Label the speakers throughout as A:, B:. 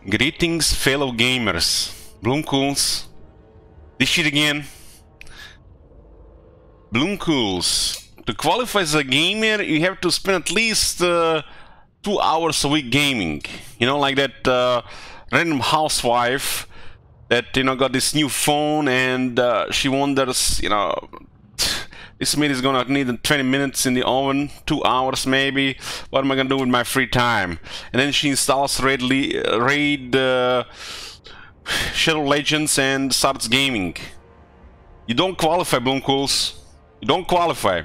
A: Greetings, fellow gamers. Bloomcools. This shit again. Bloomcools. To qualify as a gamer, you have to spend at least 2 hours a week gaming. You know, like that random housewife that, you know, got this new phone and she wonders, you know, this meat is gonna need 20 minutes in the oven, 2 hours maybe. What am I gonna do with my free time? And then she installs Raid Shadow Legends and starts gaming. You don't qualify, Bloomcools. You don't qualify.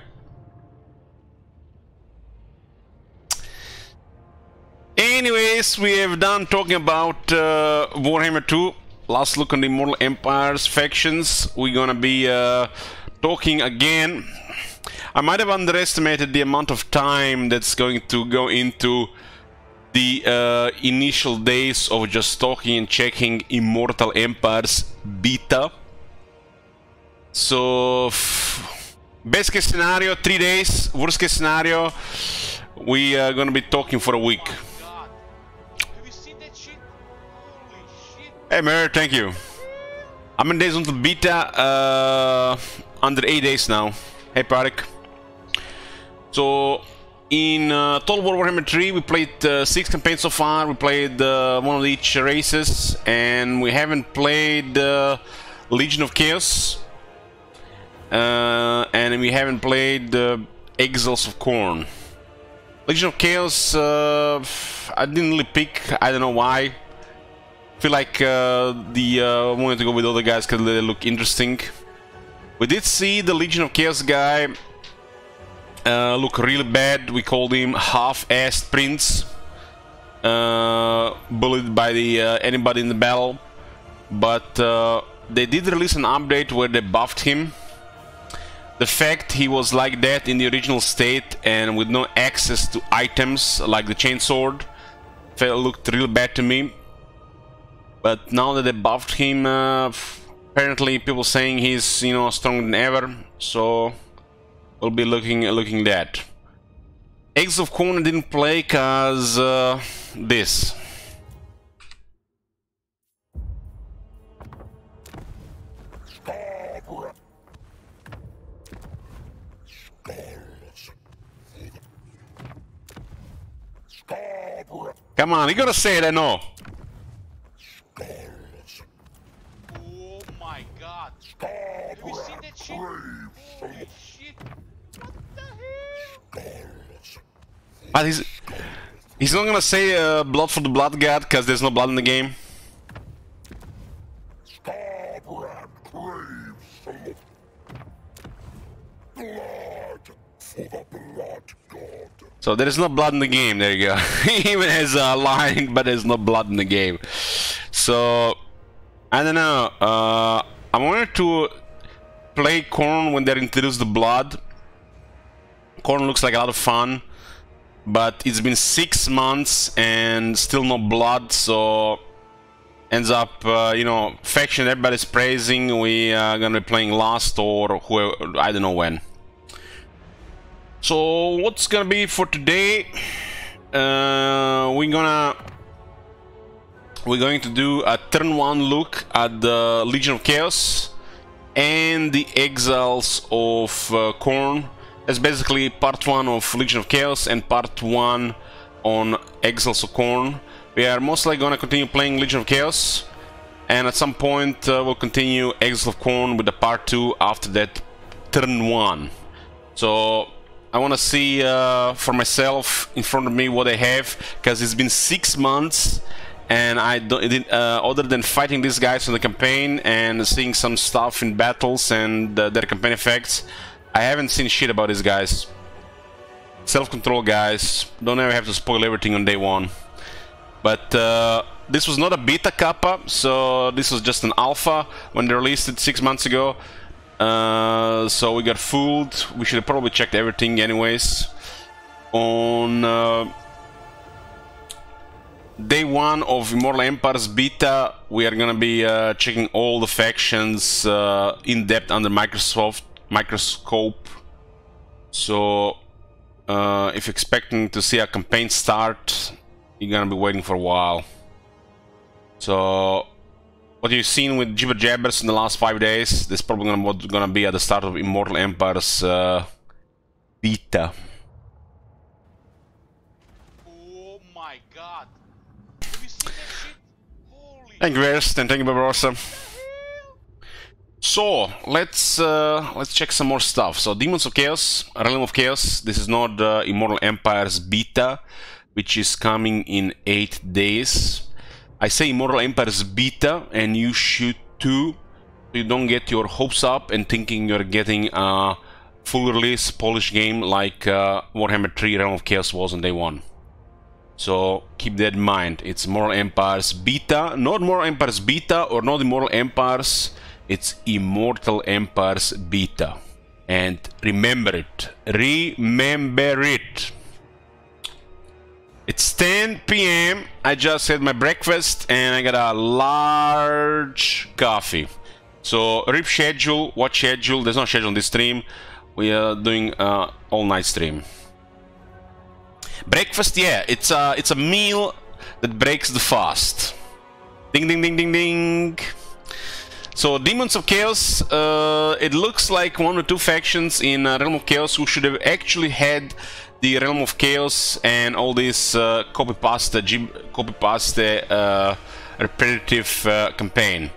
A: Anyways, we have done talking about Warhammer 2. Last look on the Immortal Empires factions. We're gonna be talking again. I might have underestimated the amount of time that's going to go into the initial days of just talking and checking Immortal Empires beta. So, best case scenario, 3 days. Worst case scenario, we are gonna be talking for a week. Hey, Mary, thank you. How many days until beta? Under 8 days now. Hey, Parik. So, in Total War Warhammer 3, we played 6 campaigns so far. We played one of each races, and we haven't played Legion of Chaos, and we haven't played Exiles of Khorne. Legion of Chaos, I didn't really pick. I don't know why. I feel like wanted to go with other guys because they look interesting. We did see the Legion of Chaos guy look really bad. We called him half-assed Prince, bullied by the anybody in the battle. But they did release an update where they buffed him. The fact he was like that in the original state and with no access to items like the chainsword looked real bad to me. But now that they buffed him, apparently people saying he's, you know, stronger than ever. So we'll be looking that. Eggs of Khorne didn't play cause this. Come on, you gotta say it, I know.
B: Oh my god. Have you seen that shit? Holy shit. What the hell?
A: But he's not gonna say blood for the blood god because there's no blood in the game. So there is no blood in the game. There you go. He even has a line, but there's no blood in the game. So I don't know. I wanted to play Khorne when they introduced the blood. Khorne looks like a lot of fun, but it's been 6 months and still no blood. So ends up, you know, faction everybody's praising. We are gonna be playing Lost or whoever, I don't know when. So what's gonna be for today? We're going to do a turn 1 look at the Legion of Chaos and the Exiles of Khorne. That's basically part 1 of Legion of Chaos and part 1 on Exiles of Khorne. We are mostly gonna continue playing Legion of Chaos, and at some point we'll continue Exiles of Khorne with the part 2 after that turn 1. So I want to see for myself in front of me what I have, because it's been 6 months and I don't, other than fighting these guys on the campaign and seeing some stuff in battles and their campaign effects, I haven't seen shit about these guys. Self-control guys, don't ever have to spoil everything on day 1. But this was not a beta kappa, so this was just an alpha when they released it 6 months ago. So we got fooled. We should have probably checked everything anyways. On day 1 of Immortal Empires beta, we are gonna be checking all the factions in depth under microscope. So if you're expecting to see a campaign start, you're gonna be waiting for a while. So what you've seen with Jibber Jabbers in the last 5 days, this is probably what's gonna be at the start of Immortal Empire's beta.
B: Oh my god. Have you seen that shit? Holy
A: Thank you, Verst, and thank you, Barbarossa. So let's check some more stuff. So Demons of Chaos, Realm of Chaos. This is not Immortal Empire's beta, which is coming in 8 days. I say Immortal Empire's beta, and you should too. So you don't get your hopes up and thinking you're getting a full release polished game like Warhammer 3 Realm of Chaos was on day 1. So keep that in mind. It's Immortal Empire's beta, not Immortal Empire's beta or not Immortal Empire's. It's Immortal Empire's beta. And remember it. Remember it. It's 10 p.m. I just had my breakfast and I got a large coffee. So rip schedule, watch schedule. There's no schedule on this stream. We are doing all-night stream. Breakfast, yeah, it's a meal that breaks the fast. Ding ding ding ding ding. So Demons of Chaos, it looks like 1 or 2 factions in Realm of Chaos who should have actually had the Realm of Chaos and all this copy-paste repetitive campaign.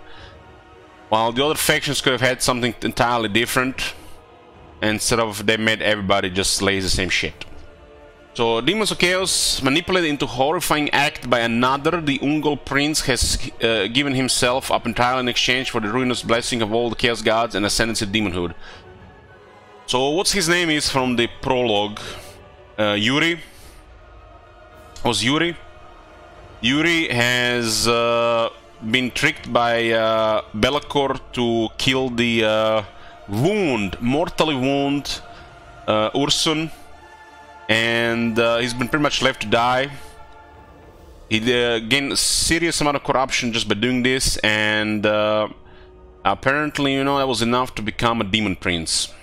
A: While the other factions could have had something entirely different, instead of they made everybody just slay the same shit. So Demons of Chaos, manipulated into horrifying act by another, the Ungol Prince has given himself up entirely in exchange for the ruinous blessing of all the Chaos Gods and ascendancy of demonhood. So what's his name is from the prologue? Yuri? Was Yuri? Yuri has been tricked by Be'lakor to kill the mortally wound Ursun. And he's been pretty much left to die. He gained a serious amount of corruption just by doing this, and apparently, you know, that was enough to become a demon prince.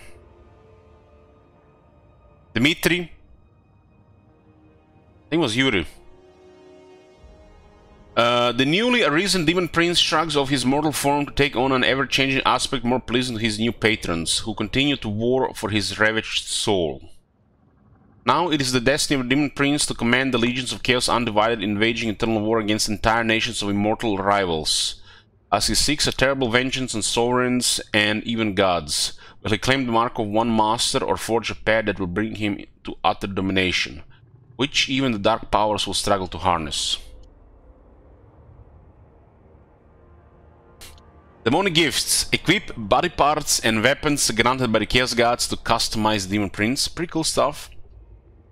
A: Dmitri? I think it was Yuri. The newly arisen demon prince shrugs off his mortal form to take on an ever-changing aspect more pleasing to his new patrons, who continue to war for his ravaged soul. Now it is the destiny of the Demon Prince to command the legions of Chaos Undivided in waging eternal war against entire nations of immortal rivals. As he seeks a terrible vengeance on sovereigns and even gods, will he claim the mark of one master or forge a path that will bring him to utter domination, which even the dark powers will struggle to harness. Demonic gifts. Equip body parts and weapons granted by the Chaos Gods to customize Demon Prince. Pretty cool stuff.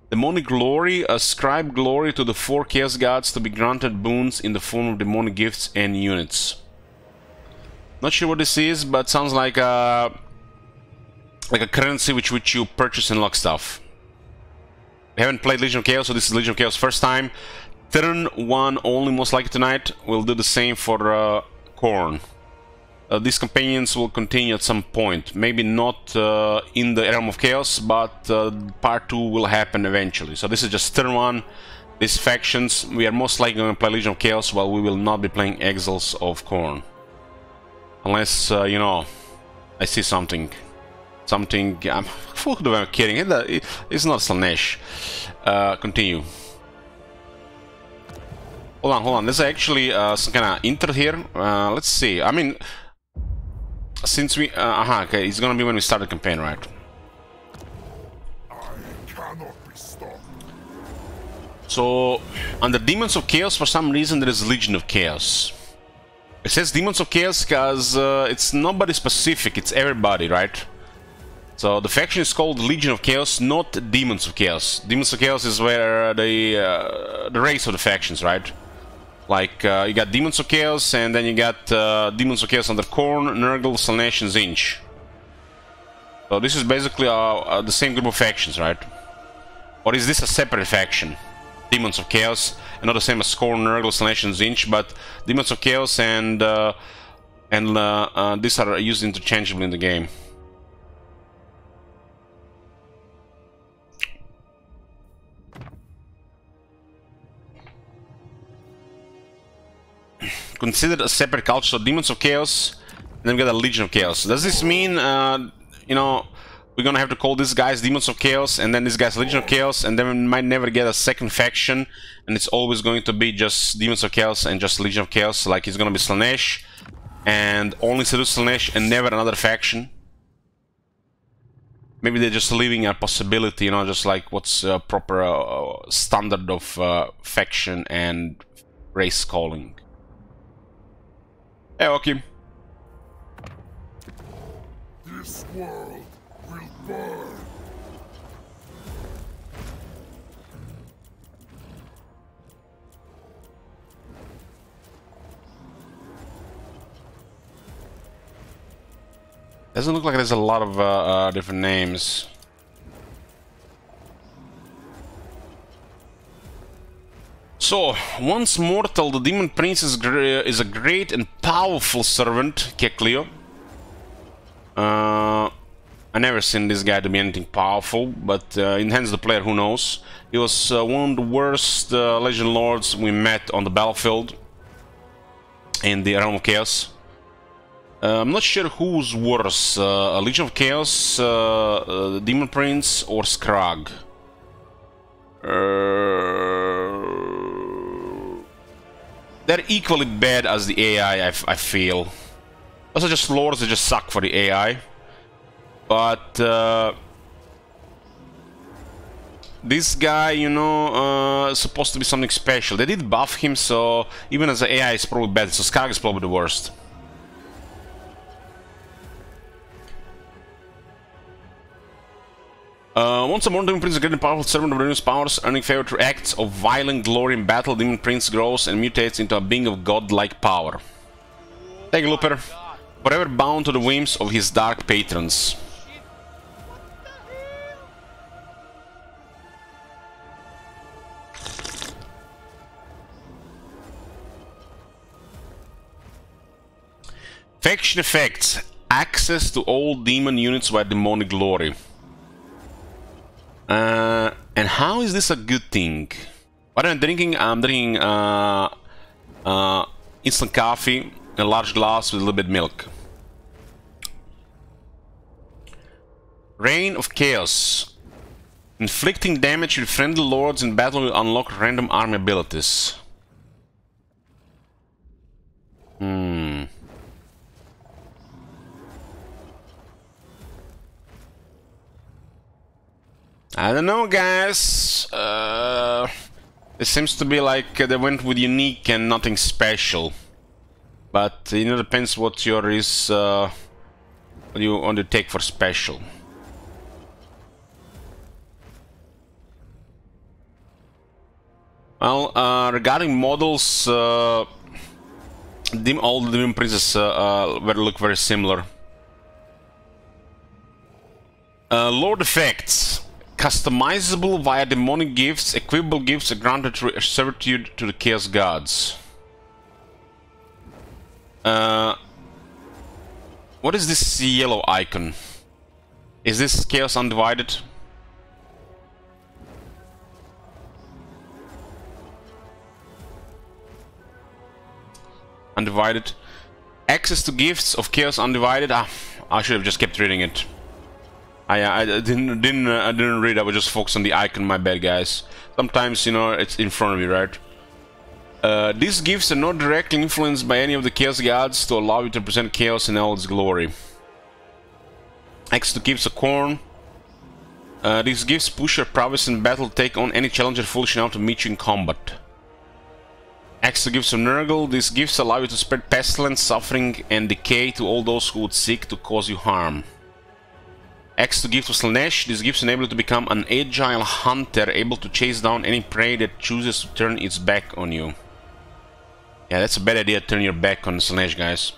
A: Demonic glory. Ascribe glory to the 4 Chaos Gods to be granted boons in the form of demonic gifts and units. Not sure what this is, but sounds like a currency which you purchase and unlock stuff. We haven't played Legion of Chaos, so this is Legion of Chaos first time. Turn 1 only, most likely tonight. We'll do the same for Khorne. These companions will continue at some point. Maybe not in the Realm of Chaos, but part 2 will happen eventually. So this is just turn 1. These factions, we are most likely going to play Legion of Chaos, while we will not be playing Exiles of Khorne. Unless, you know, I see something. Something... Who am I kidding? It's not Slaanesh. Continue. Hold on. There's actually some kind of intro here. Let's see. I mean... Since we... okay, it's gonna be when we start the campaign, right? So, under Demons of Chaos, for some reason, there is Legion of Chaos. It says Demons of Chaos because it's nobody specific, it's everybody, right? So, the faction is called Legion of Chaos, not Demons of Chaos. Demons of Chaos is where the race of the factions, right? Like, you got Demons of Chaos, and then you got Demons of Chaos under Khorne, Nurgle, Slaanesh, and Tzeentch. So this is basically the same group of factions, right? Or is this a separate faction? Demons of Chaos, and not the same as Khorne, Nurgle, Slaanesh, and Tzeentch, but Demons of Chaos and these are used interchangeably in the game. considered a separate culture, so Demons of Chaos, and then we got a Legion of Chaos. Does this mean, you know, we're gonna have to call these guys Demons of Chaos, and then these guys Legion of Chaos, and then we might never get a second faction, and it's always going to be just Demons of Chaos and just Legion of Chaos, like it's gonna be Slaanesh, and only Seduce Slaanesh, and never another faction? Maybe they're just leaving a possibility, you know, just like what's proper standard of faction and race calling. Hey, okay.
C: This world will burn.
A: Doesn't look like there's a lot of different names. So, once mortal, the Demon Prince is a great and powerful servant, Kecleon. I never seen this guy to be anything powerful, but in hands of the player, who knows. He was one of the worst Legion Lords we met on the battlefield in the Realm of Chaos. I'm not sure who's worse, Legion of Chaos, Demon Prince, or Skrag. They're equally bad as the AI, I feel. Also, just lords that just suck for the AI. But this guy, you know, is supposed to be something special. They did buff him, so even as an AI, is probably bad. So Skrag is probably the worst. Once a more, Demon Prince is a great and powerful servant of Renews powers, earning favor through acts of violent glory in battle. Demon Prince grows and mutates into a being of godlike power. Take a looper, forever bound to the whims of his dark patrons. Faction effects: access to all demon units via demonic glory. And how is this a good thing? What I'm drinking? I'm drinking instant coffee, a large glass with a little bit of milk. Reign of Chaos. Inflicting damage with friendly lords in battle will unlock random army abilities. I don't know, guys. It seems to be like they went with unique and nothing special. But you know, depends what your is, what you want to take for special. Well, regarding models, all the Demon Princes look very similar. Lord effects. Customizable via demonic gifts. Equipable gifts are granted through servitude to the Chaos Gods. What is this yellow icon? Is this Chaos Undivided? Undivided. Access to gifts of Chaos Undivided. Ah, I should have just kept reading it. I didn't read. I was just focused on the icon. My bad, guys. Sometimes, you know, it's in front of you, right? These gifts are not directly influenced by any of the Chaos Gods to allow you to present Chaos in all its glory. Access to gifts of Khorne. These gifts push your prowess in battle, take on any challenger foolish enough to meet you in combat. Access to gifts of Nurgle. These gifts allow you to spread pestilence, suffering, and decay to all those who would seek to cause you harm. Access to gifts of Slaanesh. These gifts enable you to become an agile hunter, able to chase down any prey that chooses to turn its back on you. Yeah, that's a bad idea, turn your back on Slaanesh, guys.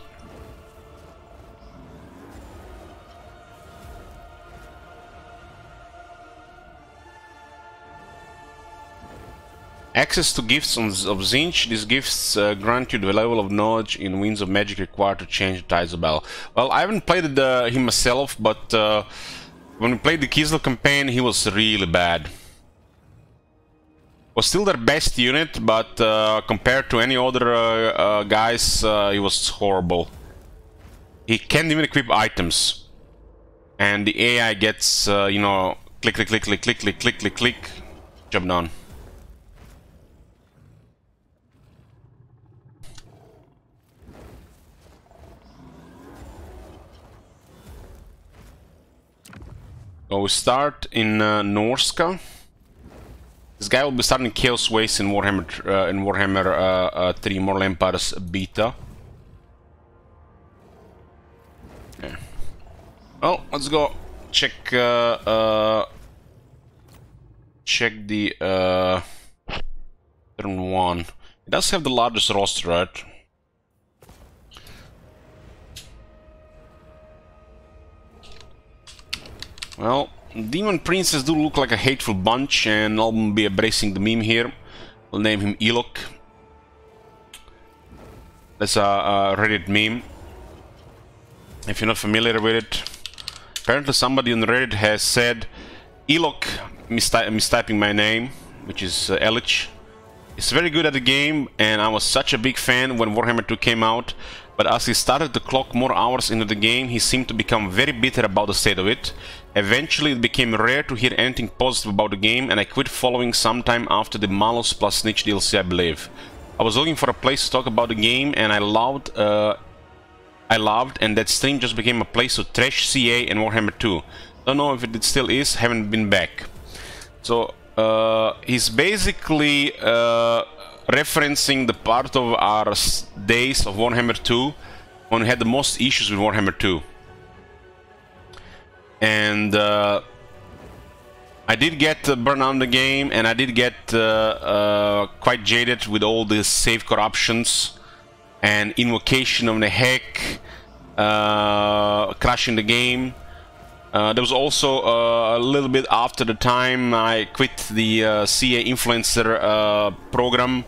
A: Access to gifts of Tzeentch. These gifts grant you the level of knowledge in Winds of Magic required to change the tides of battle. Well, I haven't played him myself, but when we played the Kislev campaign, he was really bad. Was still their best unit, but compared to any other guys, he was horrible. He can't even equip items, and the AI gets, you know, click, click, click, click, click, click, click, click, click. Job done. So we start in Norska. This guy will be starting Chaos Waste in Warhammer 3 Mortal Empires Beta. Okay. Well, let's go check check the turn 1. It does have the largest roster, right? Well, Demon Princes do look like a hateful bunch, and I'll be embracing the meme here. We'll name him Elok. That's a Reddit meme. If you're not familiar with it, apparently somebody on Reddit has said Elok, mistyping my name, which is Elich. He's very good at the game, and I was such a big fan when Warhammer 2 came out, but as he started to clock more hours into the game, he seemed to become very bitter about the state of it. Eventually it became rare to hear anything positive about the game, and I quit following sometime after the Malos plus Snitch DLC, I believe. I was looking for a place to talk about the game, and I loved, and that stream just became a place to trash CA and Warhammer 2. Don't know if it still is, haven't been back. So he's basically referencing the part of our days of Warhammer 2 when we had the most issues with Warhammer 2. And I did get burned out in the game, and I did get quite jaded with all the save corruptions and invocation of the heck, crashing the game. There was also a little bit after the time I quit the CA influencer program,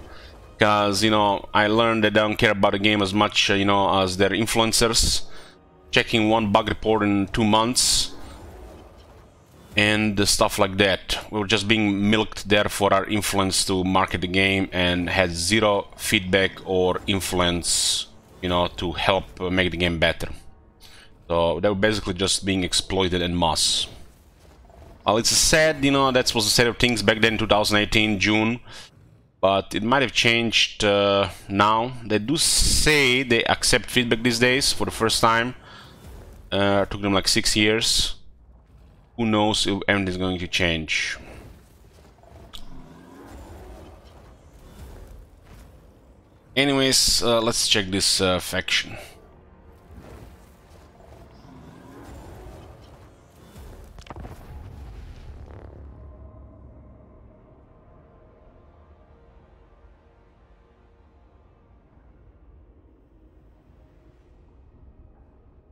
A: because, you know, I learned that they don't care about the game as much, you know, as their influencers. Checking one bug report in 2 months and stuff like that. We were just being milked there for our influence to market the game, and had zero feedback or influence, you know, to help make the game better. So they were basically just being exploited en masse. Well, it's sad, you know, that was the state of things back then in 2018, June. But it might have changed now. They do say they accept feedback these days for the first time. Took them like 6 years. Who knows if anything's going to change. Anyways, let's check this faction.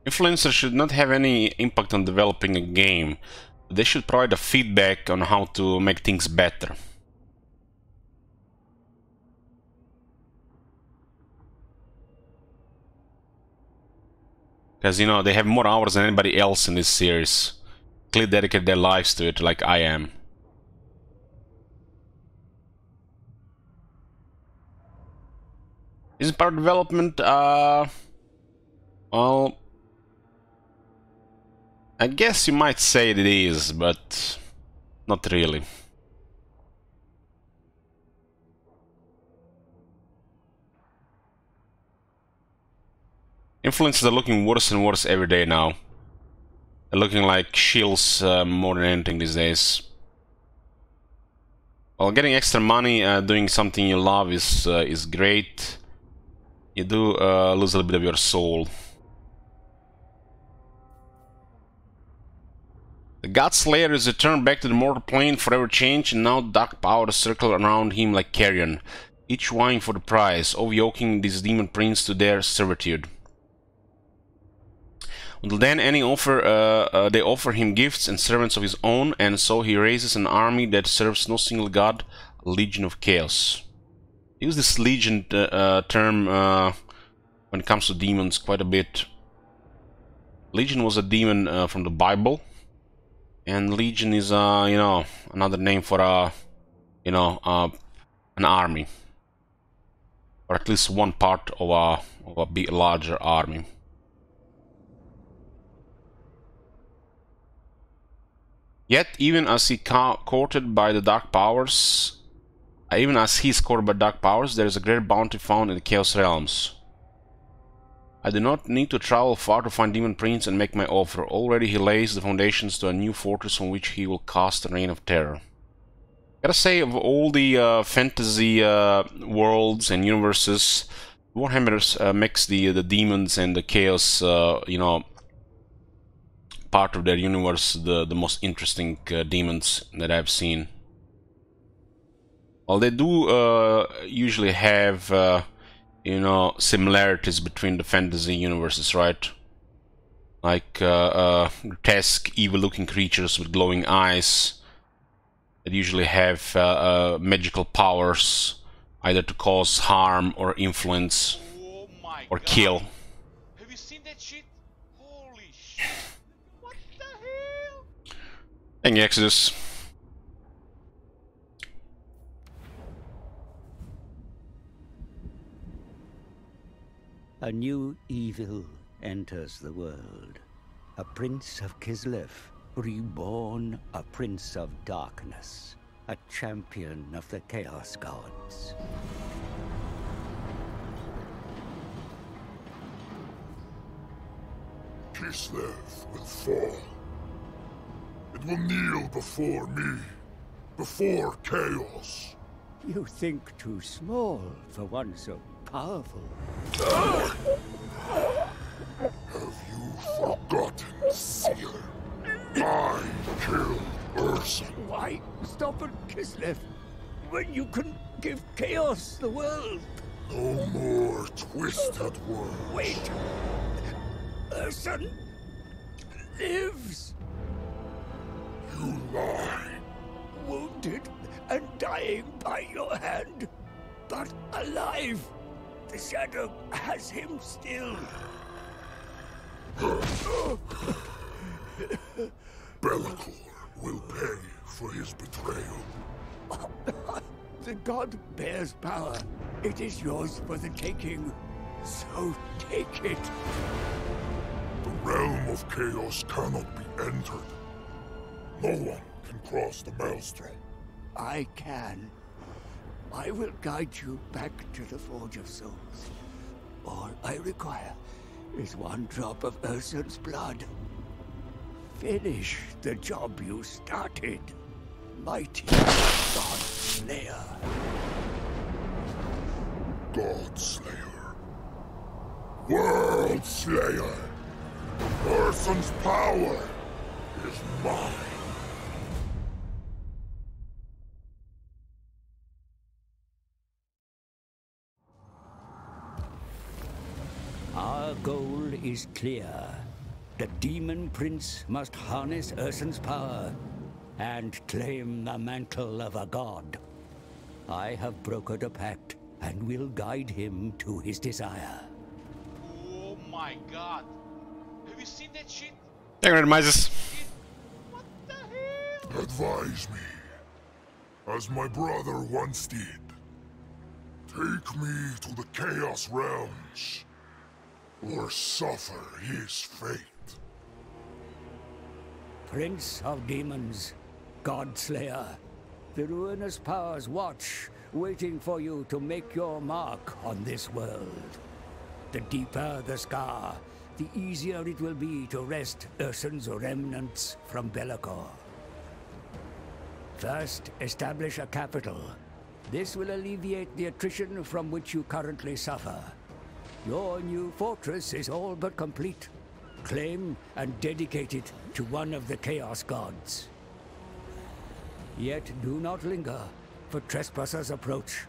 A: Influencers should not have any impact on developing a game. They should provide a feedback on how to make things better. Because, you know, they have more hours than anybody else in this series. Clearly dedicate their lives to it, like I am. Is it part of development? Well, I guess you might say it is, but not really. Influencers are looking worse and worse every day now. They're looking like shills more than anything these days. Well, getting extra money doing something you love is great. You do lose a little bit of your soul. The Godslayer is returned back to the mortal plane, forever changed, and now dark powers circle around him like carrion, each vying for the prize, yoking this demon prince to their servitude. Until then, they offer him gifts and servants of his own, and so he raises an army that serves no single god, a legion of chaos. I use this legion term when it comes to demons quite a bit. Legion was a demon from the Bible. And Legion is, you know, another name for a, you know, an army, or at least one part of a big, larger army. Yet, even as he courted by the dark powers, even as he is courted by dark powers, there is a great bounty found in the Chaos Realms. I do not need to travel far to find Demon Prince and make my offer. Already he lays the foundations to a new fortress from which he will cast a reign of terror. Gotta say, of all the fantasy worlds and universes, Warhammer makes the demons and the chaos, you know, part of their universe the most interesting demons that I've seen. Well, they do usually have you know, similarities between the fantasy universes, right? Like grotesque, evil-looking creatures with glowing eyes that usually have magical powers, either to cause harm or influence or kill.
B: Have you seen that shit? Holy shit! What the hell?
A: Thank you, Exodus.
D: A new evil enters the world. A prince of Kislev, reborn a prince of darkness, a champion of the Chaos Gods.
C: Kislev will fall. It will kneel before me, before Chaos.
D: You think too small for one so powerful.
C: Have you forgotten, Seer? I killed Ursun.
D: Why stop at Kislev when you can give Chaos the world?
C: No more twisted words.
D: Wait! Ursun lives!
C: You lie.
D: Wounded and dying by your hand, but alive. The Shadow has him still.
C: Be'lakor will pay for his betrayal.
D: The god bears power. It is yours for the taking. So take it.
C: The realm of Chaos cannot be entered. No one can cross the Maelstrom.
D: I can. I will guide you back to the Forge of Souls. All I require is one drop of Ursun's blood. Finish the job you started, mighty God Slayer.
C: God Slayer. World Slayer. Ursun's power is mine.
D: Our goal is clear. The Demon Prince must harness Ursun's power and claim the mantle of a god. I have brokered a pact and will guide him to his desire.
B: Oh my god. Have you seen that shit?
A: Thank you, Mises.
B: What the hell?
C: Advise me, as my brother once did. Take me to the Chaos Realms, or suffer his fate.
D: Prince of Demons, God Slayer, the ruinous powers watch, waiting for you to make your mark on this world. The deeper the scar, the easier it will be to wrest Ursun's remnants from Be'lakor. First, establish a capital. This will alleviate the attrition from which you currently suffer. Your new fortress is all but complete. Claim and dedicate it to one of the Chaos Gods. Yet do not linger, for trespassers approach.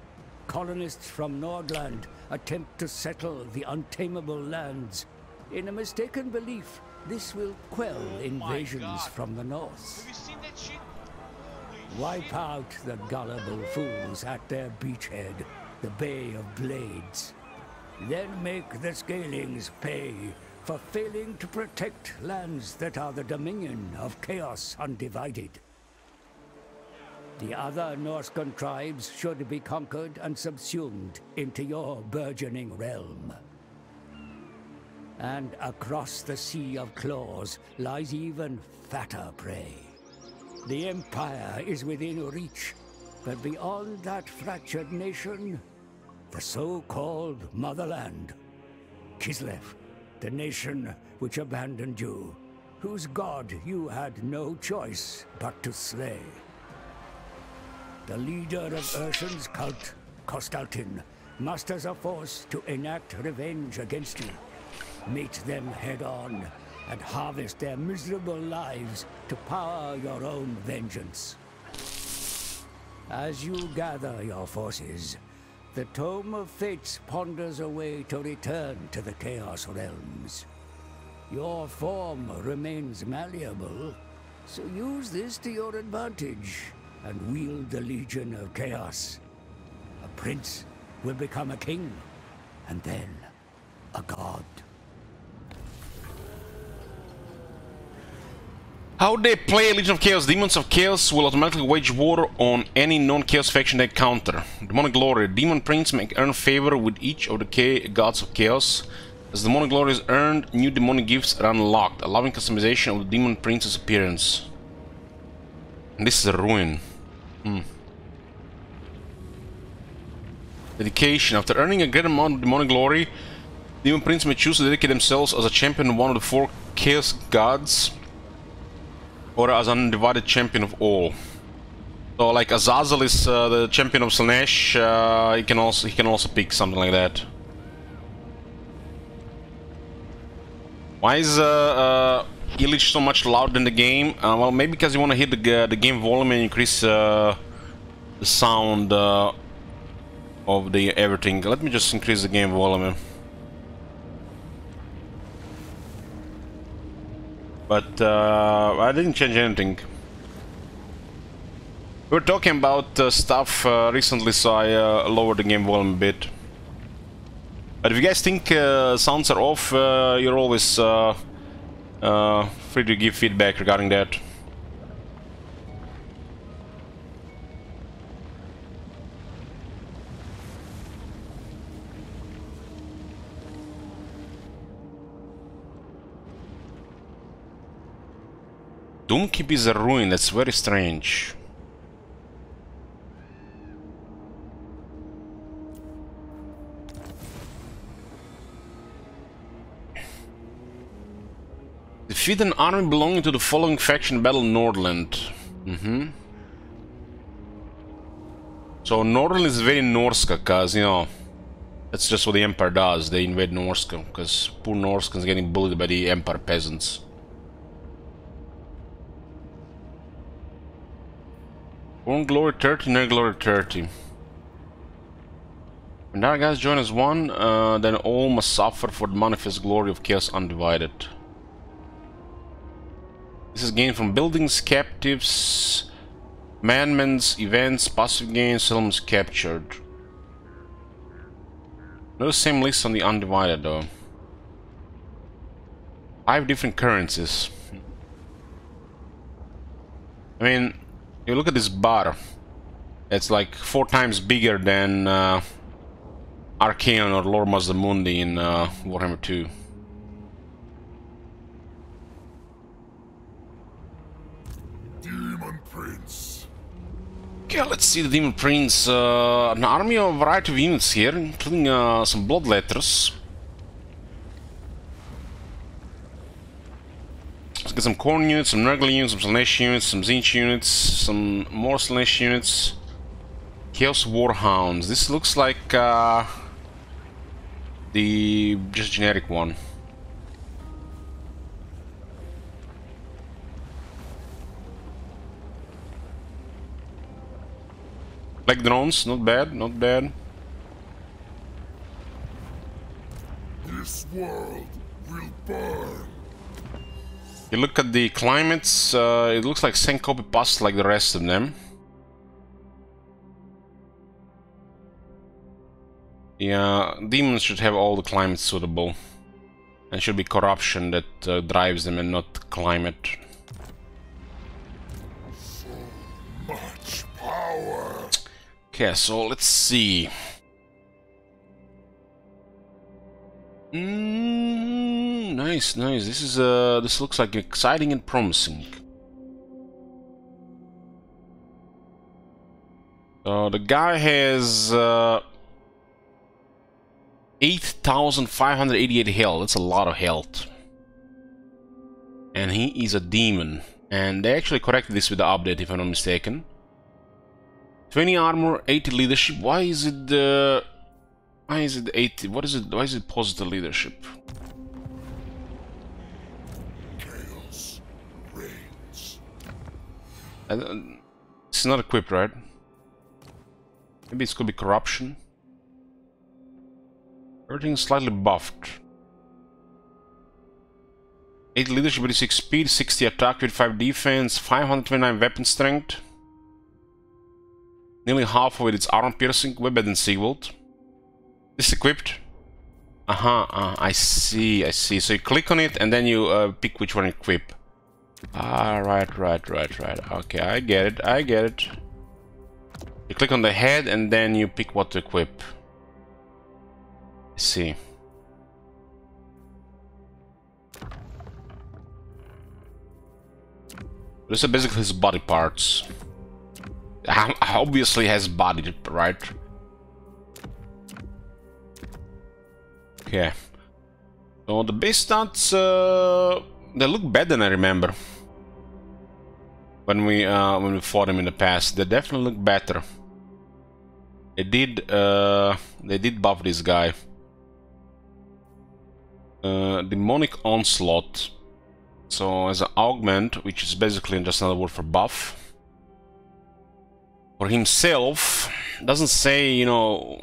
D: Colonists from Nordland attempt to settle the untamable lands. In a mistaken belief, this will quell invasions
B: God.
D: from the north.
B: Have you seen that shit? Holy
D: Wipe
B: shit.
D: out the gullible fools at their beachhead, the Bay of Blades. Then make the Scalings pay for failing to protect lands that are the dominion of Chaos Undivided. The other Norscan tribes should be conquered and subsumed into your burgeoning realm. And across the Sea of Claws lies even fatter prey. The Empire is within reach, but beyond that fractured nation, the so-called Motherland. Kislev, the nation which abandoned you, whose god you had no choice but to slay. The leader of Urshan's cult, Kostaltin, musters a force to enact revenge against you. Meet them head-on and harvest their miserable lives to power your own vengeance. As you gather your forces, the Tome of Fates ponders a way to return to the Chaos Realms. Your form remains malleable, so use this to your advantage and wield the Legion of Chaos. A prince will become a king, and then a god.
A: How they play Legion of Chaos? Demons of Chaos will automatically wage war on any non-Chaos faction they counter. Demonic Glory. Demon Prince may earn favor with each of the gods of Chaos. As Demonic Glory is earned, new demonic gifts are unlocked, allowing customization of the Demon Prince's appearance. And this is a ruin. Dedication. After earning a great amount of Demonic Glory, Demon Prince may choose to dedicate themselves as a champion of one of the 4 Chaos gods, or as an undivided champion of all. So, like Azazel is the champion of Slaanesh, he can also pick something like that. Why is Illich so much louder in the game? Well, maybe because you want to hit the game volume and increase the sound of the everything. Let me just increase the game volume. But I didn't change anything. We were talking about stuff recently, so I lowered the game volume a bit. But if you guys think sounds are off, you're always free to give feedback regarding that. Doomkeep is a ruin, that's very strange. Defeat an army belonging to the following faction battle Nordland. So Nordland is very Norska, cause you know, that's just what the Empire does, they invade Norska, because poor Norskans getting bullied by the Empire peasants. Born Glory 30, Near Glory 30. When our guys join as one, then all must suffer for the manifest glory of Chaos Undivided. This is gained from buildings, captives, manments, events, passive gains, settlements captured. No same list on the Undivided though. 5 different currencies. I mean, you look at this bar, it's like 4 times bigger than Archaon or Lord Mazdamundi in Warhammer 2.
C: Demon Prince.
A: Okay, let's see the Demon Prince. An army of a variety of units here, including some Bloodletters. Let's get some Khorne units, some Nurgle units, some Slaanesh units, some Tzeentch units, some more Slaanesh units. Chaos Warhounds. This looks like the just generic one. Black drones, not bad, not bad.
C: This world will burn.
A: You look at the climates, it looks like Syncope past like the rest of them. Yeah, demons should have all the climates suitable. And it should be corruption that drives them and not climate.
C: So much power.
A: Okay, so let's see. Nice, nice. This looks like exciting and promising. So the guy has 8,588 health. That's a lot of health. And he is a demon. And they actually corrected this with the update, if I'm not mistaken. 20 armor, 80 leadership. Why is it 80? What is it? Why is it positive leadership?
C: Chaos reigns.
A: It's not equipped, right? Maybe it could be corruption. Everything's slightly buffed. 8 leadership, 86 speed, 60 attack, 25 defense, 529 weapon strength. Nearly half of it is armor piercing, way better than Sigvald. This is equipped. I see. So you click on it and then you pick which one you equip. Right. Okay, I get it. You click on the head and then you pick what to equip. I see. These are basically his body parts. Obviously has body, right? Okay. So the base stats, they look better than I remember. When we fought him in the past, they definitely look better. They did buff this guy. Demonic Onslaught. So as an augment, which is basically just another word for buff. For himself, doesn't say, you know,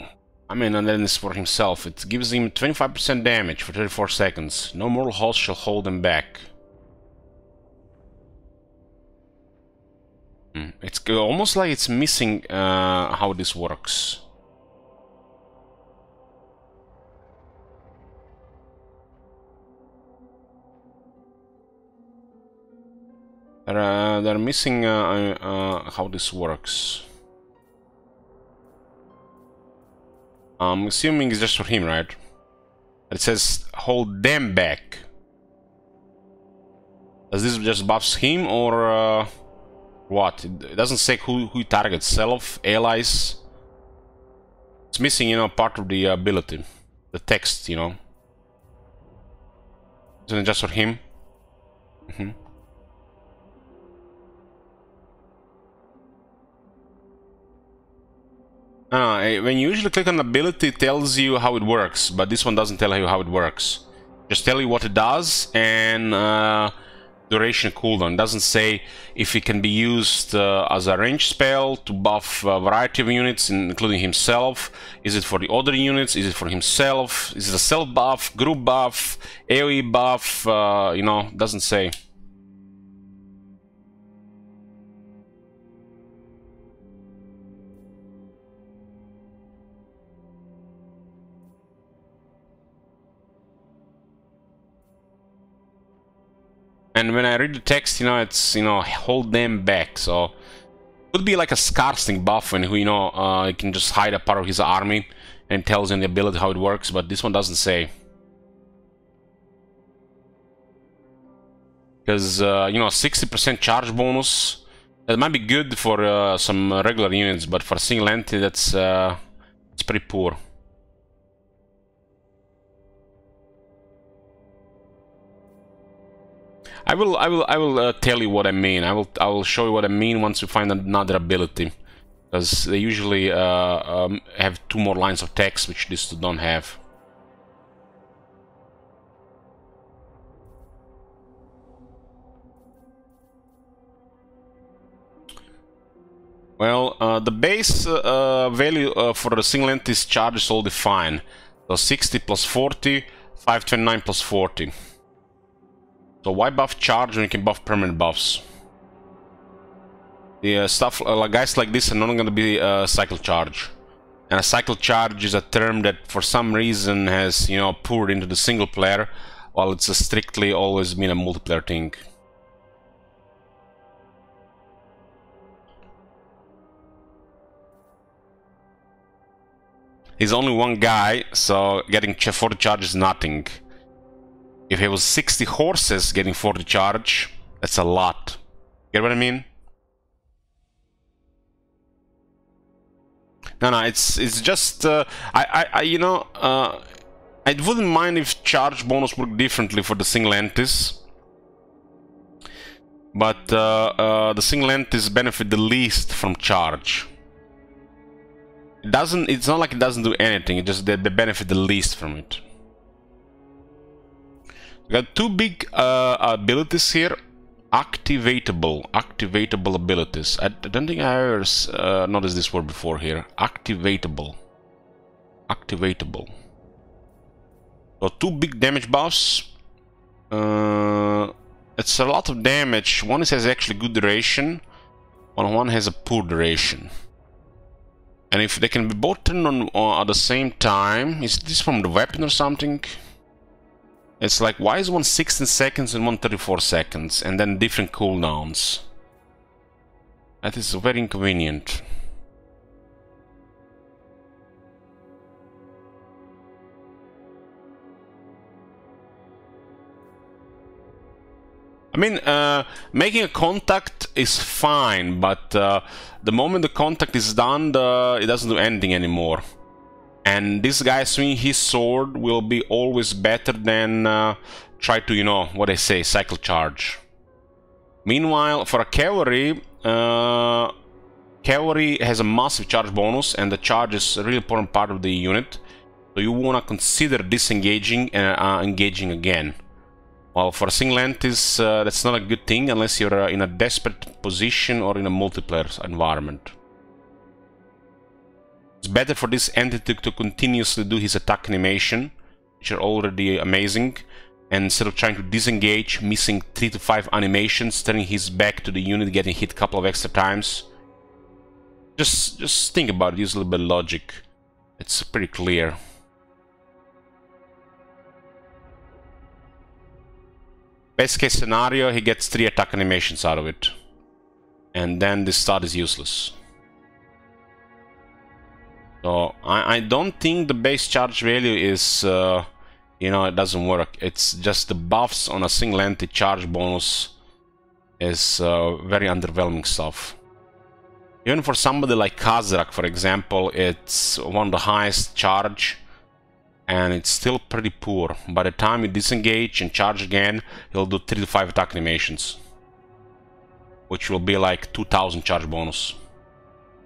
A: I mean, and then it's for himself. It gives him 25% damage for 34 seconds. No mortal host shall hold him back. It's almost like it's missing how this works. They're missing how this works. I'm assuming it's just for him, right? It says hold them back. Does this just buffs him or what? It doesn't say who he targets. Self, allies. It's missing, you know, part of the ability, the text, you know. Isn't it just for him? When you usually click on ability, it tells you how it works, but this one doesn't tell you how it works. Just tell you what it does and duration cooldown. It doesn't say if it can be used as a range spell to buff a variety of units, including himself. Is it for the other units? Is it for himself? Is it a self buff, group buff, AoE buff? You know, doesn't say. And when I read the text, you know, it's, you know, hold them back. So it could be like a Scarsting buff when, you know, he can just hide a part of his army and tells him the ability how it works, but this one doesn't say. Because, you know, 60% charge bonus, that might be good for some regular units, but for a single entity, that's it's pretty poor. I will tell you what I mean. I will show you what I mean once we find another ability, because they usually have 2 more lines of text, which this don't have. Well, the base value for the single entity's charge is all defined. So 60 plus 40, 529 plus 40. So why buff charge when you can buff permanent buffs? The stuff like guys like this are not going to be cycle charge, and a cycle charge is a term that for some reason has, you know, poured into the single player, while it's strictly always been a multiplayer thing. He's only one guy, so getting 40 charge is nothing. If he was 60 horses getting 40 charge, that's a lot. Get what I mean? No, it's just you know, I wouldn't mind if charge bonus worked differently for the single entities, but the single entities benefit the least from charge. It's not like it doesn't do anything. It just they benefit the least from it. We got two big abilities here. Activatable abilities. I don't think I ever noticed this word before here. Activatable. So two big damage buffs. It's a lot of damage. One has actually good duration, while one has a poor duration. And if they can be both turned on at the same time, is this from the weapon or something? It's like, why is one 16 seconds and one 34 seconds, and then different cooldowns? That is very inconvenient. I mean, making a contact is fine, but the moment the contact is done, it doesn't do anything anymore. And this guy swinging his sword will be always better than try to, you know, what I say, cycle charge. Meanwhile, for a cavalry, cavalry has a massive charge bonus, and the charge is a really important part of the unit. So you want to consider disengaging and engaging again. Well, for single entities, that's not a good thing unless you're in a desperate position or in a multiplayer environment. It's better for this entity to continuously do his attack animation, which are already amazing, and instead of trying to disengage, missing 3 to 5 animations, turning his back to the unit, getting hit a couple of extra times. Just think about it, use a little bit of logic. It's pretty clear. Best case scenario, he gets 3 attack animations out of it. And then this start is useless. So I don't think the base charge value is, you know, it doesn't work. It's just the buffs on a single entity charge bonus is very underwhelming stuff. Even for somebody like Khazrak, for example, it's one of the highest charge, and it's still pretty poor. By the time you disengage and charge again, he'll do 3 to 5 attack animations, which will be like 2000 charge bonus.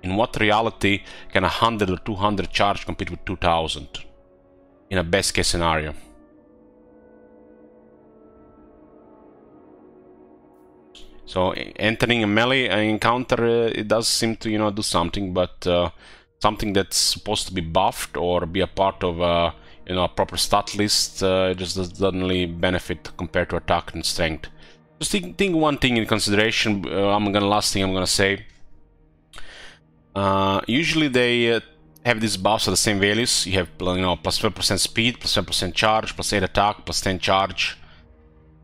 A: In what reality can 100 or 200 charge compete with 2000 in a best case scenario? So entering a melee encounter, it does seem to, you know, do something, but something that's supposed to be buffed or be a part of you know, a proper stat list, it just doesn't really benefit compared to attack and strength. Just think one thing in consideration. Last thing I'm gonna say. Usually they have these buffs at the same values. You have, you know, plus 12% speed, plus 10% charge, plus 8 attack, plus 10 charge.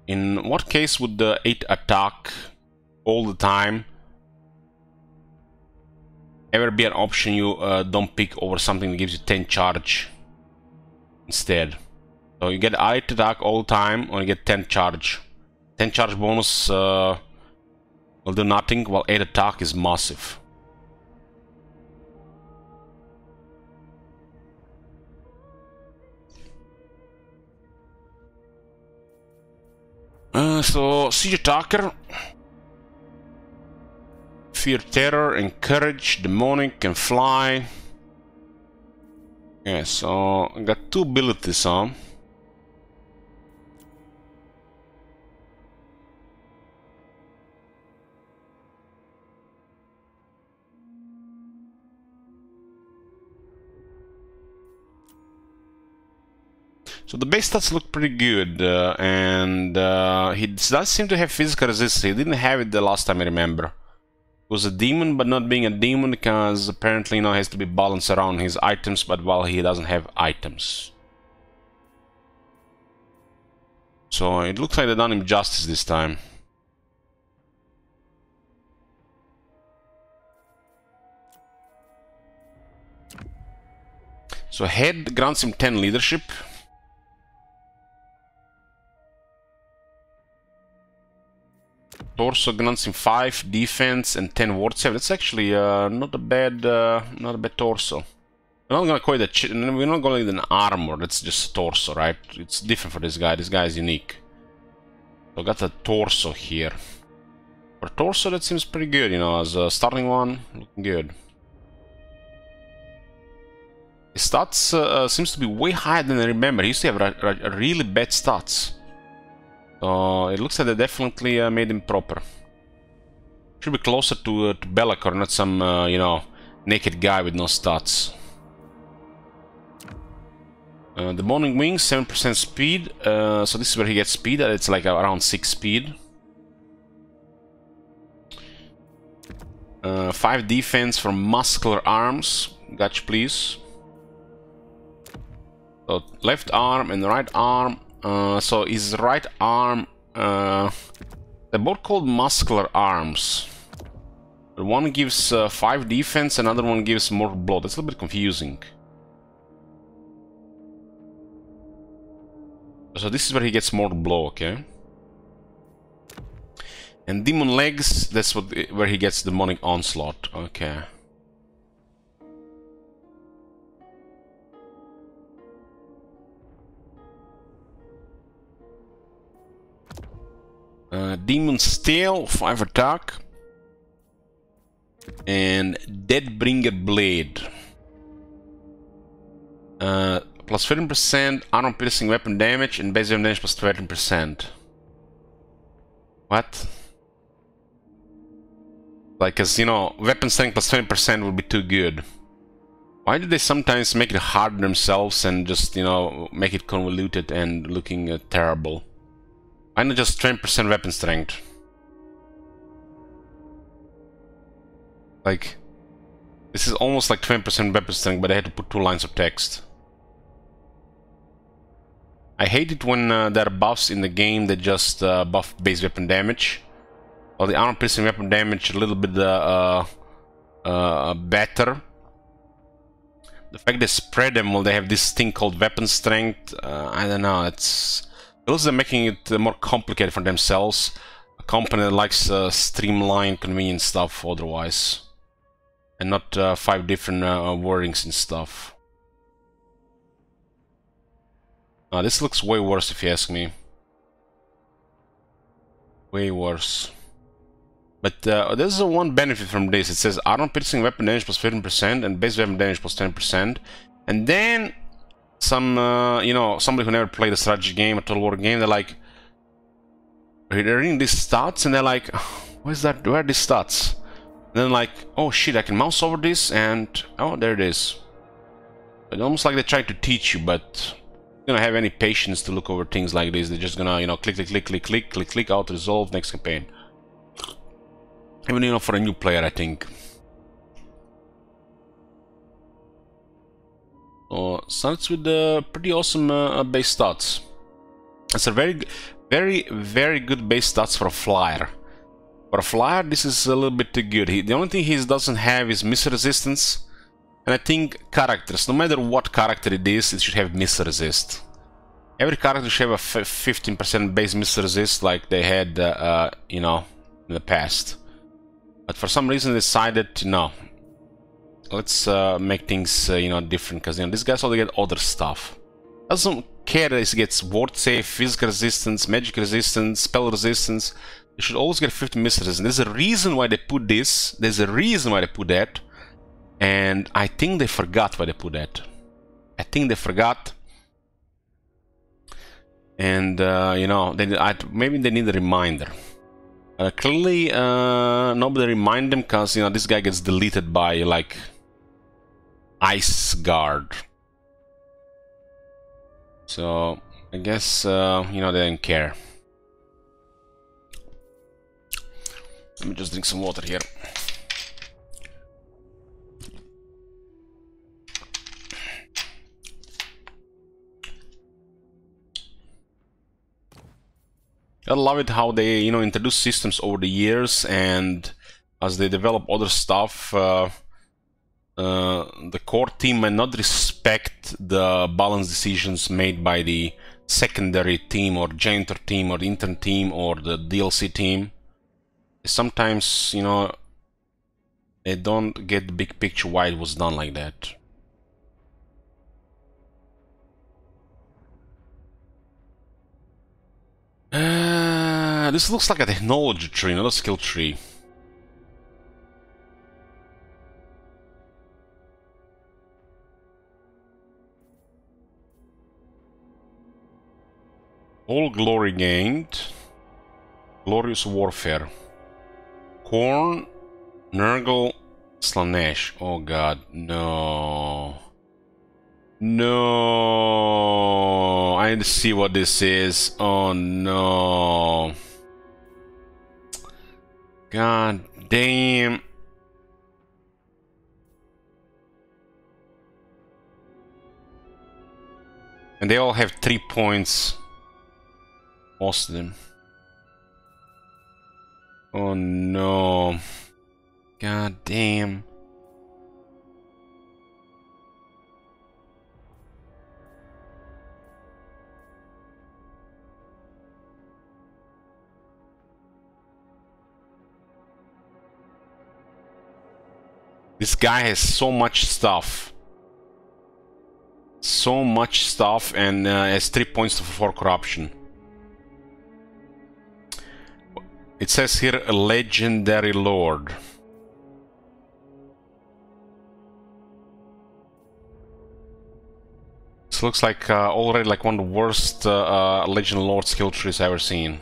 A: In what case would the 8 attack all the time ever be an option you don't pick over something that gives you 10 charge instead? So you get 8 attack all the time, or you get 10 charge. 10 charge bonus will do nothing, while 8 attack is massive. So Siege Attacker, Fear, Terror, Encourage, Demonic, and Fly. Yeah, so I got 2 abilities, huh? So the base stats look pretty good, and he does seem to have physical resistance. He didn't have it the last time I remember. He was a demon, but not being a demon, because apparently, you know, he has to be balanced around his items, but while he doesn't have items. So it looks like they've done him justice this time. So head grants him 10 leadership. Torso grants him 5 defense and 10 ward save. That's actually not a bad torso. We're not gonna call it we're not going to an armor. That's just a torso, right? It's different for this guy. This guy is unique. So I got a torso here. For torso, that seems pretty good, you know, as a starting one, looking good. His stats seems to be way higher than I remember. He used to have really bad stats. So it looks like they definitely made him proper. Should be closer to Be'lakor, not some, you know, naked guy with no stats. The Morning Wings, 7% speed. So this is where he gets speed. It's like around 6 speed. 5 defense for muscular arms. Gotcha, please. So left arm and right arm. So his right arm. They're both called muscular arms. One gives 5 defense, another one gives more blood. That's a little bit confusing. So this is where he gets more blow, okay? And Demon Legs, that's where he gets Demonic Onslaught, okay. Demon's Tail, 5 attack. And Deadbringer Blade. Plus 15% armor piercing weapon damage and base weapon damage plus 13%. What? Like, cause you know, weapon strength plus 20% would be too good. Why do they sometimes make it hard themselves and just, you know, make it convoluted and looking terrible? Why not just 20% weapon strength? Like, this is almost like 20% weapon strength, but I had to put 2 lines of text. I hate it when there are buffs in the game that just buff base weapon damage. Or the armor piercing weapon damage a little bit better. The fact they spread them while they have this thing called weapon strength, I don't know, it's... they're making it more complicated for themselves. A company that likes streamlined, convenient stuff otherwise. And not 5 different wordings and stuff. This looks way worse if you ask me. Way worse. But there's one benefit from this. It says armor piercing weapon damage plus 15% and base weapon damage plus 10%. And then some, you know, somebody who never played a strategy game, a Total War game, they're like, they're reading these stats and they're like, where's that? Where are these stats? And then like, oh shit, I can mouse over this and oh, there it is. It's almost like they try to teach you, but you don't have any patience to look over things like this. They're just gonna, you know, click, out, resolve, next campaign. Even, you know, for a new player, I think. So, starts with pretty awesome base stats. It's a very good base stats for a flyer. For a flyer, this is a little bit too good. The only thing he doesn't have is miss resistance. And I think characters, no matter what character it is, it should have miss resist. Every character should have a 15% base miss resist like they had, you know, in the past. But for some reason they decided, no, let's make things, you know, different, because, you know, these guys only get other stuff. Doesn't care that he gets ward save, physical resistance, magic resistance, spell resistance. They should always get 50 miss resistance. There's a reason why they put this. There's a reason why they put that. And I think they forgot why they put that. I think they forgot. And, you know, maybe they need a reminder. Clearly, nobody remind them, because, you know, this guy gets deleted by, like, Ice Guard. So, I guess, you know, they didn't care. Let me just drink some water here. I love it how they, you know, introduce systems over the years, and as they develop other stuff, the core team may not respect the balance decisions made by the secondary team or janitor team or the intern team or the DLC team. Sometimes, you know, they don't get the big picture why it was done like that. This looks like a technology tree, not a skill tree. All glory gained. Glorious warfare. Khorne, Nurgle, Slaanesh. Oh god, no. No. I need to see what this is. Oh no. God damn. And they all have 3 points. Most of them. Oh no. God damn. This guy has so much stuff. So much stuff, and has 3 points for corruption. It says here a legendary lord. This looks like already like one of the worst legendary lord skill trees I've ever seen.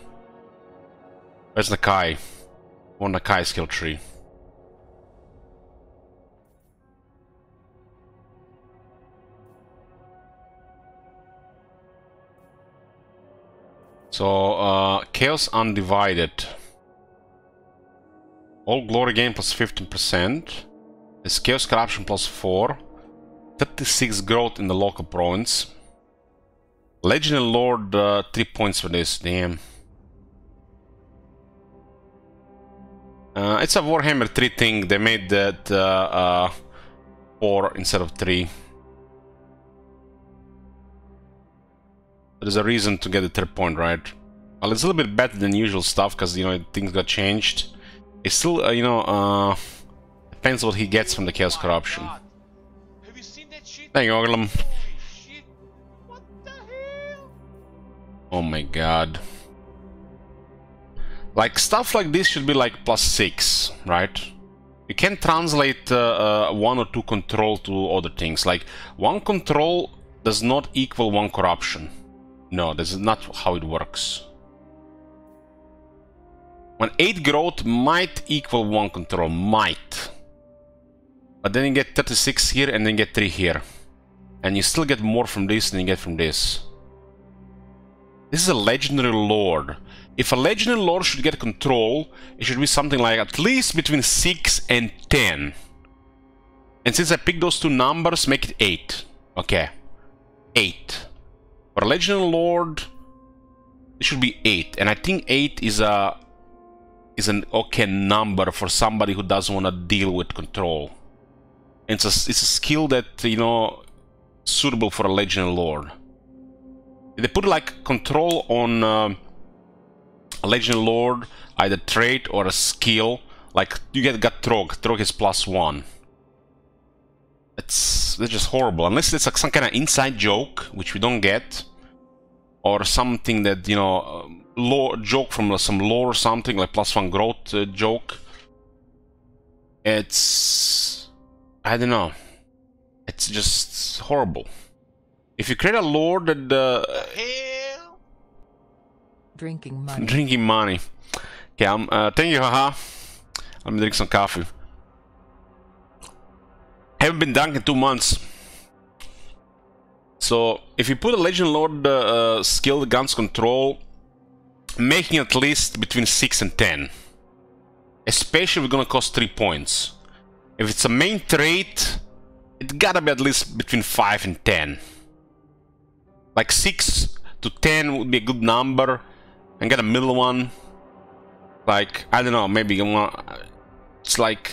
A: Where's Nakai? One Nakai skill tree. So, Chaos Undivided. All glory gain plus 15%. There's Chaos Corruption plus 4. 36 growth in the local province. Legendary Lord, 3 points for this, damn. It's a Warhammer 3 thing, they made that 4 instead of 3. There's a reason to get the 3rd point, right? Well, it's a little bit better than usual stuff, because, you know, things got changed. It's still, you know, depends what he gets from the Chaos Corruption.
B: God. Have you seen that shit?
A: Thank you, Orglum.
B: Holy shit. What the hell?
A: Oh my god. Like, stuff like this should be like +6, right? You can translate 1 or 2 control to other things. Like, 1 control does not equal 1 corruption. No, that's not how it works. When 8 growth might equal 1 control, might. But then you get 36 here and then get 3 here. And you still get more from this than you get from this. This is a legendary lord. If a legendary lord should get control, it should be something like at least between 6 and 10. And since I picked those 2 numbers, make it 8. Okay. 8. For a legendary lord, it should be 8. And I think 8 is an okay number for somebody who doesn't want to deal with control. It's a skill that, you know, suitable for a legendary lord. If they put like control on a legendary lord, either trait or a skill, like you got Trog. Trog is +1. That's just horrible. Unless it's like some kind of inside joke, which we don't get, or something that, you know, lore joke from some lore or something, like +1 growth joke. It's, I don't know. It's just horrible. If you create a lore that
B: Hell?
E: Drinking money.
A: drinking money. Okay, thank you, haha. Let me drink some coffee. Haven't been drunk in 2 months. So, if you put a Legend Lord skill, guns control, making at least between 6 and 10. Especially if it's gonna cost 3 points. If it's a main trait, it gotta be at least between 5 and 10. Like 6 to 10 would be a good number, and get a middle one. Like, I don't know, maybe you want, it's like,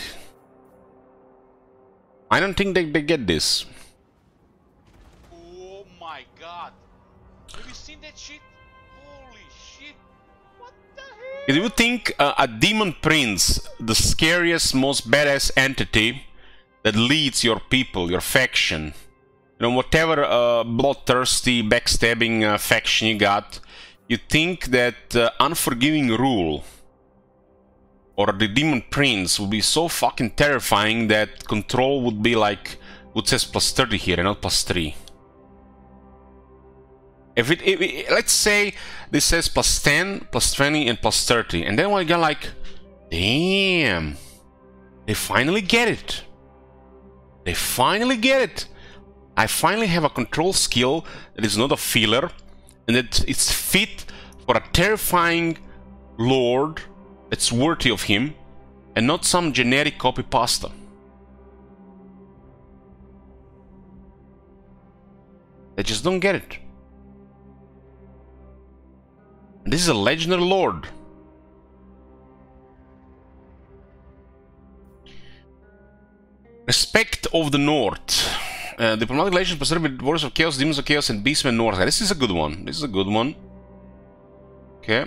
A: I don't think they get this.
B: Oh my god. Have you seen that shit? Holy shit. What the hell?
A: Do you think a demon prince, the scariest, most badass entity that leads your people, your faction, you know, whatever bloodthirsty, backstabbing faction you got, you think that unforgiving rule or the demon prince would be so fucking terrifying that control would be like, it says plus 30 here and not plus 3. If let's say this says plus 10, plus 20, and plus 30, and then we got like, damn, they finally get it. They finally get it. I finally have a control skill that is not a filler, and that it's fit for a terrifying lord that's worthy of him, and not some generic copy pasta. They just don't get it. This is a legendary lord. Respect of the North. Diplomatic relations preserved with Warriors of Chaos, Demons of Chaos, and Beastmen North. This is a good one. This is a good one. Okay.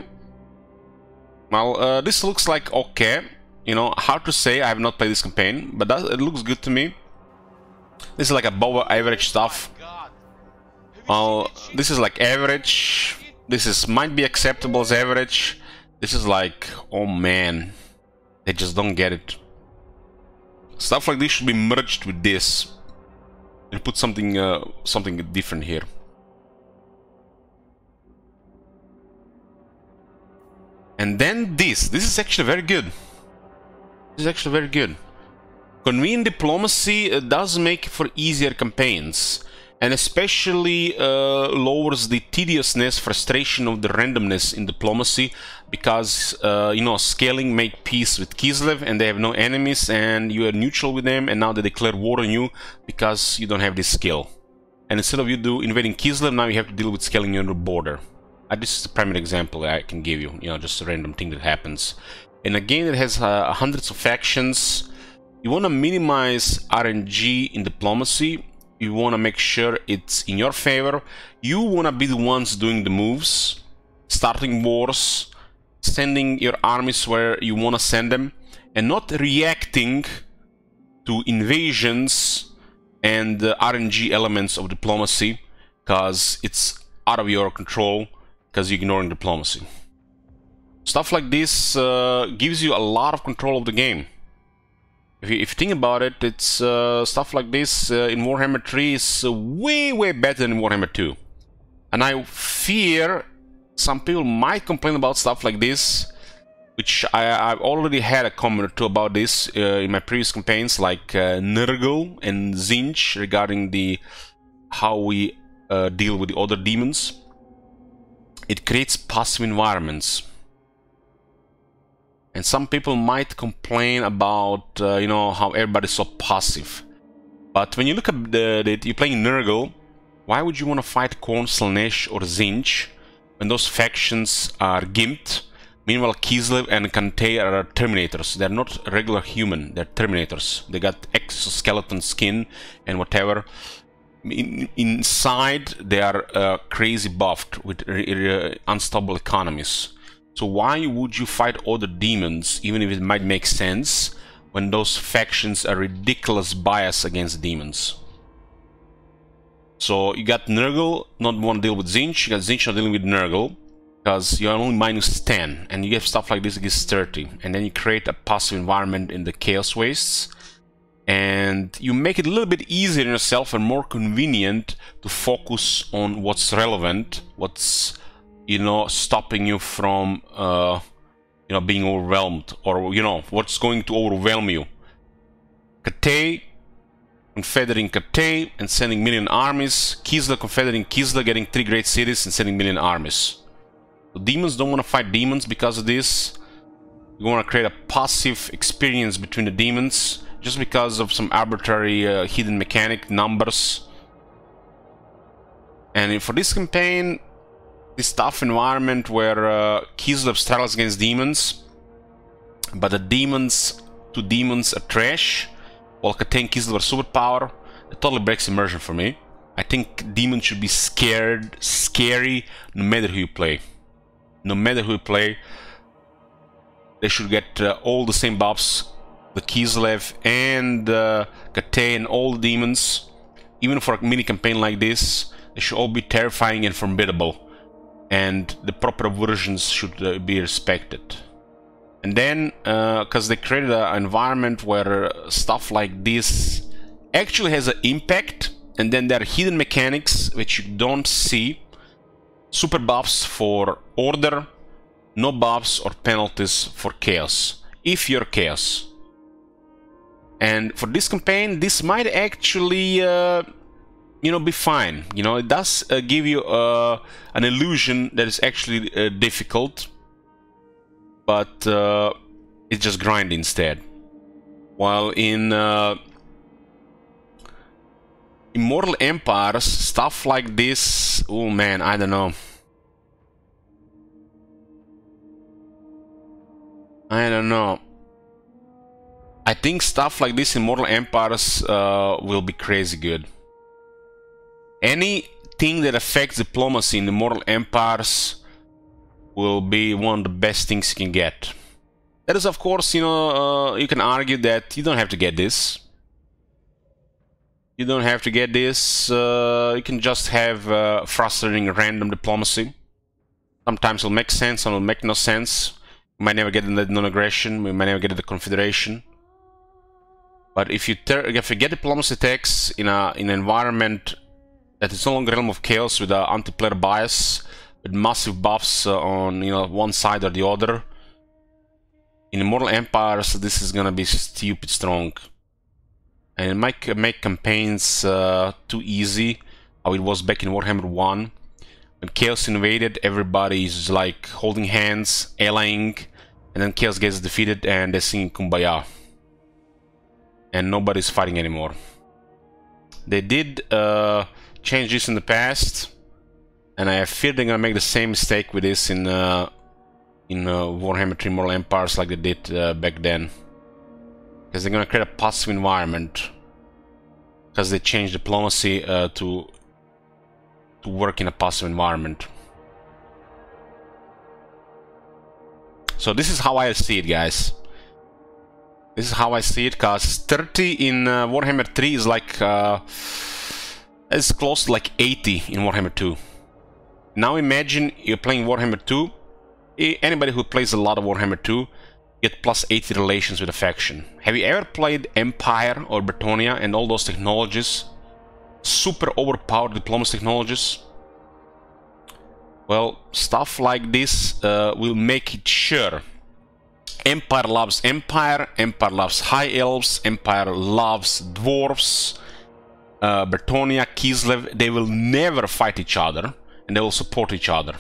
A: Well, this looks like okay. You know, hard to say. I have not played this campaign, but it looks good to me. This is like above average stuff.
B: God.
A: Well, this is like average. This might be acceptable as average. This is like, oh man, they just don't get it. Stuff like this should be merged with this and put something something different here. And then this is actually very good. This is actually very good. Convenient diplomacy does make for easier campaigns, and especially lowers the tediousness, frustration of the randomness in diplomacy, because you know, scaling make peace with Kislev and they have no enemies and you are neutral with them, and now they declare war on you because you don't have this skill. And instead of you invading Kislev, now you have to deal with scaling your border. This is the primary example I can give you, you know, just a random thing that happens. And again, it has hundreds of factions. You want to minimize RNG in diplomacy. You want to make sure it's in your favor. You want to be the ones doing the moves, starting wars, sending your armies where you want to send them, and not reacting to invasions and the RNG elements of diplomacy, because it's out of your control, because you're ignoring diplomacy. Stuff like this gives you a lot of control of the game. If you think about it, it's stuff like this in Warhammer 3 is way better than in Warhammer 2. And I fear some people might complain about stuff like this, which I've already had a comment or two about this in my previous campaigns, like Nurgle and Tzeentch, regarding how we deal with the other demons. It creates passive environments. And some people might complain about, you know, how everybody's so passive. But when you look at you're playing Nurgle, why would you want to fight Khorne, Slaanesh, or Tzeentch when those factions are gimped? Meanwhile, Kislev and Kantei are Terminators. They're not regular human, they're Terminators. They got exoskeleton skin and whatever. Inside, they are crazy buffed with unstable economies. So why would you fight other demons, even if it might make sense, when those factions are ridiculous bias against demons? So you got Nurgle not want to deal with Tzeentch, you got Tzeentch not dealing with Nurgle, because you're only minus 10, and you get stuff like this against 30, and then you create a passive environment in the Chaos Wastes, and you make it a little bit easier on yourself and more convenient to focus on what's relevant, what's, you know, stopping you from, you know, being overwhelmed, or, you know, what's going to overwhelm you. Kantei, confederating Kantei and sending million armies. Kislev, confederating Kislev, getting 3 great cities and sending million armies. So demons don't want to fight demons because of this. You want to create a passive experience between the demons, just because of some arbitrary hidden mechanic, numbers. And for this campaign, this tough environment where Kislev struggles against demons, but the demons are trash, while Cathay and Kislev are superpower. It totally breaks immersion for me. I think demons should be scary, no matter who you play. No matter who you play, they should get all the same buffs. The Kislev and Cathay and all the demons, even for a mini campaign like this, they should all be terrifying and formidable. And the proper versions should be respected. And then, because they created an environment where stuff like this actually has an impact, and then there are hidden mechanics which you don't see. Super buffs for order, no buffs or penalties for chaos, if you're chaos. And for this campaign, this might actually, you know, be fine. You know, it does give you an illusion that is actually difficult, but it's just grind instead. While in Immortal Empires, stuff like this, oh man, I don't know. I don't know. I think stuff like this in Immortal Empires will be crazy good. Anything that affects diplomacy in Immortal Empires will be one of the best things you can get. That is, of course, you know, you can argue that you don't have to get this. You don't have to get this. You can just have frustrating random diplomacy. Sometimes it'll make sense, some will make no sense. We might never get the non-aggression. We might never get the confederation. But if you get diplomacy tax in an environment that is no longer realm of chaos with an anti-player bias, with massive buffs on, you know, one side or the other, in Immortal Empires this is gonna be stupid strong. And it might make campaigns too easy, how it was back in Warhammer 1. When Chaos invaded, everybody is like holding hands, allying, and then Chaos gets defeated and they sing Kumbaya. And nobody's fighting anymore. They did change this in the past, and I fear they're gonna make the same mistake with this in Warhammer 3 Immortal Empires like they did back then. Because they're gonna create a passive environment, because they changed diplomacy to work in a passive environment. So this is how I see it, guys. This is how I see it, because 30 in Warhammer 3 is like it's close to like 80 in Warhammer 2. Now imagine you're playing Warhammer 2. Anybody who plays a lot of Warhammer 2 get plus 80 relations with a faction. Have you ever played Empire or Bretonnia and all those technologies? Super overpowered diplomacy technologies? Well, stuff like this will make it sure. Empire loves Empire, Empire loves High Elves, Empire loves Dwarves, Bretonnia, Kislev, they will never fight each other, and they will support each other.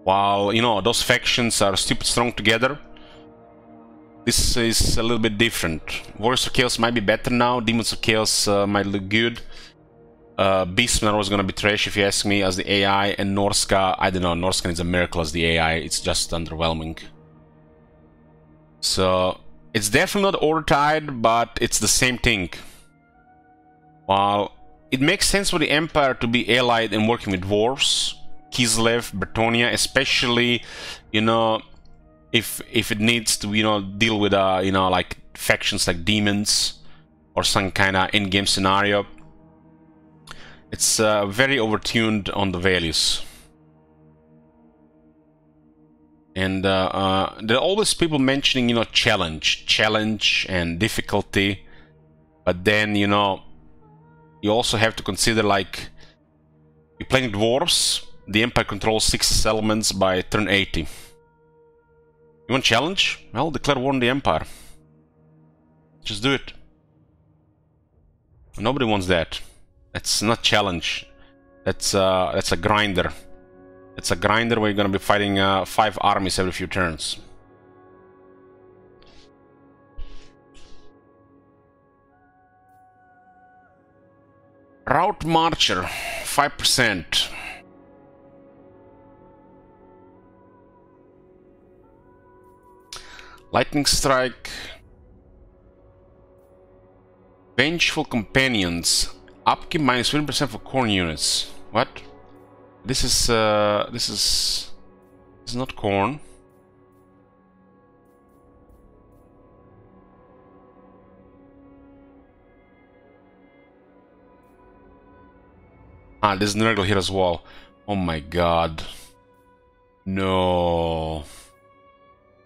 A: While, you know, those factions are stupid strong together, this is a little bit different. Warriors of Chaos might be better now, Demons of Chaos might look good. Beastmen are always gonna be trash if you ask me as the AI, and Norska, I don't know, Norska is a miracle as the AI, it's just underwhelming. So, it's definitely not order-tied, but it's the same thing. While it makes sense for the Empire to be allied and working with Dwarves, Kislev, Bretonnia, especially, you know, if it needs to, you know, deal with, you know, like factions like demons or some kind of in-game scenario. It's very overtuned on the values. And there are always people mentioning, you know, challenge and difficulty, but then, you know, you also have to consider, like, you're playing Dwarves, the Empire controls 6 settlements by turn 80. You want challenge? Well, declare war on the Empire. Just do it. Nobody wants that. That's not challenge. That's a grinder. It's a grinder where you're gonna be fighting 5 armies every few turns. Route Marcher, 5%. Lightning Strike. Vengeful Companions. Upkeep minus 20% for corn units. What? This is not corn. Ah, there's Nurgle here as well. Oh my god. No.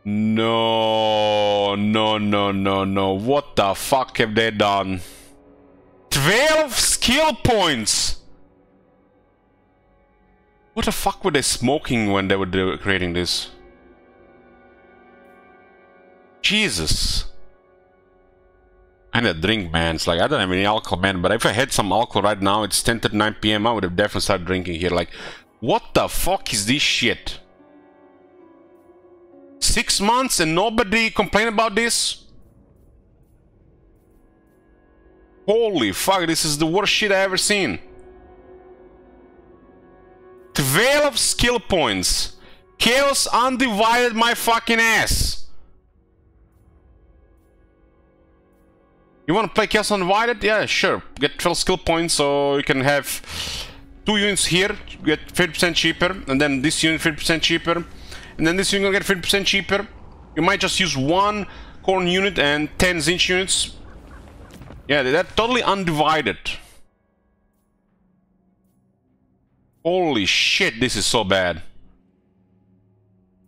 A: No, no, no, no, no. What the fuck have they done? 12 skill points! What the fuck were they smoking when they were creating this? Jesus. I need a drink, man. It's like, I don't have any alcohol, man. But if I had some alcohol right now, it's 10:39 PM, I would have definitely started drinking here. Like, what the fuck is this shit? 6 months and nobody complained about this? Holy fuck, this is the worst shit I ever seen. 12 skill points. Chaos Undivided my fucking ass. You want to play Chaos Undivided? Yeah, sure. Get 12 skill points so you can have 2 units here, get 50% cheaper, and then this unit 50% cheaper, and then this unit will get 50% cheaper. You might just use 1 corn unit and 10 Zinch units. Yeah, they're totally undivided. Holy shit, this is so bad.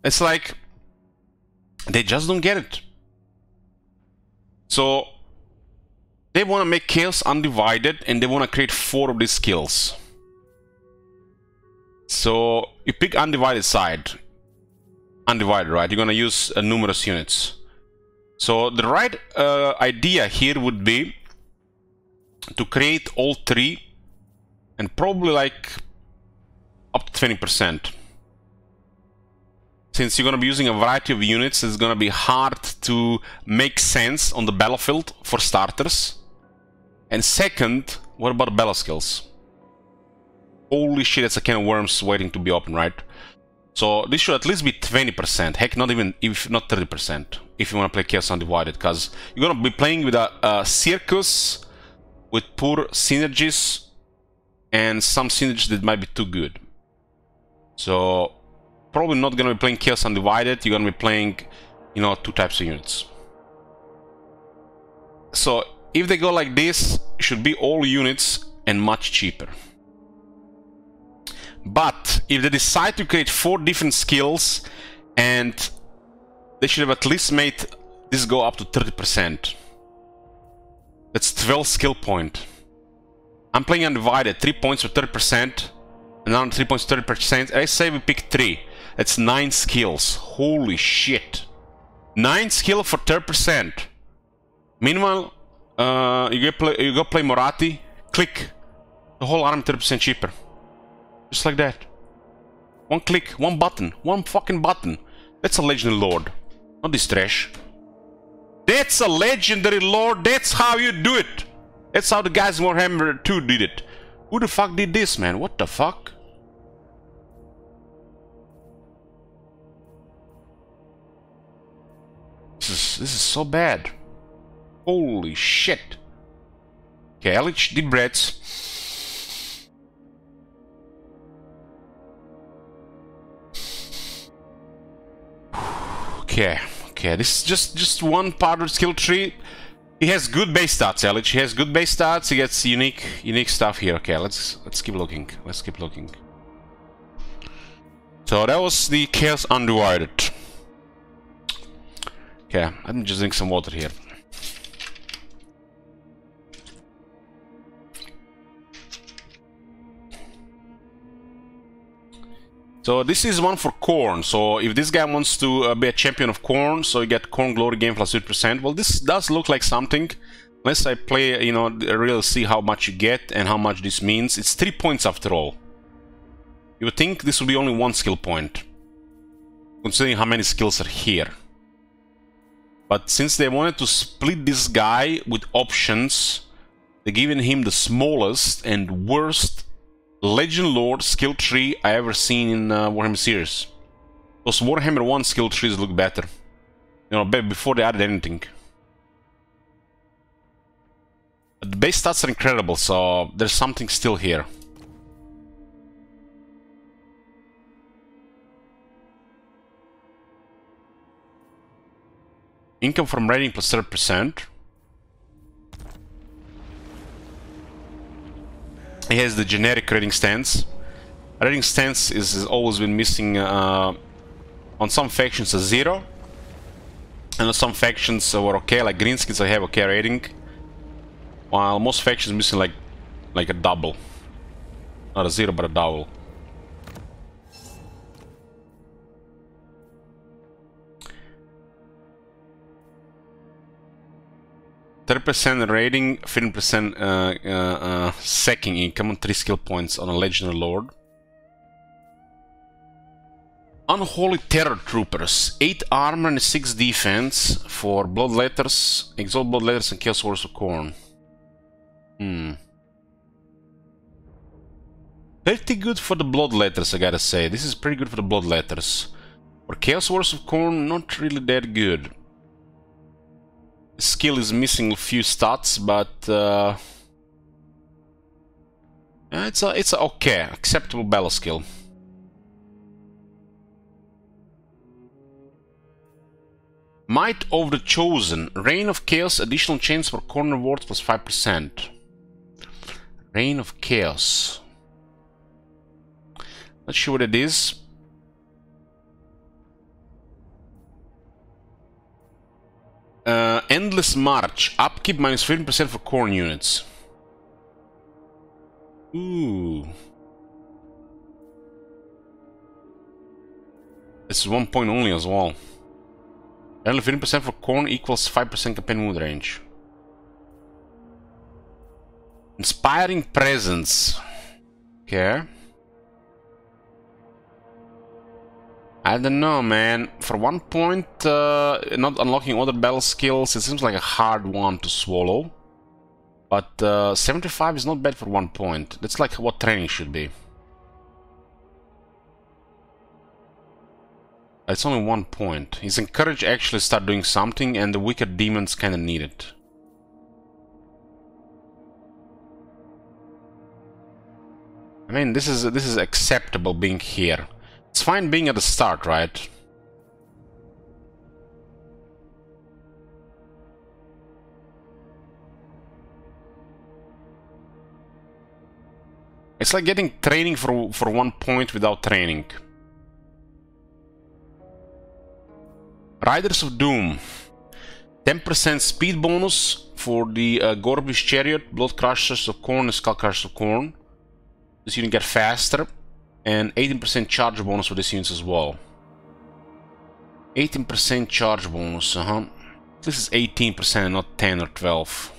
A: It's like they just don't get it. So they want to make Chaos Undivided and they want to create 4 of these skills. So you pick Undivided side. Undivided, right? You're going to use numerous units. So the right idea here would be to create all 3 and probably like up to 20%. Since you're going to be using a variety of units, it's going to be hard to make sense on the battlefield for starters. And second, what about the battle skills? Holy shit, it's a can of worms waiting to be opened, right? So this should at least be 20%. Heck, not even, if not 30%, if you want to play Chaos Undivided, because you're going to be playing with a circus with poor synergies and some synergies that might be too good. So probably not going to be playing Chaos Undivided. You're going to be playing, you know, 2 types of units. So if they go like this, it should be all units and much cheaper. But if they decide to create 4 different skills, and they should have at least made this go up to 30%. That's 12 skill point. I'm playing Undivided, 3 points for 30%, another 3 points for 30%. I say we pick 3. That's 9 skills. Holy shit. 9 skill for 30%. Meanwhile, you go play Moratti, click. The whole army 30% cheaper. Just like that. 1 click, 1 button, 1 fucking button. That's a legendary lord. Not this trash. That's a legendary lord. That's how you do it. That's how the guys in Warhammer 2 did it. Who the fuck did this, man? What the fuck? This is so bad. Holy shit. Okay, Elich, deep breaths. Okay, this is just one part of the skill tree. He has good base stats, Elich. He has good base stats. He gets unique stuff here. Okay, let's keep looking. Let's keep looking. So that was the Chaos Undivided. Okay, let me just drink some water here. So this is one for Khorne. So if this guy wants to be a champion of Khorne, so you get Khorne Glory Gain plus 2%. Well, this does look like something. Unless I play, you know, really see how much you get and how much this means. It's 3 points after all. You would think this would be only 1 skill point, considering how many skills are here. But since they wanted to split this guy with options, they're giving him the smallest and worst Legend Lord skill tree I ever seen in Warhammer series. Those Warhammer 1 skill trees look better. You know, before they added anything. But the base stats are incredible, so there's something still here. Income from raiding plus 30%. He has the generic raiding stance. Raiding stance has always been missing on some factions a 0. And on some factions were okay, like Greenskins I have okay raiding. While most factions missing like a double. Not a 0 but a double. %, raiding, 15% sacking income, and 3 skill points on a legendary lord. Unholy Terror Troopers, 8 armor and 6 defense for Bloodletters, Exalt Bloodletters and Chaos Warriors of Khorne. Pretty good for the Bloodletters, I gotta say. This is pretty good for the Bloodletters. For Chaos Warriors of Khorne, not really that good. Skill is missing a few stats, but it's a okay, acceptable battle skill. Might of the Chosen, Reign of Chaos, additional chance for Khorne rewards plus 5%. Reign of Chaos. Not sure what it is. Endless March, upkeep minus 15% for Khorne units. Ooh. This is 1 point only as well. Only 15% for Khorne equals 5% campaign mood range. Inspiring Presence. Okay. I don't know, man. For 1 point, not unlocking other battle skills, it seems like a hard one to swallow. But 75 is not bad for 1 point. That's like what training should be. It's only 1 point. He's encouraged to actually start doing something, and the wicked demons kinda need it. I mean, this is acceptable being here. It's fine being at the start, right? It's like getting training for 1 point without training. Riders of Doom. 10% speed bonus for the Gorbish Chariot, Blood Crushers of Khorne, and Skull Crushers of Khorne. This unit get faster. And 18% charge bonus for this unit as well. 18% charge bonus, This is 18%, not 10 or 12.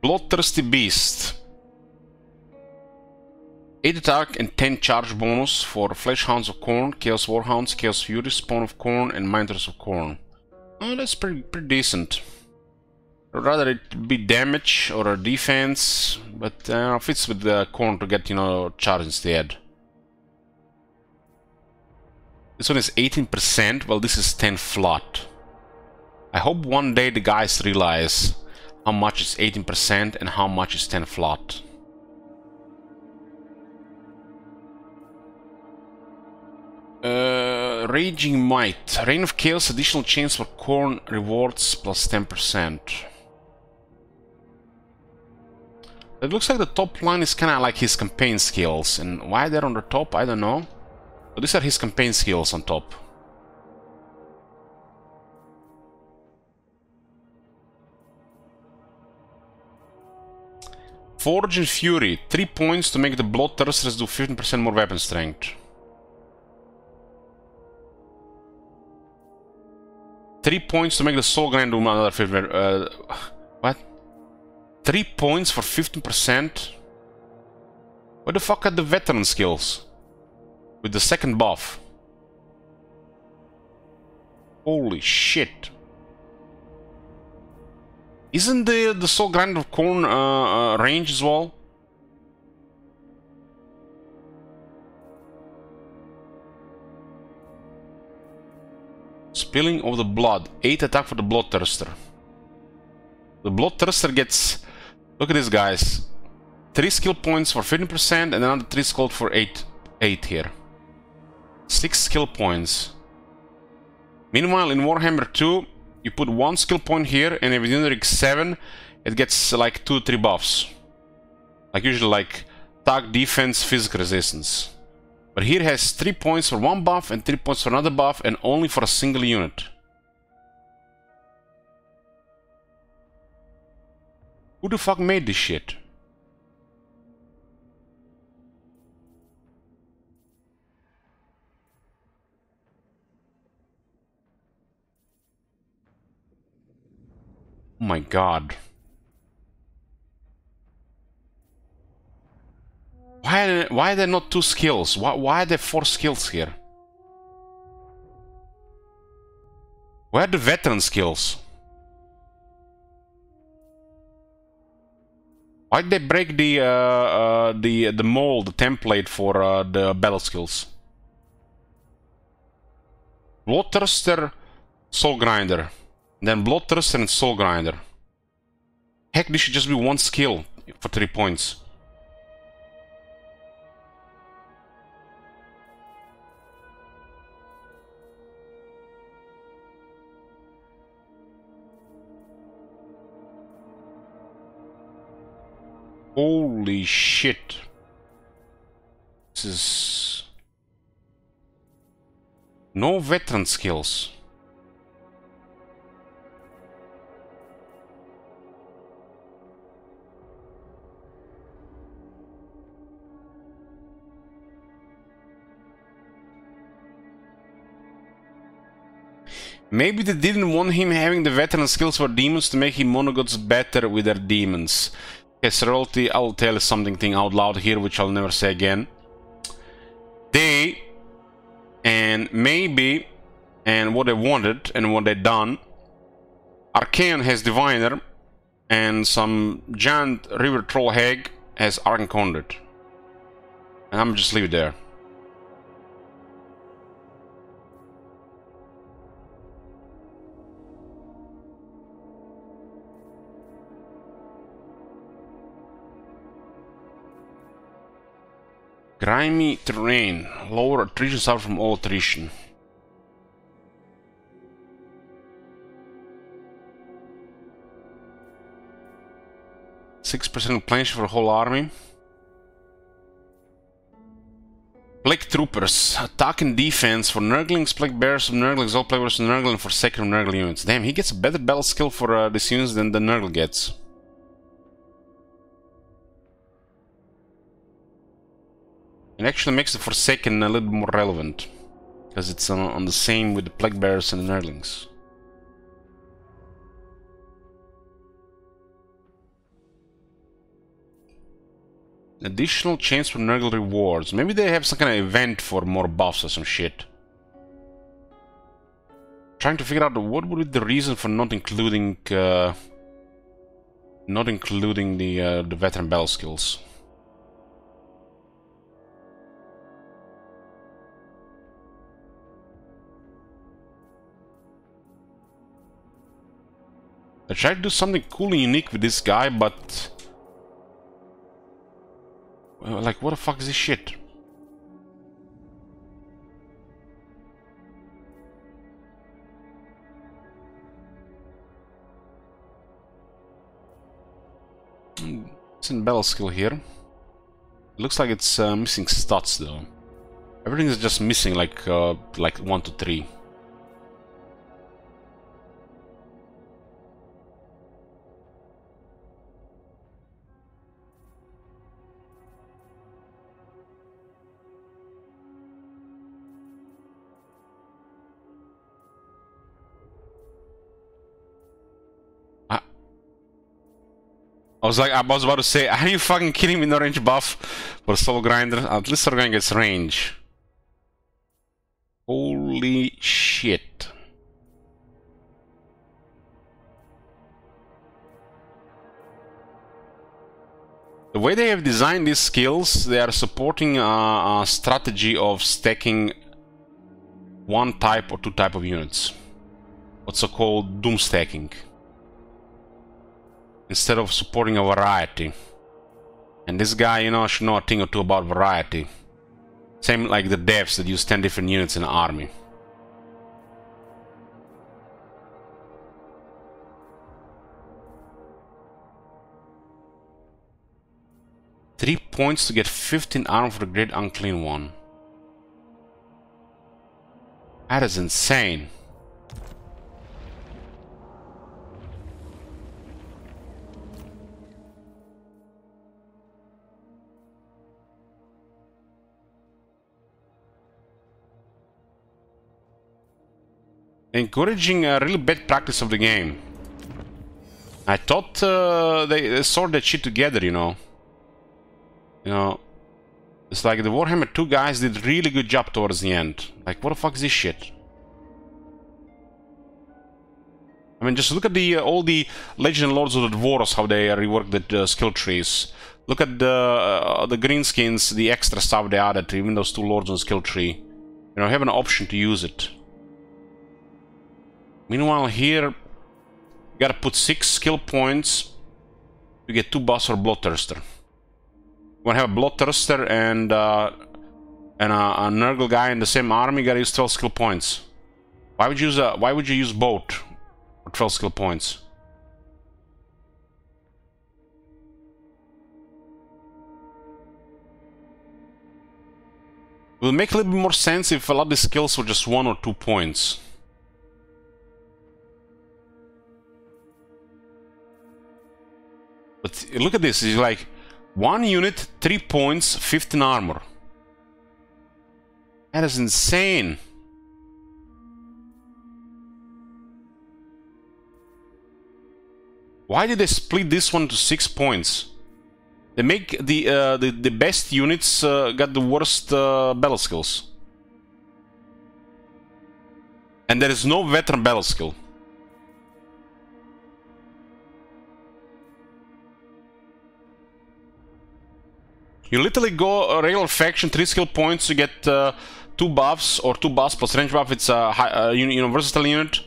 A: Bloodthirsty Beast. 8 attack and 10 charge bonus for Fleshhounds of Khorne, Chaos Warhounds, Chaos Furies, Spawn of Khorne, and Minders of Khorne. Oh, that's pretty decent. I'd rather it be damage or a defense, but fits with the Khorne to get, charge instead. This one is 18%, well this is 10 flat. I hope one day the guys realize how much is 18% and how much is 10 flat. Raging Might. Reign of Chaos, additional chance for Khorne rewards plus 10%. It looks like the top line is kind of like his campaign skills, and why they're on the top, I don't know. But these are his campaign skills on top. Forge and Fury, 3 points to make the Bloodthirsters do 15% more weapon strength. 3 points to make the Soul Grind do another 15%. What? 3 points for 15%? Where the fuck are the veteran skills? With the second buff. Holy shit. Isn't the Soul Grind of Khorne range as well? Spilling of the blood. 8 attack for the Bloodthirster. The Bloodthirster gets... Look at this, guys. 3 skill points for 15% and another 3 skill for 8 here. 6 skill points. Meanwhile, in Warhammer 2, you put 1 skill point here, and if you do 7, it gets like 2-3 buffs. Like usually like attack, defense, physical resistance. But here it has 3 points for 1 buff and 3 points for another buff, and only for a single unit. Who the fuck made this shit? Oh my god. Why are there not 2 skills? Why are there 4 skills here? Where are the veteran skills? Why did they break the mold, the template for the battle skills? Bloodthirster, Soul Grinder. Then Bloodthirster and Soul Grinder. Heck, this should just be 1 skill for 3 points. Holy shit. This is... No veteran skills. Maybe they didn't want him having the veteran skills for demons to make him monogods better with their demons. Okay, Sorority, I'll tell you something out loud here, which I'll never say again. They, and maybe, and what they wanted, and what they done, Archaon has Diviner, and some giant river troll hag has Archon Conduit. And I'm just leave it there. Grimy terrain. Lower attrition suffer from all attrition. %6% replenishment for the whole army. Plague Troopers. Attack and defense for Nurglings, Plague Bears of Nurglings, all Plague Bears of Nurgle, and for second Nurgle units. Damn, he gets a better battle skill for these units than the Nurgle gets. It actually makes the Forsaken a little bit more relevant, because it's on the same with the Plague Bears and the Nurglings. Additional chance for Nurgle rewards. Maybe they have some kind of event for more buffs or some shit. Trying to figure out what would be the reason for not including the veteran battle skills. I tried to do something cool and unique with this guy, but... like, what the fuck is this shit? It's in battle skill here. It looks like it's missing stats though. Everything is just missing like 1 to 3. I was about to say, are you fucking kidding me? No range buff for Soul Grinder? At least Soul Grinder gets range. Holy shit. The way they have designed these skills, they are supporting a strategy of stacking 1 type or 2 type of units. what's so-called doom stacking, instead of supporting a variety. And this guy, you know, should know a thing or two about variety. Same like the devs that use 10 different units in an army. Three points to get 15 armor for the Great Unclean One. That is insane. Encouraging a really bad practice of the game. I thought they sorted that shit together, you know. You know, it's like the Warhammer 2 guys did really good job towards the end. Like, what the fuck is this shit? I mean, just look at the all the Legend and Lords of the Dwarves, how they reworked the skill trees. Look at the greenskins, the extra stuff they added, even those 2 lords on skill tree. You know, have an option to use it. Meanwhile, here, you gotta put 6 skill points to get 2 buffs for Bloodthirster. You wanna have a Bloodthirster and a Nurgle guy in the same army, you gotta use 12 skill points. Why would you use both for 12 skill points? It will make a little bit more sense if a lot of the skills were just 1 or 2 points. But look at this, it's like 1 unit, 3 points, 15 armor. That is insane. Why did they split this one to 6 points? They make the best units got the worst battle skills. And there is no veteran battle skill. You literally go a regular faction, 3 skill points to get 2 buffs, or 2 buffs plus range buff. It's a universal unit.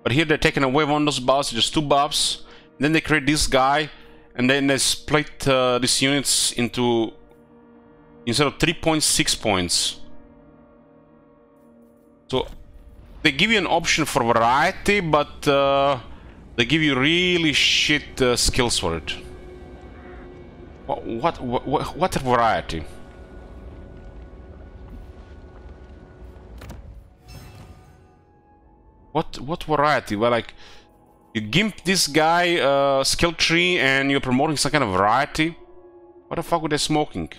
A: But here they're taking away one of those buffs, just 2 buffs. Then they create this guy, and then they split these units into, instead of 3 points, 6 points. So they give you an option for variety, but they give you really shit skills for it. What a variety? What variety? Well, like, you gimp this guy skill tree and you're promoting some kind of variety? What the fuck were they smoking?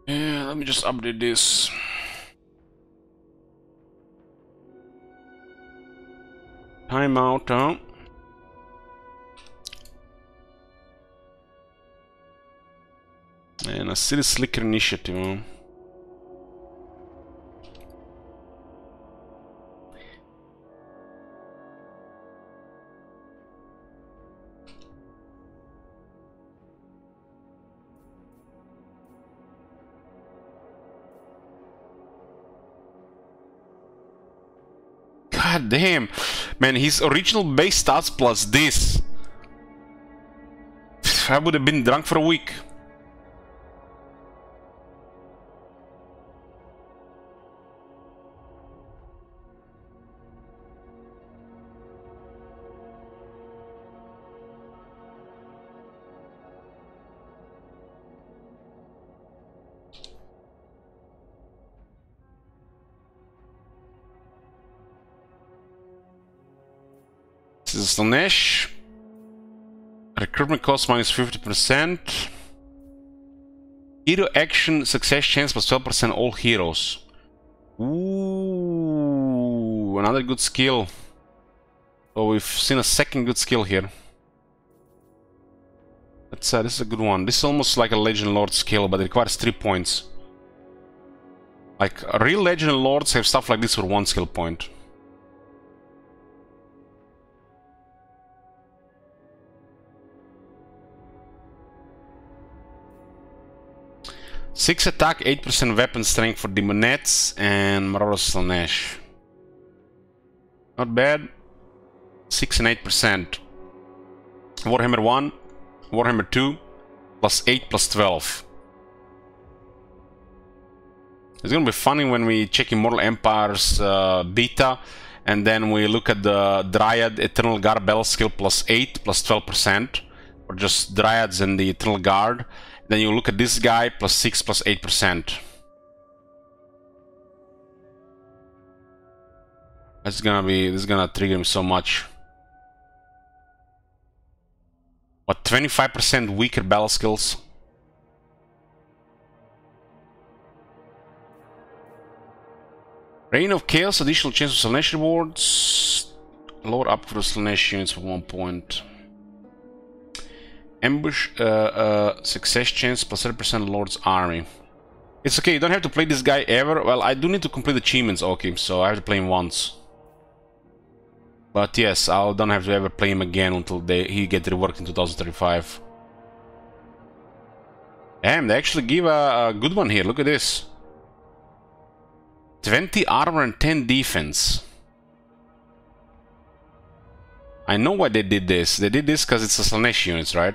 A: Yeah, let me just update this. Timeout, huh? And a City Slicker initiative, huh? God damn, man, his original base stats plus this. I would have been drunk for a week. This is Slanesh. Recruitment cost minus 50%. Hero action success chance plus 12% all heroes. Ooh, another good skill. So we've seen a second good skill here. This is a good one. This is almost like a Legend Lord skill, but it requires 3 points. Like, real Legend Lords have stuff like this for 1 skill point. 6 attack, 8% weapon strength for Demonettes and Marauder Slaanesh. Not bad. 6 and 8%. Warhammer 1, Warhammer 2, plus 8, plus 12. It's gonna be funny when we check Immortal Empire's beta, and then we look at the Dryad Eternal Guard battle skill plus 8, plus 12%, or just Dryads and the Eternal Guard. Then you look at this guy, plus 6, plus 8%. This is gonna trigger him so much. What, 25% weaker battle skills? Reign of Chaos, additional chance of Slaanesh rewards. Lower up for the Slaanesh units for 1 point. Ambush, success chance plus 30% Lord's Army. It's okay, you don't have to play this guy ever. Well, I do need to complete achievements, okay, so I have to play him once. But yes, I don't have to ever play him again until he gets reworked in 2035. Damn, they actually give a good one here, look at this. 20 armor and 10 defense. I know why they did this. They did this because it's a Slaanesh units, right?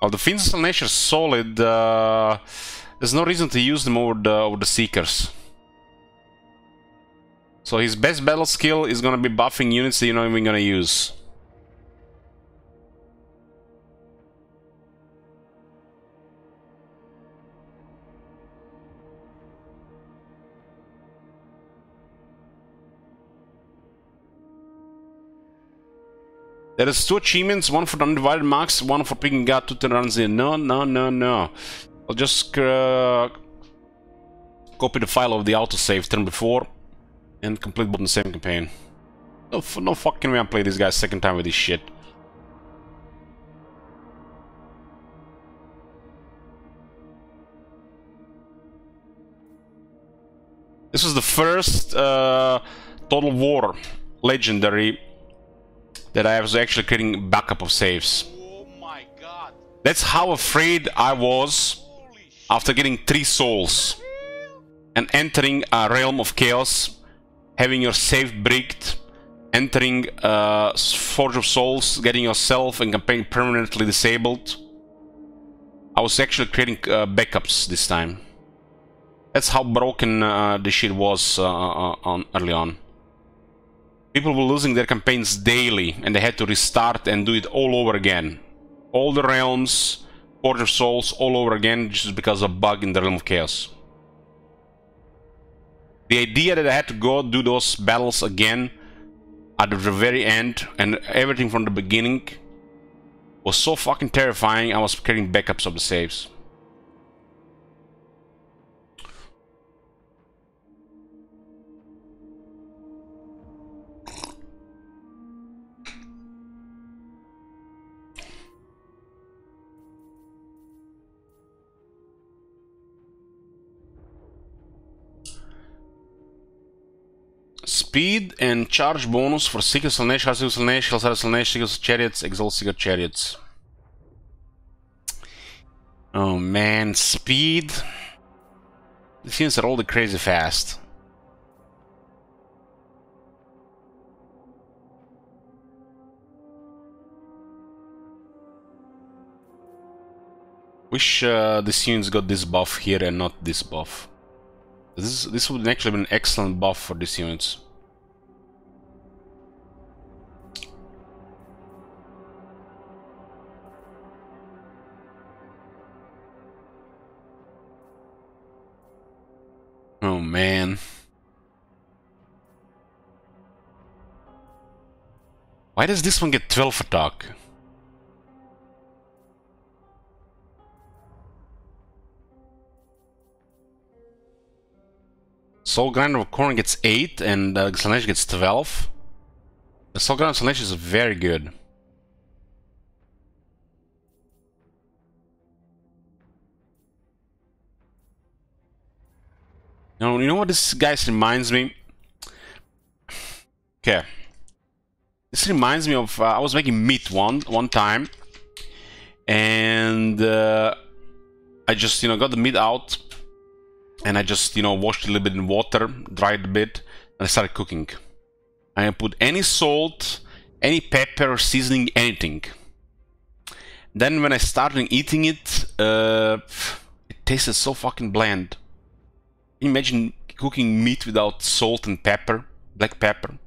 A: Well, the Fiends of Slaanesh are solid. There's no reason to use them over the Seekers. So his best battle skill is gonna be buffing units that you're not even gonna use. There is 2 achievements, one for the Undivided Marks, one for picking out 2 runs in. No. I'll just copy the file of the autosave turn before and complete both in the same campaign. No fucking way I'm playing this guy second time with this shit. This was the first Total War Legendary that I was actually creating backup of saves.
B: Oh my god.
A: That's how afraid I was after getting 3 souls and entering a realm of chaos, having your save bricked, entering Forge of Souls, getting yourself and campaign permanently disabled. I was actually creating backups this time. That's how broken this shit was early on. People were losing their campaigns daily, and they had to restart and do it all over again. All the realms, Forge of Souls, all over again, just because of a bug in the Realm of Chaos. The idea that I had to go do those battles again at the very end, and everything from the beginning, was so fucking terrifying. I was creating backups of the saves. Speed and charge bonus for Seeker Slaanesh, Hellseeker Slaanesh, Hellsider Slaanesh, Seeker Chariots, Exalt Seeker Chariots. Oh man, speed. These units are all the crazy fast. Wish this unit's got this buff here and not this buff. This would actually be an excellent buff for these units. Oh man. Why does this one get 12 attack? Soul Grinder of Khorne gets 8 and Slaanesh gets 12. The Soul Grinder of Slaanesh is very good. You know what this guy reminds me? Okay. This reminds me of I was making meat one time, and I just, you know, got the meat out, and I just, you know, washed it a little bit in water, dried a bit, and I started cooking. I didn't put any salt, any pepper, seasoning, anything. Then when I started eating it, it tasted so fucking bland. Can you imagine cooking meat without salt and pepper, black pepper?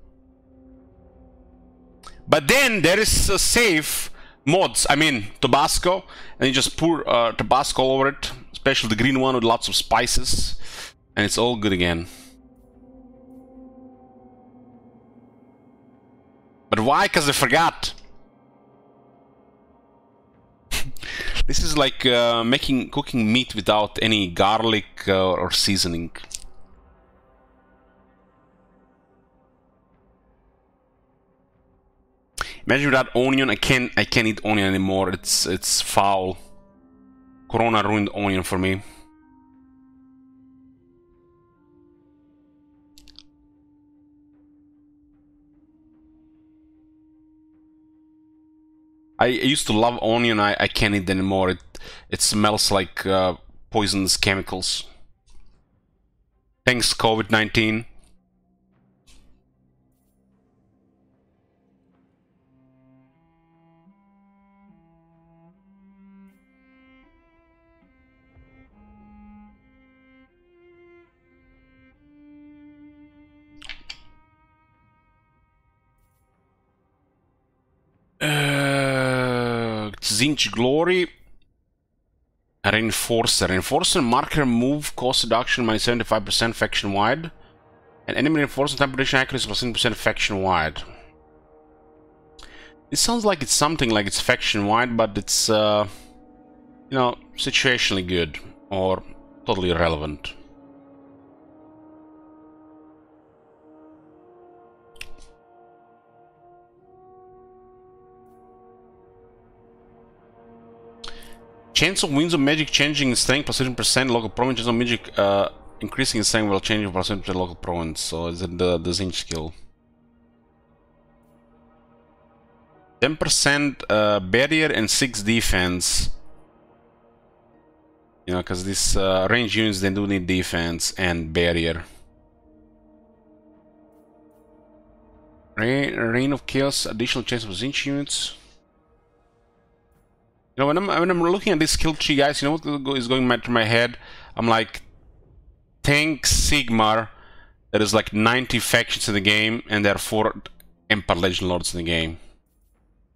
A: But then there is a safe mods, I mean Tabasco, and you just pour Tabasco all over it, especially the green one with lots of spices, and it's all good again. But why? Because I forgot. This is like cooking meat without any garlic or seasoning. Imagine without onion. I can't eat onion anymore. It's foul. Corona ruined onion for me. I used to love onion. I can't eat anymore. It smells like poisonous chemicals. Thanks COVID-19. Tzeentch Glory. Reinforcer. Reinforcer marker move cost reduction minus 75% faction wide. And enemy reinforcer time prediction accuracy plus 10% faction wide. It sounds like it's something like it's faction wide, but it's you know, situationally good or totally irrelevant. Chance of Winds of Magic changing in strength plus 13%, local province. Chance of Magic increasing in strength while changing plus 13% local province. So is it the Tzeentch skill? 10% barrier and 6 defense. You know, because these range units, they do need defense and barrier. Reign of Chaos, additional chance of Tzeentch units. You know, when I'm looking at this skill tree, guys, you know what is going through my head? I'm like, Tank Sigmar, there is like 90 factions in the game, and there are 4 Empire Legend Lords in the game.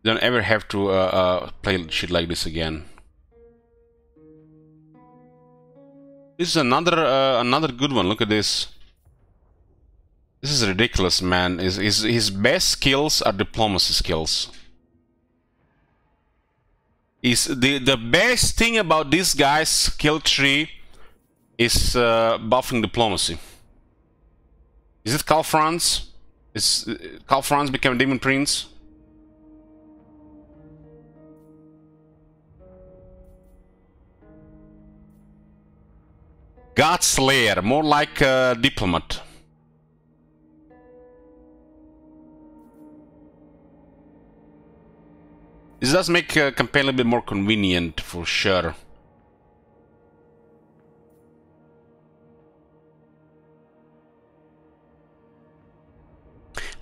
A: You don't ever have to play shit like this again. This is another good one. Look at this. This is ridiculous, man. His best skills are diplomacy skills. Is the best thing about this guy's skill tree is buffing diplomacy. Is it Karl Franz? Is Karl Franz became a Demon Prince? God Slayer, more like a diplomat. This does make campaign a little bit more convenient, for sure.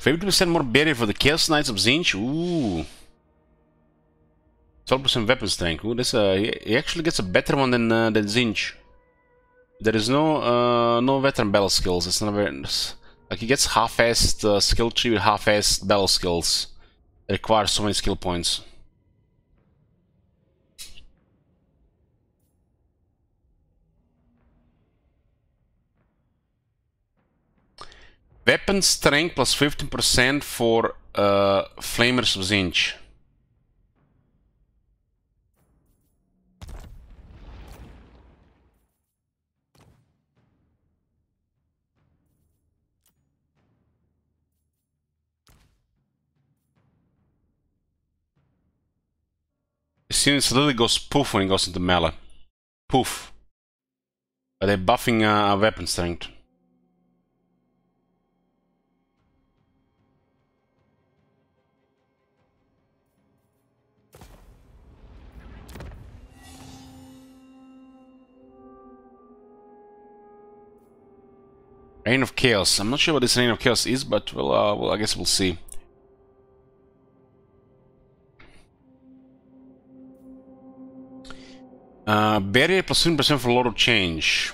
A: Maybe 50% more barrier for the Chaos Knights of Tzeentch. Ooh. 12% weapon strength. Ooh, that's he actually gets a better one than Tzeentch. There is no veteran battle skills. It's not very like he gets half-assed skill tree with half-assed battle skills. It requires so many skill points. Weapon strength plus 15% for Flamers of Tzeentch. This unit literally goes poof when it goes into melee. Poof. But they're buffing weapon strength. Reign of Chaos. I'm not sure what this Reign of Chaos is, but well, I guess we'll see. Barrier plus 15% for a lot of change.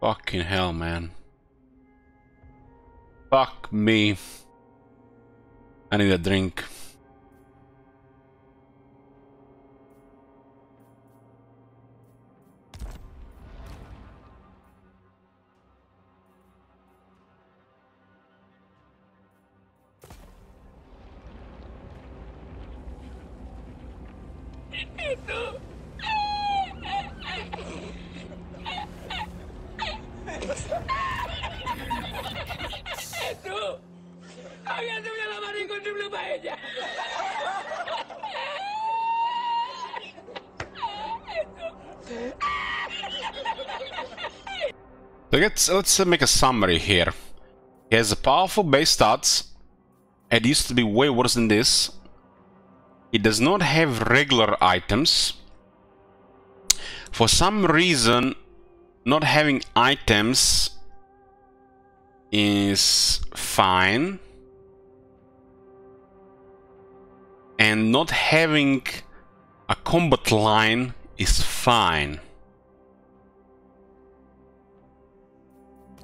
A: Fucking hell, man. Fuck me. I need a drink. So let's make a summary here. He has a powerful base stats. It used to be way worse than this. He does not have regular items. For some reason, not having items is fine. And not having a combat line is fine.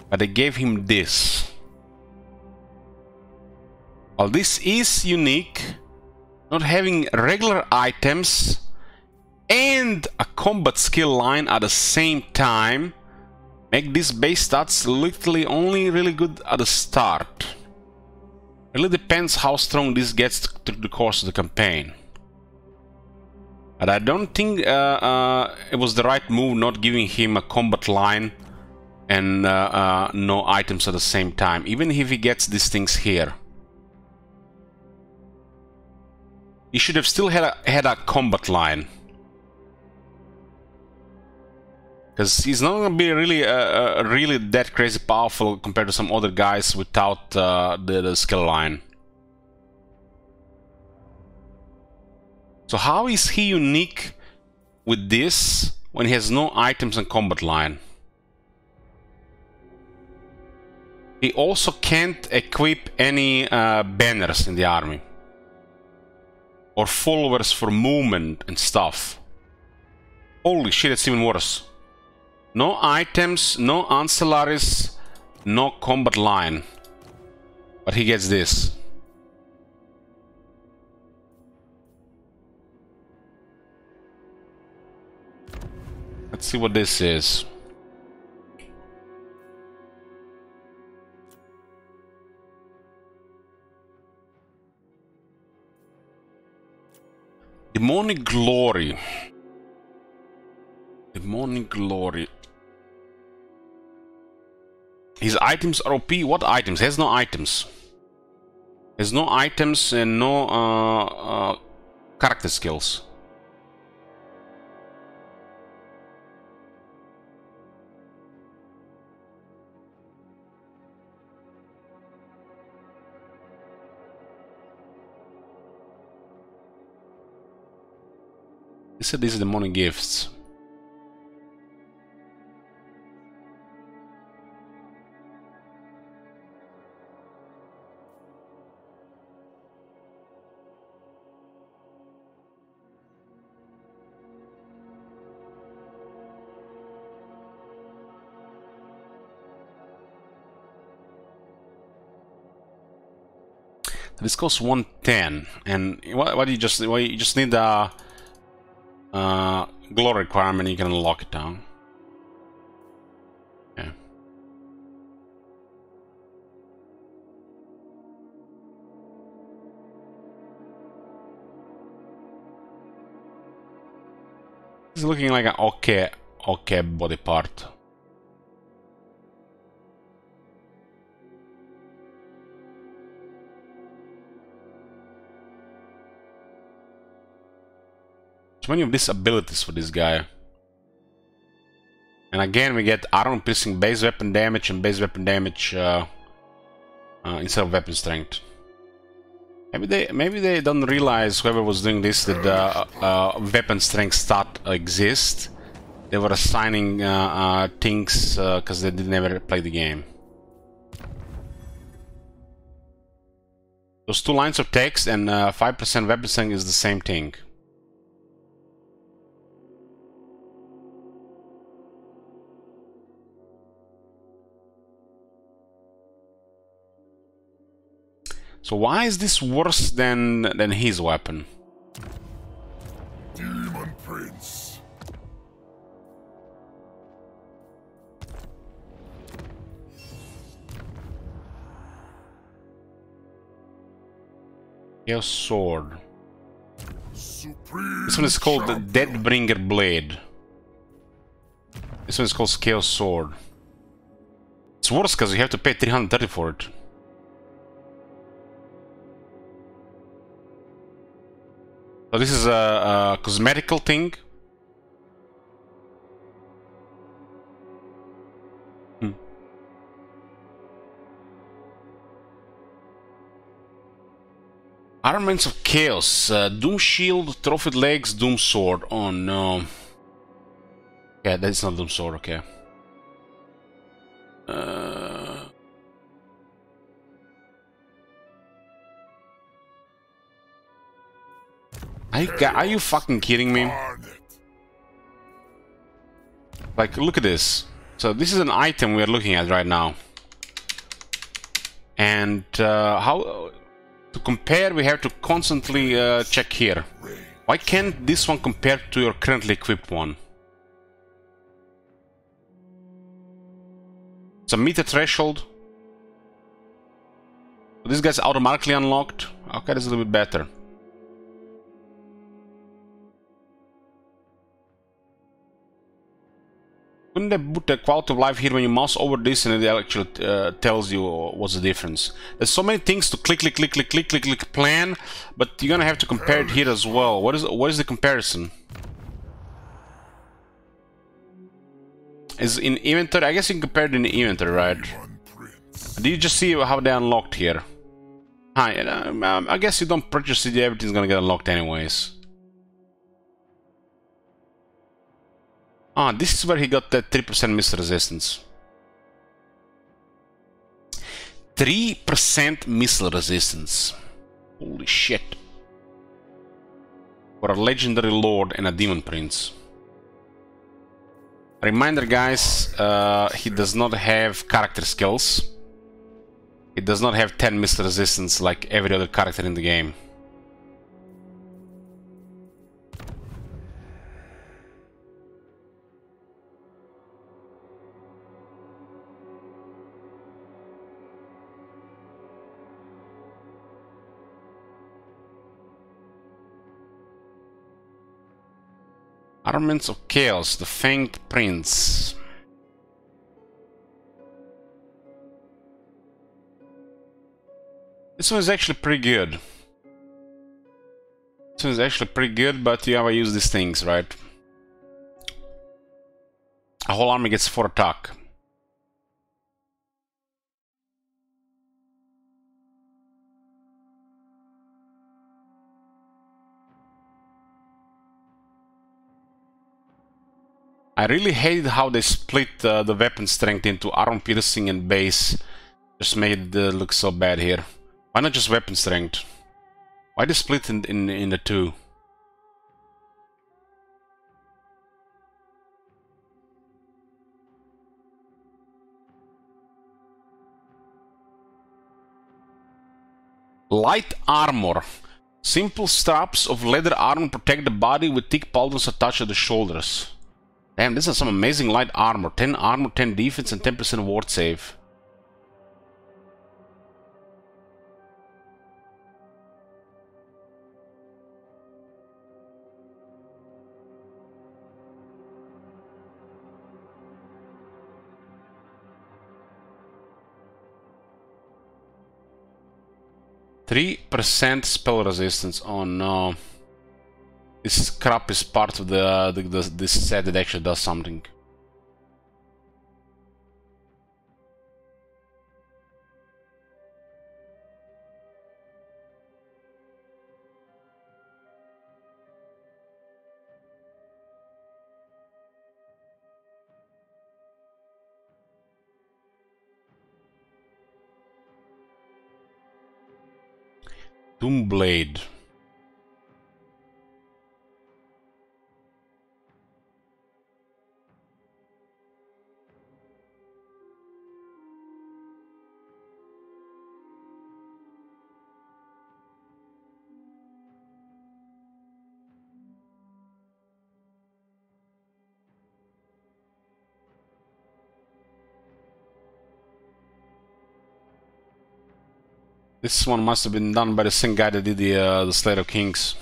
A: But they gave him this. Well, this is unique. Not having regular items and a combat skill line at the same time make these base stats literally only really good at the start. It really depends how strong this gets through the course of the campaign. But I don't think it was the right move not giving him a combat line and no items at the same time, even if he gets these things here. He should have still had a combat line. Because he's not going to be really really that crazy powerful compared to some other guys without the skill line. So how is he unique with this when he has no items and combat line? He also can't equip any banners in the army. Or followers for movement and stuff. Holy shit, it's even worse. No items, no ancillaries, no combat line. But he gets this. Let's see what this is. Demonic Glory. Demonic Glory. His items are OP. What items? He has no items. He has no items and no character skills. He said these are demonic gifts. This costs 110, and what you just need a glory requirement. You can unlock it down. Yeah. It's looking like an okay body part. So many of these abilities for this guy. And again, we get armor piercing base weapon damage and base weapon damage instead of weapon strength. Maybe they don't realize, whoever was doing this, that weapon strength stat exists. They were assigning things because they did never play the game. Those 2 lines of text and 5% weapon strength is the same thing. So why is this worse than his weapon?
C: Demon Prince.
A: Chaos Sword.
C: Supreme
A: This one is called the
C: Champion.
A: Deathbringer Blade. This one is called Chaos Sword. It's worse because you have to pay 330 for it. So this is a cosmetical thing. Armaments of Chaos. Doom Shield, Trophied Legs, Doom Sword. Oh no. Yeah, that's not Doom Sword, okay. Are you fucking kidding me?
C: Garnet.
A: Like, look at this. So this is an item we are looking at right now. And how to compare, we have to constantly check here. Why can't this one compare to your currently equipped one? It's a meter threshold. This guy's automatically unlocked. Okay, that's a little bit better. Couldn't they put the quality of life here when you mouse over this and it actually tells you what's the difference? There's so many things to click, plan, but you're gonna have to compare it here as well. What is the comparison? Is in inventory? I guess you can compare it in the inventory, right?
C: Demon Prince.
A: Did you just see how they unlocked here? Hi, I guess you don't purchase it, everything's gonna get unlocked anyways. Ah, this is where he got that 3% missile resistance. 3% missile resistance. Holy shit. For a legendary lord and a demon prince. Reminder, guys, he does not have character skills. He does not have 10 missile resistance like every other character in the game. Armaments of Chaos, the Fanged Prince. This one is actually pretty good. This one is actually pretty good, but you gotta use these things, right? A whole army gets 4 attack. I really hated how they split the weapon strength into armor piercing and base. Just made it look so bad here. Why not just weapon strength? Why they split in the two? Light armor. Simple straps of leather armor protect the body with thick pauldrons attached to the shoulders. Damn, this is some amazing light armor. 10 armor, 10 defense, and 10% ward save. %3% spell resistance. Oh no. This crap is part of this set that actually does something. Doomblade. This one must have been done by the same guy that did the Slate of Kings.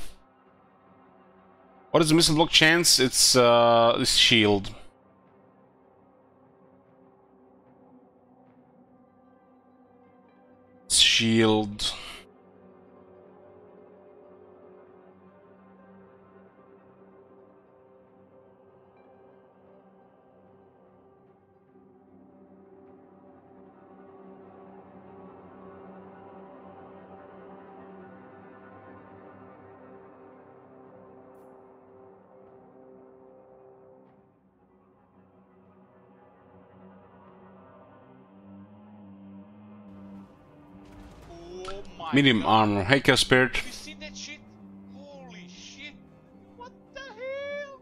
A: What is the missile block chance? It's this shield. Shield.
B: Oh my
A: Medium
B: God.
A: armor. Hey, Chaos Spirit.
B: Have you seen that shit? Holy shit. What the hell?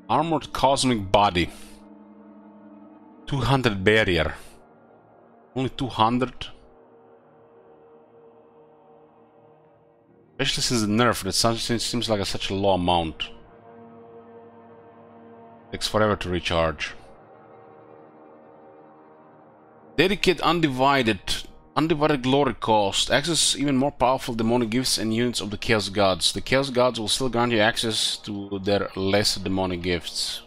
A: Armored Cosmic Body. 200 barrier. Only 200. Especially since the nerf, that seems like such a low amount. Takes forever to recharge. Dedicate Undivided. Undivided Glory Cost. Access even more powerful demonic gifts and units of the Chaos Gods. The Chaos Gods will still grant you access to their lesser demonic gifts.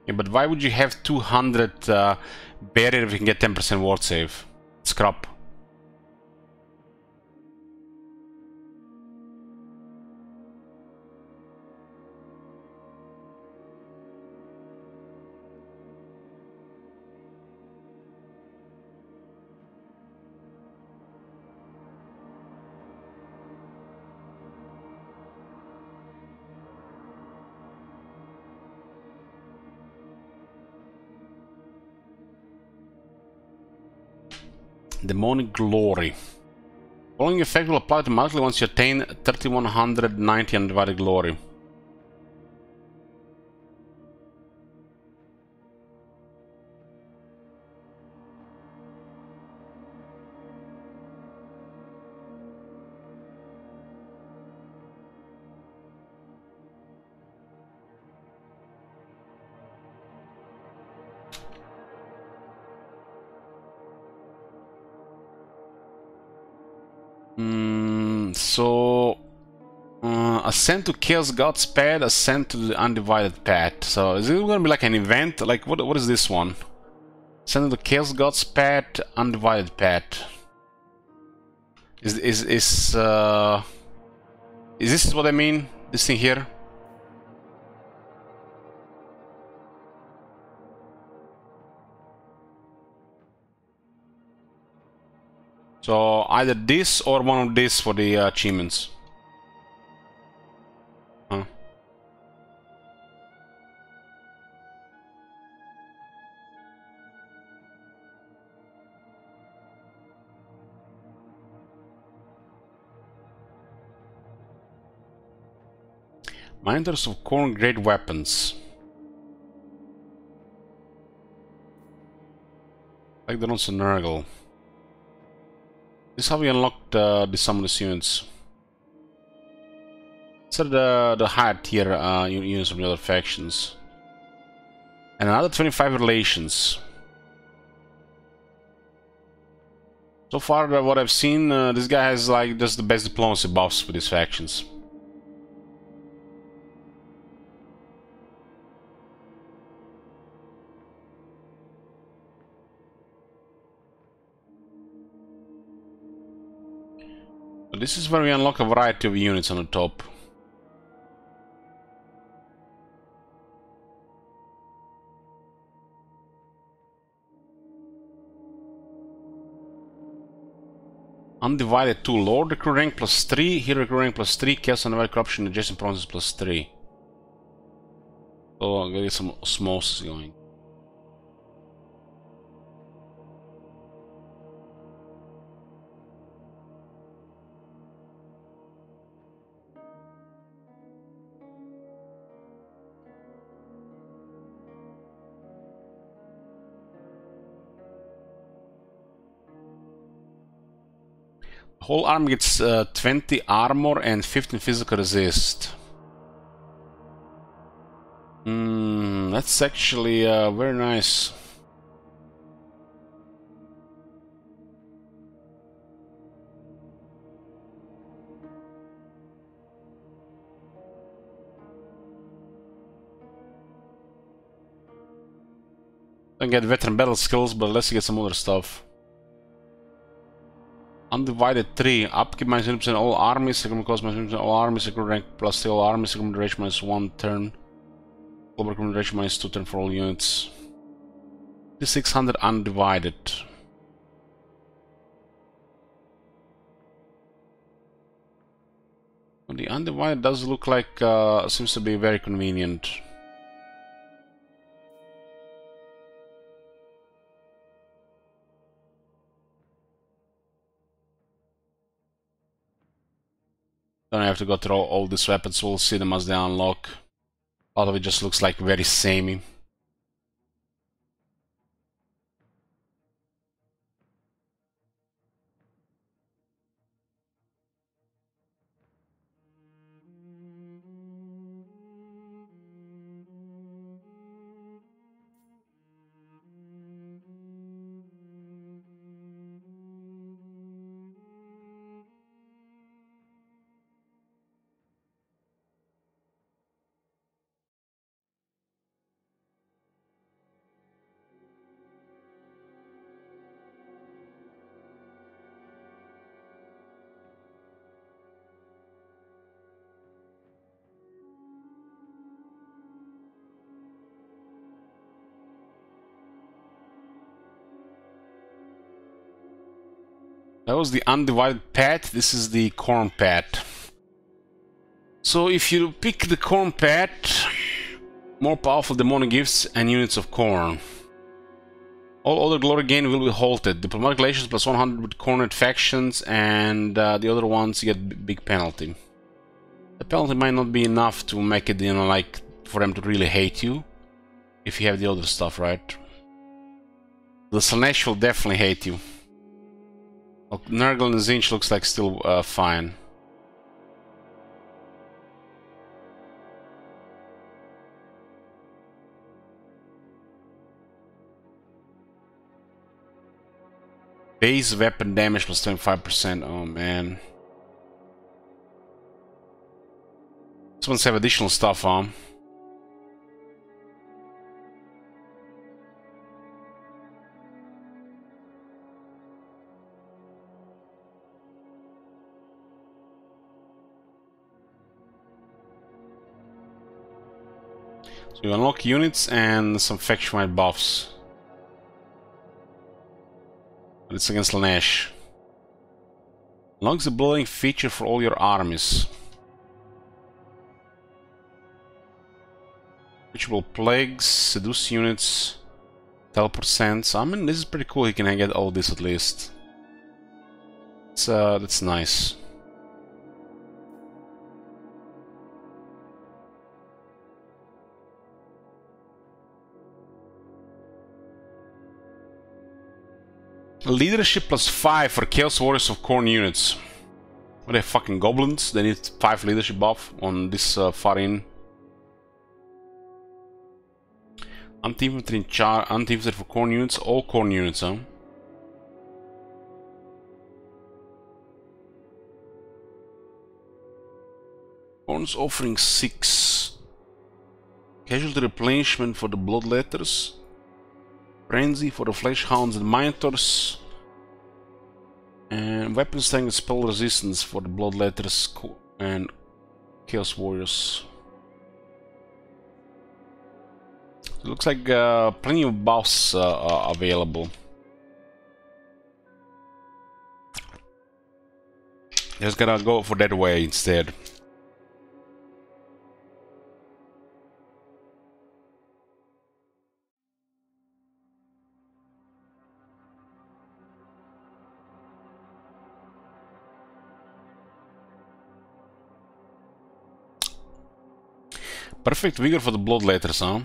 A: Yeah, but why would you have 200 barrier if you can get 10% ward save? Scrap. Demonic Glory. Following effect will apply automatically once you attain 3190 Undivided Glory. Ascend to Chaos God's Path, ascend to the Undivided Path. So is it going to be like an event? Like what is this one? Ascend to the Chaos God's Path, Undivided Path. Is this what I mean? This thing here? So either this or one of these for the achievements. Huh. Minders of Khorne Great Weapons. Like the Runes of Nurgle. This is how we unlocked the summoners units. These are the higher tier units from the other factions. And another 25 relations. So far, what I've seen, this guy has like just the best diplomacy buffs for these factions. this is where we unlock a variety of units on the top. Undivided 2, Lord recruit rank +3, Hero recruit rank +3, Chaos and Undivided Corruption adjacent provinces +3. So I'll get some osmosis going. Whole army gets 20 armor and 15 physical resist. That's actually very nice. Don't get veteran battle skills, but let's get some other stuff. Undivided 3, upkeep -20% all armies, second cost -20% all armies, recruit rank +3 all armies, second duration -1 turn, global recruitment duration -2 turn for all units. 600 undivided. Well, the undivided does look like seems to be very convenient. Don't have to go through all these weapons, we'll see them as they unlock. A lot of it just looks like very samey. That was the undivided path, this is the corn path. So if you pick the corn path, more powerful demonic gifts and units of corn. All other glory gain will be halted. Diplomatic relations +100 with cornered factions, and the other ones get big penalty. The penalty might not be enough to make it, you know, like for them to really hate you, if you have the other stuff, right? The Slaanesh will definitely hate you. Nurgle and Tzeentch looks like still fine. Base weapon damage +25%. Oh man. This ones have additional stuff on. So you unlock units and some faction-wide buffs. But it's against Slaanesh. Unlocks the blooding feature for all your armies. Ritual plagues, seduce units, teleport sense. I mean, this is pretty cool. He can get all this at least. That's nice. Leadership +5 for Chaos Warriors of Khorne units. What are they, fucking goblins? They need 5 leadership buff on this far in. Anti-infantry in charge, anti-infantry for Khorne units, all Khorne units, huh? Khorne's offering 6. Casualty replenishment for the Bloodletters. Frenzy for the Flesh Hounds and Minotaurs. And weapons strength, spell resistance for the Bloodletters and Chaos Warriors. It looks like plenty of buffs are available. Just gonna go for that way instead. Perfect vigor for the Bloodletters, huh?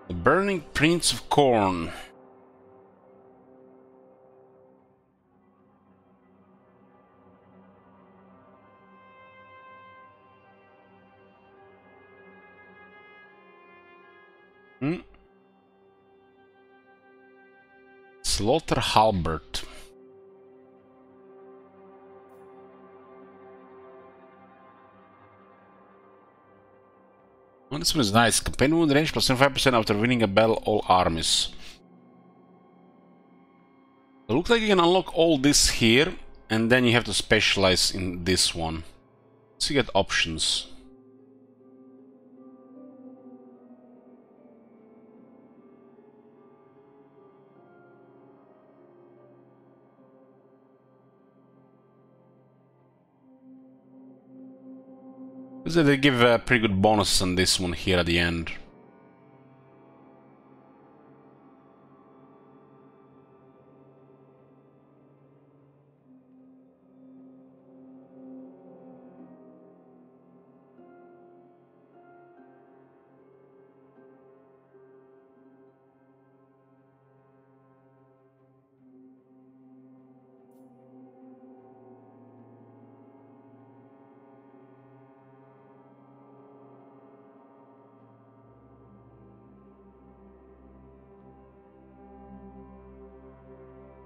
A: The Burning Prince of Khorne. Slaughter Halberd. Oh, this one is nice. Companion wound range plus 25% after winning a battle all armies. It looks like you can unlock all this here, and then you have to specialize in this one. So you get options. So they give a pretty good bonus on this one here at the end.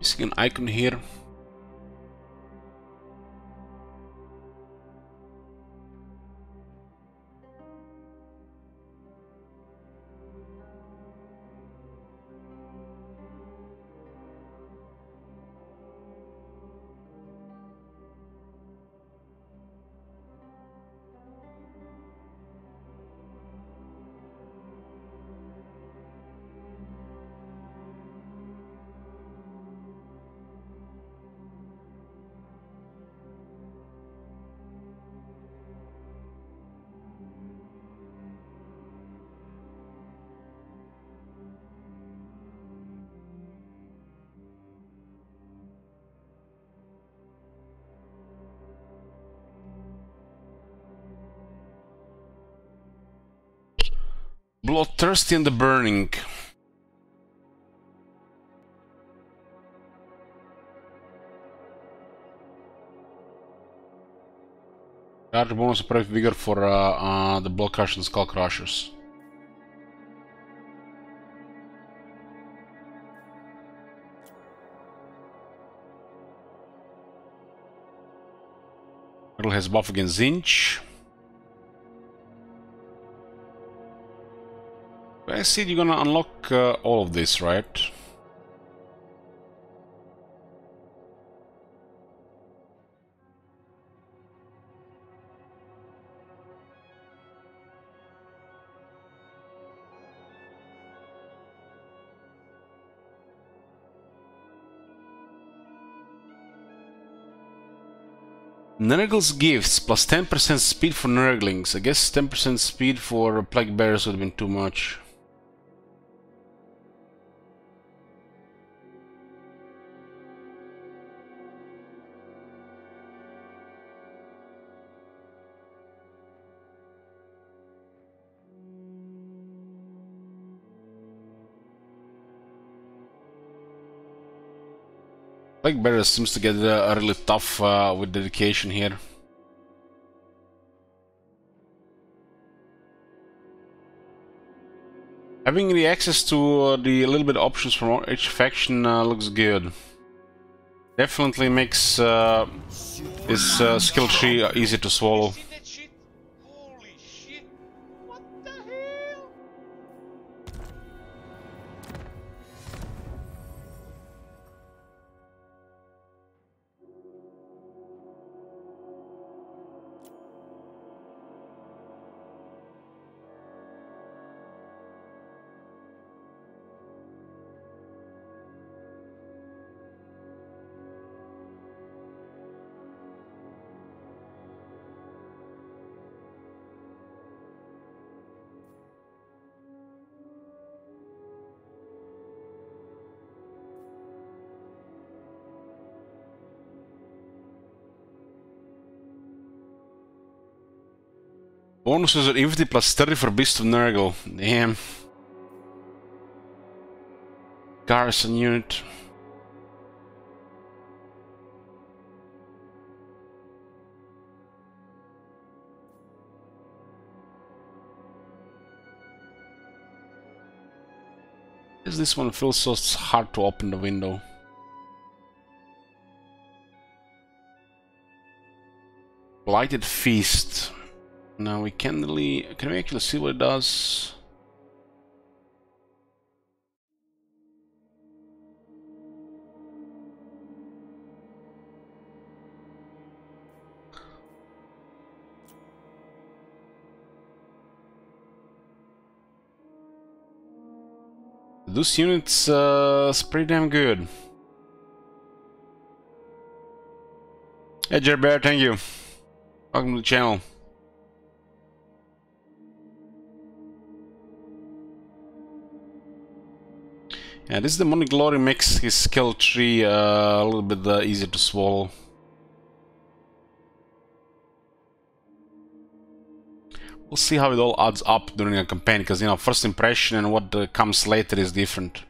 A: Missing an icon here. Bloodthirsty and the Burning. Charge bonus of perfect vigor for the Blood Crushers and Skull Crushers. Metal has buff against Zinch. I see you're gonna unlock all of this, right? Nurgle's Gifts, plus 10% speed for Nurglings. I guess 10% speed for Plague Bearers would have been too much. Plague Bearers seems to get really tough with dedication here. Having the access to the little bit options from each faction looks good. Definitely makes this skill tree easy to swallow.
B: See that shit? Holy shit! What the hell?
A: Bonuses are infinity plus 30 for Beast of Nurgle. Damn. Garrison unit. Is this one feels so hard to open the window? Blighted Feast. Now we can we actually see what it does? Those units is pretty damn good. Hey Jerbear, thank you. Welcome to the channel. Yeah, this Demonic Glory makes his skill tree a little bit easier to swallow. We'll see how it all adds up during a campaign, because, you know, first impression and what comes later is different.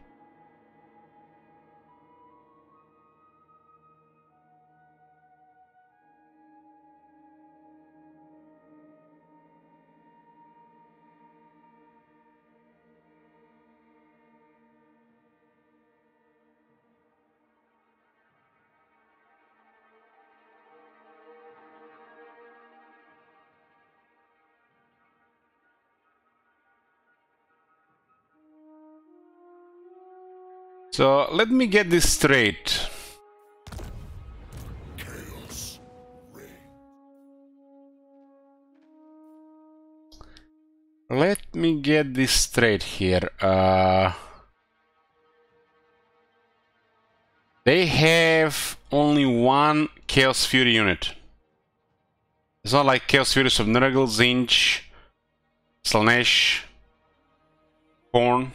A: So let me get this straight.
C: Chaos reign.
A: Let me get this straight here. They have only one Chaos Fury unit. It's not like Chaos Furies of Nurgle, Tzeentch, Slaanesh, Khorne.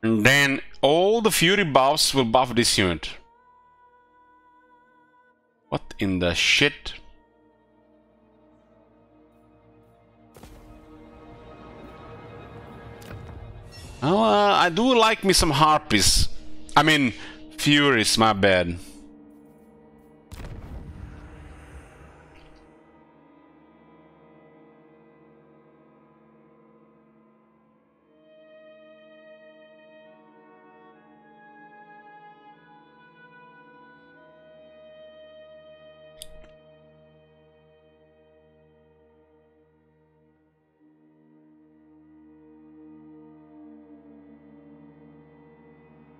A: And then all the Fury buffs will buff this unit. What in the shit? Oh, I do like me some Harpies. I mean, Furies, my bad.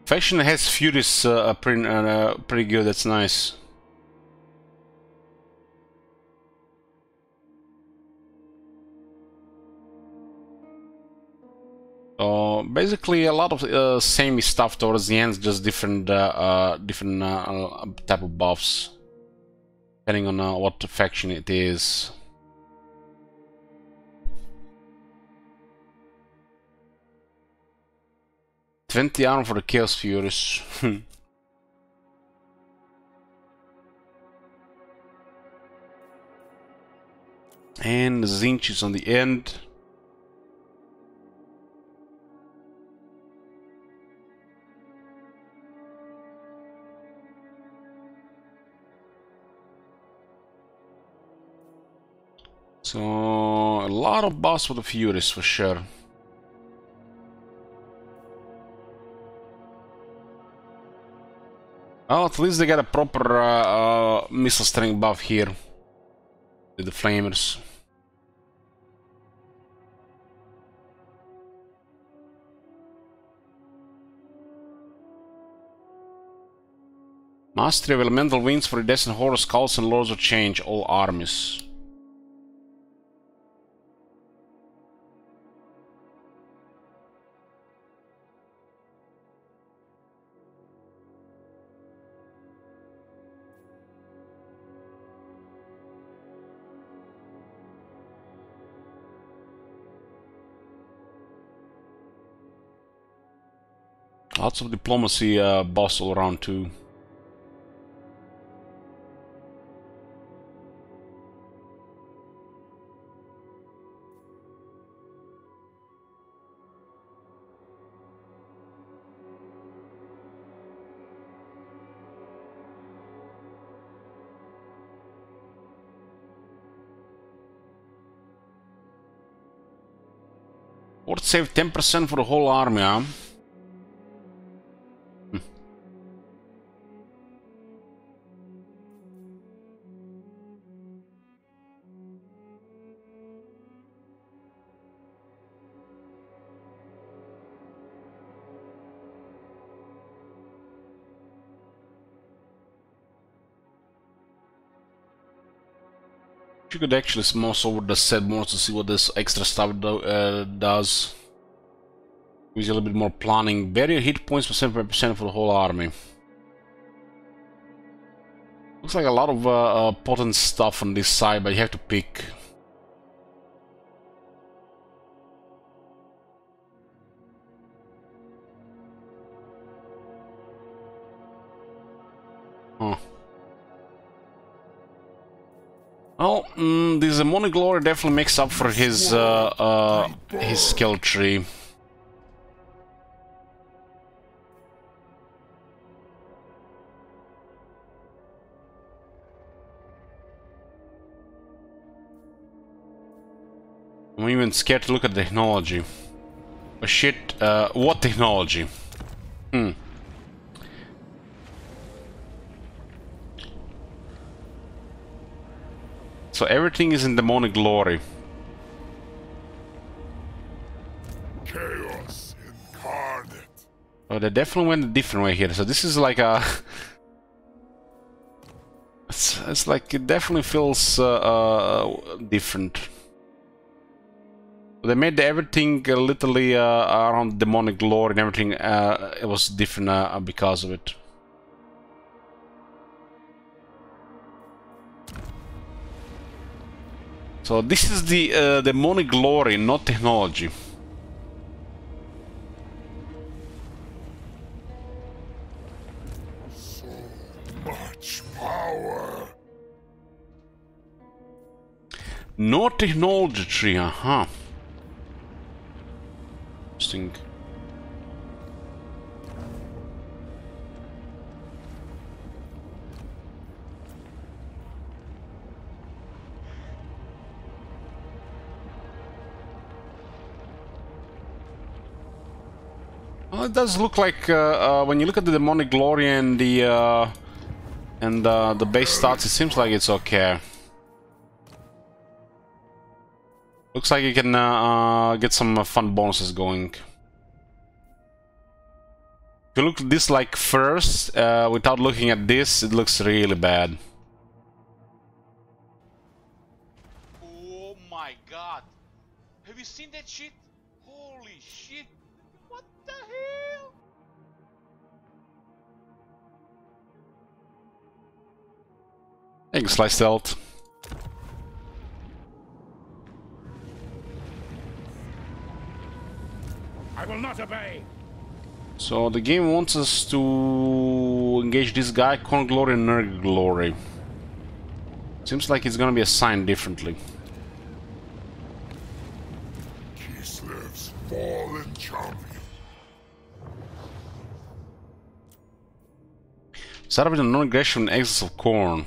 A: Faction has Furies pretty good, that's nice. Basically a lot of samey stuff towards the end, just different type of buffs, depending on what faction it is. $20 armor for the Chaos Furies. And the Tzeentch is on the end. So a lot of boss for the Furies for sure. Well, at least they got a proper missile strength buff here with the flamers. Mastery of elemental winds for destined horror skulls and lords of change, all armies. Lots of diplomacy boss all around too. Fort save 10% for the whole army, huh? You could actually mouse over the set more to see what this extra stuff does. Gives you a little bit more planning. Barrier hit points for 75% for the whole army. Looks like a lot of potent stuff on this side, but you have to pick. Huh. Well, this Demonic Glory definitely makes up for his skill tree. I'm even scared to look at the technology. Oh shit, what technology? So everything is in Demonic Glory.
C: Chaos incarnate.
A: Oh, they definitely went a different way here. So this is like a... It's like it definitely feels different. They made everything literally around Demonic Glory and everything. It was different because of it. So this is the Demonic Glory, not technology.
C: So much power.
A: No technology tree, Interesting. Well, it does look like when you look at the Demonic Glory and the base stats, it seems like it's okay. Looks like you can get some fun bonuses going. If you look at this like first, without looking at this, it looks really bad.
B: Oh my god! Have you seen that shit? Holy shit! What the hell?
A: Thanks, Slice Stealth.
F: I will not obey.
A: So the game wants us to engage this guy, Khorne Glory and Nurgle Glory. Seems like it's gonna be assigned differently.
C: Kislev's fallen champion.
A: Start with a non-aggression Exiles of Khorne.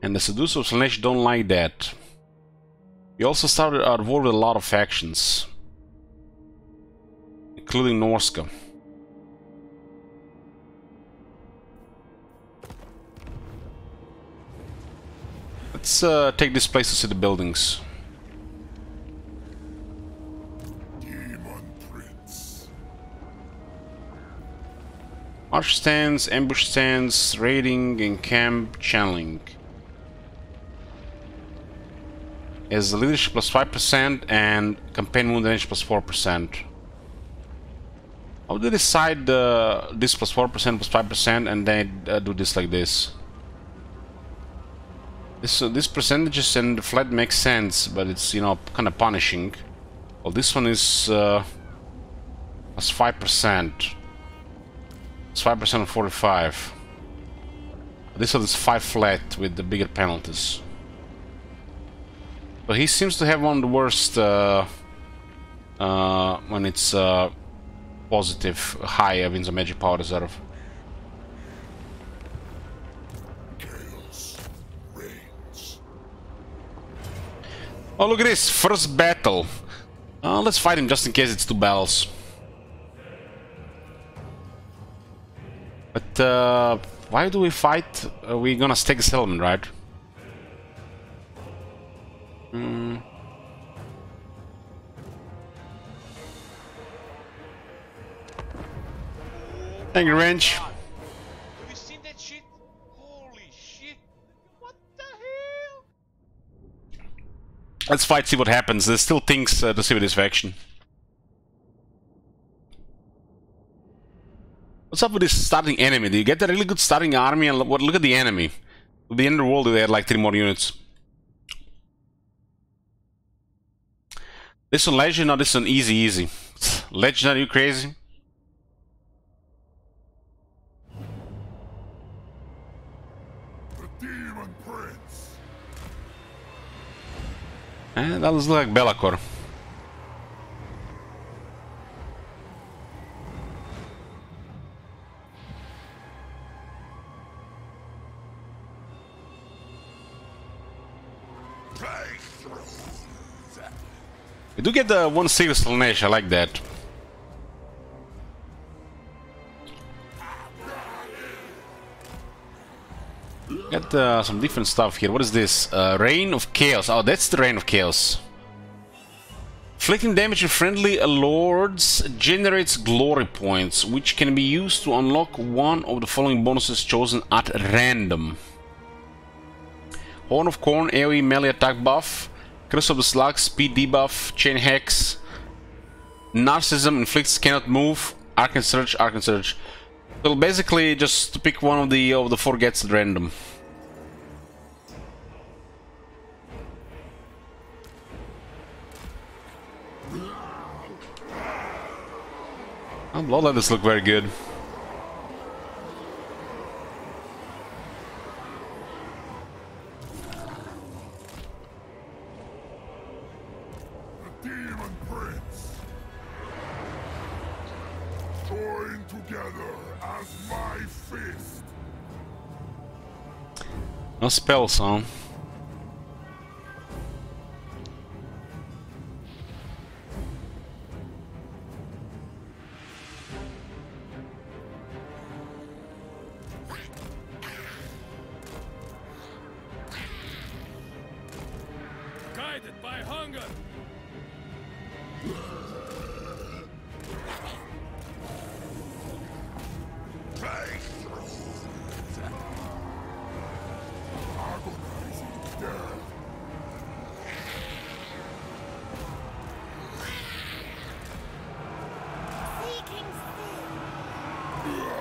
A: And the Seducer of Slaanesh don't like that. We also started our war with a lot of factions, including Norska. Let's take this place to see the buildings.
C: Demon Prince.
A: March stands, ambush stands, raiding, and camp channeling. Is leadership plus 5% and campaign wound damage plus 4%. How do they decide this plus 4% plus 5% and then do this like this? This percentages and the flat makes sense, but it's, you know, kind of punishing. Well, this one is plus 5%. It's 5% of 45. This one is 5 flat with the bigger penalties. But he seems to have one of the worst when it's positive, high wins a magic power reserve.
C: Chaos reigns.
A: Oh, look at this! First battle! Let's fight him just in case it's 2 battles. But why do we fight? We're gonna stake the settlement, right? Thank you, Wrench.
B: Have you seen that shit? Holy shit! What the hell?
A: Let's fight, see what happens. There's still things to see with this faction. What's up with this starting enemy? Do you get a really good starting army? And look at the enemy. At the end of the world, they had like 3 more units. This one Legendary? No, this one easy. Legendary, you crazy?
C: The Demon Prince.
A: That looks like Be'lakor. We do get the 1 serious Slaanesh, I like that. Got some different stuff here. What is this? Reign of Chaos. Oh, that's the Reign of Chaos. Inflicting damage to friendly lords generates glory points, which can be used to unlock one of the following bonuses chosen at random. Horn of Corn, AoE melee attack buff. Curse of the Slug, speed debuff, chain hex, narcissism, inflicts cannot move, Arcane Surge, Arcane Surge. So basically just to pick one of the 4 gets at random. Oh, Bloodletters look very good.
C: Demon Prince. Join together as my fist.
A: No spells, huh?
F: Guided by hunger.
C: Agonizing death.
G: Seeking still.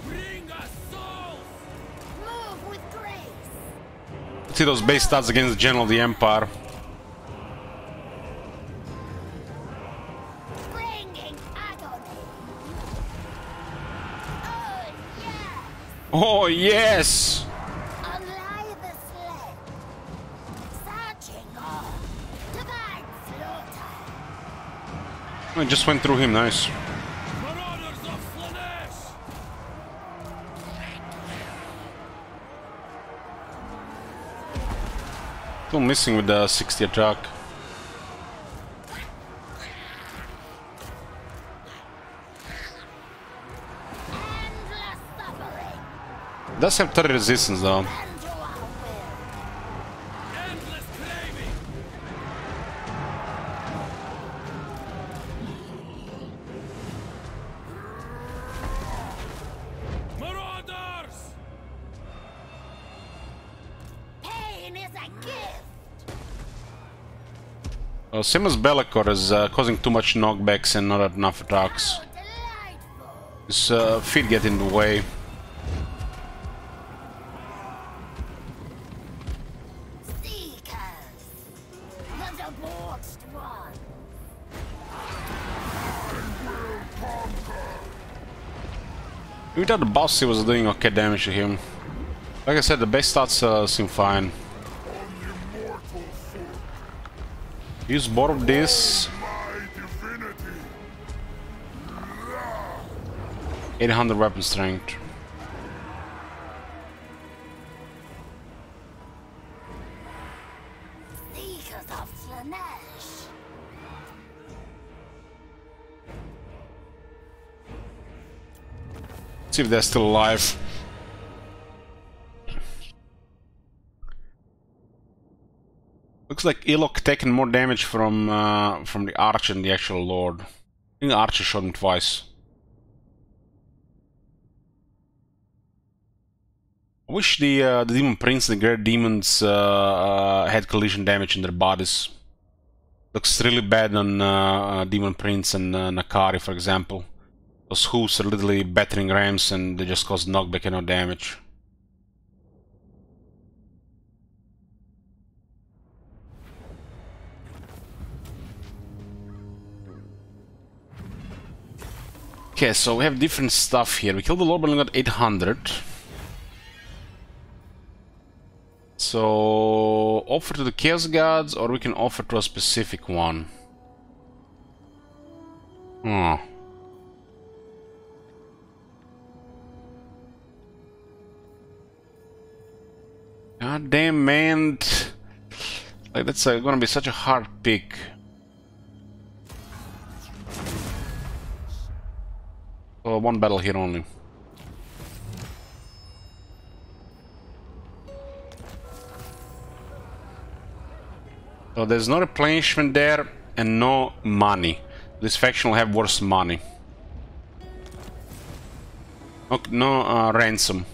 F: Bring us souls.
G: Move with grace.
A: See those base stats against the General of the Empire.
G: Bringing agony. Oh, yes.
A: Oh yes!
G: Unlie the sled. Searching on. Divine slaughter.
A: I just went through him, nice.
F: Marauders of Slaanesh.
A: Still missing with the 60 attack.
G: Endless suffering.
A: Does have 30 resistance though.
G: Bend to our will.
F: Endless craving. Marauders!
G: Pain is a gift.
A: Same as Be'lakor is causing too much knockbacks and not enough attacks.
G: Oh, delightful.
A: His feet get in the way.
G: Seekers. The debauched one.
A: We thought the boss was doing okay damage to him. Like I said, the base stats seem fine. Use both of this.
C: My divinity.
A: 800 weapon strength.
G: Seekers of Slanesh.
A: See if they're still alive. Looks like Ilok taking more damage from the Archer than the actual Lord. I think the Archer shot him twice. I wish the Demon Prince and the Great Demons had collision damage in their bodies. Looks really bad on Demon Prince and Nakari, for example. Those hooves are literally battering rams and they just cause knockback and no damage. Okay, so we have different stuff here. We killed the Lord but only got 800. So, offer to the Chaos Gods, or we can offer to a specific one. God damn, man. Like, that's gonna be such a hard pick. One battle here only. So there's no replenishment there and no money. This faction will have worse money. No ransom.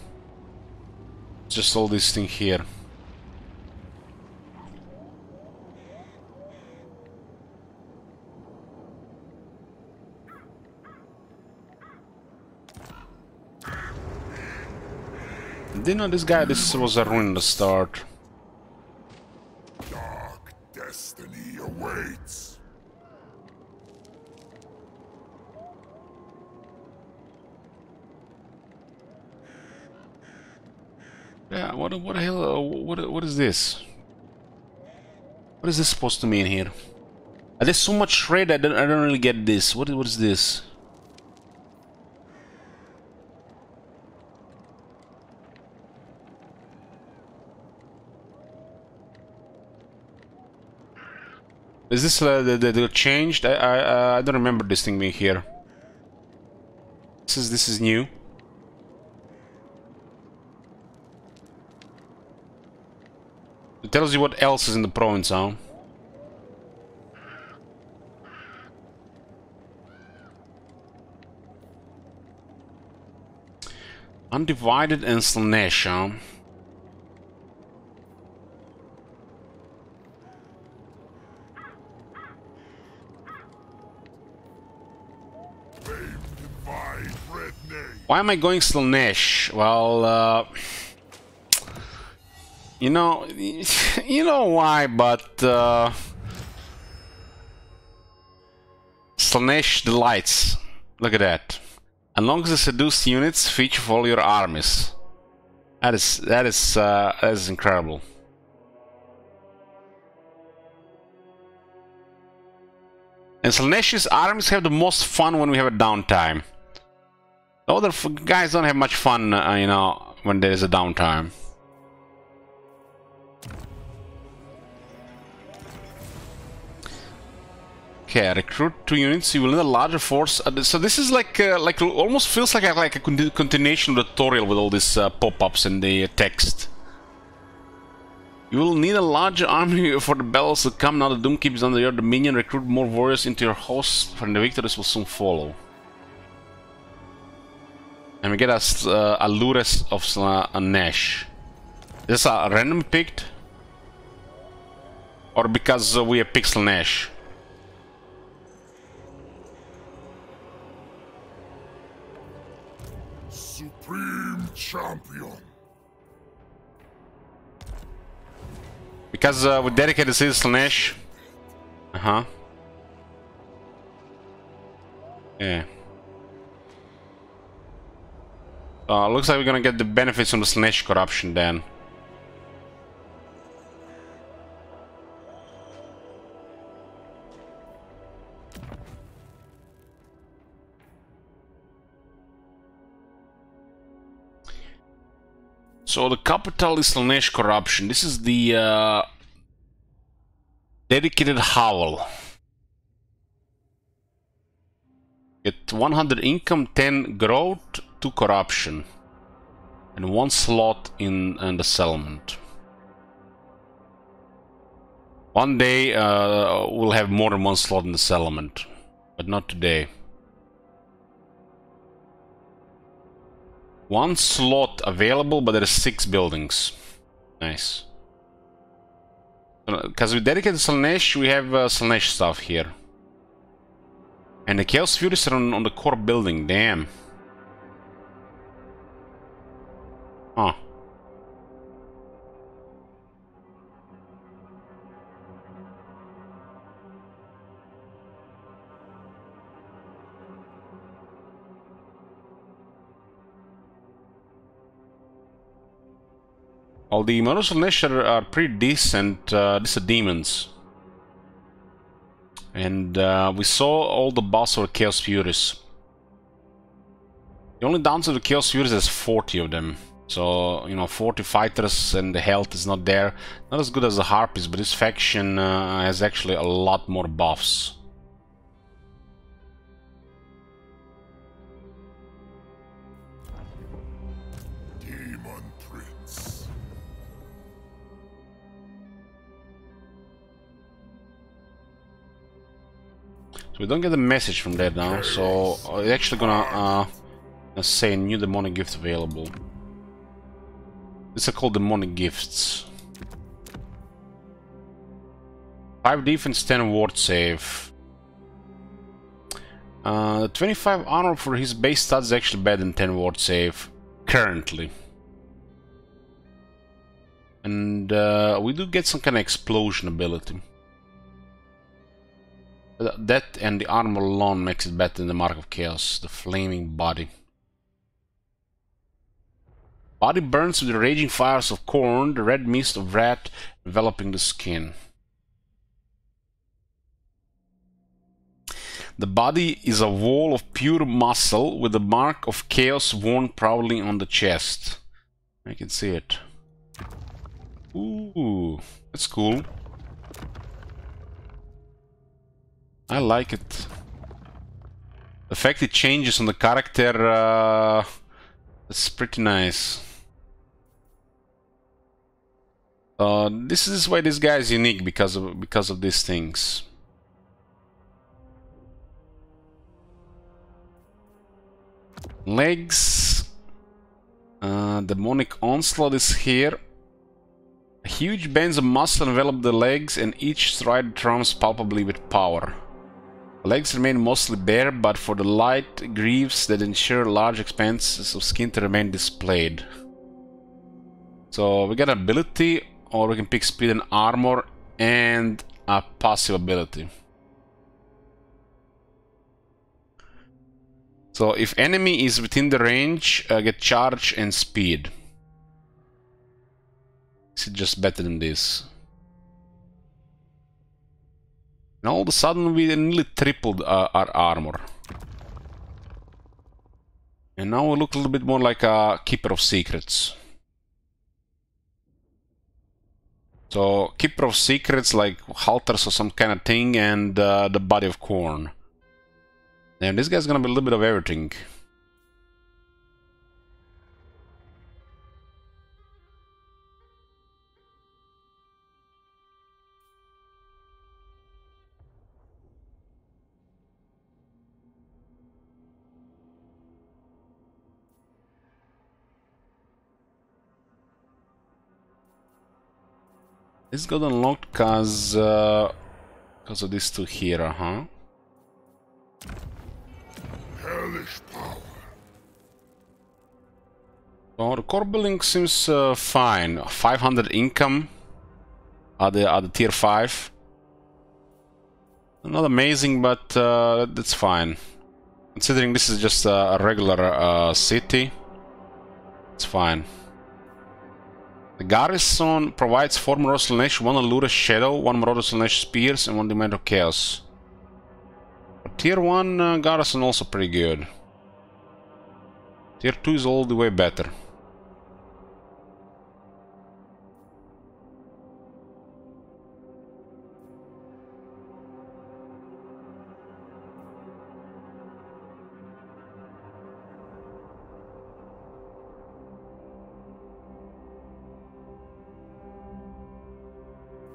A: Just all this thing here. Didn't know this guy, this was a ruin to start.
C: Dark destiny awaits.
A: Yeah, what the hell, what is this? What is this supposed to mean here? There's so much red, I don't really get this. What is this? Is this the changed? I don't remember this thing being here. This is new. It tells you what else is in the province, huh? Undivided and Slanesh, huh? Why am I going Slanesh? Well, you know why, but Slanesh delights. Look at that. As long as the seduced units feature for all your armies. That is incredible. And Slanesh's armies have the most fun when we have a downtime. The other guys don't have much fun, you know, when there is a downtime. Okay, recruit 2 units. You will need a larger force. So this is like almost feels like a continuation of the tutorial with all these pop-ups and the text. You will need a larger army for the battles to come. Now the Doomkeep is under your dominion. Recruit more warriors into your host, and the victories will soon follow. And we get us Allures of Slaanesh. Is this a random picked? Or because we have picked Slaanesh?
C: Supreme Champion.
A: Because we dedicated the city to Slaanesh. Uh-huh. Yeah. Looks like we're gonna get the benefits from the Slaanesh corruption then. So the capital is Slaanesh corruption. This is the dedicated howl. Get 100 income, 10 growth, 2 corruption, and 1 slot in the settlement. One day we'll have more than 1 slot in the settlement, but not today. 1 slot available, but there are 6 buildings. Nice. Because we dedicated Slaanesh, we have Slaanesh stuff here. And the Chaos Furies are on the core building, damn. Huh. Well, the Models of Slaanesh are pretty decent. These are demons. And we saw all the boss of the Chaos Furies. The only downside of the Chaos Furies is 40 of them. So, you know, 40 fighters and the health is not there. Not as good as the Harpies, but this faction has actually a lot more buffs. So we don't get a message from that now, so it's actually gonna say new demonic gift available. These are called demonic gifts. 5 defense, 10 ward save. 25 armor for his base stats is actually better than 10 ward save, currently. And we do get some kind of explosion ability. That and the armor alone makes it better than the Mark of Chaos, the flaming body. Body burns with the raging fires of Khorne, the red mist of wrath enveloping the skin. The body is a wall of pure muscle with the Mark of Chaos worn proudly on the chest. I can see it. Ooh, that's cool. I like it. The fact it changes on the character, it's pretty nice. This is why this guy is unique, because of these things. Legs. Demonic Onslaught is here. Huge bands of muscle envelop the legs, and each stride trumps palpably with power. The legs remain mostly bare, but for the light greaves that ensure large expanses of skin to remain displayed. So we got ability, or we can pick speed and armor, and a passive ability. So if enemy is within the range, get charge and speed. Is it just better than this? And all of a sudden we nearly tripled our armor. And now we look a little bit more like a Keeper of Secrets. So, Keeper of Secrets, like halters or some kind of thing, and the Body of Corn. And this guy's gonna be a little bit of everything. This got unlocked because of these two here, huh?
C: Hellish power.
A: So the core building seems fine. 500 income at the tier 5. Not amazing, but that's fine. Considering this is just a regular city, it's fine. The garrison provides 4 Marauder Slaanesh, 1 Allura Shadow, 1 Marauder Slaanesh Spears, and 1 Demand of Chaos. But tier 1 garrison also pretty good. Tier 2 is all the way better.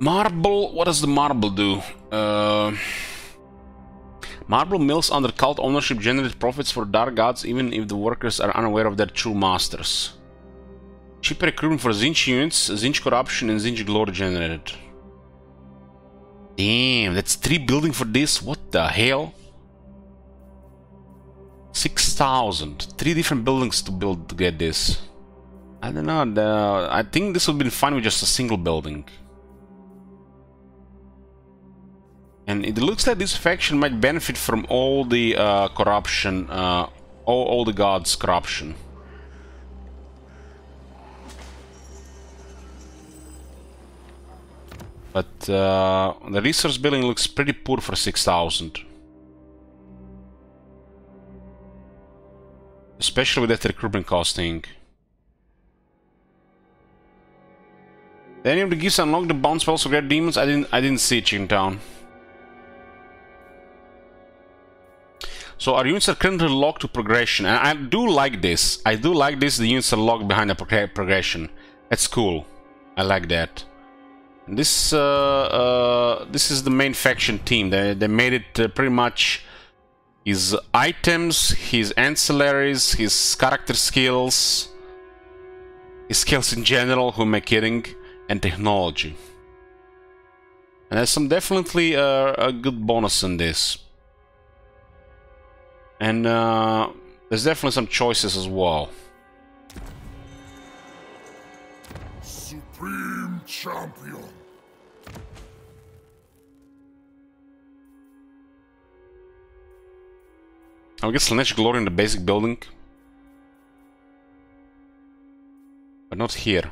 A: Marble, what does the marble do? Marble mills under cult ownership generate profits for dark gods even if the workers are unaware of their true masters. Cheap recruitment for Tzeentch units, Tzeentch corruption and Tzeentch glory generated. Damn, that's 3 building for this, what the hell? 6,000, 3 different buildings to build to get this. I don't know, I think this would have been fine with just a single building. And it looks like this faction might benefit from all the corruption, all the gods' corruption. But the resource building looks pretty poor for 6,000. Especially with that recruitment costing. Did any of the gifts unlock the bounce spells for great demons? I didn't see Chicken Town. So our units are currently locked to progression, and I do like this. I do like this, the units are locked behind the progression. That's cool. I like that. And this is the main faction team. They made it pretty much his items, his ancillaries, his character skills, his skills in general, who am I kidding, and technology. And there's some definitely a good bonus in this. And there's definitely some choices as well.
C: Supreme Champion.
A: I'll get Slaanesh Glory in the basic building. But not here.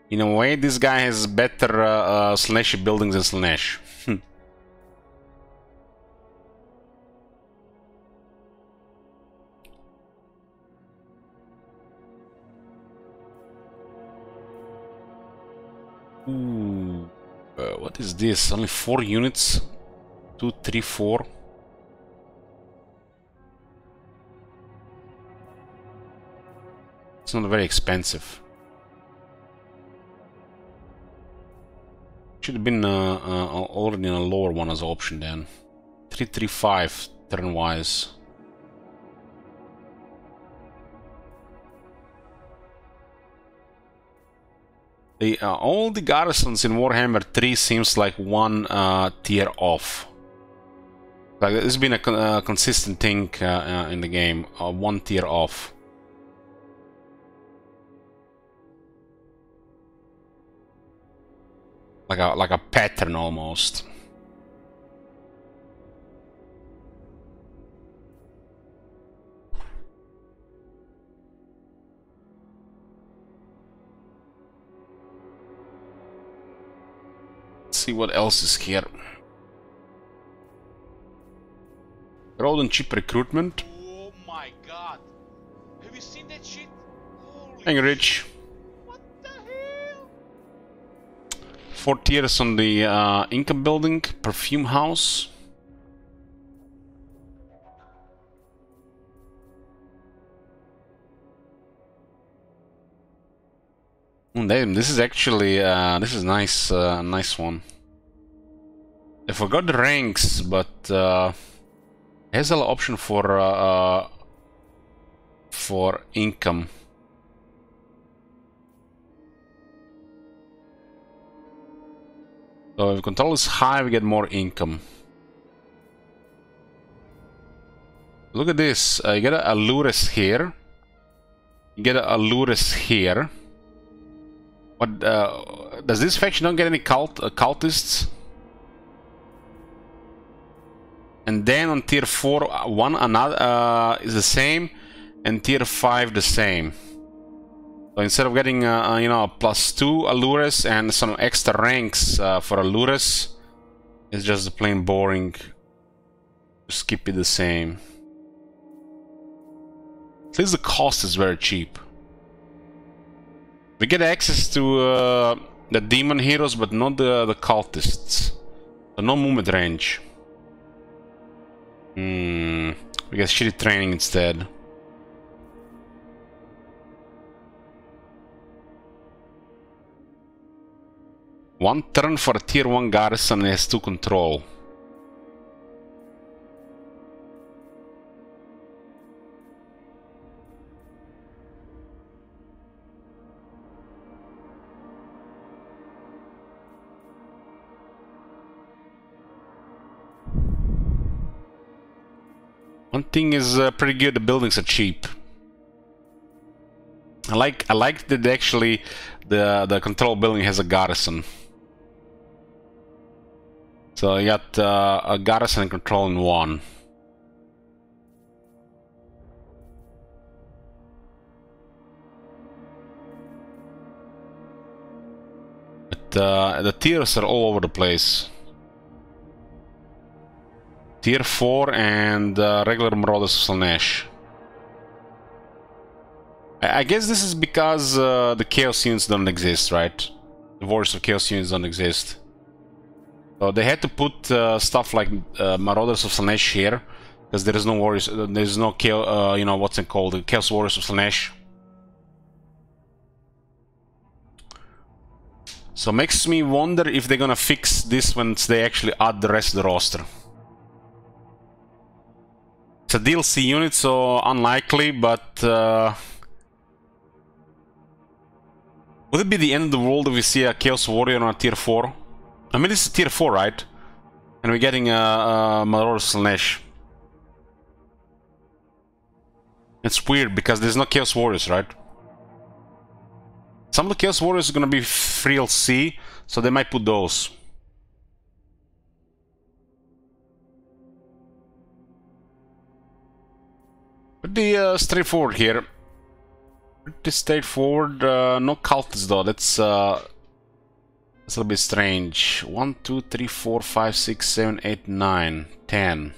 A: In a way, this guy has better Slaanesh buildings than Slaanesh. Ooh, what is this? Only 4 units? 2, 3, 4. It's not very expensive. Should have been already in a lower one as option then. 335 turn-wise. All the garrisons in Warhammer 3 seems like one tier off. Like this has been a consistent thing in the game. 1 tier off. Like a pattern almost. see what else is here. Road and cheap recruitment.
B: Oh my god. Have you seen that shit? Holy
A: Hang
B: shit.
A: rich.
B: What the hell?
A: 4 tiers on the Inca building. Perfume house. Damn, this is actually this is nice, nice one. I forgot the ranks, but has an option for income. So if control is high, we get more income. Look at this. You get a Allures here. You get a Allures here. What does this faction not get any cultists? And then on tier 4, one another is the same, and tier 5 the same. So instead of getting you know, +2 Allures and some extra ranks for Allures, it's just plain boring. Just keep it the same. At least the cost is very cheap. We get access to the demon heroes, but not the cultists. So no movement range. We get shitty training instead. One turn for a tier 1 garrison and has 2 control. One thing is pretty good, the buildings are cheap. I like that actually the control building has a garrison. So you got a garrison and control in one. But the tiers are all over the place. Tier 4 and regular Marauders of Slaanesh. I guess this is because the Chaos units don't exist, right? The Warriors of Chaos units don't exist. So they had to put stuff like Marauders of Slaanesh here, because there is no Warriors, there is no Chaos, you know, what's it called, the Chaos Warriors of Slaanesh. So makes me wonder if they're gonna fix this once they actually add the rest of the roster. It's a DLC unit, so unlikely, but would it be the end of the world if we see a Chaos Warrior on a tier 4? I mean, this is tier 4, right? And we're getting a Marauders of Slaanesh. It's weird, because there's no Chaos Warriors, right? Some of the Chaos Warriors are gonna be free LC, so they might put those. Pretty straightforward here. Pretty straightforward. No cultists though. That's a little bit strange. 1, 2, 3, 4, 5, 6, 7, 8, 9, 10.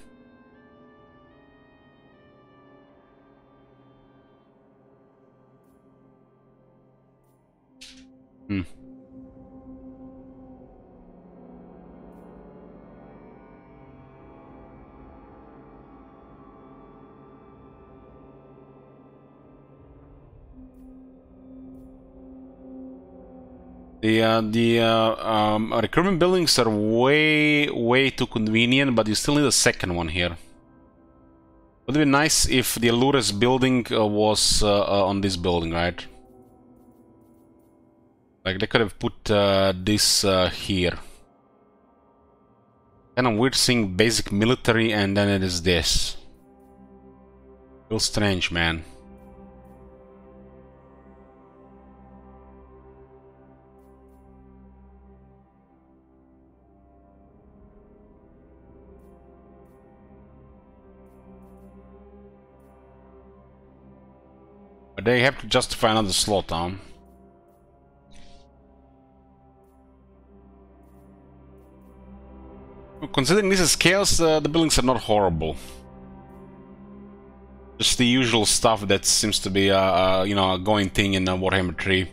A: The recruitment buildings are way too convenient, but you still need a second one here. Would be nice if the Allures building was on this building, right? Like they could have put this here. Kind of weird seeing basic military and then it is this. Feels strange, man. But they have to justify another slot down. Considering this is chaos, the buildings are not horrible. Just the usual stuff that seems to be, you know, a going thing in Warhammer 3.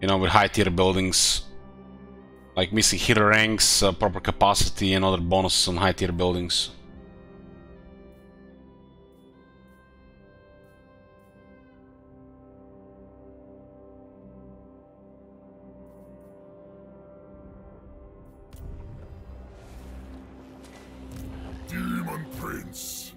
A: You know, with high tier buildings. Like missing hero ranks, proper capacity, and other bonuses on high tier buildings.
C: Demon Prince.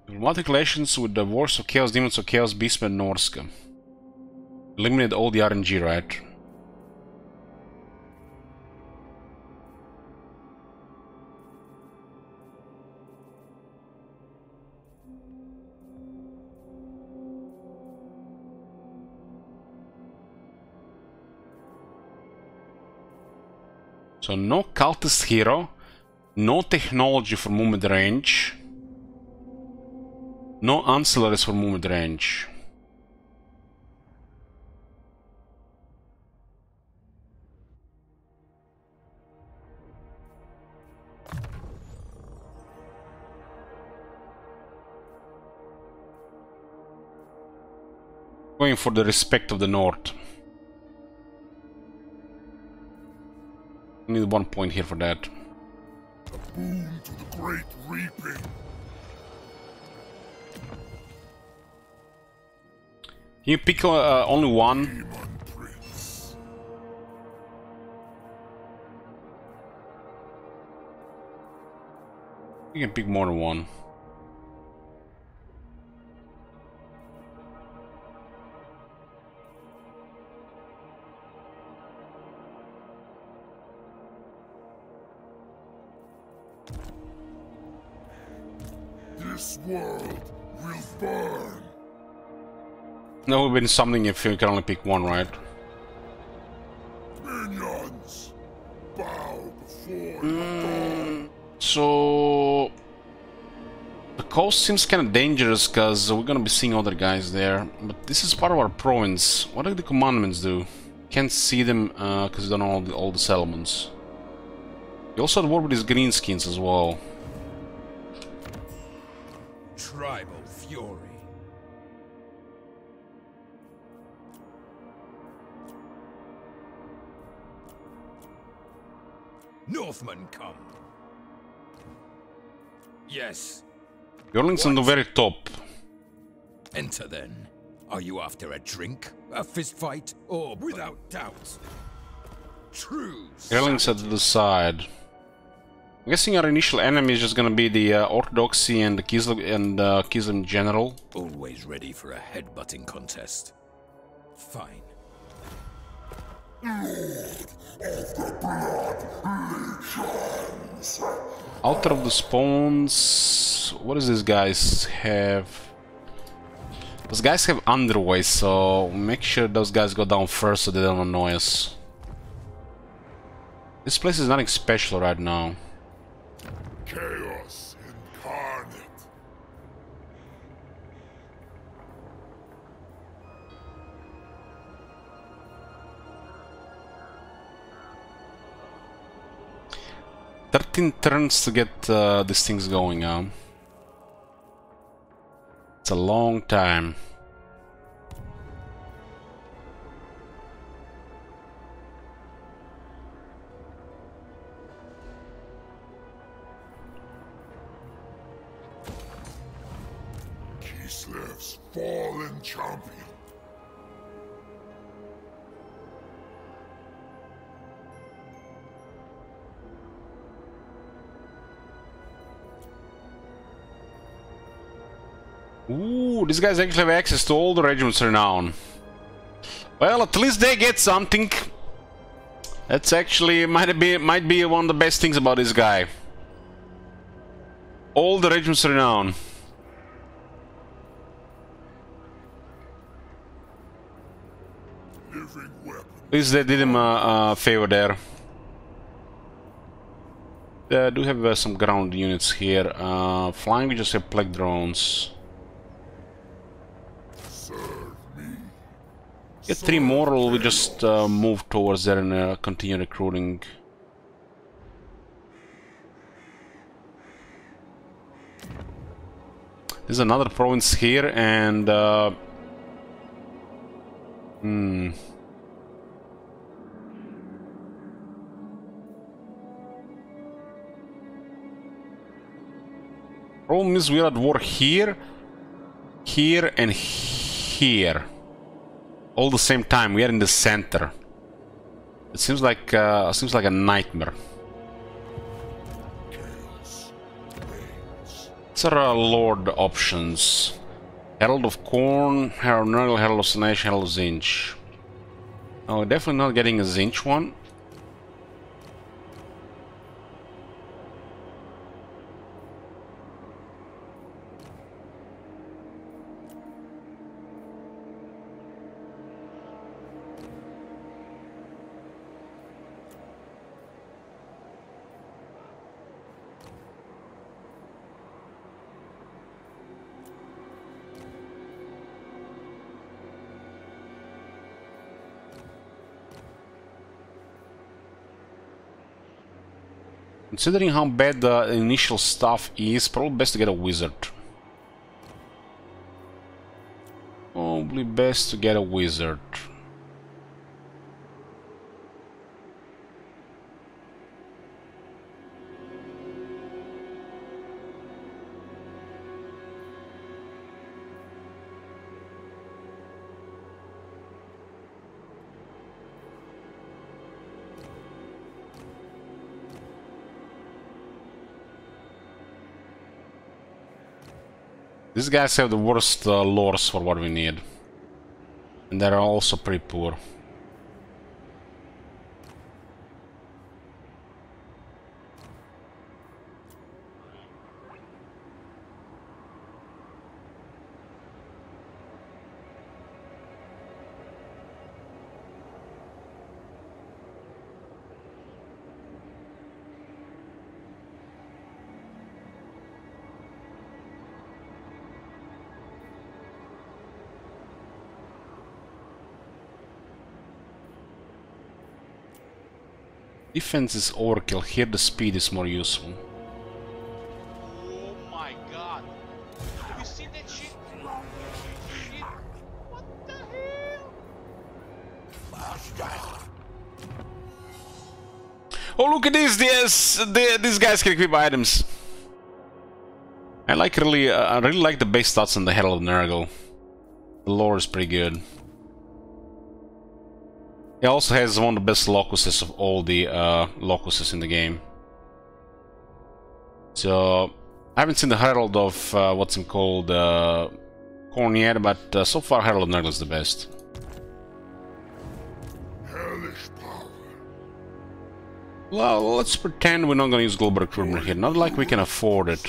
A: Diplomatic relations with the Wars of Chaos, Demons of Chaos, Beastmen, Norska. Eliminate all the RNG, right? So no cultist hero, no technology for movement range, no ancillaries for movement range. Going for the respect of the North. I need 1 point here for that.
C: A boon to the great reaping.
A: Can you pick only one?
C: Demon Prince.
A: You can pick more than one.
C: This world will burn.
A: That would have been something if you can only pick one, right?
C: Minions, bow before the
A: So the coast seems kind of dangerous because we're gonna be seeing other guys there. But this is part of our province. What do the commandments do? Can't see them because you don't know all the settlements. You also had war with these greenskins as well.
F: Tribal fury. Northmen come. Yes.
A: Yorling's on the very top.
F: Enter then. Are you after a drink, a fist fight, or without doubt? True.
A: Yorling's at the side. I'm guessing our initial enemy is just gonna be the Orthodoxy and the Kislev General.
F: Always ready for a headbutting contest. Fine.
A: Altar of the Spawns. What does these guys have? Those guys have underway, so make sure those guys go down first so they don't annoy us. This place is nothing special right now.
C: chaos incarnate.
A: "13 turns to get these things going, It's a long time.
C: Kislev's fallen champion.
A: Ooh, these guys actually have access to all the regiments renown. Well, at least they get something. That's actually might be one of the best things about this guy. All the regiments renown.
C: living weapon.
A: At least they did him a favor there. They do have some ground units here. Flying, we just have plague drones.
C: Serve me.
A: Get 3 more, or we just move towards there and continue recruiting. There's another province here, and problem is we're at war here, here, and here, all the same time. We are in the center. It seems like a nightmare. These are Lord options. Herald of Corn, Herald of Nurgle, Herald of Slaanesh, Herald of Tzeentch. Oh, definitely not getting a Tzeentch one. Considering how bad the initial stuff is, probably best to get a wizard. Probably best to get a wizard. These guys have the worst lores for what we need. And they're also pretty poor. Defense is overkill. Here the speed is more useful.
B: Oh my god. Have you seen that shit? Shit. What the hell?
A: Oh, look at this! These guys can equip items. I really like the base stats on the Herald of Nurgle. The lore is pretty good. He also has one of the best locuses of all the locuses in the game. So I haven't seen the Herald of what's it called Corn yet, but so far Herald of Nurgle is the best.
C: Hellish power.
A: Well, let's pretend we're not gonna use global recruitment here. Not like we can afford it.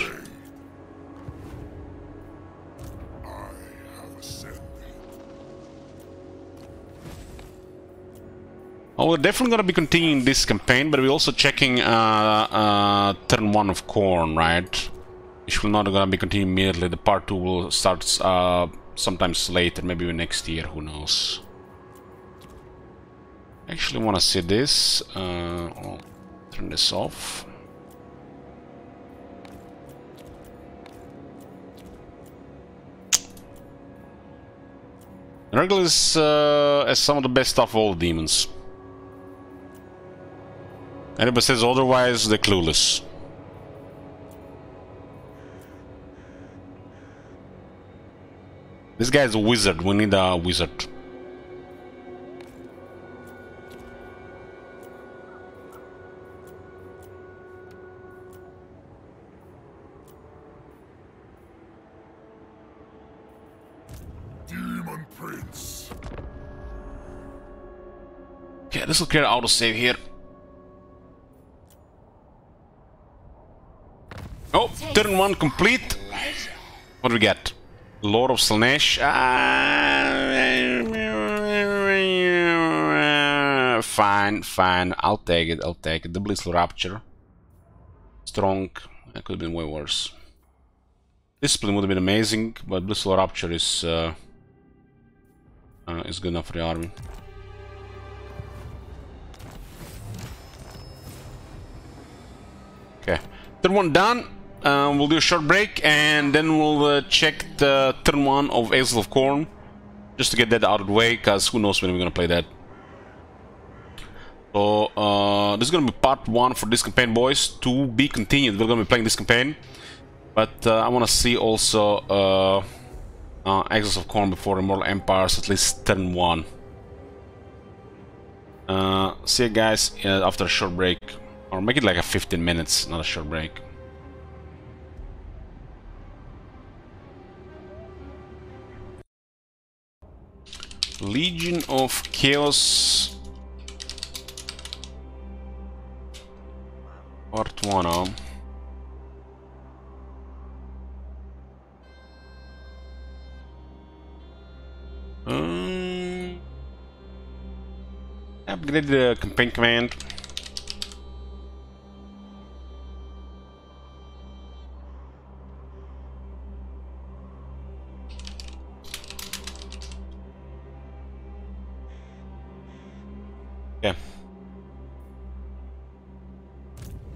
A: Oh, we're definitely going to be continuing this campaign, but we're also checking turn 1 of Corn, right? Which will not going to be continuing immediately. The part 2 will start sometimes later, maybe next year, who knows. Actually want to see this. I'll turn this off. Nurgle is has some of the best stuff of all demons. Anybody says otherwise, they're clueless. This guy is a wizard. We need a wizard.
C: Demon Prince.
A: Okay, this will create an autosave here. Oh, turn 1 complete. What do we get? Lord of Slaanesh. fine, fine. I'll take it, I'll take it. The Blissful Rapture. Strong. That could have been way worse. Discipline would have been amazing, but Blissful Rapture is good enough for the army. Okay, turn 1 done. We'll do a short break and then we'll check the turn 1 of Exile of Khorne, just to get that out of the way, because who knows when we're gonna play that. So this is gonna be part 1 for this campaign, boys. To be continued. We're gonna be playing this campaign, but I want to see also Exiles of Khorne before Immortal Empires, at least turn 1. See you guys after a short break, or make it like a 15 minutes, not a short break. Legion of Chaos Part 1, huh? Upgrade the campaign command. Yeah.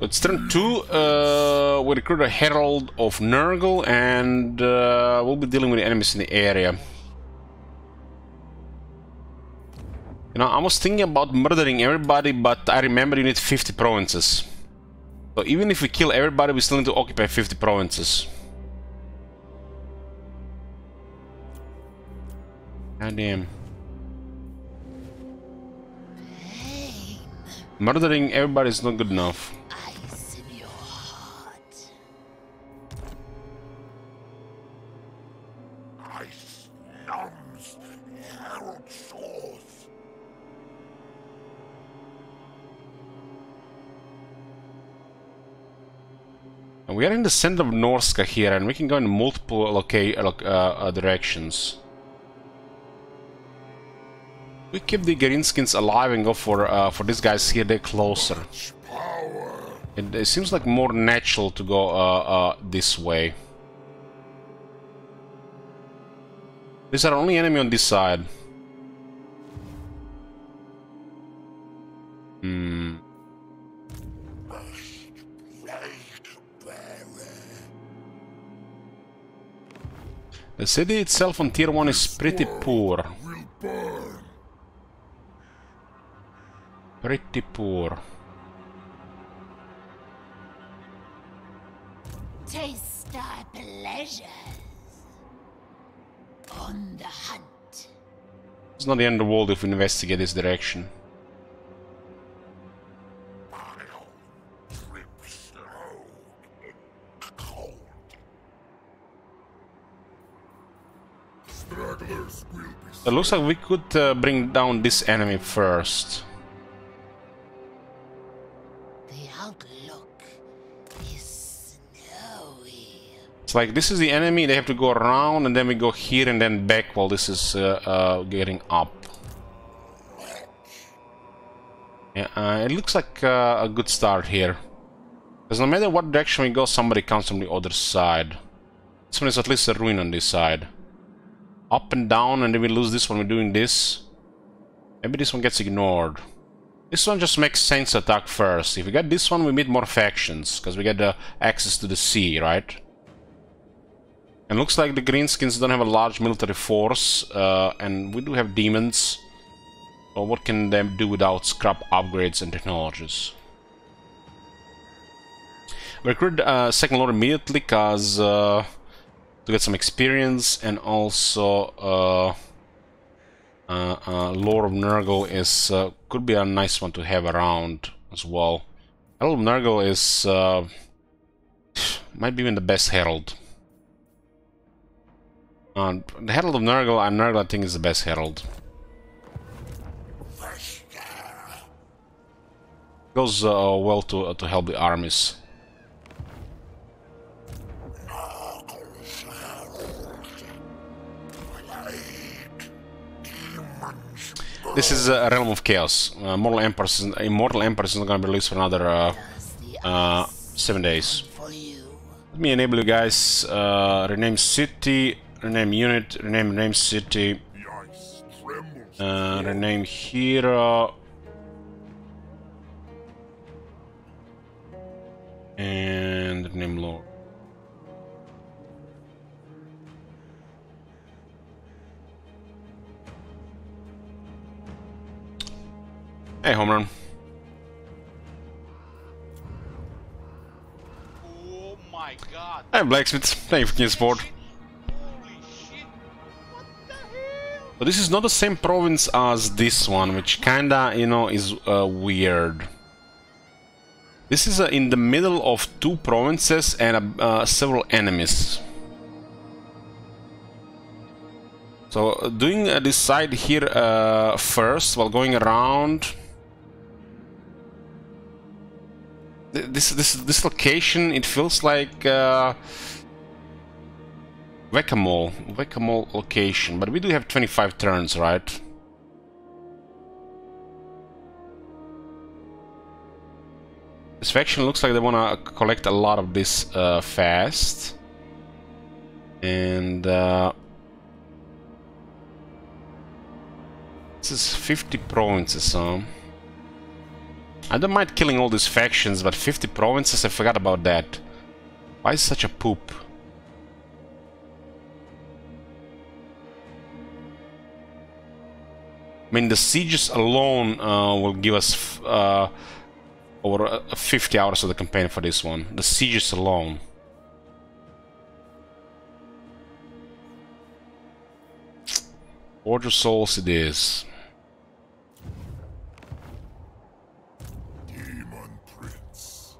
A: It's turn 2. We recruit a Herald of Nurgle, and we'll be dealing with the enemies in the area. You know, I was thinking about murdering everybody, but I remember you need 50 provinces. So even if we kill everybody, we still need to occupy 50 provinces. God damn. Murdering everybody is not good enough.
G: Ice in your heart.
C: Ice numbs Herald souls.
A: And we are in the center of Norska here, and we can go in multiple directions. We keep the Greenskins alive and go for these guys here. They're closer. It seems like more natural to go this way. These are only enemy on this side. The city itself on tier 1 is pretty poor. Pretty poor.
G: Taste our pleasures. On the hunt.
A: It's not the end of the world if we investigate this direction. It looks like we could bring down this enemy first.
G: The outlook is snowy.
A: It's like this is the enemy, they have to go around and then we go here and then back while this is getting up. Yeah, it looks like a good start here. Because no matter what direction we go, somebody comes from the other side. This one is at least a ruin on this side. Up and down, and then we lose this one, we're doing this. Maybe this one gets ignored. This one just makes sense to attack first. If we get this one, we meet more factions, because we get access to the sea, right? And looks like the Greenskins don't have a large military force, and we do have demons. So what can they do without scrap upgrades and technologies? We recruit Second Lord immediately, because to get some experience, and also Lord of Nurgle is could be a nice one to have around as well. Herald of Nurgle is might be even the best herald. The Herald of Nurgle, and Nurgle I think is the best herald. Goes well to help the armies. This is a Realm of Chaos. Immortal Empress is not going to be released for another 7 days. Let me enable you guys. Rename city, rename unit, rename city, rename hero, and name lord. Hey, home run.
B: Oh my god.
A: Hey, Blacksmith. Thank you for your support.
B: Holy shit. What the hell?
A: But this is not the same province as this one, which kinda, you know, is weird. This is in the middle of two provinces and several enemies. So doing this side here first while going around. This location, it feels like whack-a-mole location, but we do have 25 turns, right? This faction looks like they wanna collect a lot of this fast, and this is 50 provinces, so I don't mind killing all these factions, but 50 provinces, I forgot about that. Why is such a poop? I mean, the sieges alone will give us over 50 hours of the campaign for this one. The sieges alone. Forge of Souls it is.
C: Demon Prince.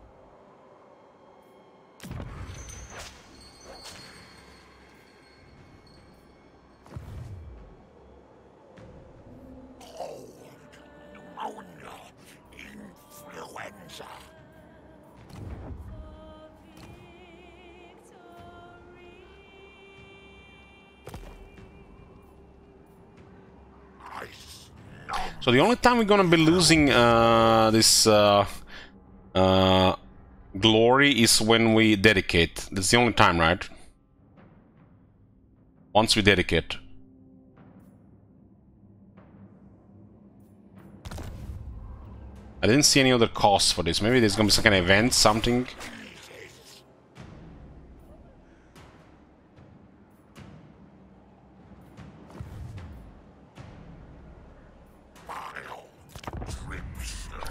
C: Pneumonia. Influenza.
A: So the only time we're gonna be losing this glory is when we dedicate. That's the only time, right? Once we dedicate. I didn't see any other costs for this. Maybe there's gonna be some kind of event, something.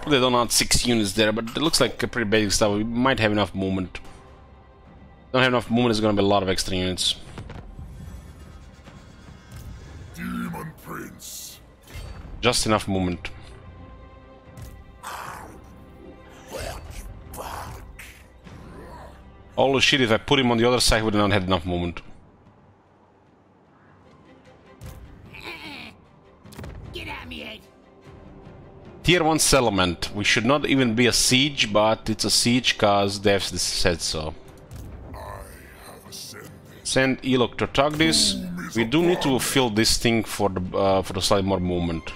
A: They don't add 6 units there, but it looks like a pretty basic stuff. We might have enough movement. Don't have enough movement, there's gonna be a lot of extra units.
C: Demon Prince.
A: Just enough movement. Holy shit, if I put him on the other side, he would not have enough movement.
G: Get at me, Ed.
A: Tier 1 settlement. We should not even be a siege, but it's a siege because Dev said so.
C: I have ascended.
A: Send Elok to attack this. We do need to fill this thing for the slightly more movement.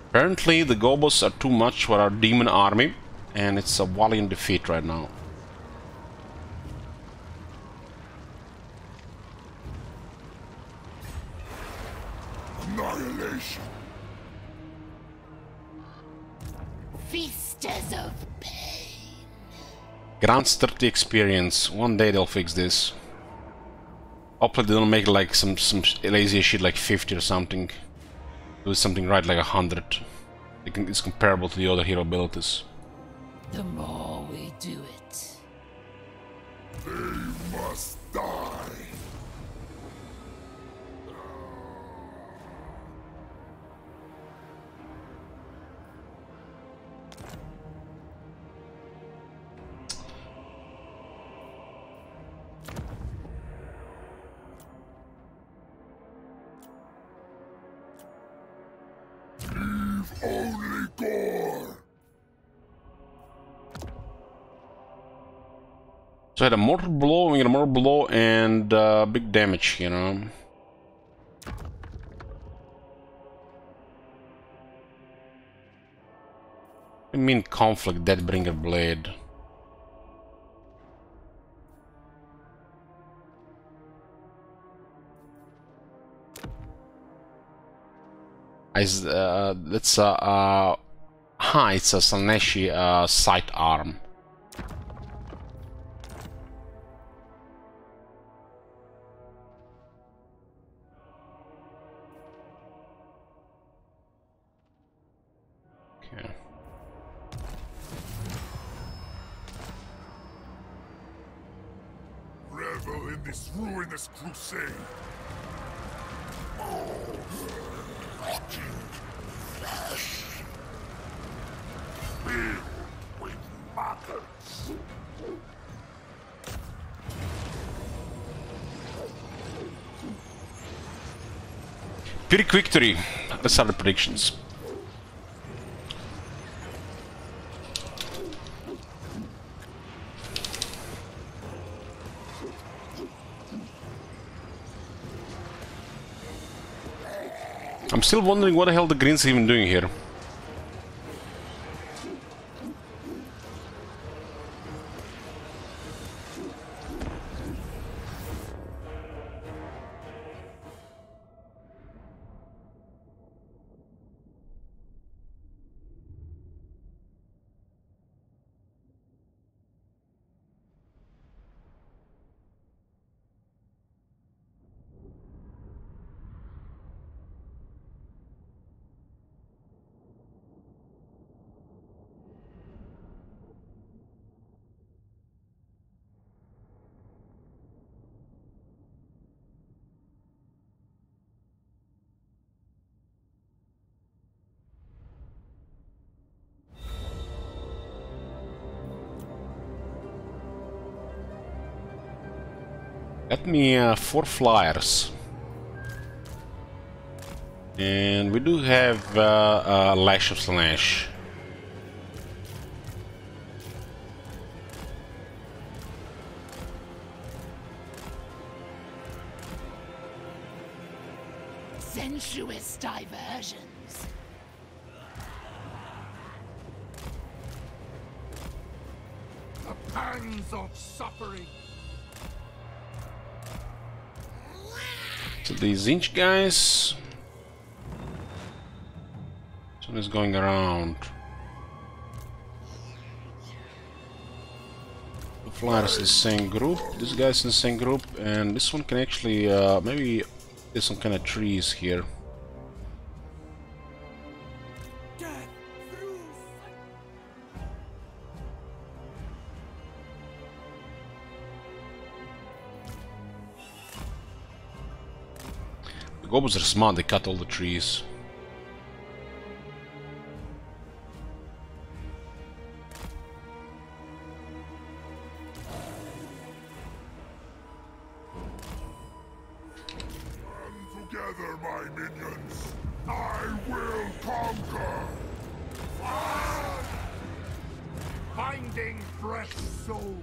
A: Apparently the Gobos are too much for our demon army, and it's a valiant defeat right now.
C: Annihilation.
G: Feasters of pain.
A: Grants 30 experience. One day they'll fix this. Hopefully they don't make like some lazy shit like 50 or something. Do something right like 100. It's comparable to the other hero abilities.
G: The more we do it.
C: They must die. Leave only gore.
A: So I had a mortal blow, we get a mortal blow, and big damage, you know. I mean conflict, Deathbringer Blade. That's it's a Slaaneshi sidearm. Okay.
C: Revel in this ruinous crusade. Rotting flesh. Filled with maggots.
A: Pyrrhic victory. Let's start the predictions. I'm still wondering what the hell the Greens are even doing here. Let me 4 flyers. And we do have Lash of Slaanesh.
G: Sensuous diversions.
F: The pangs of suffering.
A: So these Zinch guys. This one is going around. The flyers in the same group. This guy's in the same group, and this one can actually maybe there's some kind of trees here. The goblins are smart, they cut all the trees.
C: Come together, my minions. I will conquer.
F: Finding fresh souls.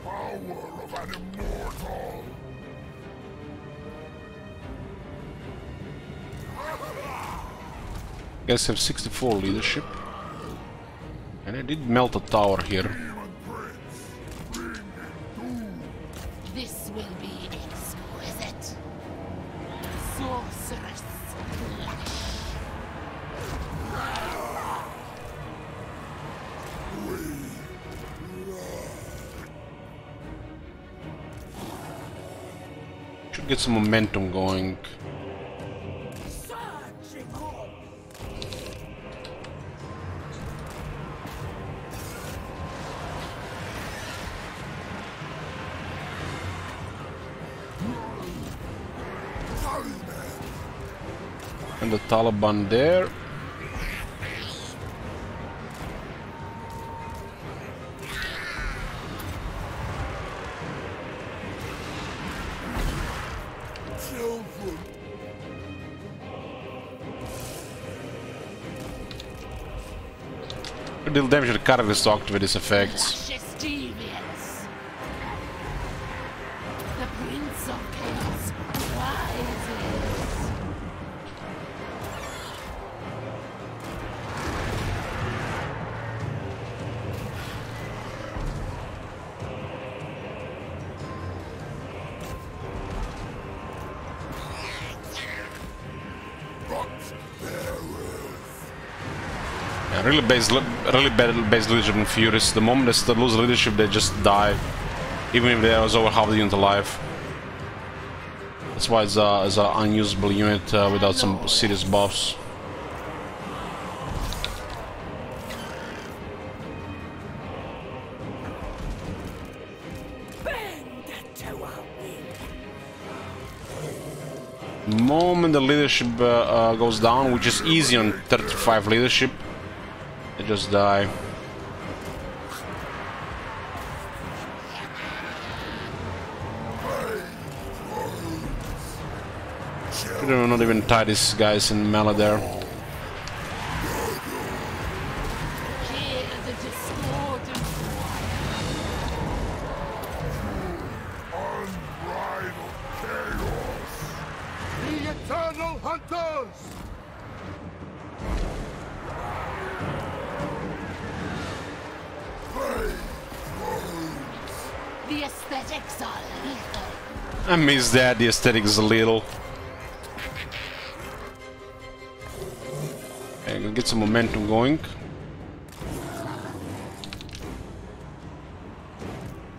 C: Power of an immortal.
A: Guys have 64 leadership. And I did melt a tower here.
C: Demon Prince, bring him doom.
G: This will be exquisite. Sorceress flesh.
A: Should get some momentum going. And the Taliban there. Could deal damage to the characters to activate these effects.
G: Luscious deviance. The Prince of Chaos rises.
A: Yeah, really bad base leadership in Furious. The moment they start lose leadership, they just die, even if they was over half the unit alive. That's why it's an unusable unit without some serious buffs. The moment the leadership goes down, which is easy on 35 leadership, they just die. Could not even tie these guys in melee there.
G: Hear the discordant
C: Unbridled chaos! The Eternal Hunters!
G: The aesthetics are lethal.
A: I miss that, the aesthetic is a little. Okay, gonna get some momentum going.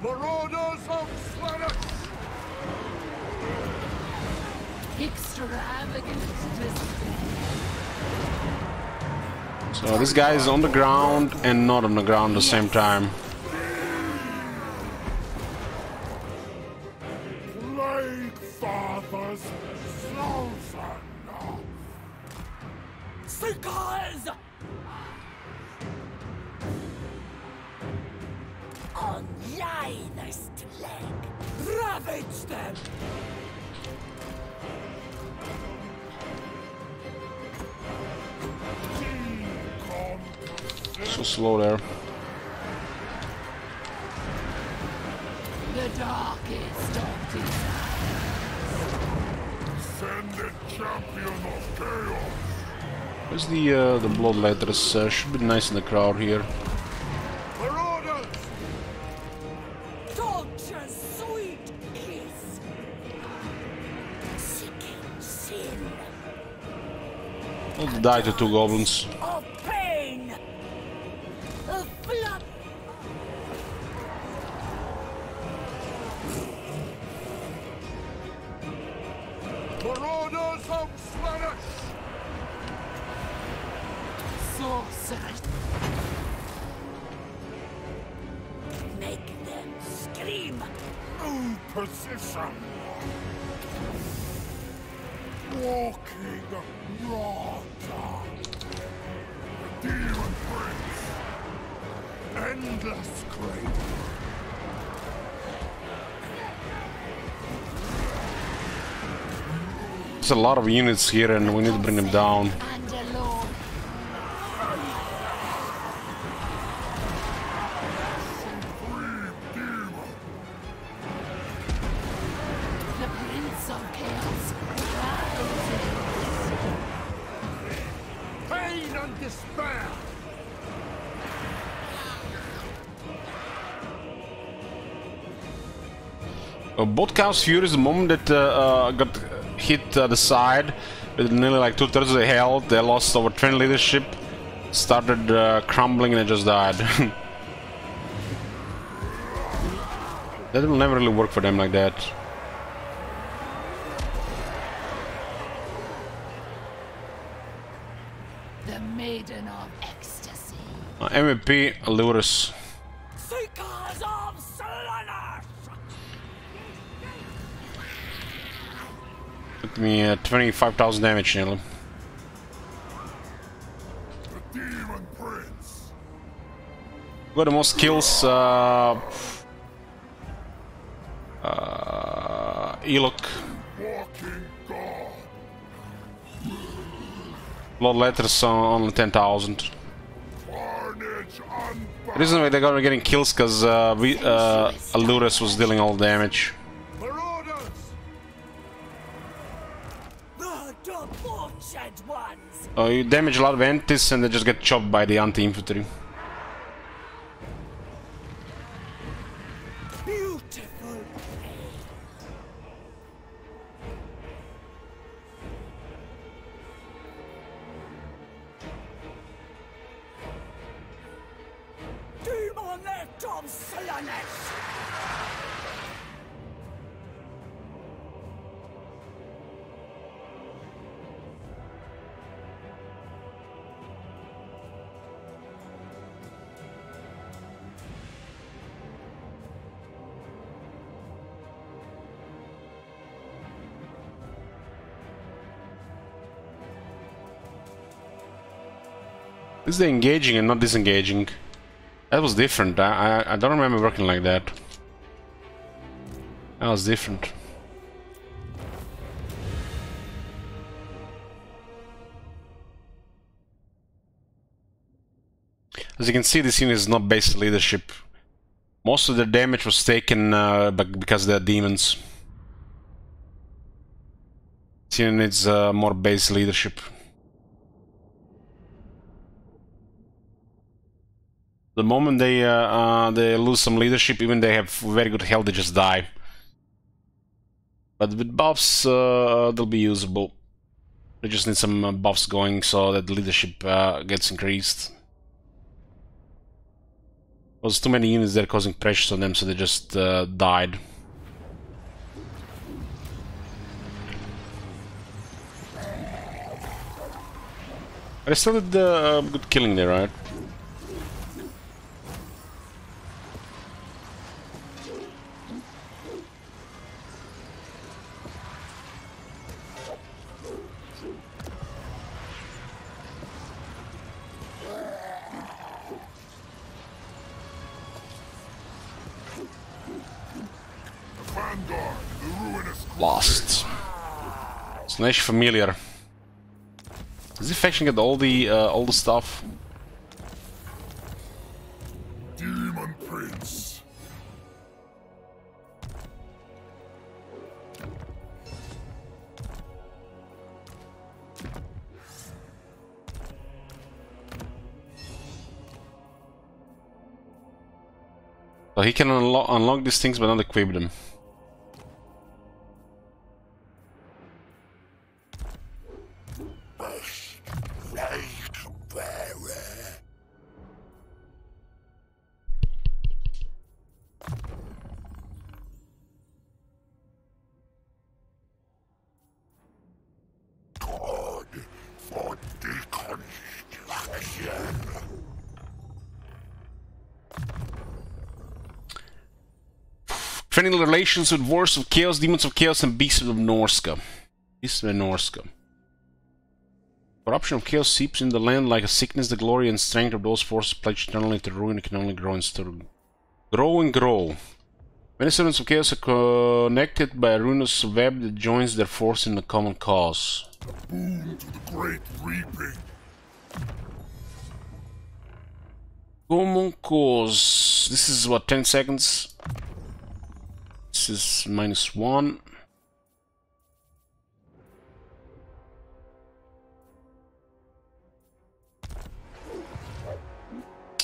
C: Marauders of Slaanesh!
G: Extravagant display.
A: So this guy is on the ground and not on the ground at the same time.
C: Plague Father's Slozen!
G: Seekers! On Linus leg. Ravage them!
A: So slow there.
G: The darkest of desires.
C: Ascended Champion of Chaos!
A: Where's the Bloodletters? Should be nice in the crowd here.
C: Marauders!
G: Torture's sweet kiss. Seeking sin.
A: Let's die to two goblins.
G: Of pain. Of blood.
C: Marauders of Slaanesh!
G: Sorcerers. Make them scream.
C: New position! Walking Rata! The Demon Prince! Endless Grave!
A: There's a lot of units here and we need to bring them down.
G: And alone. The Prince of Chaos rises.
C: Pain and despair!
A: Both Chaos Furies, the moment that got hit the side with nearly like 2/3 of the health, they lost over 20 leadership, started crumbling and they just died. That will never really work for them like that.
G: The Maiden of Ecstasy.
A: MVP, Lurus.
G: Seekers of Slaanesh.
A: Took me 25,000 damage nearly.
C: The Demon Prince!
A: Got the most kills, Elok.
C: Walking God!
A: Bloodletters on only 10,000.
C: Carnage
A: The reason why they got getting kills because Alurus was dealing all the damage.
G: The debauched ones!
A: You damage a lot of entities and they just get chopped by the anti-infantry.
G: Beautiful. Demonet of Slanesh!
A: This is the engaging and not disengaging. That was different. I don't remember working like that. That was different. As you can see, this unit is not basic leadership. Most of the damage was taken because they're demons. This unit needs more basic leadership. The moment they lose some leadership, even they have very good health, they just die. But with buffs, they'll be usable. They just need some buffs going so that the leadership gets increased. There's too many units there causing pressure on them, so they just died. But I still did good killing there, right? Lost. Slanesh familiar. Does the faction get all the stuff?
C: Demon Prince.
A: So he can unlock these things but not equip them. Friendly relations with Wars of Chaos, Demons of Chaos, and Beasts of Norska. Beasts of Norska. Corruption of Chaos seeps in the land like a sickness. The glory and strength of those forces pledged eternally to ruin. It can only grow and stir. Grow and grow. Many servants of Chaos are connected by a ruinous web that joins their force in a common cause.
C: Boon to the great reaping.
A: Common cause. This is what, 10 seconds? This is -1.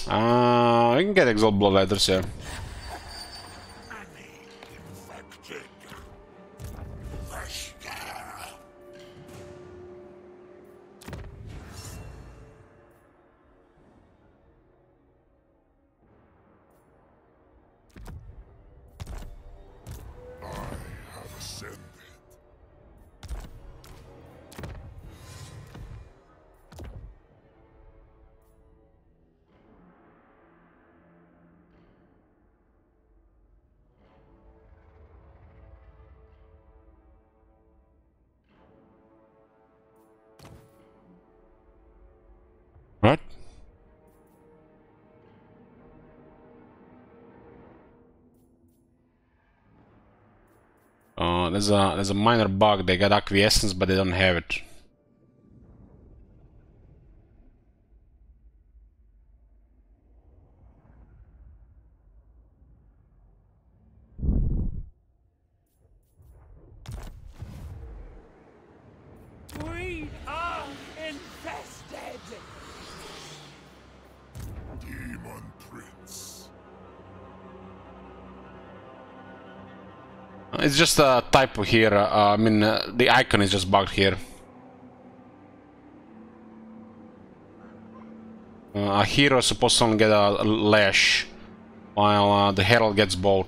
A: I can get Exalt Bloodletters, yeah. Right? There's a minor bug. They got acquiescence, but they don't have it.
G: We are infested!
C: Demon Prince.
A: It's just a typo here. I mean, the icon is just bugged here. A hero is supposed to only get a lash, while the herald gets both.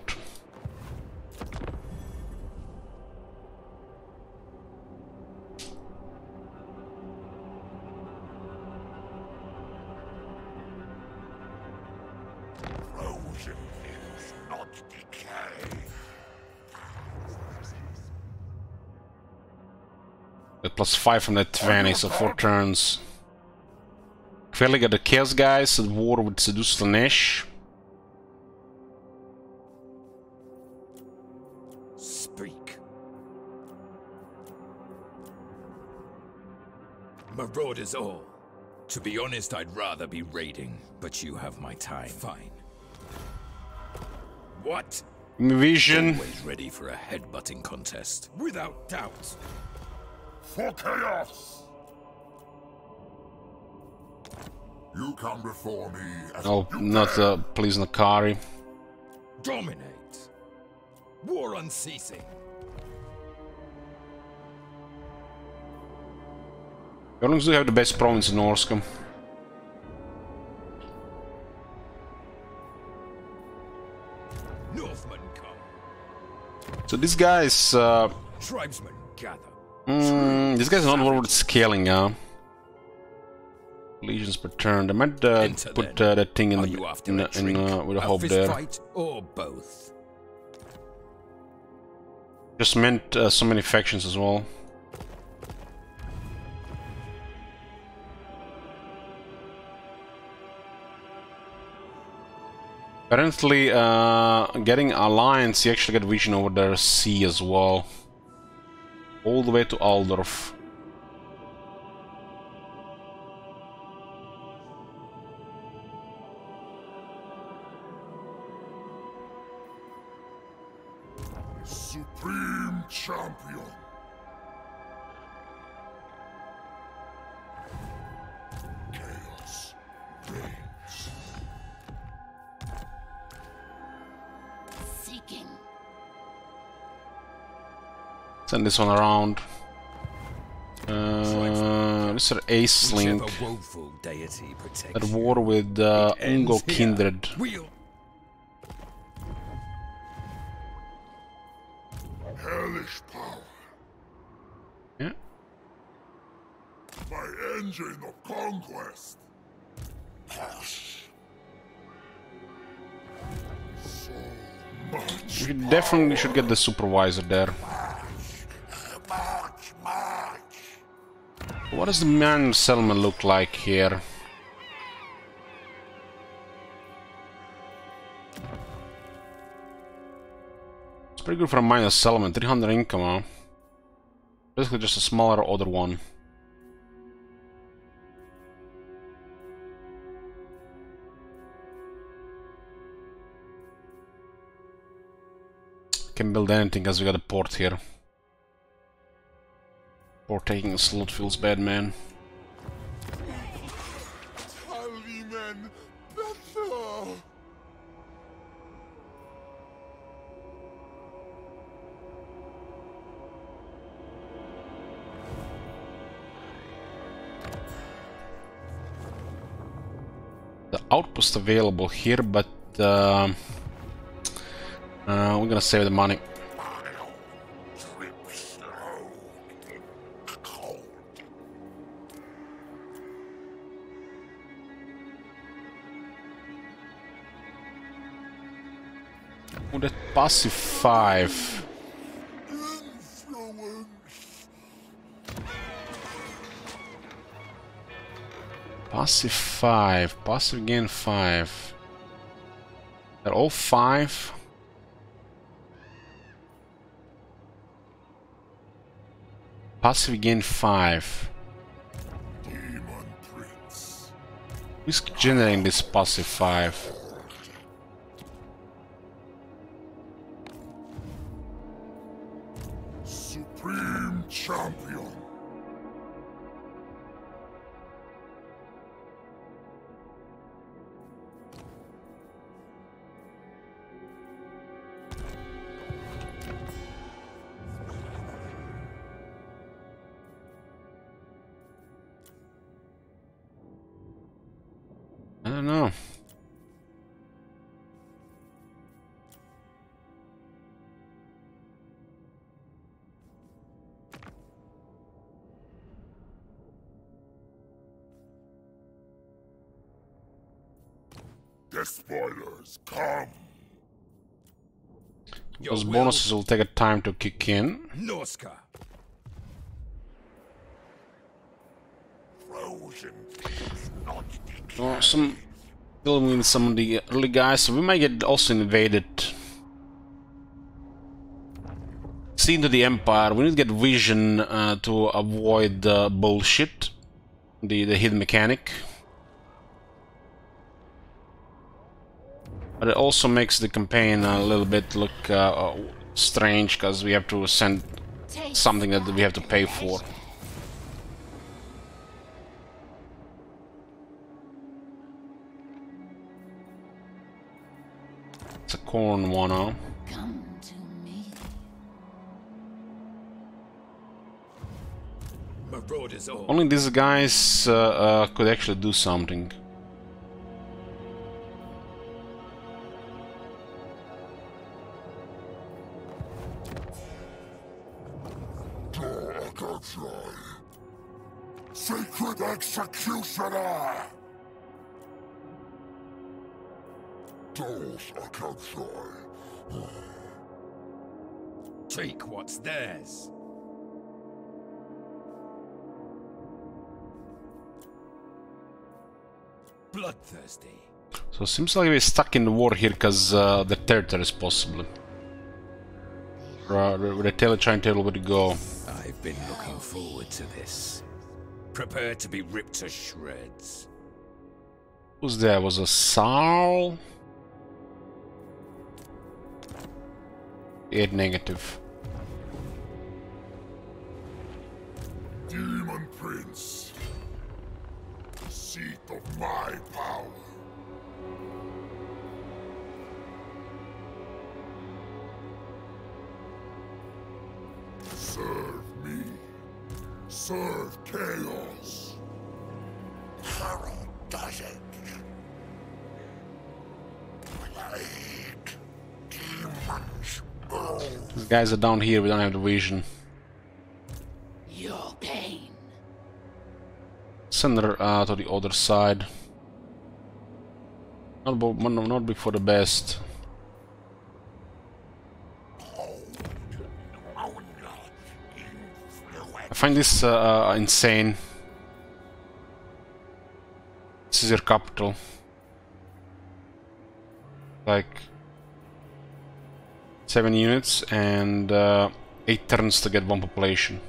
C: Frozen limbs, not decay.
A: At +5 from that 20, so 4 turns. Clearly got the Chaos guys at war with Seduce Lanesh.
F: Speak. Marauders all. To be honest, I'd rather be raiding, but you have my time. Fine. What?
A: Vision.
F: Always ready for a headbutting contest. Without doubt.
C: For chaos! You come before me as
A: Oh,
C: you
A: not
C: dare.
A: please Nakari.
F: Dominate. War unceasing.
A: Yorlings do have the best province in Norscom.
F: Northmen come.
A: So these guys,
F: Tribesmen gather.
A: these guys are not worth scaling, legions per turn. They might
F: Enter
A: put
F: then.
A: that thing in
F: Are
A: the
F: you after a drink,
A: with a
F: a
A: hope
F: fist
A: there.
F: fight, or both?
A: Just meant so many factions as well. Apparently, getting alliance, you actually get vision over their sea as well, all the way to Aldorf.
C: Supreme Champion. Chaos reigns.
G: Seeking.
A: Send this one around. This is Ace Link
F: Whichever woeful deity protects
A: at
F: you.
A: war with
F: It ends
A: Ungo
F: here.
A: Kindred.
F: We'll
C: Hellish power.
A: Yeah.
C: My engine of conquest. So much.
A: We definitely should get the supervisor there.
C: March.
A: What does the man settlement look like here? It's pretty good for a minor settlement, 300 income, huh? Basically just a smaller other one. Can build anything as we got a port here. Port taking a slot feels bad, man.
C: Tallymen, better.
A: The outpost available here, but we're gonna save the money.
C: Trip slow in cold.
A: With that passive 5.
C: Influence.
A: Passive 5. Passive gain 5. They're all 5. Passive gain 5.
C: Demon Prince.
A: Who's generating this passive 5?
C: Supreme Champion.
A: don't know.
C: The spoilers, come!
A: Those bonuses will take a time to kick in.
F: Norska.
C: Frozen things not
A: Oh, still with some of the early guys, so we might get also invaded. See into the Empire. We need to get vision to avoid the bullshit, the hidden mechanic. But it also makes the campaign a little bit look strange, because we have to send something that we have to pay for. It's a corn one, huh?
G: Come to me.
F: Marauders all.
A: Only these guys could actually do something.
C: Sacred Executioner! Dos Akansai.
F: Take what's theirs. Bloodthirsty.
A: So it seems like we're stuck in the war here because the territories possibly. With the tail trying to tell where to go.
F: I've been looking forward to this. Prepare to be ripped to shreds.
A: Who's there? Was a Saul? 8 negative.
C: Demon Prince. Seat of my power. Serve me. Serve chaos. Harold does it. Plague. Demons.
A: These guys are down here, we don't have the vision.
G: Your pain.
A: Send her to the other side. Not before the best. I find this insane. This is your capital. Like 7 units and 8 turns to get 1 population.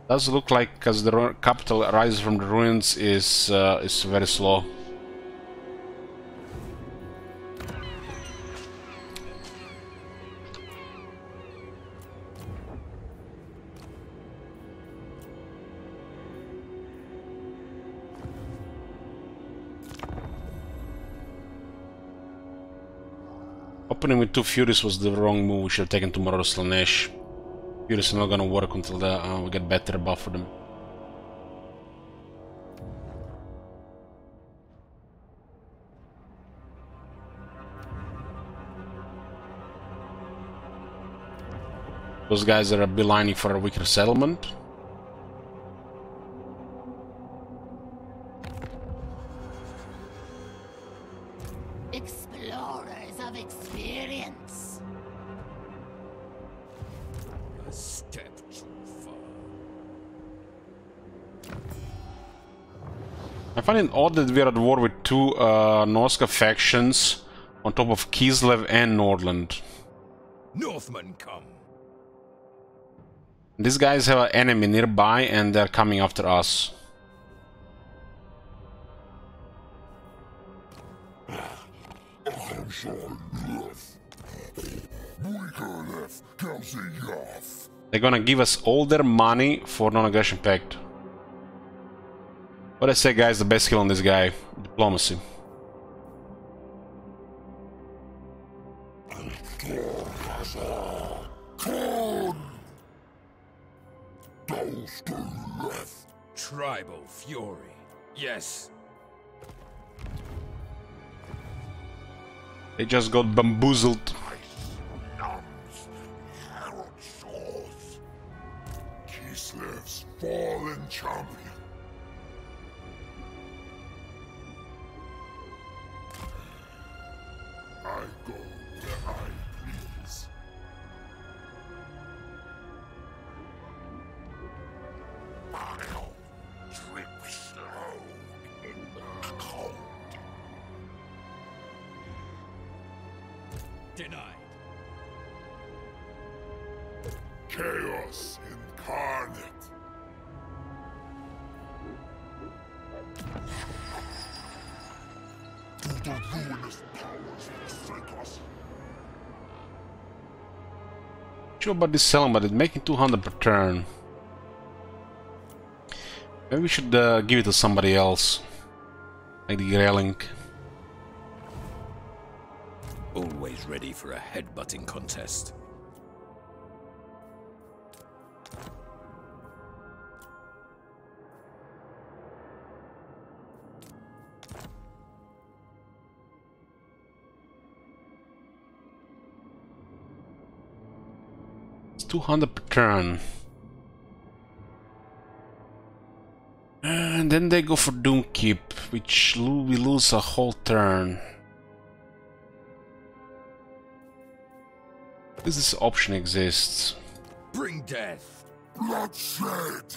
A: Does look like, because the capital rises from the ruins is very slow. Opening with 2 Furies was the wrong move. We should have taken tomorrow Slanesh. Furies are not gonna work until we get better buff for them. Those guys are beelining for a weaker settlement.
G: Explorers of experience.
F: A step too far.
A: I find it odd that we are at war with 2 Norska factions on top of Kislev and Nordland.
F: Northmen come.
A: These guys have an enemy nearby and they're coming after us. They're gonna give us all their money for non-aggression pact. What I say, guys, the best skill on this guy? Diplomacy.
F: tribal fury. Yes.
A: They just got bamboozled.
C: Numbs Herald Shores. Kislev's fallen champion. I go where I please. I'll drip slow in the cold.
F: Denied.
C: Chaos incarnate. Do the ruinous powers forsake us?
A: Sure about this selling, but it's making 200 per turn. Maybe we should give it to somebody else, like the Greyling.
F: Always ready for a headbutting contest.
A: It's 200 per turn. And then they go for Doomkeep, which we lose a whole turn. This option exists.
F: Bring death.
C: Bloodshed!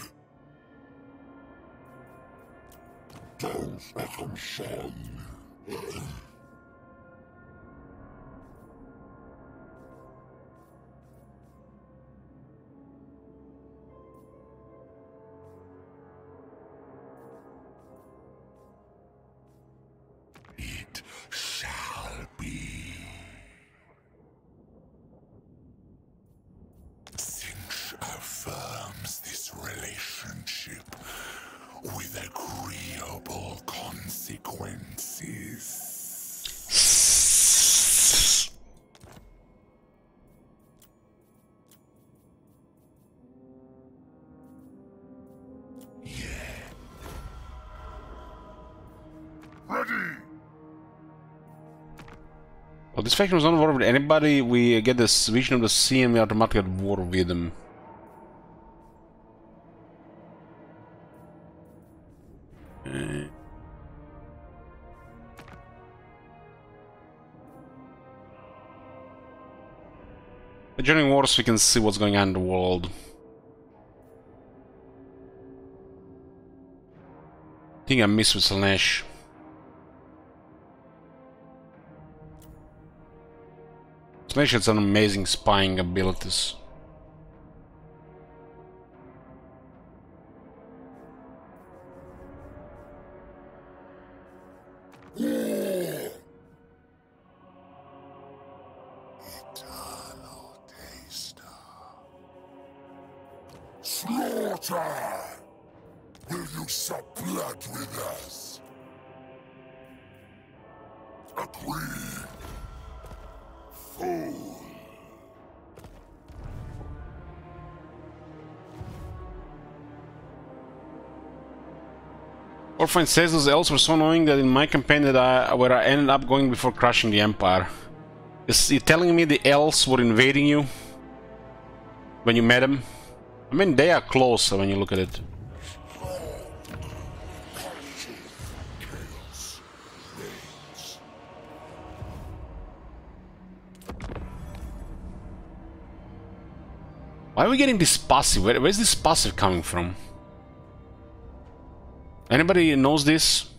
C: Don't let them shun. It shall be. Sinch affirms this relationship with agreeable consequences. Ready!
A: Well, this faction was not at war with anybody. We get this vision of the sea and we automatically at war with them. During wars we can see what's going on in the world. I think I missed with Slaanesh. Slaanesh has some amazing spying abilities.
C: Eternal taster. Slaughter! Will you sup blood with us? Agree. Fool.
A: Orphan says those elves were so annoying that in my campaign where I ended up going before crushing the Empire. Is he telling me the elves were invading you when you met them? I mean, they are close when you look at it. Why are we getting this passive? Where's this passive coming from? Anybody knows this?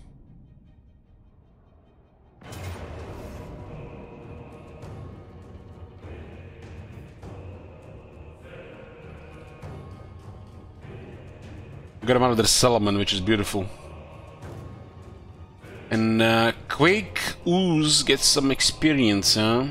A: We got him out of their settlement, which is beautiful. And Quake Ooze gets some experience, huh?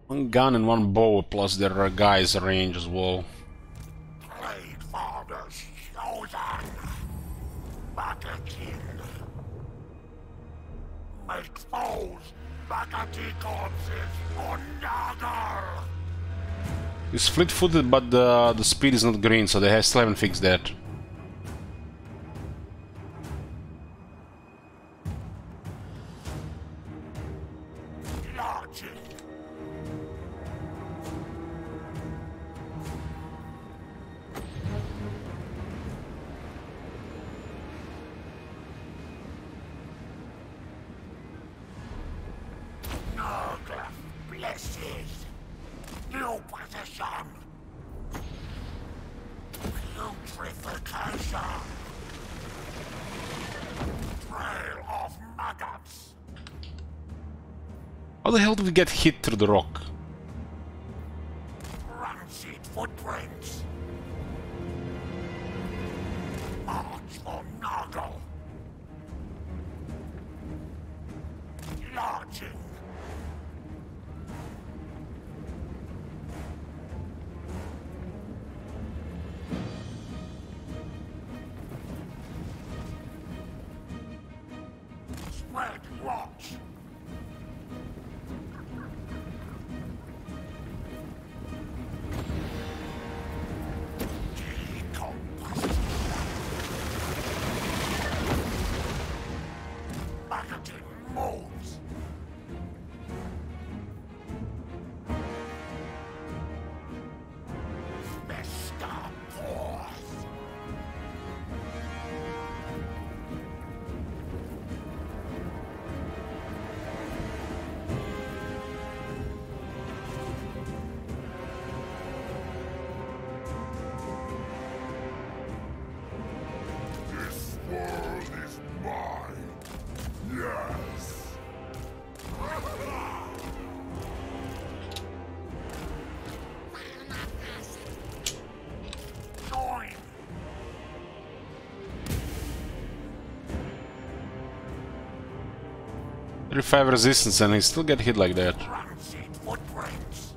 A: One gun and one bow, plus there are guys range as well.
C: Blade Father's chosen. Bakakin. Make foes. Bakati corpses on Nagar.
A: He's fleet-footed, but the speed is not green, so they still haven't fixed that.
C: Logic. Nurgle blesses. New position. Putrefaction. Trail of maggots.
A: How the hell did we get hit through the rock?
C: Rancid footprints. March for Nurgle. Lodging. Spread watch. Packaging moves. Vesta forth. This world is mine. Yes. Join.
A: 35 resistance and he still get hit like that.
C: Rancid footprints.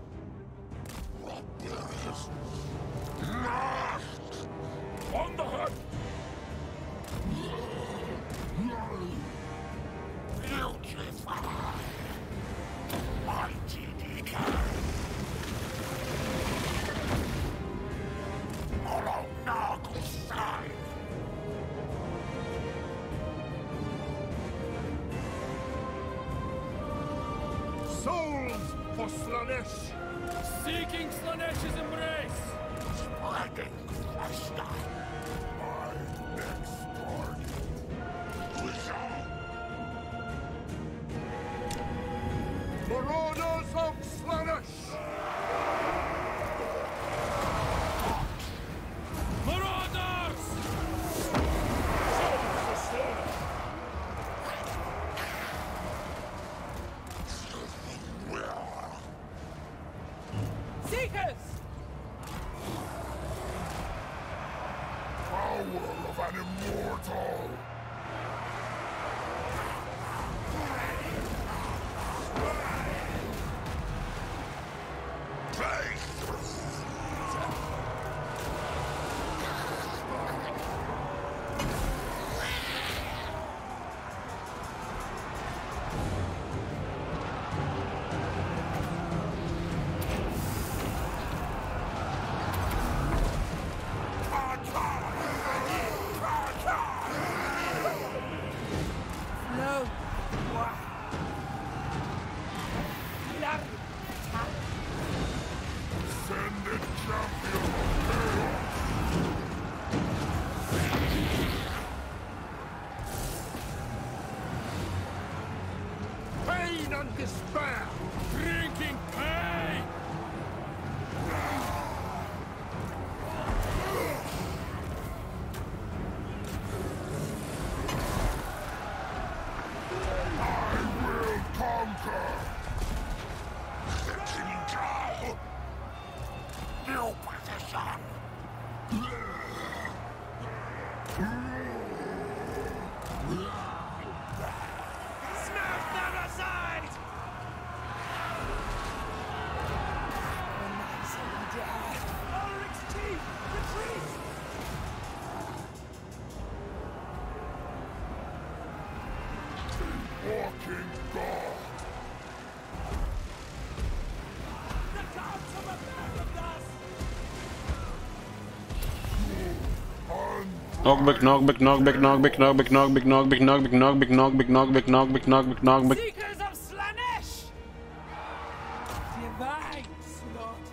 C: On the hunt. Putrefy. Mighty decay. Follow Nurgle's side. Souls for Slanesh.
F: Seeking Slanesh's embrace!
C: Spreading Festa. My next target. Marauders of Slanesh!
F: Marauders!
E: Seekers!
C: Power of an immortal!
E: No!
C: Ascended champion of chaos! Pain and despair!
F: Drinking pain!
C: I will conquer! Kintal! New position!
F: Smash them aside!
A: Knockback, knockback, knockback, knockback, knockback, knockback, knockback, knockback, knockback, knockback, knockback, knockback, knockback, knockback.
H: Seekers of Slanesh! Divine slaughter.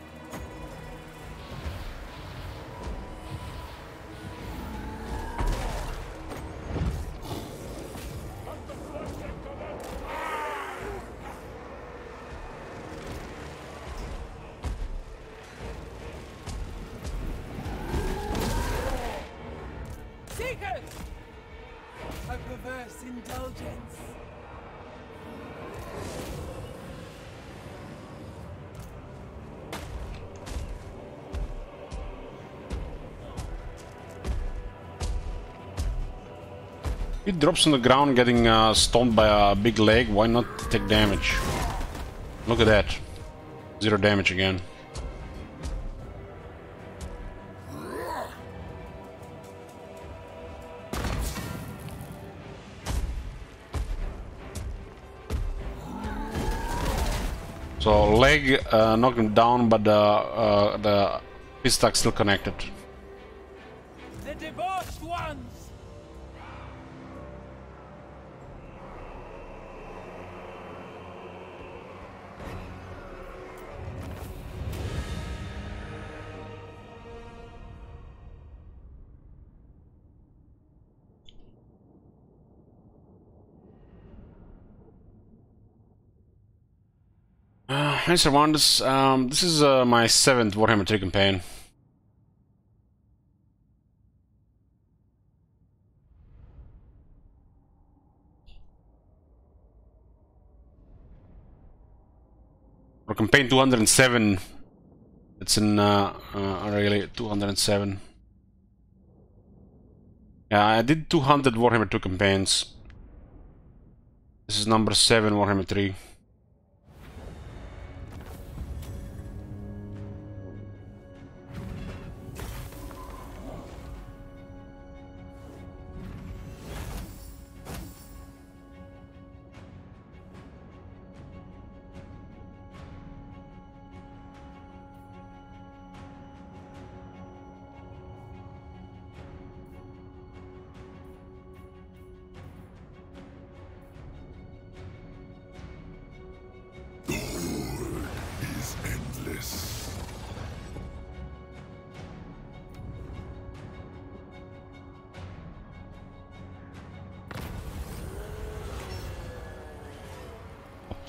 H: Seekers of perverse indulgence.
A: He drops on the ground getting stunned by a big leg. Why not take damage? Look at that. 0 damage again. So leg knocked him down, but the fist attack still connected.
H: The debauched ones!
A: Hi Cervantes, this is my 7th Warhammer 3 campaign. Or campaign 207. It's in really 207. Yeah, I did 200 Warhammer 2 campaigns. This is number 7 Warhammer 3.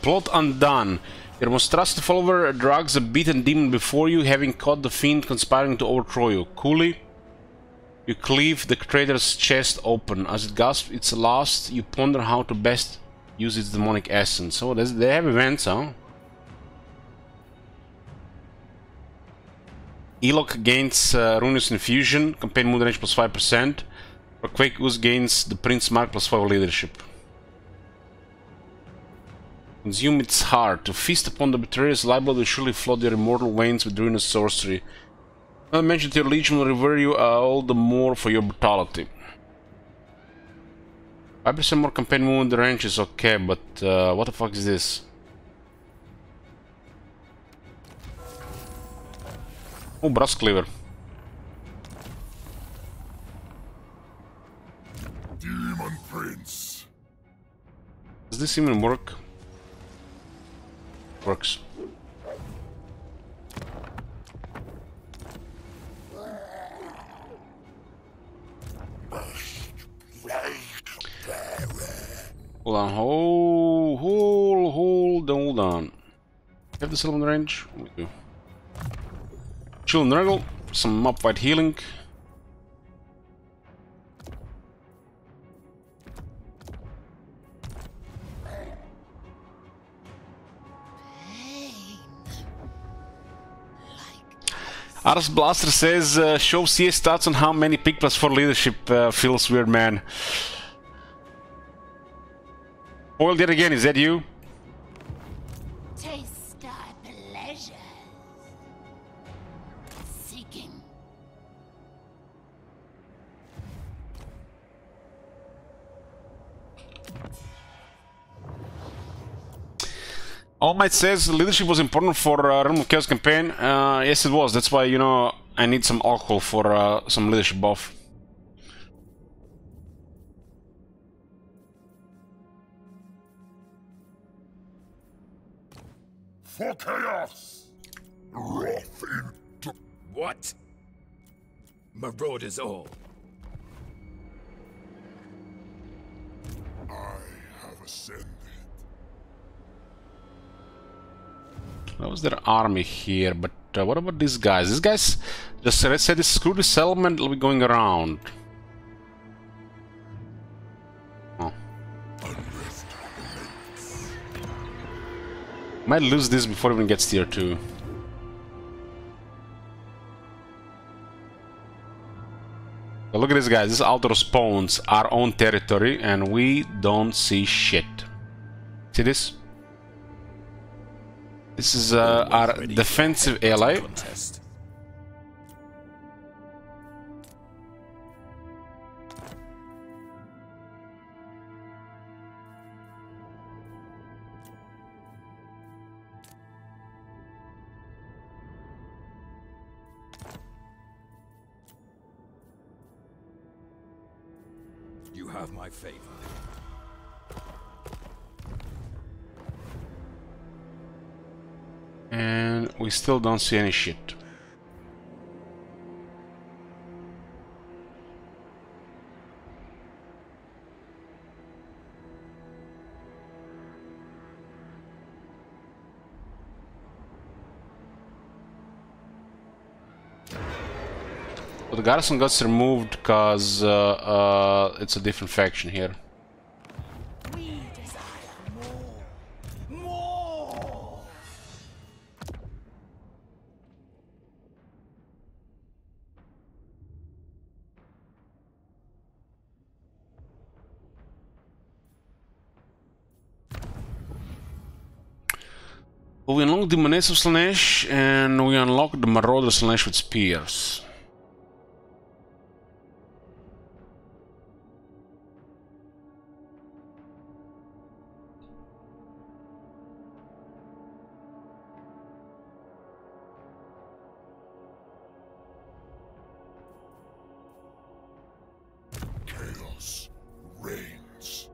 A: Plot undone. Your most trusted follower drags a beaten demon before you, having caught the fiend conspiring to overthrow you. Coolly, you cleave the traitor's chest open. As it gasps its last, you ponder how to best use its demonic essence. So they have events, huh? Elok gains Ruinous Infusion, campaign mood range plus 5%. Or Quake Ooze gains the Prince Mark plus 5 leadership. Consume its heart. To feast upon the betrayer's liable will surely flood your immortal veins with ruinous sorcery. Not mention your legion will revere you all the more for your brutality. 5% more campaign movement range is okay, but what the fuck is this? Oh, Brass Cleaver.
C: Demon Prince.
A: Does this even work? Works. Hold on, hold on. Have this element range? We do. Chill and Nurgle, some mob fight healing. Ars Blaster says, show CS stats on how many pick plus 4 leadership feels weird, man. Foiled yet again, is that you?
G: Taste thy pleasures. Seeking.
A: All Might says leadership was important for Realm of Chaos campaign. Yes, it was. That's why, you know, I need some alcohol for some leadership buff.
C: for chaos! Wrath into...
F: What? Marauders all.
C: I have ascended.
A: That was their army here, but what about these guys? These guys just said screw the settlement, it'll be going around. Oh. Might lose this before it even gets tier 2. But look at this, guys. This auto spawns our own territory, and we don't see shit. See this? This is our defensive ally.
F: Contest. You have my favor.
A: And we still don't see any shit. So the garrison got removed because it's a different faction here.
H: We desire more. More.
A: We unlock the Manessa Slanesh and we unlock the Marauder Slanesh with spears.
C: Chaos reigns.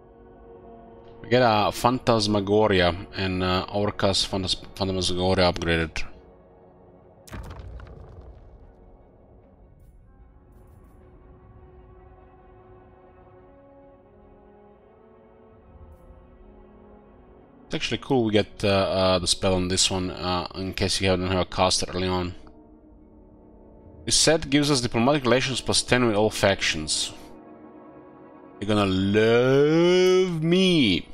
A: We get a Phantasmagoria and Orca's Phantasmagoria upgraded. It's actually cool we get the spell on this one in case you don't have a caster early on. This set gives us diplomatic relations plus 10 with all factions. You're gonna love me.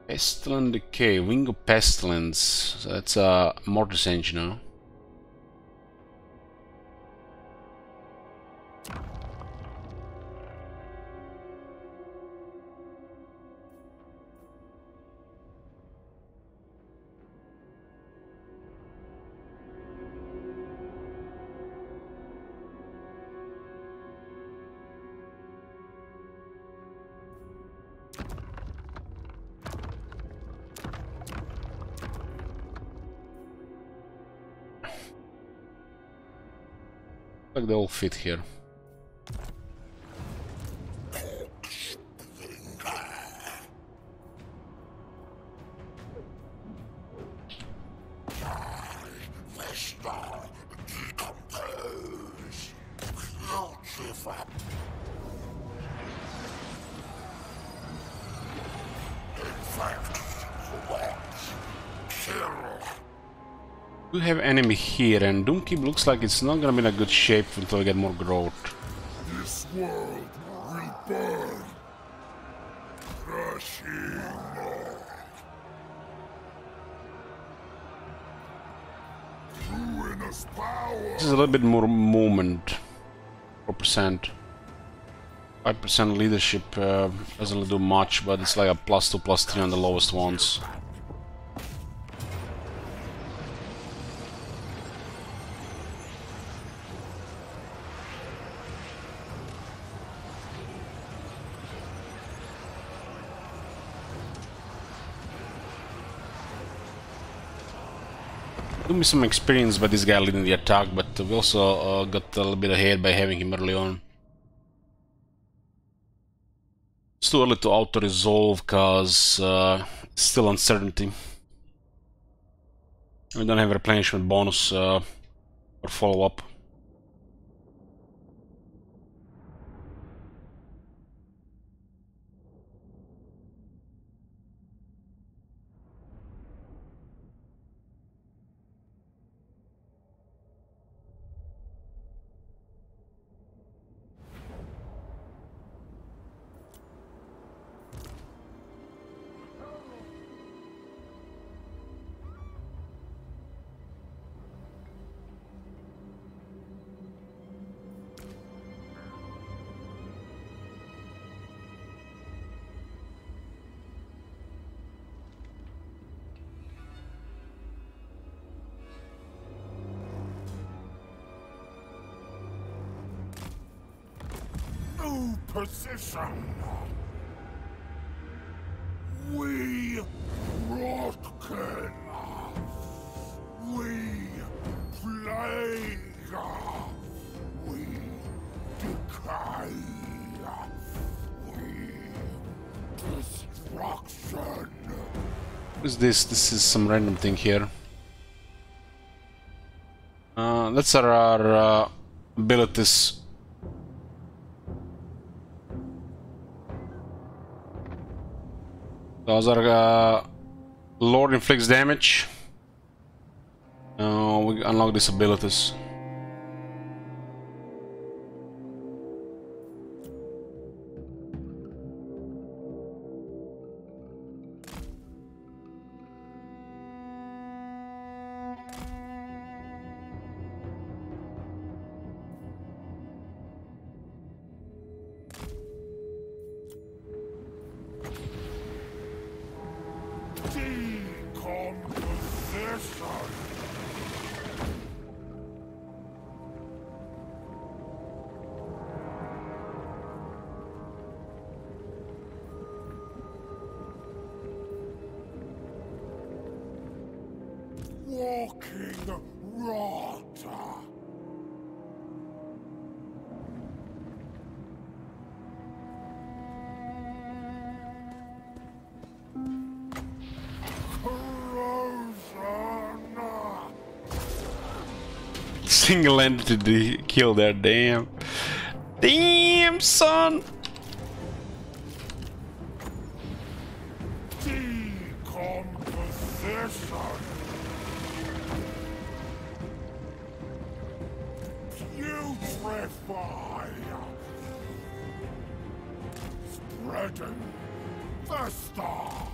A: Pestilent Decay, Wing of Pestilence. So that's a Mortis engine, huh? Like they all fit here. We have enemy here, and Doomkeep looks like it's not gonna be in a good shape until we get more growth.
C: This world will burn. Crushing Lord. Ruinous power.
A: This is a little bit more movement. 4%. 5% leadership doesn't really do much, but it's like a +2, +3 on the lowest ones. Took me some experience by this guy leading the attack, but we also got a little bit ahead by having him early on. It's too early to auto-resolve cause still uncertainty. We don't have a replenishment bonus or follow-up.
C: New position. We Rotkin. We plague. We decay. We destruction.
A: What is this? This is some random thing here. That's our abilities. Those are Lord inflicts damage. We unlock these abilities.
C: Walking rot.
A: Single-handed kill there, damn. Damn, son!
C: Decomposition. Putrefy. Spreading the star.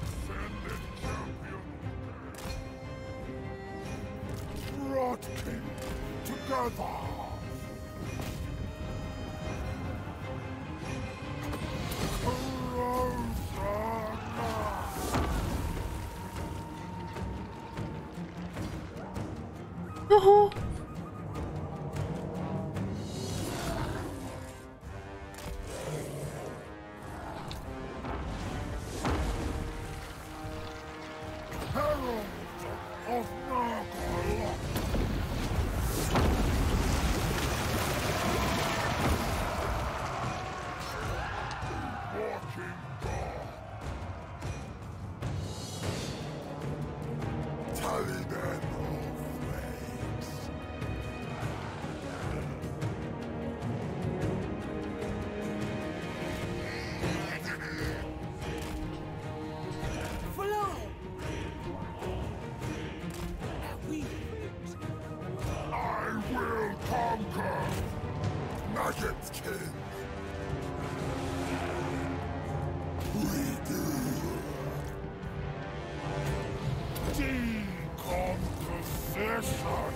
C: Ascended champion. Rotkin together.
A: Woohoo!
C: Herald of Nargothrond. Walking God. Taliban of flames.
H: Fly! We
C: I will conquer. Nuggets King. We do. Decomposition.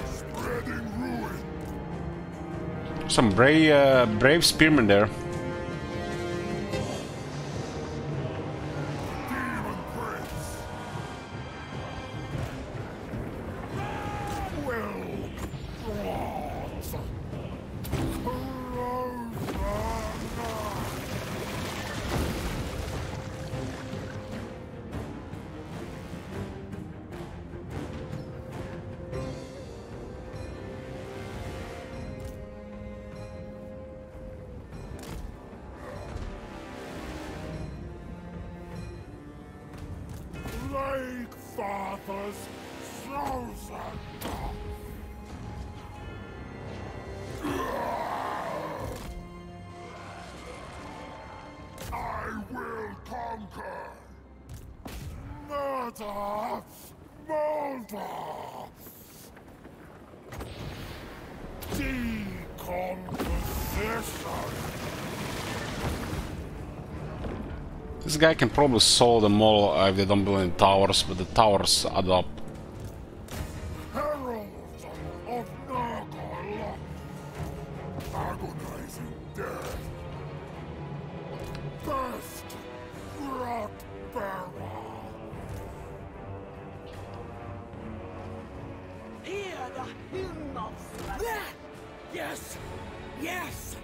C: Spreading ruin.
A: Some brave spearmen there.
C: Demon Prince. Will rot. Corrosion. Arthur's chosen. I will conquer. Murder! Murder! Decomposition!
A: This guy can probably solve them all if they don't build any towers, but the towers add up.
C: Herald of Nargol! Agonizing death! Best rot bearer!
H: Hear the hymn of slaughter. Yes! Yes!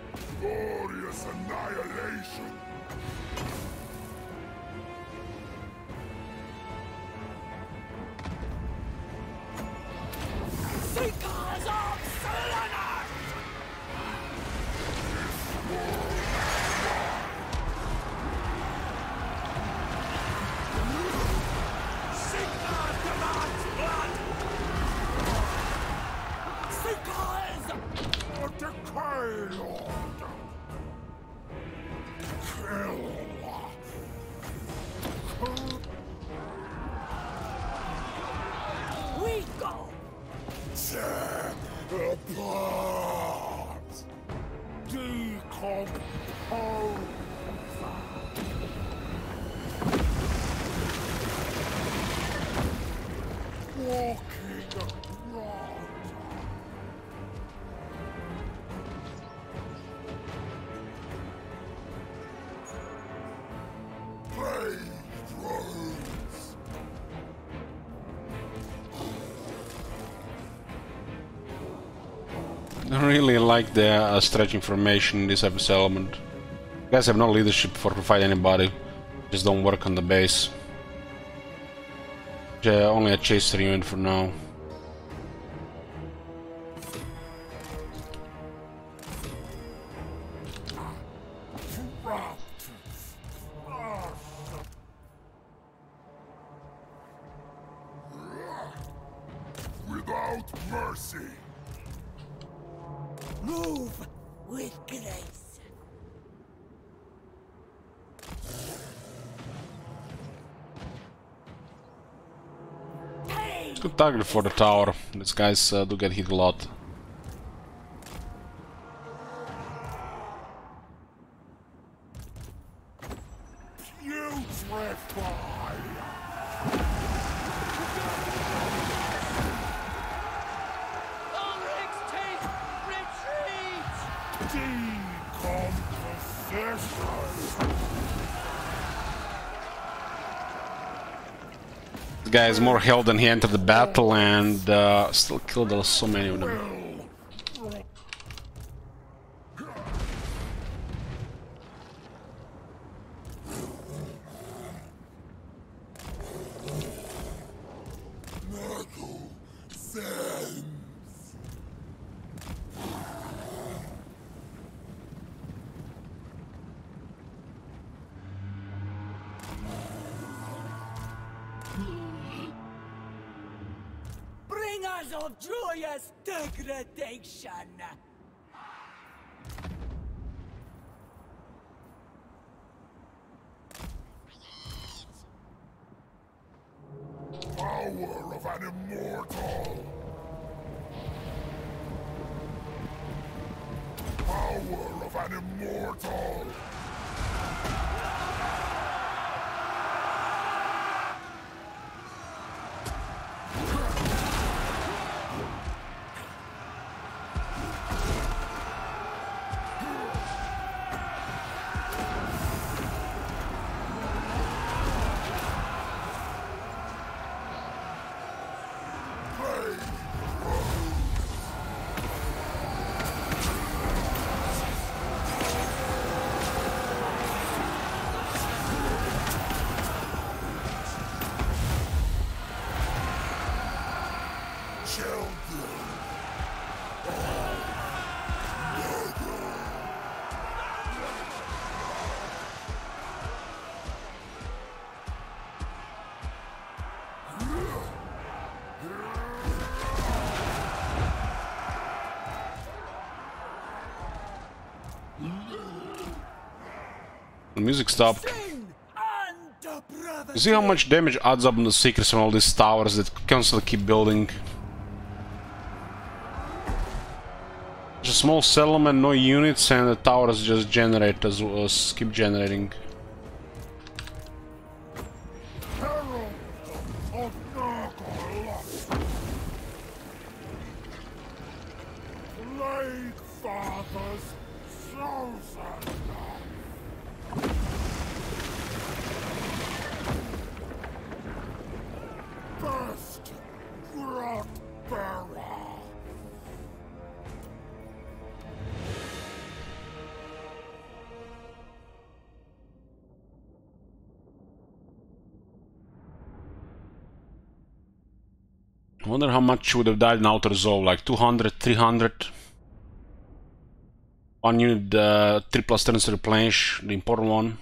C: Glorious annihilation!
H: Seekers of slaughter! Seekers demands blood! Seekers!
C: A decay lord! Kill!
H: We go!
C: Tear apart! Decompose! Walking rot! Blade rose!
A: I really like the stretching formation in this episode element. You guys have no leadership for to fight anybody. Just don't work on the base. Only a chaser unit for now.
C: Without mercy!
H: Move with grace!
A: Good target for the tower. These guys do get hit a lot.
C: Putrefy!
H: Ulrich's take retreat!
C: Decomposition!
A: This guy has more health than he entered the battle and still killed so many of them.
C: Metal Sands!
H: Bringers of joyous degradation!
C: Power of an immortal! Power of an immortal!
A: music stopped.
H: Sing and the brother.
A: You see how much damage adds up on the Seekers from all these towers that constantly keep building. Just a small settlement, no units, and the towers just generate as well as keep generating.
C: Herald of Nargothrond. Blade Father's chosen. First, Grot Bearer.
A: I wonder how much would have died in Outer Zone, like 200, 300. One unit, 3+ turns to replenish, the important one.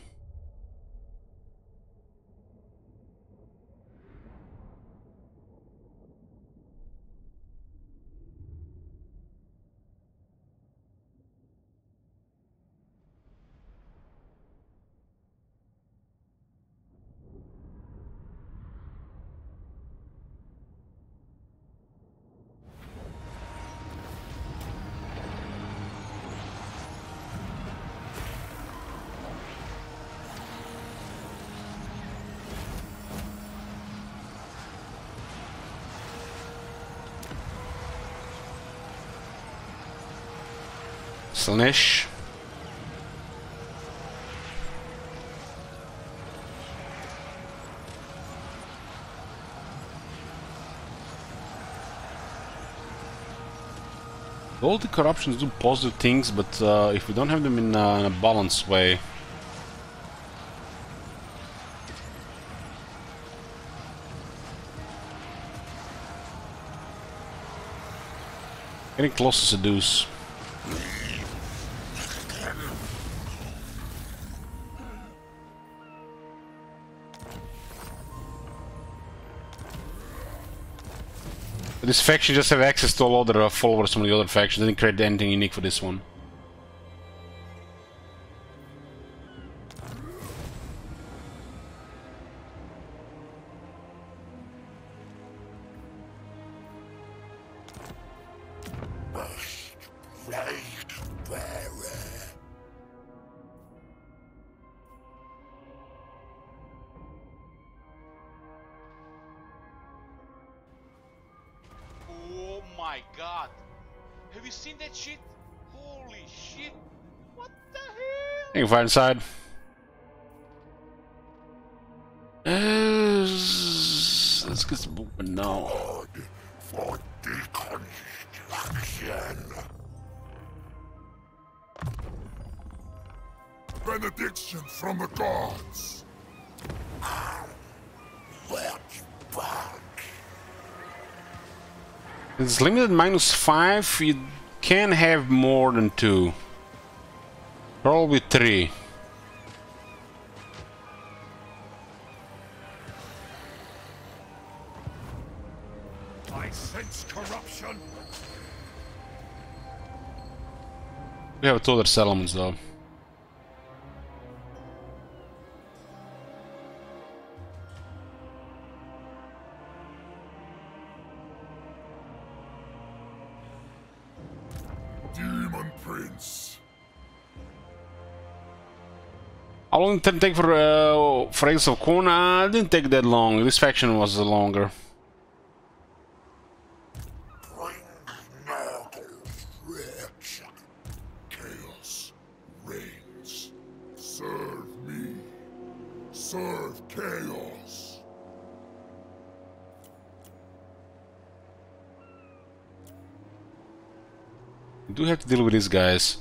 A: Slaanesh. All the corruptions do positive things, but if we don't have them in a balanced way. Getting close to seduce. This faction just have access to all other followers from the other faction. Didn't create anything unique for this one.
B: Oh my god. Have you seen that shit? Holy shit. What the hell?
A: You can fire inside. Let's get some movement now.
C: For deconstruction. Benediction from the gods. Let's back.
A: It's limited -5. You can have more than 2. Probably 3.
C: I sense corruption.
A: We have 2 other settlements though.
C: Demon Prince.
A: How long did it take for Eggs of Khorne? It didn't take that long. This faction was longer.
C: Bring Nurgle's rich. Chaos reigns. Serve me. Serve chaos.
A: We do have to deal with these guys.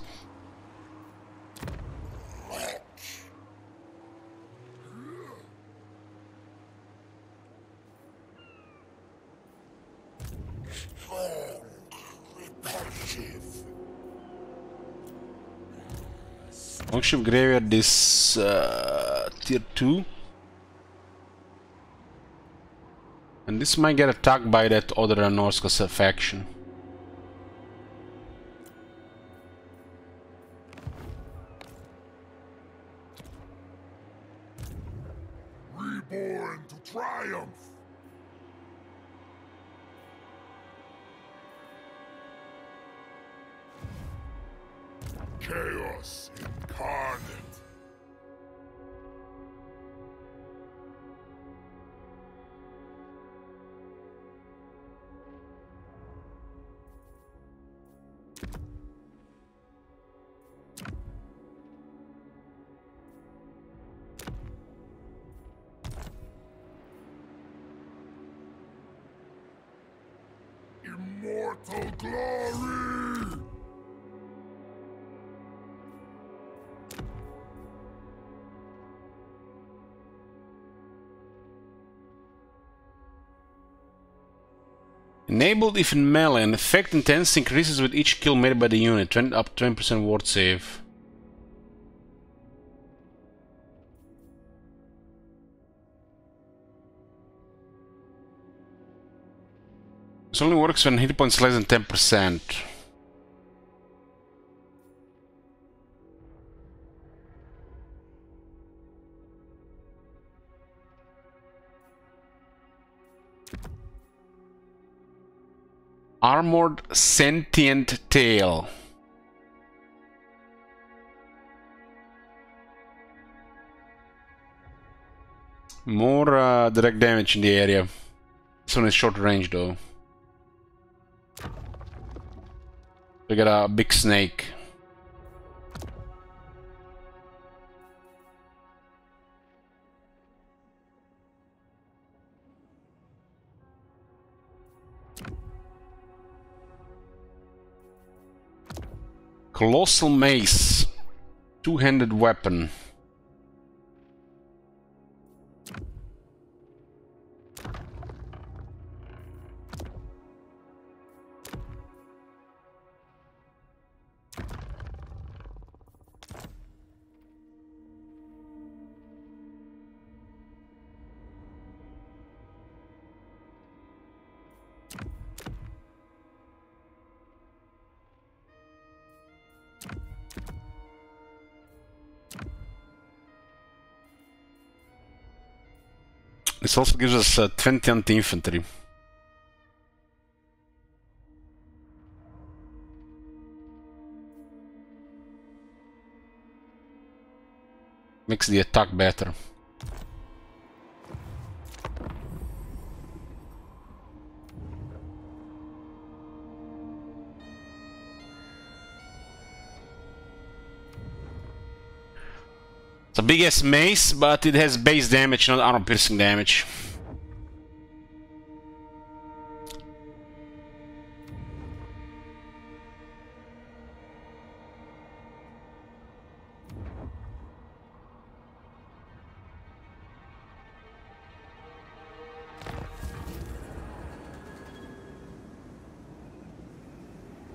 A: Longship Graveyard is tier 2. And this might get attacked by that other Norsca faction.
C: return to triumph. Chaos incarnate. Immortal glory!
A: Enabled if in melee, and effect intensity increases with each kill made by the unit, up 20% ward save. This only works when hit points less than 10%. Armored Sentient Tail. More direct damage in the area. This one is short range though. We got a big snake. Colossal Mace. Two-handed weapon. This also gives us 20 anti-infantry. Makes the attack better. It's a big ass mace, but it has base damage, not armor piercing damage.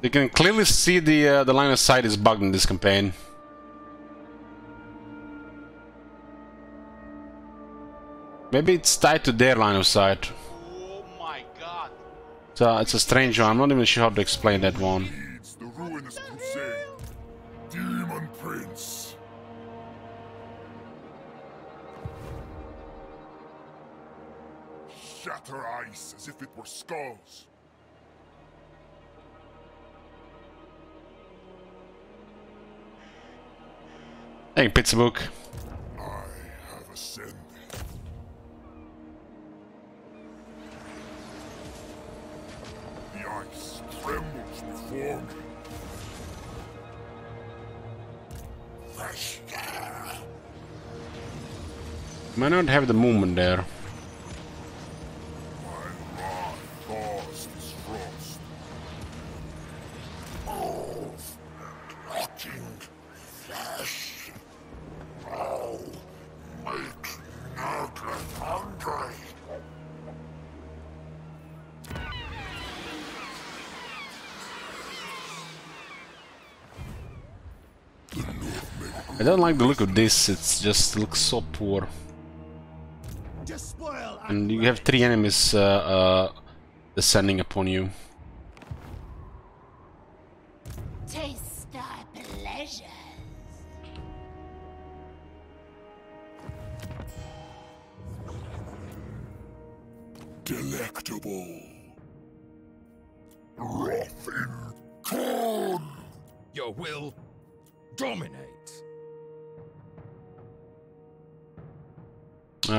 A: You can clearly see the line of sight is bugged in this campaign. Maybe it's tied to their line of sight.
B: Oh my god.
A: It's a strange one. I'm not even sure how to explain that one.
C: Leads the ruinous crusade. Demon Prince. Shatter ice as if it were skulls.
A: Hey, Pizza Book.
C: I have ascended. The ice trembles before me.
A: Might not have the movement there.
C: My rod thaws this frost. Move, rotting flesh. Oh, make Nurgle hungry.
A: I don't like the look of this. It just looks so poor. And you have 3 enemies descending upon you.
G: Taste thy pleasures.
C: delectable. Rothin Khorne!
F: Your will dominate.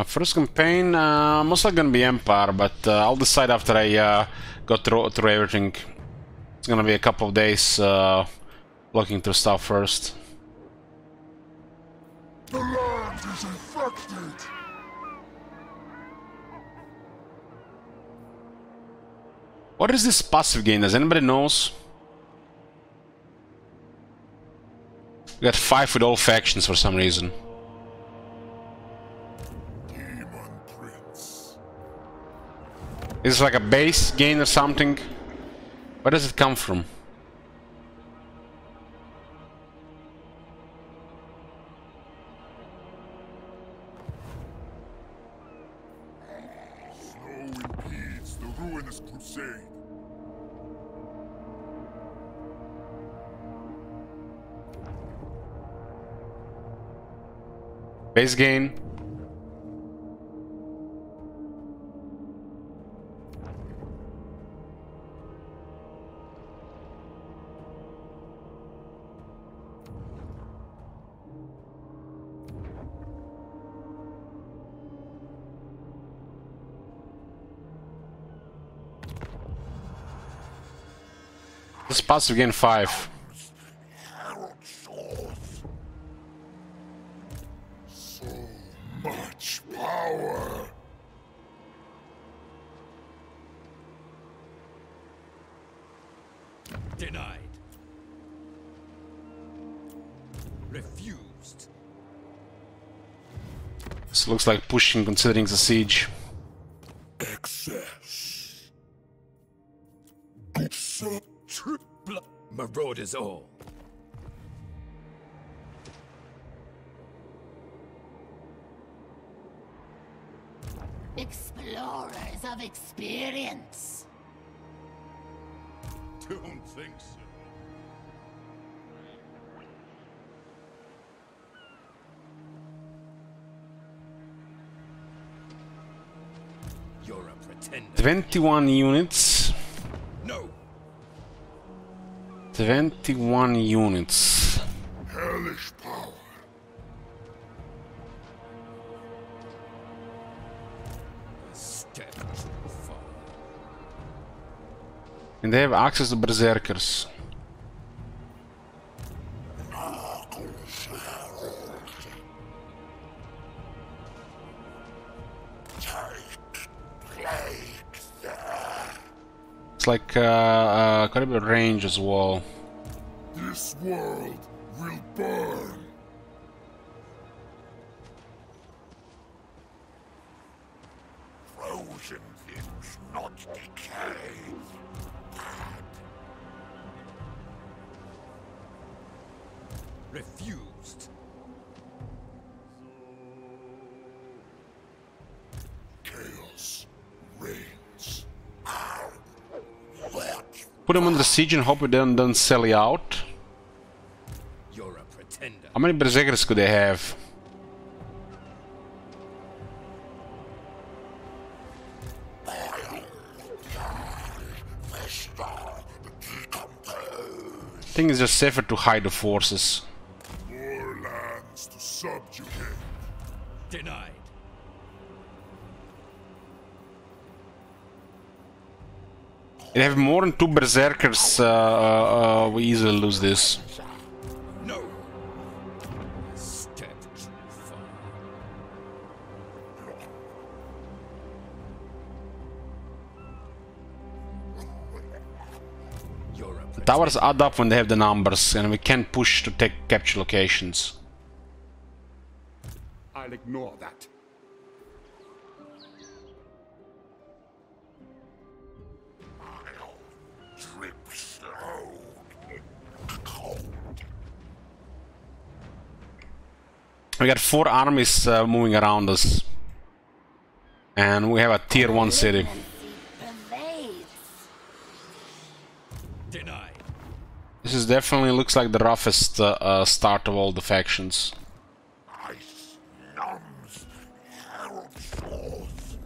A: First campaign, most likely gonna be Empire, but I'll decide after I go through everything. It's gonna be a couple of days looking through stuff first.
C: The land is infected!
A: What is this passive gain? Does anybody knows? We got 5 with all factions for some reason.
C: Demon Prince.
A: Is this like a base gain or something? Where does it come from?
C: Snow impedes the ruinous crusade.
A: Base gain. This passive gain 5.
C: Herald Swords. So much power.
F: Denied. Refused.
A: This looks like pushing considering the siege.
C: Excess.
F: Triple marauders all.
G: Explorers of experience.
C: Don't think so.
F: You're a pretender.
A: 21 units.
F: No.
A: 21 units.
C: Hellish power.
F: A step too far.
A: And they have access to berserkers. It's like quite a bit of range as well.
C: This world will burn. Frozen things, not decay.
F: Refused.
C: Chaos reigns.
A: Put them under siege and hope it don't sell you out.
F: You're a pretender.
A: How many berserkers could they have? I think it's just safer to hide the forces.
C: More lands to subjugate.
F: Denied.
A: If they have more than 2 berserkers, we easily lose this.
F: No. A step too far. You're a
A: The
F: pretender.
A: towers add up when they have the numbers, and we can't push to take capture locations.
I: I'll ignore that.
C: Drip slow. Cold.
A: We got 4 armies moving around us. And we have a tier 1 city.
G: Pervades.
F: Denied.
A: This is definitely looks like the roughest start of all the factions.
C: Ice numbs. Herald Swords.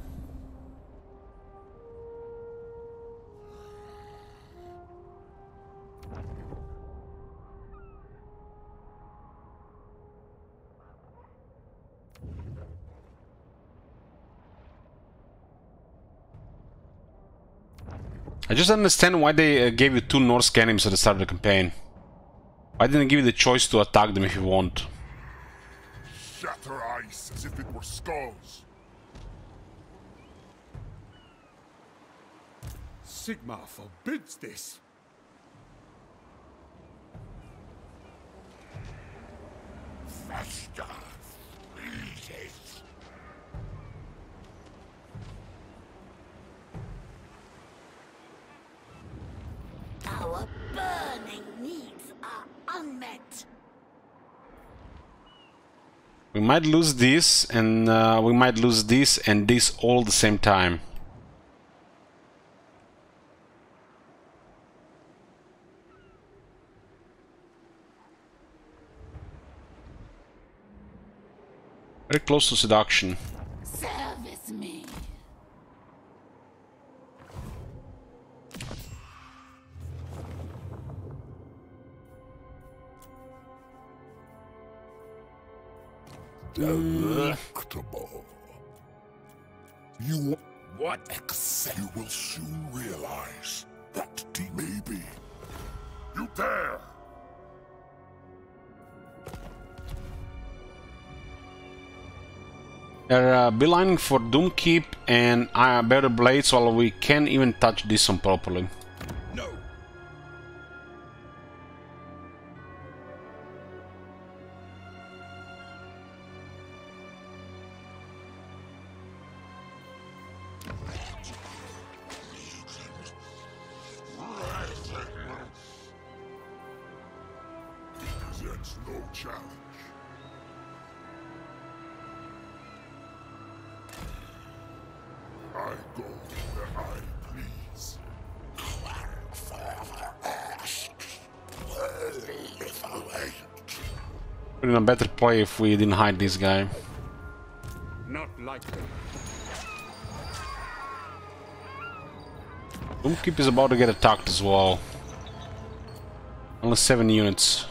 A: I just don't understand why they gave you 2 Norse cannons at the start of the campaign. Why didn't they give you the choice to attack them if you want?
C: Shatter ice as if it were skulls.
H: Sigmar forbids this.
C: Faster, please.
G: Our burning needs are unmet.
A: We might lose this, and we might lose this and this all at the same time. Very close to seduction.
G: Service me.
C: Delectable. You
F: What accept?
C: You will soon realize that maybe you dare.
A: They're beelining for Doomkeep and Better Blades, while we can't even touch this one properly.
F: No.
C: Presents no challenge. I go where I please. Father asks,
A: We're in a better play if we didn't hide this guy.
H: Not likely.
A: Doomkeep is about to get attacked as well. Only 7 units.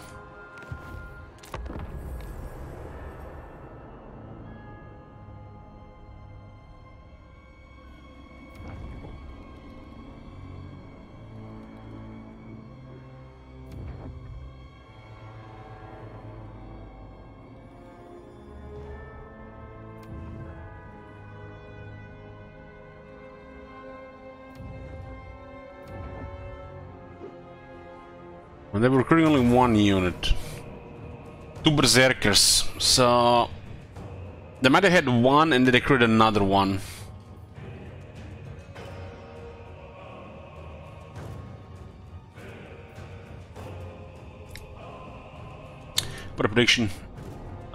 A: And they were recruiting only 1 unit. 2 berserkers. So they might have had 1 and then they recruited another one. Put a prediction.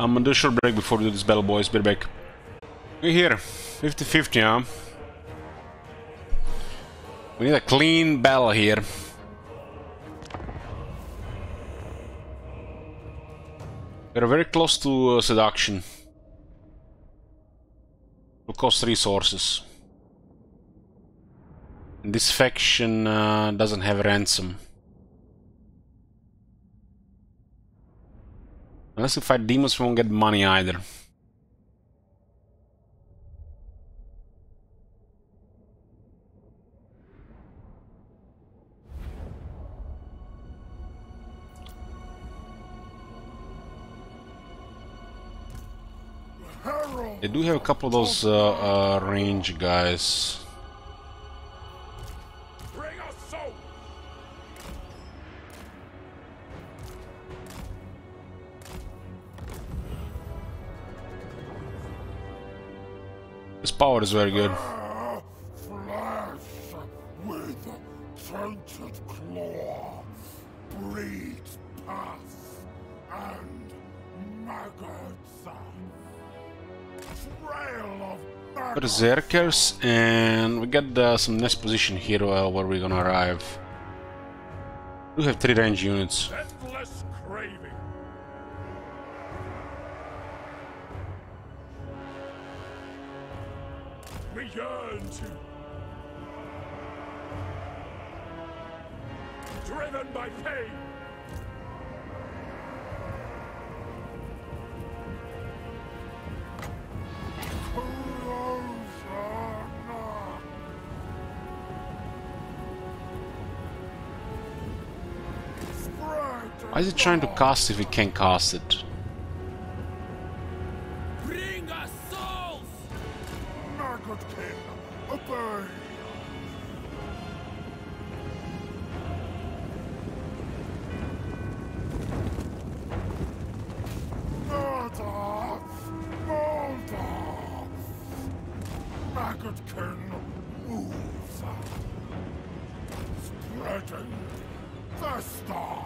A: I'm gonna do a short break before we do this battle, boys. Be right back. We're here. 50-50, huh? We need a clean battle here. We're very close to seduction. Will cost resources. And this faction doesn't have ransom. Unless we fight demons, we won't get money either. They do have a couple of those range guys.
F: Bring us soul.
A: This power is very good.
C: Flesh with tainted claw breeds pus and maggots. Trail of maggots.
A: Berserkers, and we got some nice position here where we're gonna arrive. We have 3 range units.
F: Endless craving. We yearn to. Driven by pain.
A: Why is he trying to cast if he can't cast it?
F: Bring us souls!
C: Magotkin, obey! Murder! Murder! Magotkin, move! Spreading the star!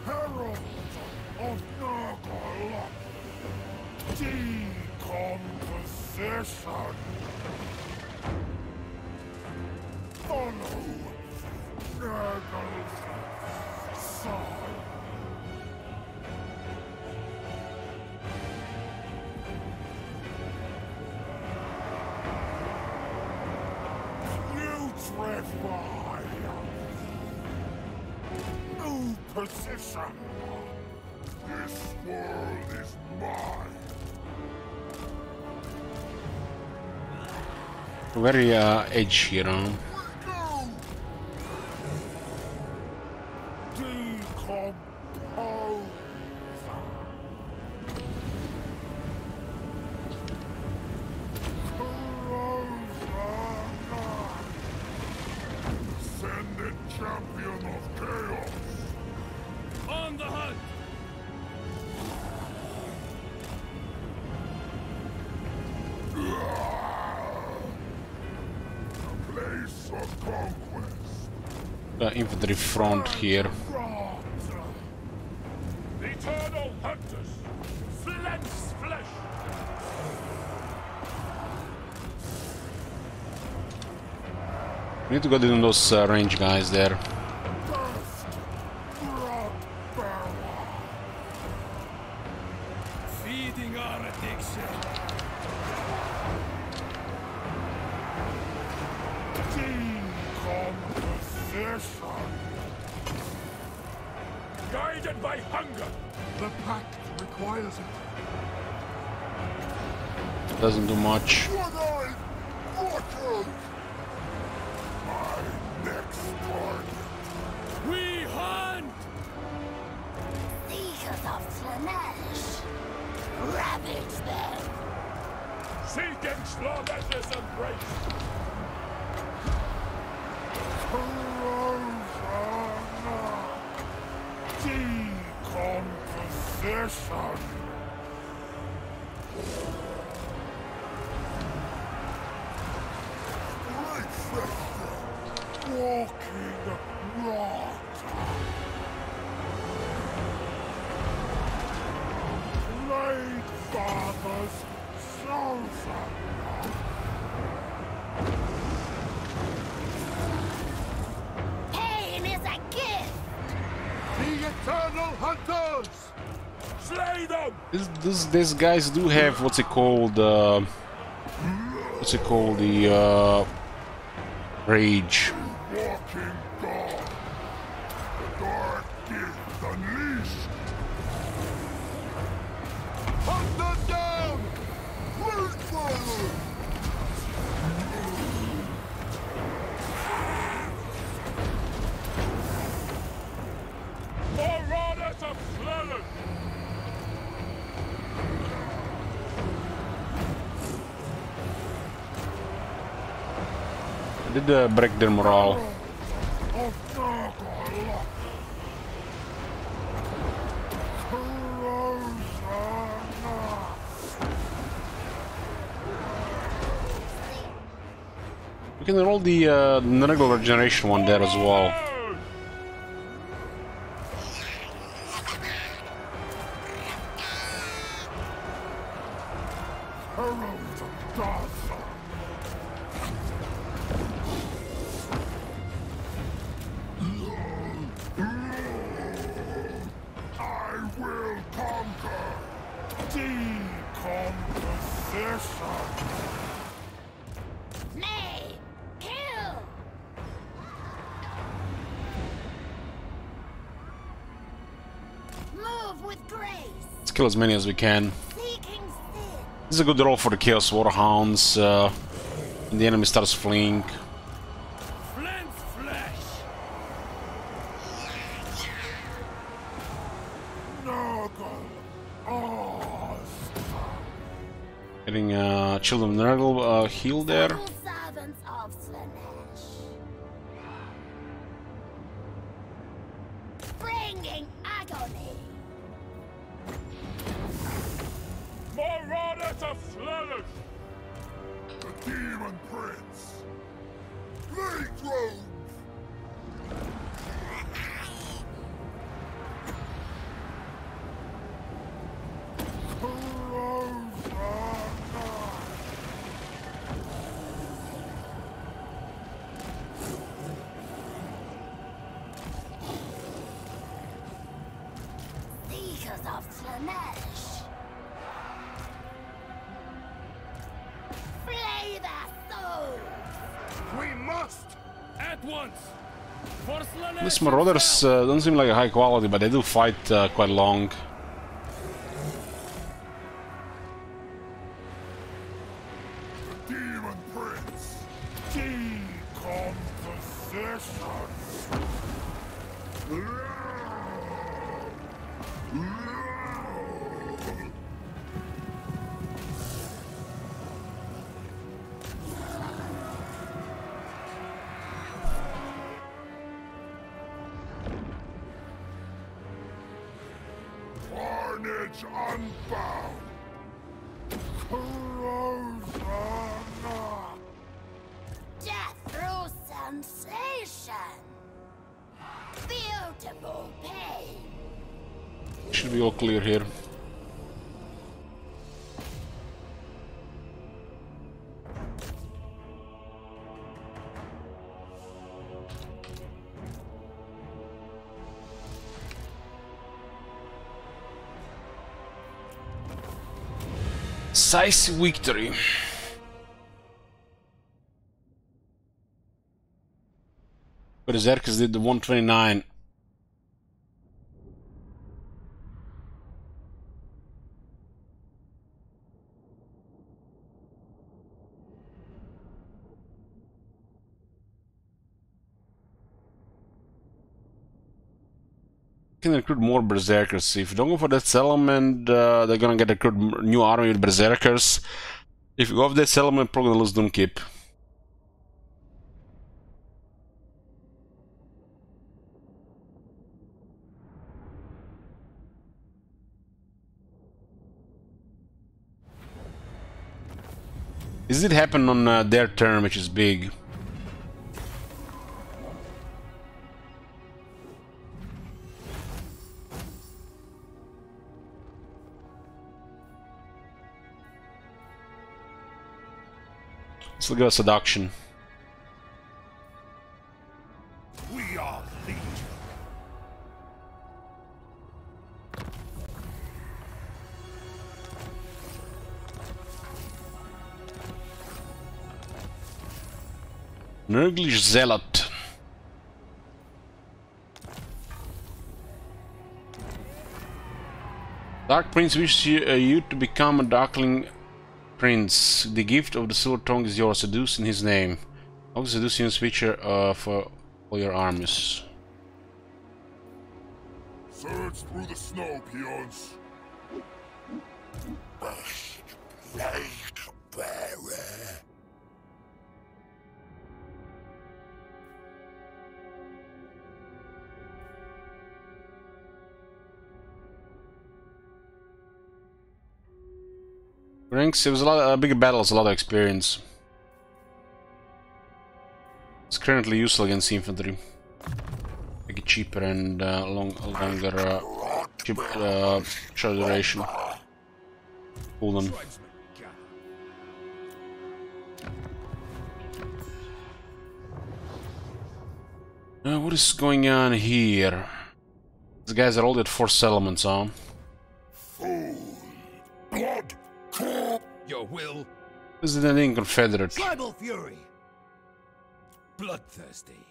C: Herald of Nurgle! Decomposition! Follow Nurgle's sign! Putrefy! New position! This world is mine!
A: Very edgy, you know.
C: Decompose! Ascended champion of chaos!
F: On the hunt!
C: A place of conquest!
A: The infantry front here.
C: Rot!
H: Eternal hunters! Flens flesh!
A: We need to go in those range guys there.
C: Burst! Rot bearer!
F: Feeding our addiction!
C: Decomposition!
H: Guided by hunger!
C: The pact requires it.
A: Doesn't do much.
C: One-eyed watchers! My next target.
F: We hunt!
G: Seekers of Slanesh. Ravage them.
H: Seeking Slaven's embrace!
C: Corrosion! Decomposition! Walking rot! Blade Father's chosen!
G: Pain is a gift.
C: The Eternal Hunters!
H: Slay them!
A: These guys do have what's it called? The rage.
C: Walking God! The dark gift unleashed! Hunt them down! Blade
H: Marauders of Slaven!
A: Did break their morale.
C: of Nurgle! Corrosion!
A: We can roll the regular generation one there as well.
C: Herald of Daza! I will conquer! Decomposition!
G: Nay. Kill. Move with grace.
A: Let's kill as many as we can.
G: Seeking sin.
A: This is a good roll for the Chaos Warhounds. When the enemy starts fleeing.
F: Flens flesh!
A: Getting Children of Nurgle heal there.
G: True servants of Slanesh. Bringing agony.
H: Marauders of Slaanesh!
C: The Demon Prince! Plague drones!
G: Seekers of Slanesh. Flay their souls.
H: We must! At once! For Slaanesh
A: These Marauders don't seem like a high quality, but they do fight quite long.
C: The Demon Prince! Decomposition! Carnage unbound! Corrosion!
G: Death through sensation. Beautiful pain.
A: Should be all clear here. Decisive victory. Berserkers did the 129. Can recruit more berserkers. If you don't go for that settlement, they're gonna get a new army with berserkers. If you go for that settlement, probably gonna lose Doomkeep. This did happen on their turn, which is big. Let's look at seduction.
C: We are legion.
A: Nurglish Zealot. Dark Prince wishes you to become a Darkling Prince. The gift of the Silver Tongue is yours. Seduce in his name. How to seduce in his feature for all your armies.
C: Surge through the snow, peons.
A: Ranks, it was a lot bigger battles, a lot of experience. It's currently useful against infantry. Make it cheaper and longer short duration. Pull them. What is going on here? These guys are all at 4 settlements, huh?
C: Blood!
F: Your will?
A: This is an Confederate.
F: Tribal fury! Bloodthirsty.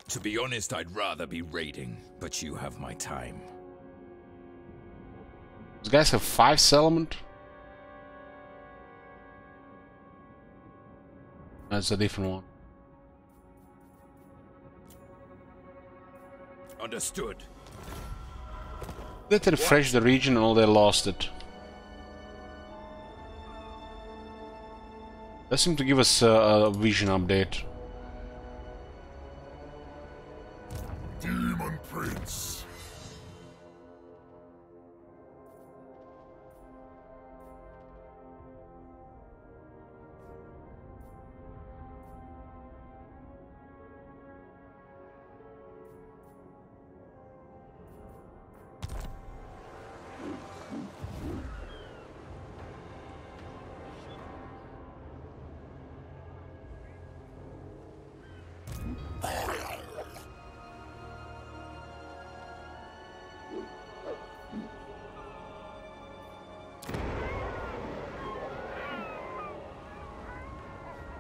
F: To be honest, I'd rather be raiding, but you have my time.
A: These guys have 5 settlement? That's a different one.
F: Understood.
A: They refreshed the region and all they lost it. That seemed to give us a vision update.
C: Demon Prince.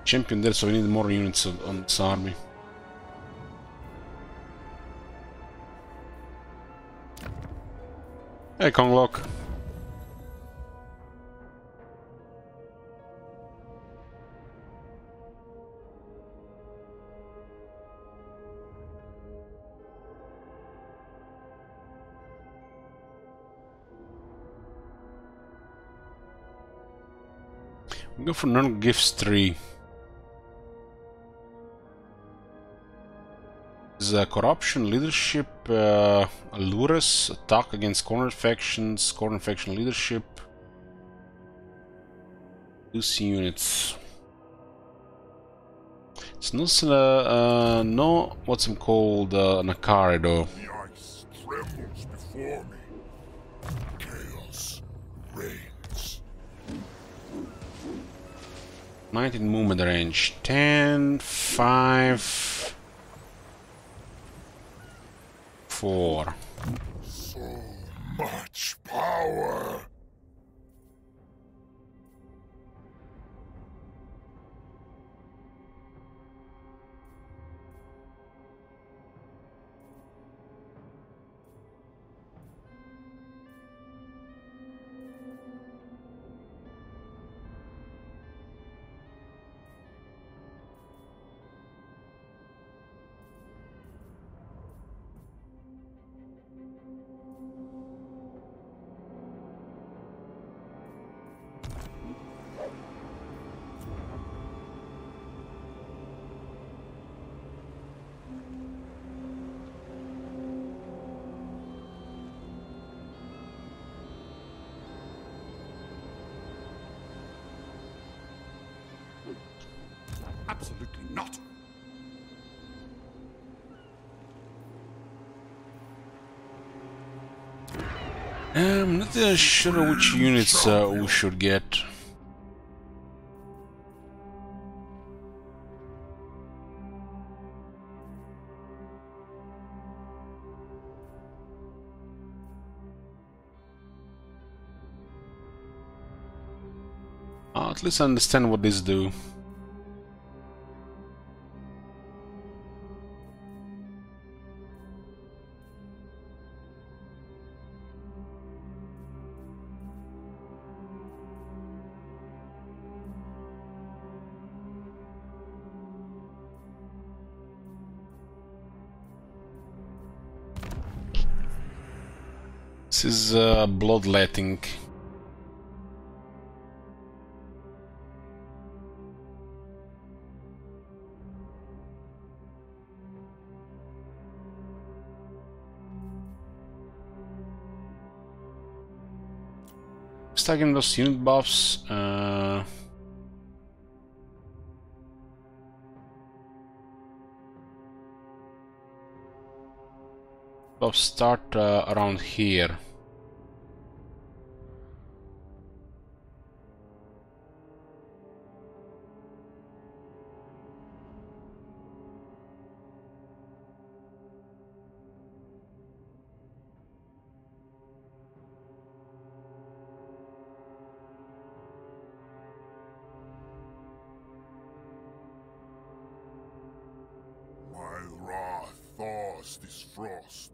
A: Champion there, so we need more units on this army. Hey, Konglok. We go for non-gifts 3. Corruption, leadership, Allurus, attack against corner factions, corner faction leadership. Use units. It's not no what's it called Nakari though.
C: The ice trembles before me. Chaos reigns.
A: 19 movement range. 10, 5, 4.
C: So much power.
F: Absolutely not.
A: I'm not sure which units we should get. At least I understand what these do. This is bloodletting. Stacking those unit buffs. Buffs start around here.
C: My wrath thaws this frost.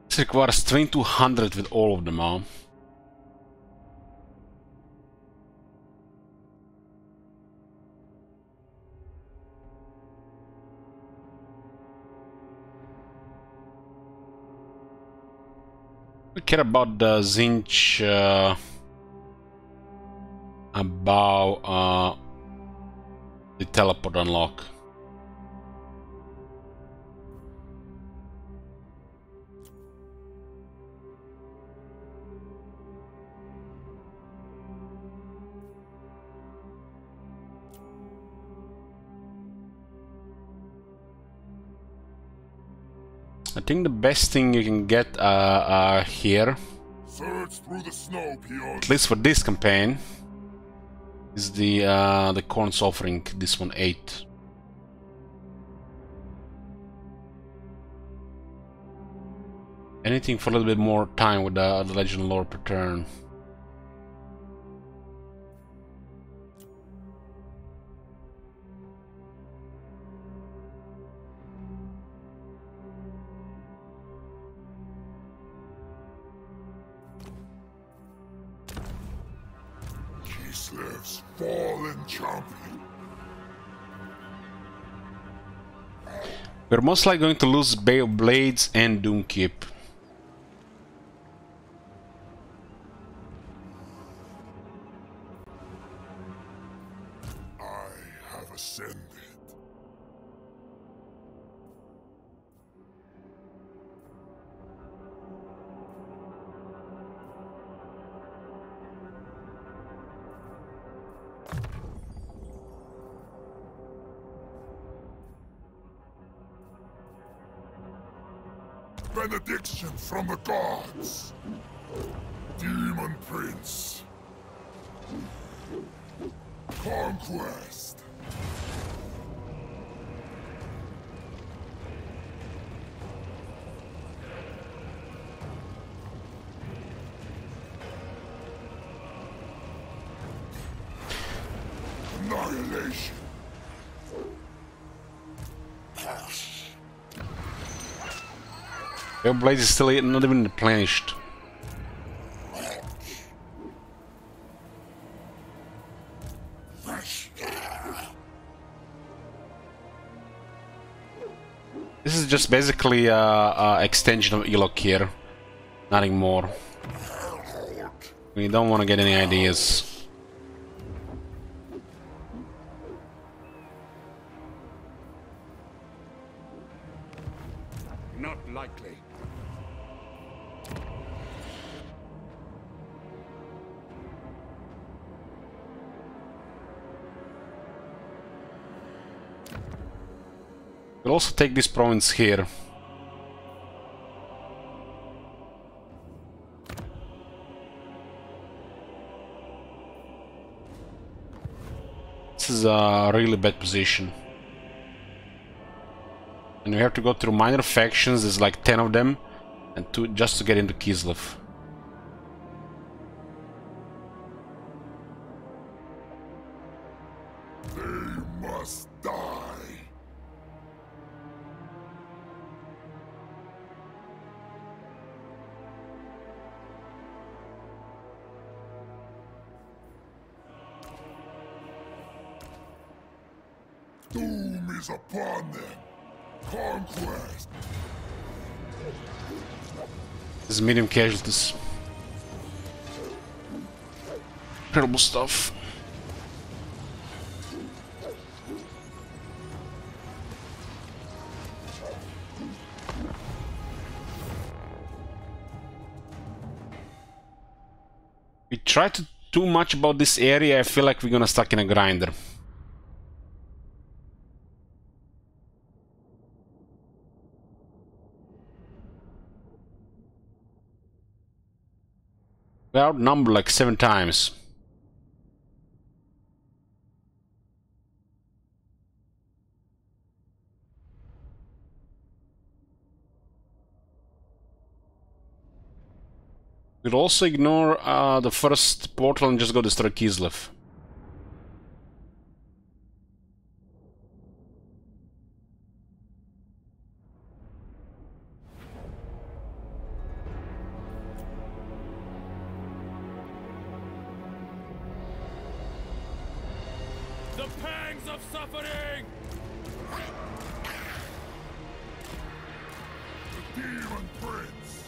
A: This requires 2200 with all of them, huh? care about the Zinch about the teleport unlock. I think the best thing you can get here,
C: Search through the snow, peons.
A: at least for this campaign, is the Corn's offering. This one 8. Anything for a little bit more time with the Legend Lore per turn.
C: Kislev's fallen champion.
A: We're most likely going to lose Bay of Blades and Doomkeep.
C: I have ascended. Benediction from the gods. Demon Prince. Conquest. Annihilation.
A: Bay of Blades is still not even replenished. This is just basically a extension of Elok here, nothing more. We don't want to get any ideas.
F: Not likely.
A: We'll also take this province here. This is a really bad position. And we have to go through minor factions, there's like 10 of them, and just to get into Kislev.
C: They must die. Doom is upon them. Conquest.
A: This is medium casualties. Incredible stuff. We try to too much about this area, I feel like we're gonna stuck in a grinder. We're outnumbered like 7 times. We'll also ignore the first portal and just go destroy Kislev.
H: The pangs of suffering!
C: The Demon Prince.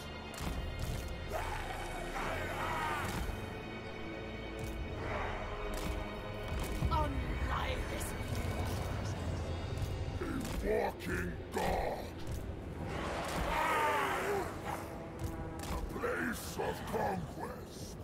C: King God. A place of conquest.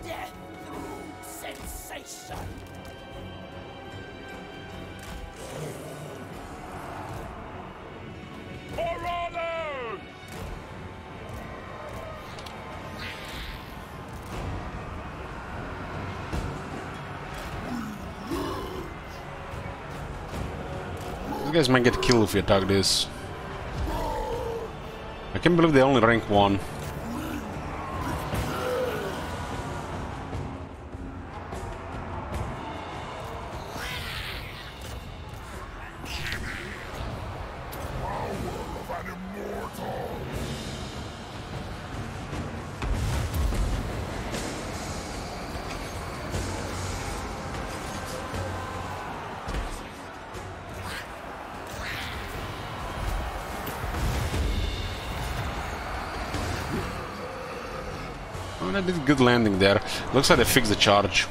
G: Death through sensation.
H: For orders!
A: These guys might get killed if we attack this. I can't believe they only rank 1. Oh, that did a good landing there. Looks like they fixed the charge.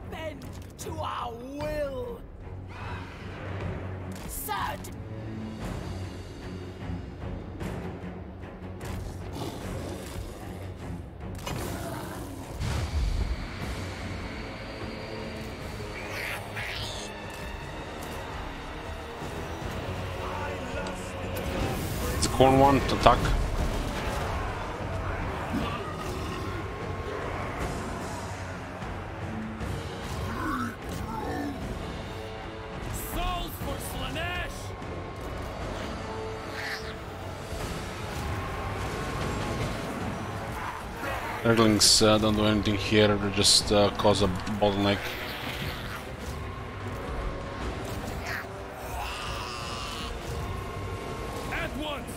G: Bend to our will. Sad.
A: It's a corn one to attack.
H: Souls for Slanesh!
A: Erlings don't do anything here, they just cause a bottleneck.
H: At once!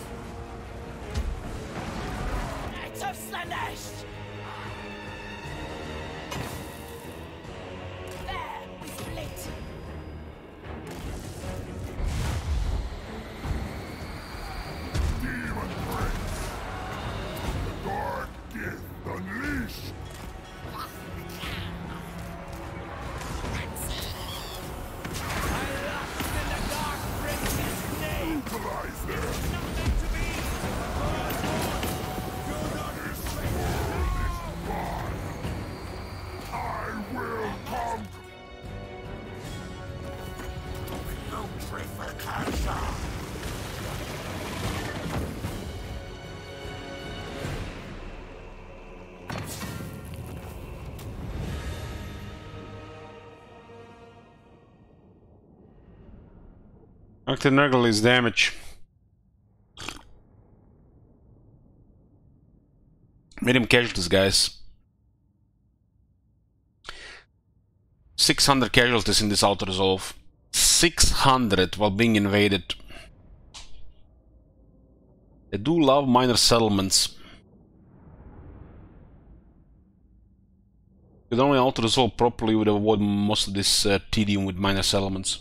G: Knights of Slanesh. There we split.
C: Demon Prince. The dark gift unleashed. Utilize them. This world is mine. I will conquer. Putrefaction.
A: Active Nurgle is damage. Medium casualties, guys. 600 casualties in this auto resolve. 600 while being invaded. They do love minor settlements. If only auto resolve properly, would avoid most of this tedium with minor settlements.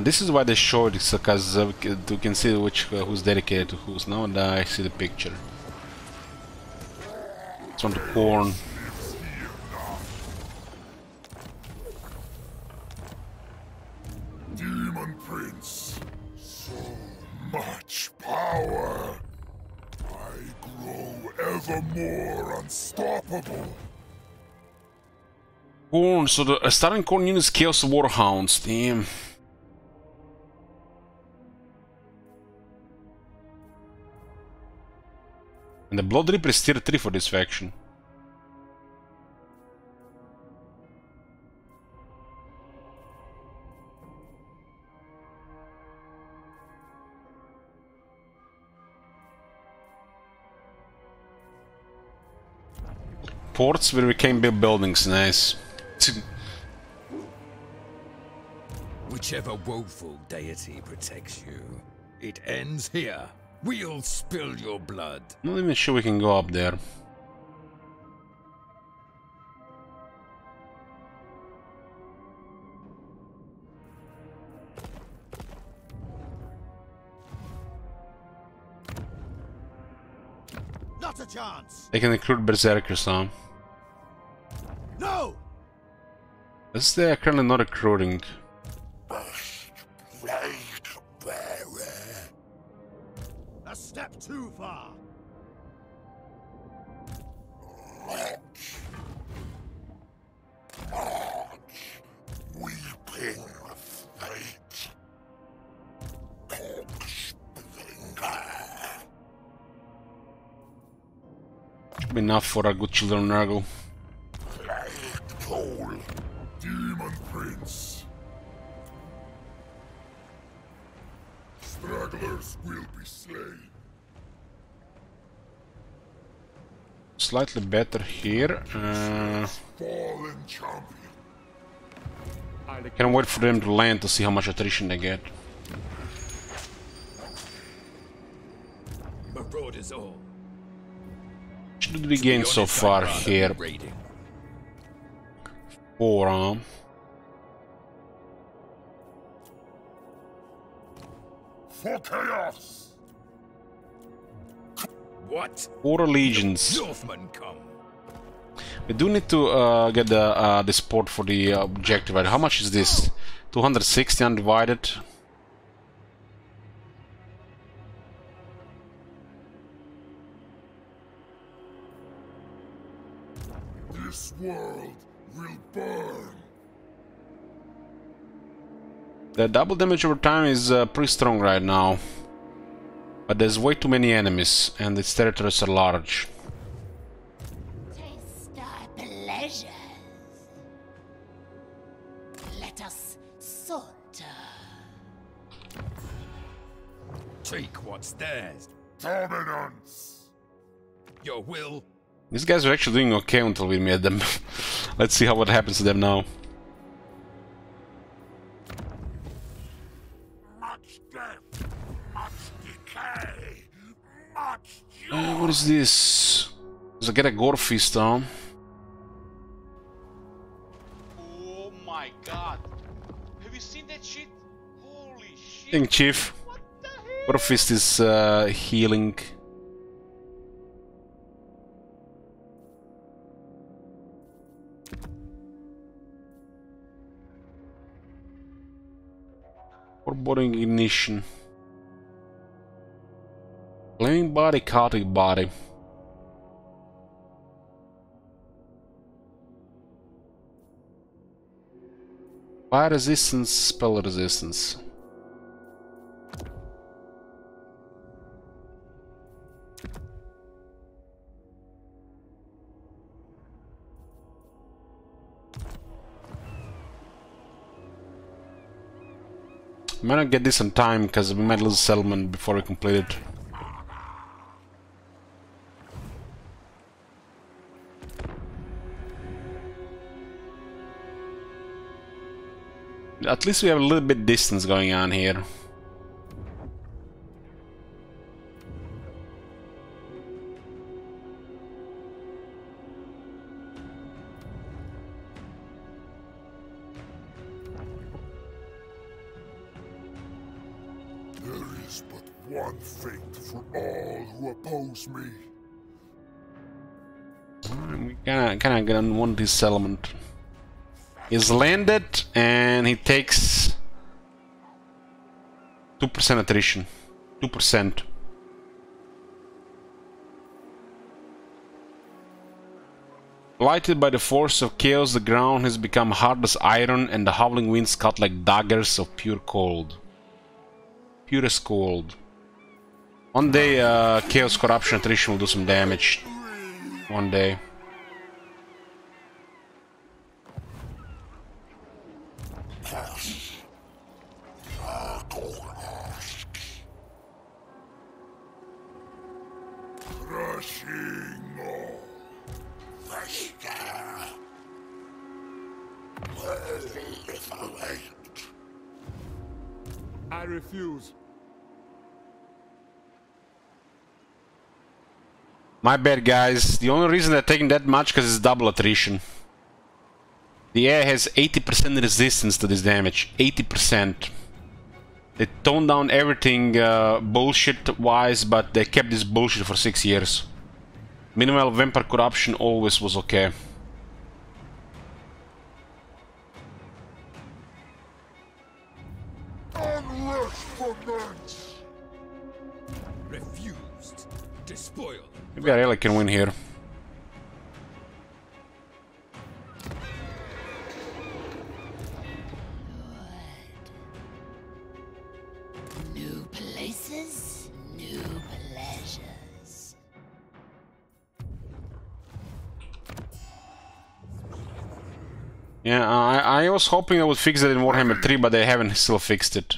A: This is why they showed it, because we can see which who's dedicated to who's. Now that I see the picture. It's on the corn.
C: Demon Prince. So much power. I grow ever more unstoppable.
A: Corn, so the starting corn unit is Chaos Warhounds, damn. And the Blood Reaper is tier 3 for this faction. ports where we can build buildings. Nice.
F: Whichever woeful deity protects you, it ends here. We'll spill your blood.
A: Not even sure we can go up there.
I: Not a chance.
A: They can recruit berserkers now.
I: No.
A: This they are currently not recruiting.
I: A step too far.
C: Weeping fate.
A: Should be enough for our good children Nurgle.
C: Demon Prince. Stragglers will be slain.
A: Slightly better here.
C: Fallen champion.
A: Can wait for them to land to see how much attrition they get.
F: Marauders all.
A: What did we gain so far here? 4, huh?
C: For chaos.
F: What?
A: 4 legions.
F: Northmen come.
A: We do need to get the support for the objective. How much is this? 260 undivided.
C: This world will burn.
A: The double damage over time is pretty strong right now. But there's way too many enemies and its territories are large.
G: Taste our pleasures. Let us saunter.
F: Take what's theirs.
C: Dominance.
F: Your will.
A: These guys were actually doing okay until we met them. Let's see what happens to them now.
C: Much death. Much decay. Much
A: What is this? Does I get a gore feast on?
B: Oh my god. Have you seen that shit? Holy shit.
A: King Chief.
B: What the hell?
A: Gore feast is healing. Foreboding ignition. Flaming body, chaotic body. Fire resistance, spell resistance. I might not get this on time because we might lose settlement before we complete it. At least we have a little bit distance going on here.
C: There is but one fate for all who oppose me.
A: We kinda gonna want this settlement. He's landed and he takes 2% attrition. 2%. Lighted by the force of chaos, the ground has become hard as iron and the howling winds cut like daggers of pure cold. Purest cold. One day chaos, corruption, attrition will do some damage. One day.
C: Crushing all. Flesh I refuse.
A: My bad, guys. The only reason they're taking that much because it's double attrition. The AI has 80% resistance to this damage. 80%. They toned down everything bullshit-wise, but they kept this bullshit for 6 years. Minimal Vampire Corruption always was okay.
C: Unrest for Mance!
F: Refused. Despoiled.
A: Maybe I really can win here.
G: New places, new pleasures.
A: Yeah, I was hoping I would fix it in Warhammer 3, but they haven't still fixed it.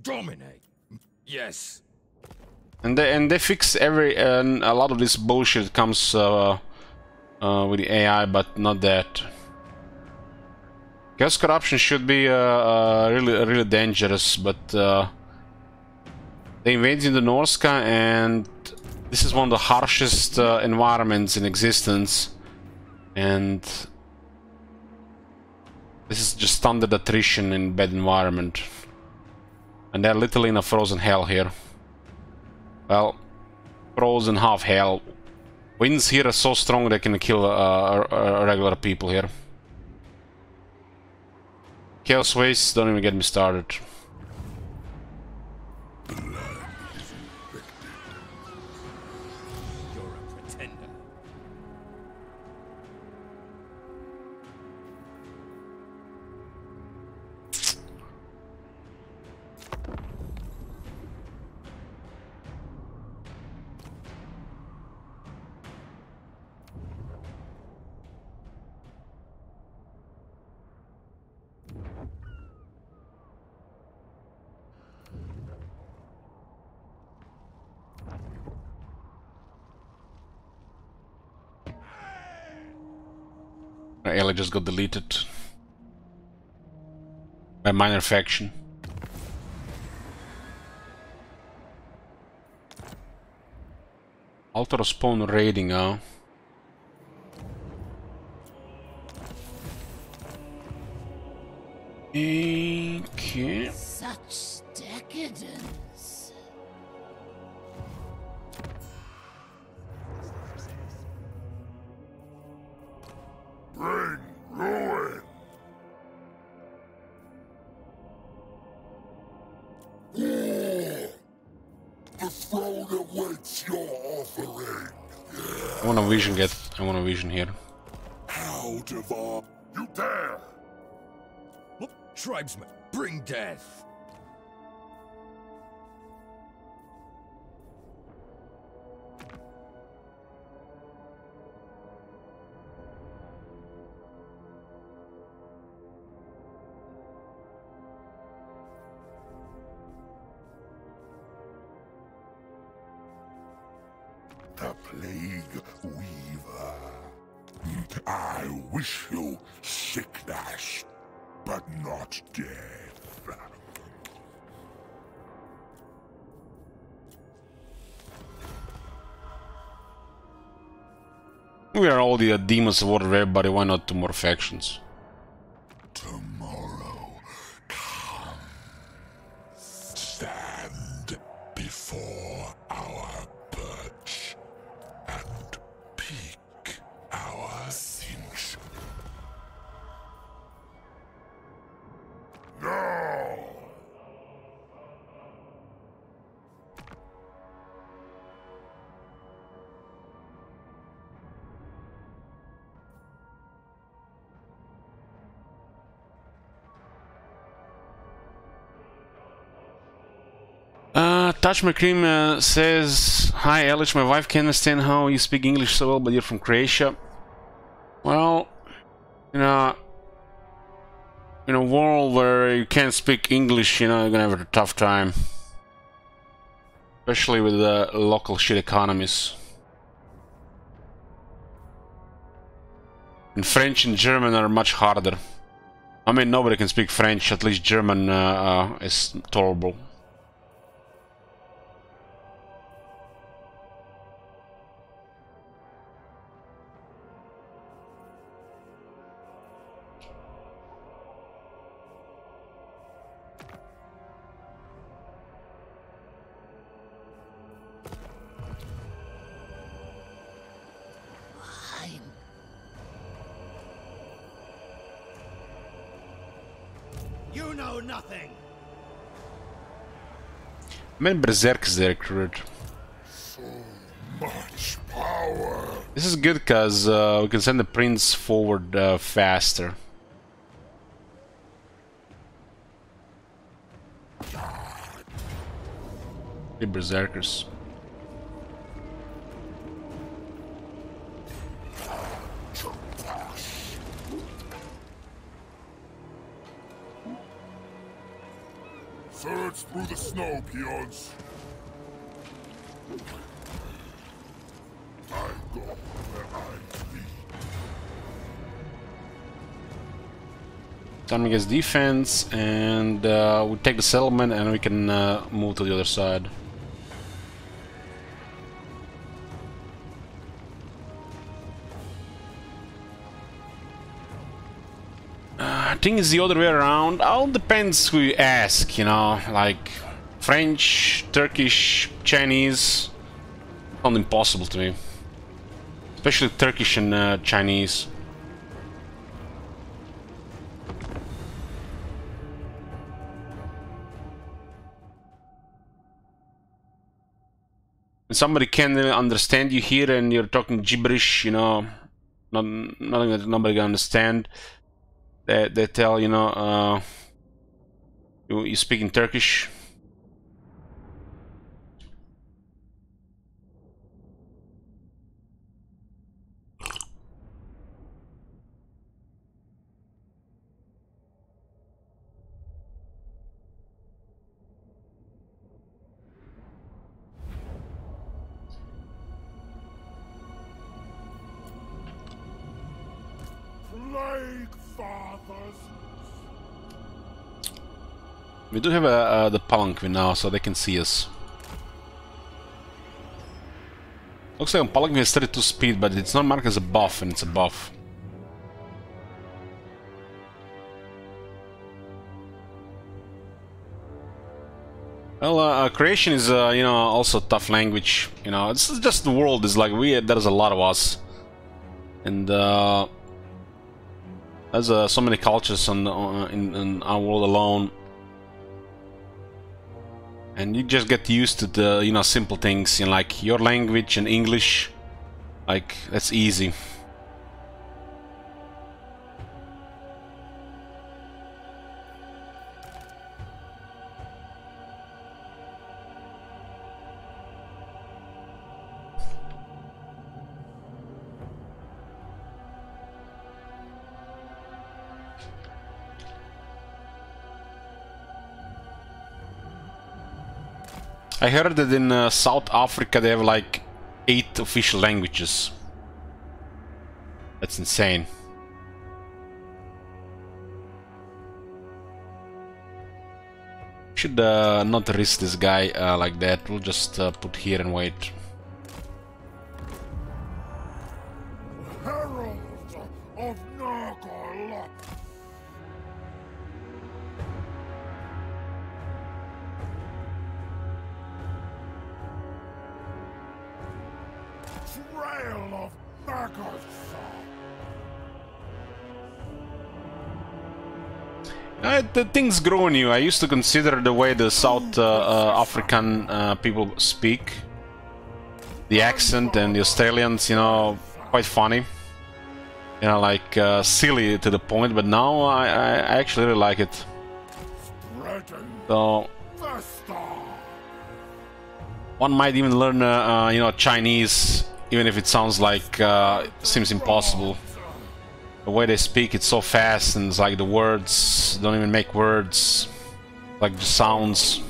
F: Dominate. Yes.
A: And they fix every a lot of this bullshit that comes with the AI, but not that. Chaos Corruption should be really dangerous, but they invaded the Norska, and this is one of the harshest environments in existence, and this is just standard attrition in bad environment, and they're literally in a frozen hell here. Well, frozen half hell. Winds here are so strong they can kill regular people here. Chaos Waste, don't even get me started.
F: You're a pretender.
A: Ally just got deleted by minor faction. Altar of Spawn raiding, huh? Okay.
G: Such decadence.
C: Bring ruin! War! The throne awaits your offering!
A: I want a vision I want a vision here.
C: How divine! You dare!
F: Tribesmen, bring death.
C: The Plague Weaver. I wish you sickness, but not death.
A: We are all the demons of order, everybody. Why not 2 more factions?
C: Tomorrow, come. Stand before our perch and pick our cinch. No!
A: Touch McCream says, "Hi Elich, my wife can't understand how you speak English so well, but you're from Croatia." Well, in a world where you can't speak English, you're gonna have a tough time, especially with the local shit economies. And French and German are much harder. I mean, nobody can speak French, at least German is tolerable.
I: You know nothing.
A: Many berserkers they recruited.
C: So much power.
A: This is good because we can send the prince forward faster. The berserkers.
C: Surge through the snow, peons. I go where I lead.
A: Time against defense, and we take the settlement, and we can move to the other side. I think it's the other way around. All depends who you ask, you know, like French, Turkish, Chinese. Not impossible to me, especially Turkish and Chinese. When somebody can understand you here and you're talking gibberish, you know, nothing that nobody can understand. They tell, you know, you speak in Turkish.
C: Plague fathers.
A: We do have the palanquin now, so they can see us. Looks like on palanquin has 32 speed, but it's not marked as a buff, and it's a buff. Well, creation is, you know, also a tough language. You know, it's just the world is like there's a lot of us, and there's so many cultures in our world alone, and you just get used to the, you know, simple things, you know, like your language and English, like that's easy. I heard that in South Africa they have like 8 official languages. That's insane. Should not risk this guy like that. We'll just put here and wait.
C: Herald of Nagarlok. Trail of Nagartha.
A: The things grow on you. I used to consider the way the South African people speak, the accent, and the Australians, you know, quite funny. You know, like silly to the point, but now I actually really like it. So one might even learn, you know, Chinese, even if it sounds like seems impossible. The way they speak, it's so fast, and it's like the words don't even make words, like the sounds.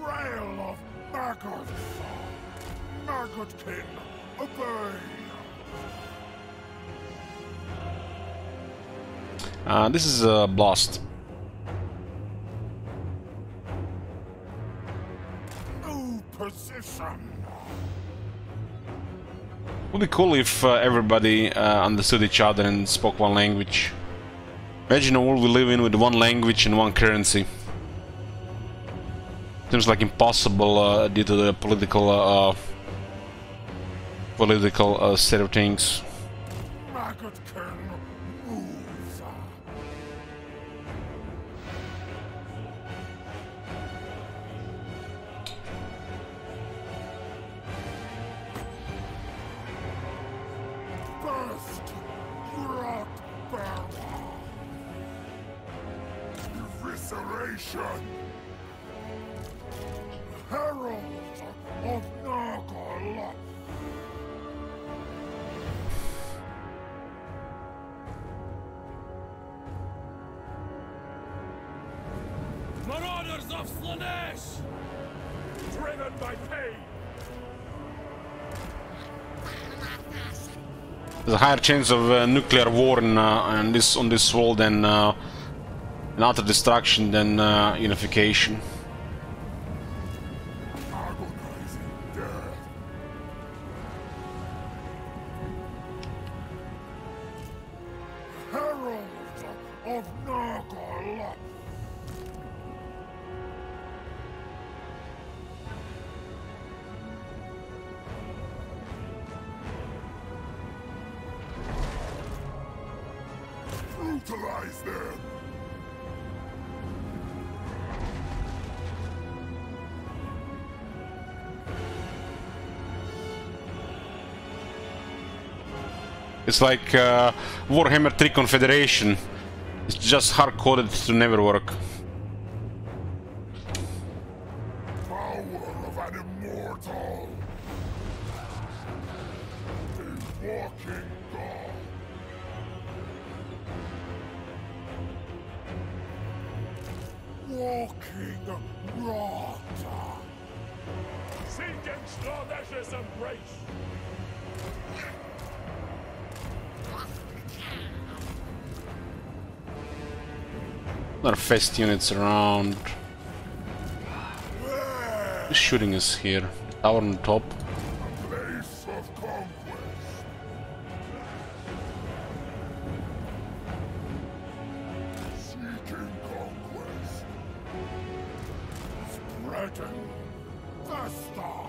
C: Trail of Nagartha. Maggotkin, obey!
A: This is Blast.
C: New position!
A: Would be cool if everybody understood each other and spoke one language. Imagine a world we live in with one language and one currency. Seems like impossible due to the political state of things.
C: Maggotkin, move! First, Grot Barrow. Evisceration. Herald of Nargothrond.
H: Marauders of Slaanesh! Driven by pain!
A: There's a higher chance of nuclear war on this world than utter destruction than unification.
C: Agonizing death. Herald of Nargothrond. Brutalize them!
A: It's like Warhammer 3 Confederation. It's just hard-coded to never work.
C: Power of an immortal. A walking god. Walking rot.
H: Seek in Slaanesh's embrace!
A: There are fast units around. Who's shooting us here? Tower on top.
C: Place of conquest. Seeking conquest. Spreading the star.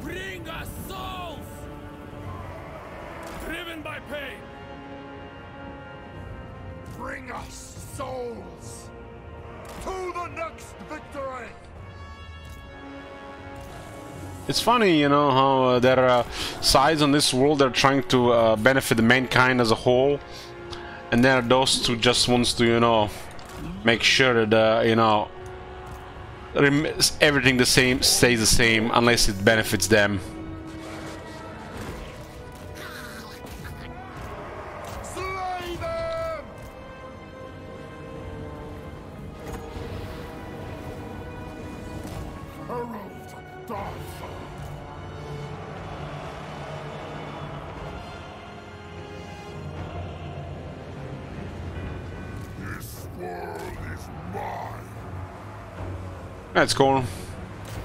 H: Bring us souls! Driven by pain!
C: Bring us souls to the next victory.
A: It's funny, you know, how there are sides on this world that are trying to benefit the mankind as a whole, and there are those who just wants to, you know, make sure that, you know, everything the same stays the same unless it benefits them.
C: Slay them! Herald Darth. This world is mine.
A: That's cool.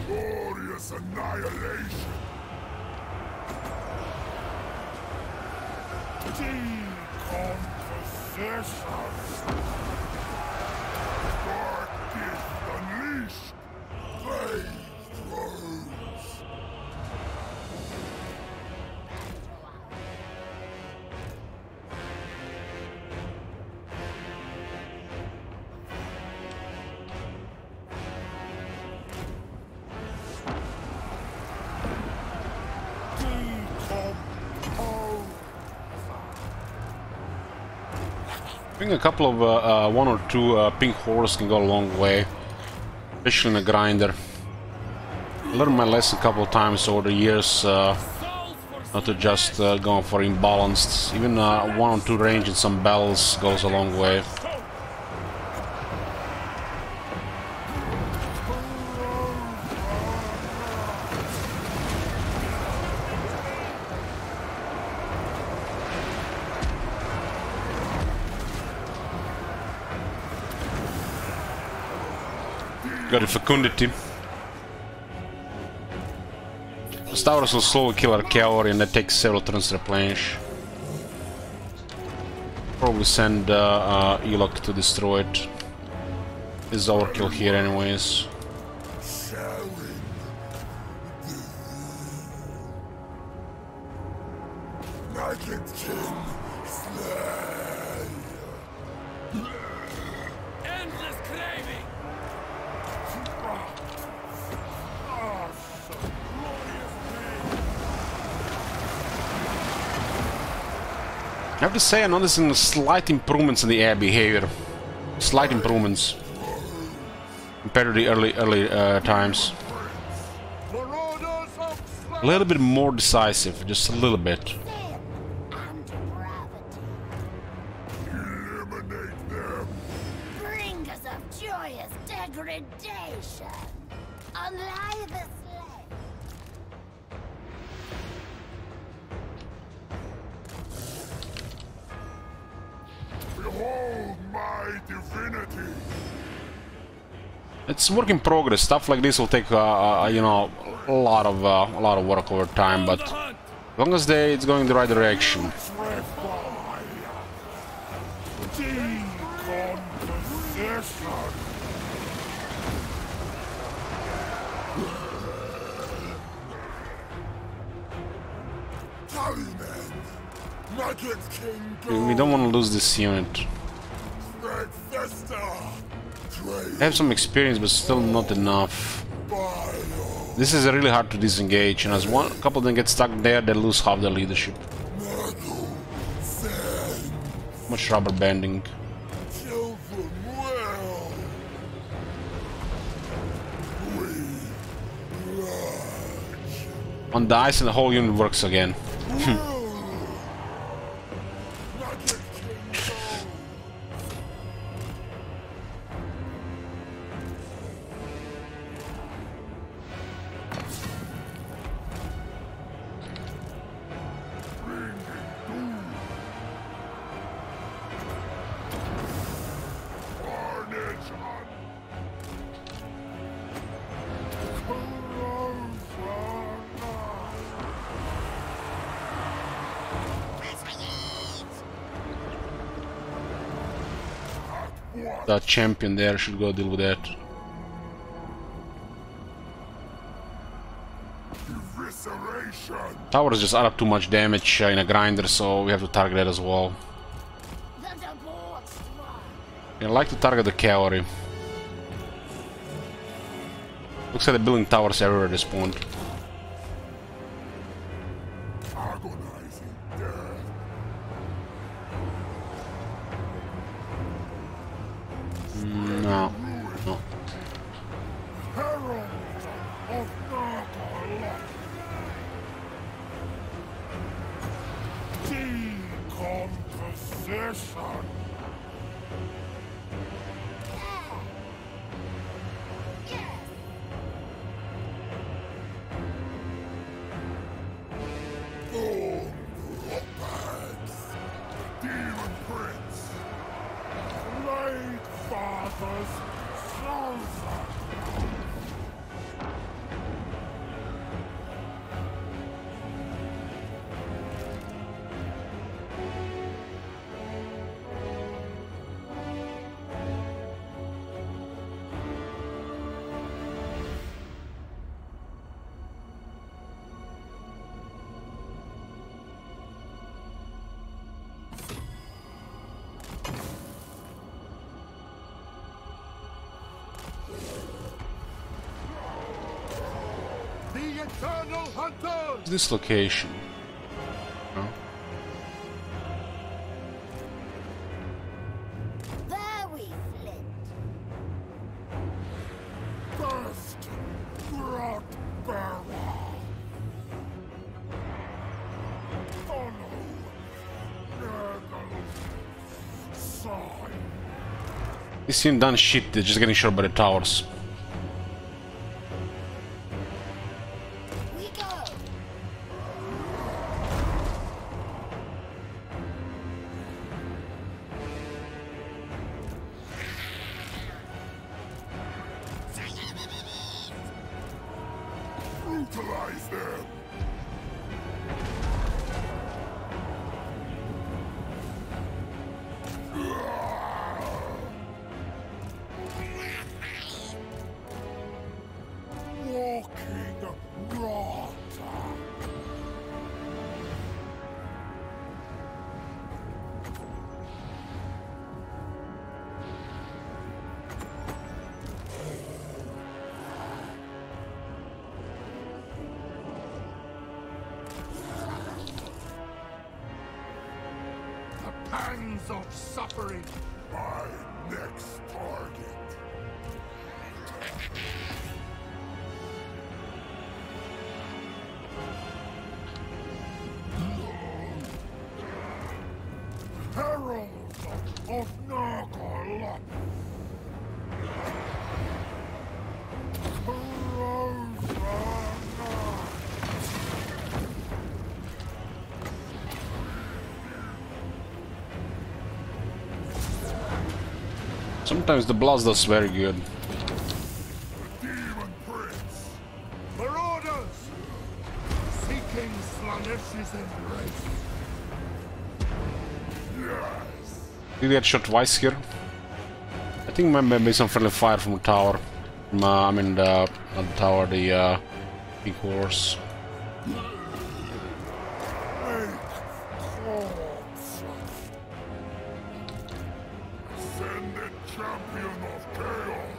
C: Glorious annihilation. Decomposition. Dark gift unleashed. Flamethrowers.
A: I think a couple of one or two pink horse can go a long way, especially in a grinder. learned my lesson a couple of times over the years, not to just go for imbalanced. Even 1 or 2 range in some battles goes a long way. Got a fecundity. Stavros will slowly kill our cavalry and that takes several turns to replenish. Probably send Elok to destroy it. This is overkill here anyways.
H: Endless craving!
A: I have to say, I'm noticing slight improvements in the air behavior. Slight improvements compared to the early times. A little bit more decisive, just a little bit.
C: Eliminate them.
G: Bringers of joyous degradation. Unlie the slave.
C: Behold my divinity.
A: It's work in progress. Stuff like this will take, you know, a lot of work over time. But as long as it's going in the right direction. We don't want to lose this unit. I have some experience, but still not enough. This is really hard to disengage, and as a couple of them get stuck there, they lose half their leadership. Much rubber banding. On the ice, and the whole unit works again. That champion there should go deal with that. Towers just add up too much damage in a grinder, so we have to target that as well. I like to target the cavalry. Looks like they're building towers everywhere at this point. No, no.
C: Decomposition. Demon Prince. Late father's chosen. Eternal Hunters!
A: This location. No?
G: There we flint.
C: Burst! Brought
A: This team done shit, they're just getting shot by the towers.
G: We go.
C: Brutalize them! Walking rot! The pangs of suffering! My next target! Herald of Nargol!
A: Sometimes the blast does very good.
C: Demon Prince! Marauders! Seeking Slanesh's embrace! Yes!
A: Did get shot twice here? I think maybe some friendly fire from the tower. I mean, not the tower, the big horse.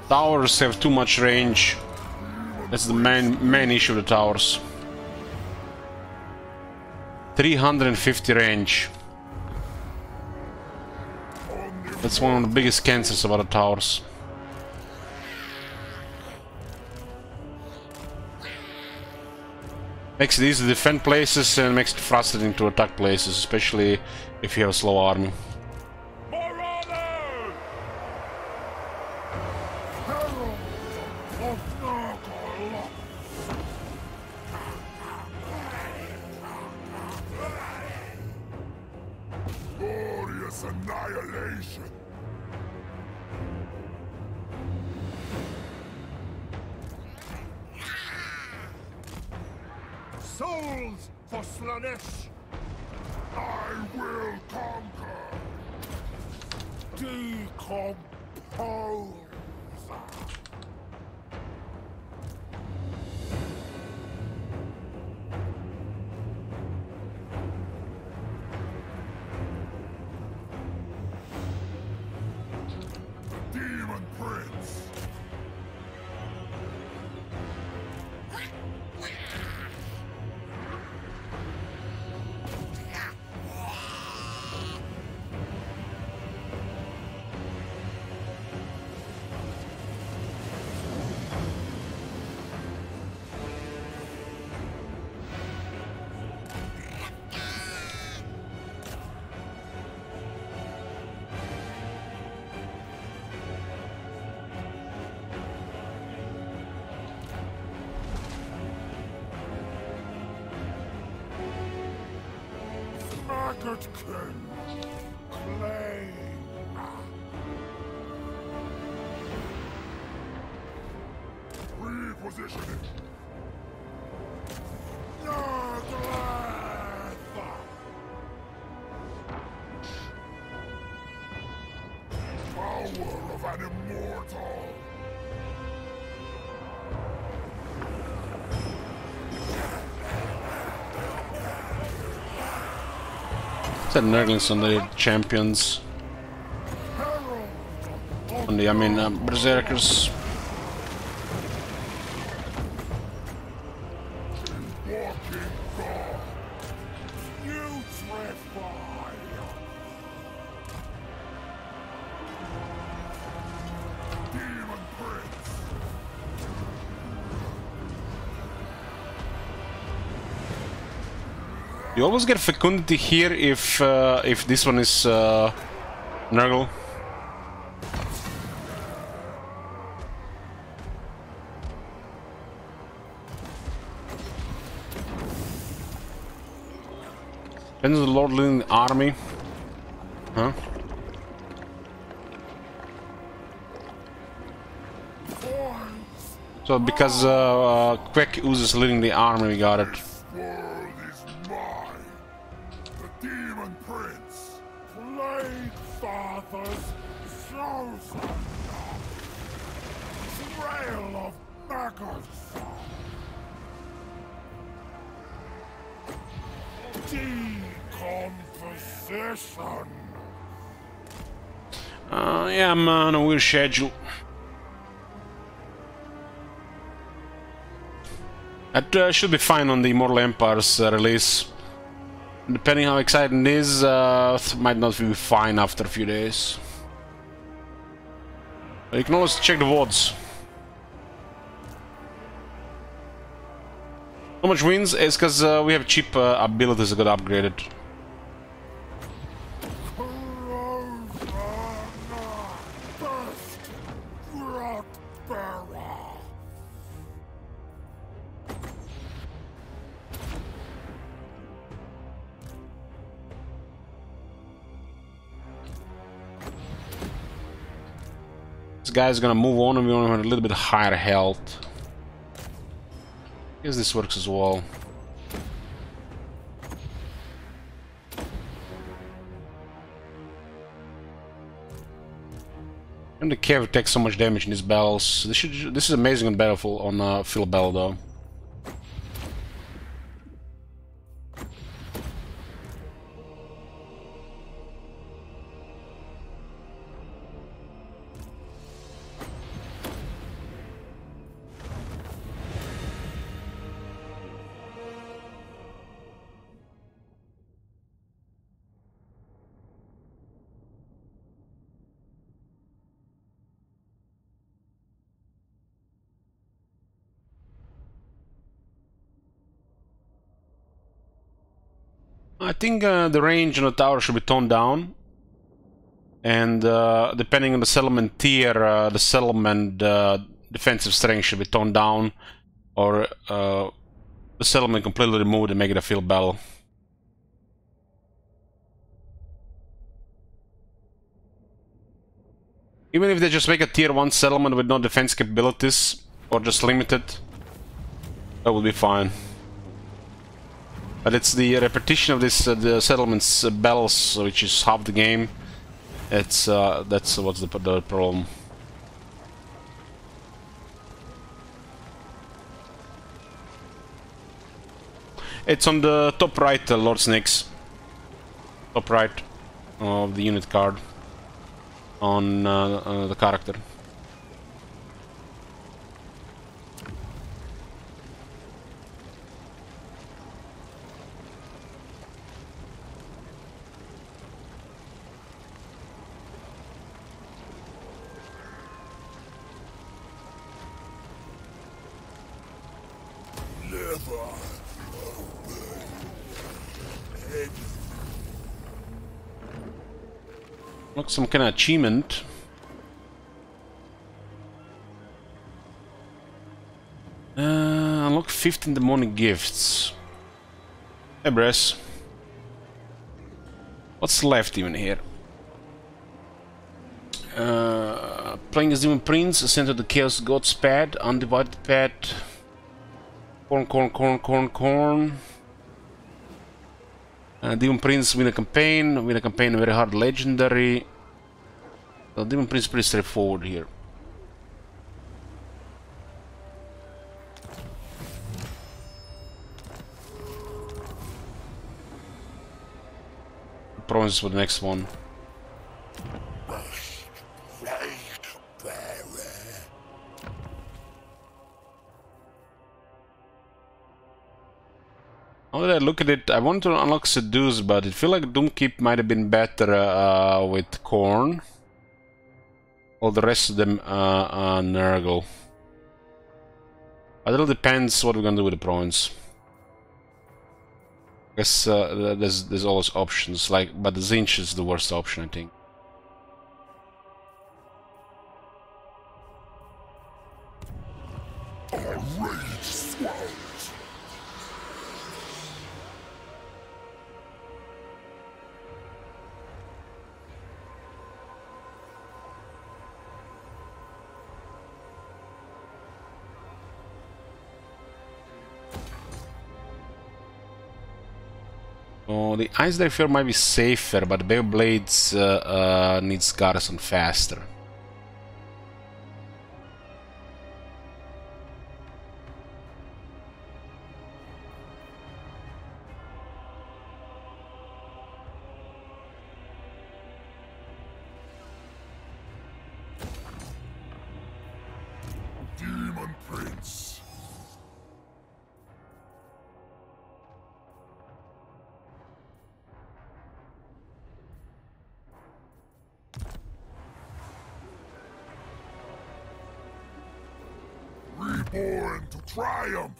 A: Towers have too much range. That's the main issue of the towers. 350 range. That's one of the biggest cancers about the towers. Makes it easy to defend places and makes it frustrating to attack places, especially if you have a slow army.
C: Glorious annihilation! Souls for Slaanesh! I will conquer! Decompose! The Demon Prince! Magotkin! Clay! Repositioning! Power of an immortal!
A: Said Nurglings on the champions. On the, berserkers. You always get fecundity here if this one is Nurgle. Depends on the Lord leading the army. Huh? So because Quack Ooze is leading the army, we got it.
C: This world is mine. The Demon Prince, Blade Father's chosen. Trail of Maggots. Decomposition.
A: Yeah, I'm on a weird schedule. That should be fine on the Immortal Empire's release. Depending how exciting it is, it might not be fine after a few days. But you can always check the VODs. How much wins? It's because we have cheap abilities that got upgraded. This guy's gonna move on and we only have a little bit higher health. I guess this works as well. And the Kev takes so much damage in his battles. This is amazing on Battlefield on Phil Bell though. I think the range on the tower should be toned down, and depending on the settlement tier, the settlement defensive strength should be toned down, or the settlement completely removed and make it a field battle. Even if they just make a tier 1 settlement with no defense capabilities, or just limited, that would be fine. But it's the repetition of this the settlements battles, which is half the game. It's that's what's the problem. It's on the top right, Lord Snakes. Top right of the unit card on the character. Look, some kind of achievement. Unlock 15 demonic gifts. Hey, Bress. What's left even here? Playing as Demon Prince, Ascend to the Chaos God's Pad, Undivided Pad. Corn. Demon Prince win a campaign very hard legendary. So Demon Prince is pretty straightforward here. Promise for the next one. Now that I look at it, I want to unlock Seduce, but I feel like Doomkeep might have been better with Korn. All the rest of them Nurgle. But it all depends what we're gonna do with the province. I guess there's always options, like, but the Zinch is the worst option, I think.
C: Rage.
A: Oh, the Ice Dive here might be safer, but Beyblades needs Garrison faster.
C: Demon Prince. Reborn to triumph.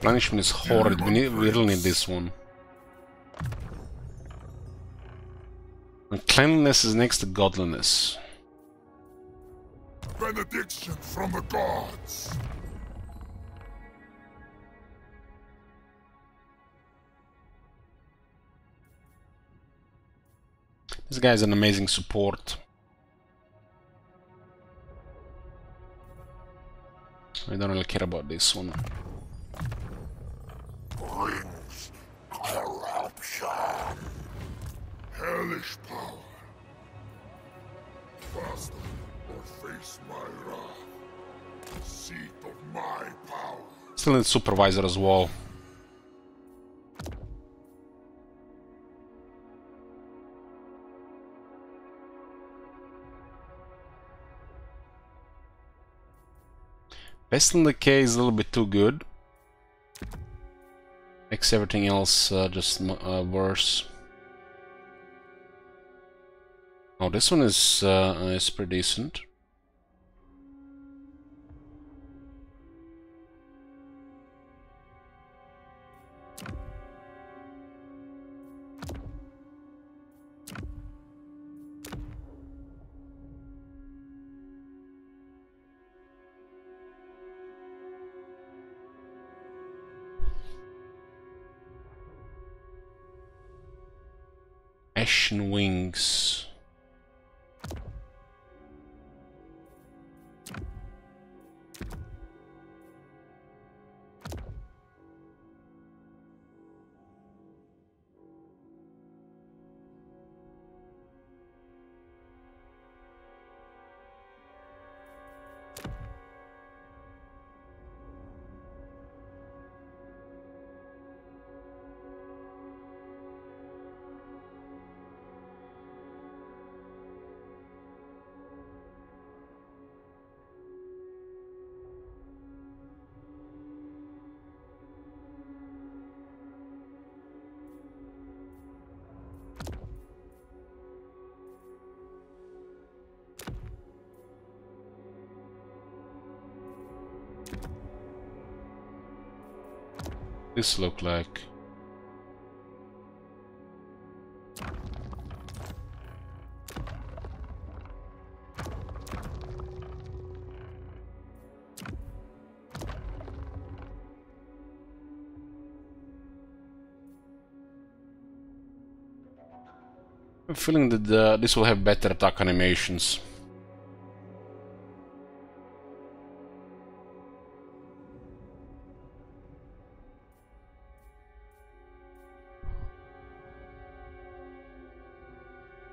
A: Punishment is horrid. We really need this one. And cleanliness is next to godliness.
C: Benediction from the gods.
A: This guy is an amazing support. I don't really care about this one.
C: Brings corruption. Hellish power. Faster or face my wrath. Seat of my power.
A: Still need supervisor as well. Pestilent Decay is a little bit too good. Makes everything else just worse. Oh, this one is pretty decent. Ashen Wings. This look like? I'm feeling that this will have better attack animations.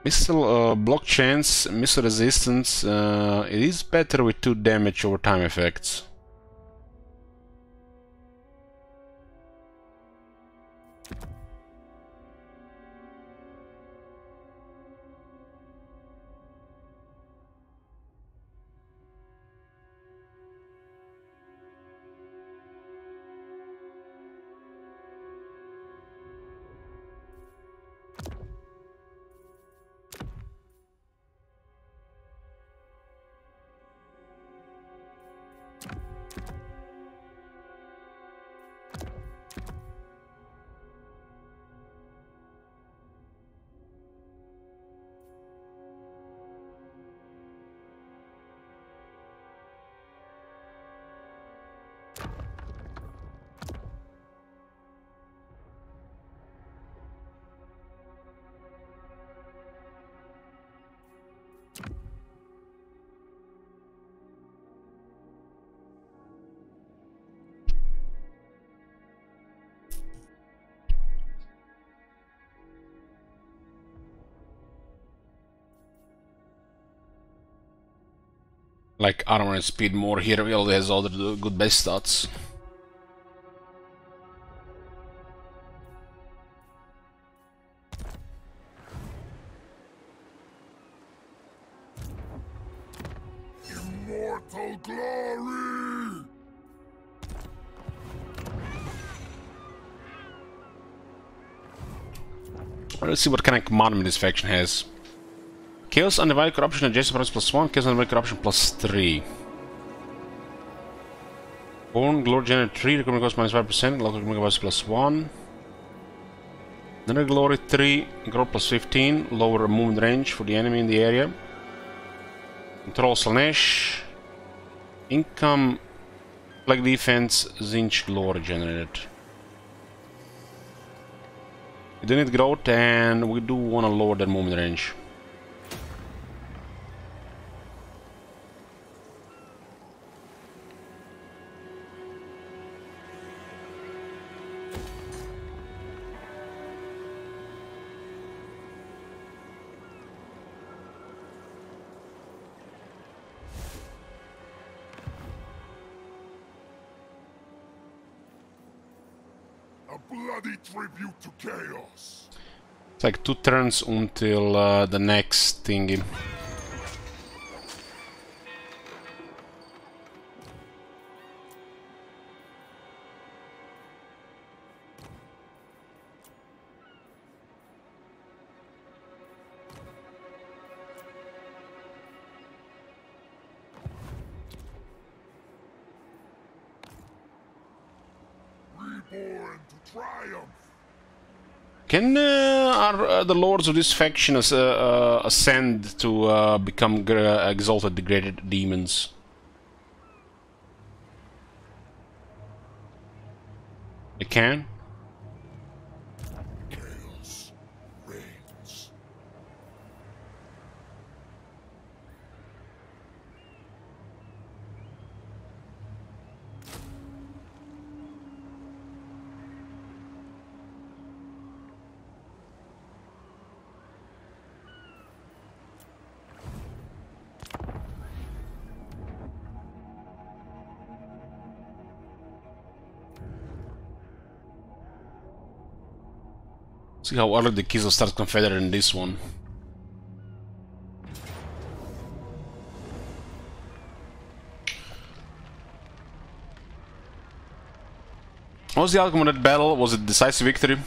A: Missile block chance, missile resistance, it is better with 2 damage over time effects. Like armor and speed more here. He already has all the good base stats.
C: Immortal glory!
A: Let's see what kind of commandment this faction has. Chaos, Undivided Corruption, Adjacent Province +1, Chaos, Undivided Corruption +3. Born, Glory Generate 3, Recruitment Cost -5%, Local Recruitment Cost +1. Another Glory 3, Growth +15, lower movement range for the enemy in the area. Control Slanesh. Income, Plague Defense, Zinch Glory generated. We do need growth and we do want to lower that movement range.
C: A bloody tribute to chaos.
A: It's like 2 turns until the next thingy.
C: Reborn to triumph.
A: Can the lords of this faction ascend to become exalted, degraded demons? They can?
C: Chaos reigns.
A: See how early the Kislev starts Confederate in this one. What was the outcome of that battle? Was it decisive victory?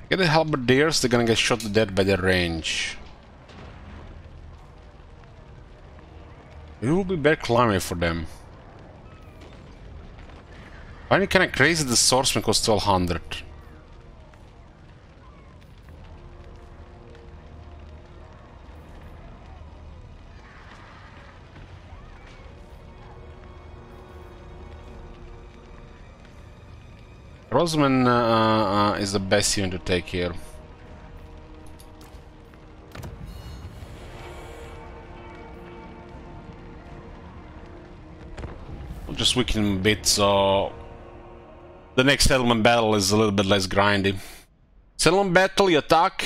A: Get the halberdiers, they're gonna get shot to death by their range. It will be very climate for them. Finally kinda crazy the swordsman costs 1200. Rosman is the best unit to take here. We'll just weaken him a bit, so the next settlement battle is a little bit less grindy. Settlement battle, you attack,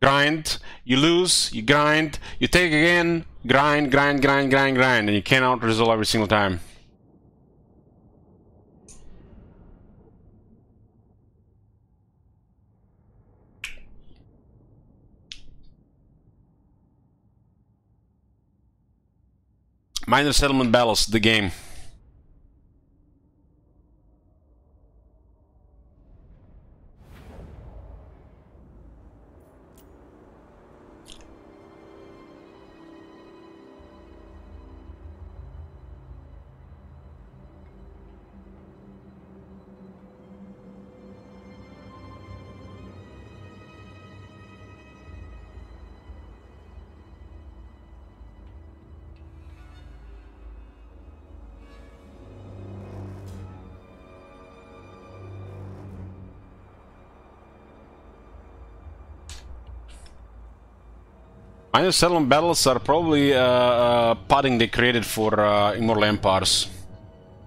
A: grind, you lose, you grind, you take again, grind, grind, grind, grind, grind, and you cannot resolve every single time. Minor settlement battles, the game. Minor settlement battles are probably padding they created for Immortal Empires.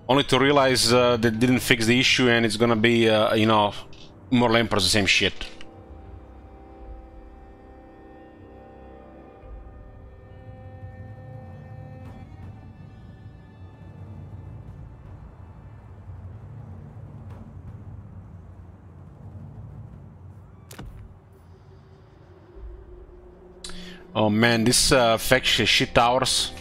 A: Only to realize they didn't fix the issue and it's gonna be, you know, Immortal Empires the same shit. Oh man, this faction shit towers.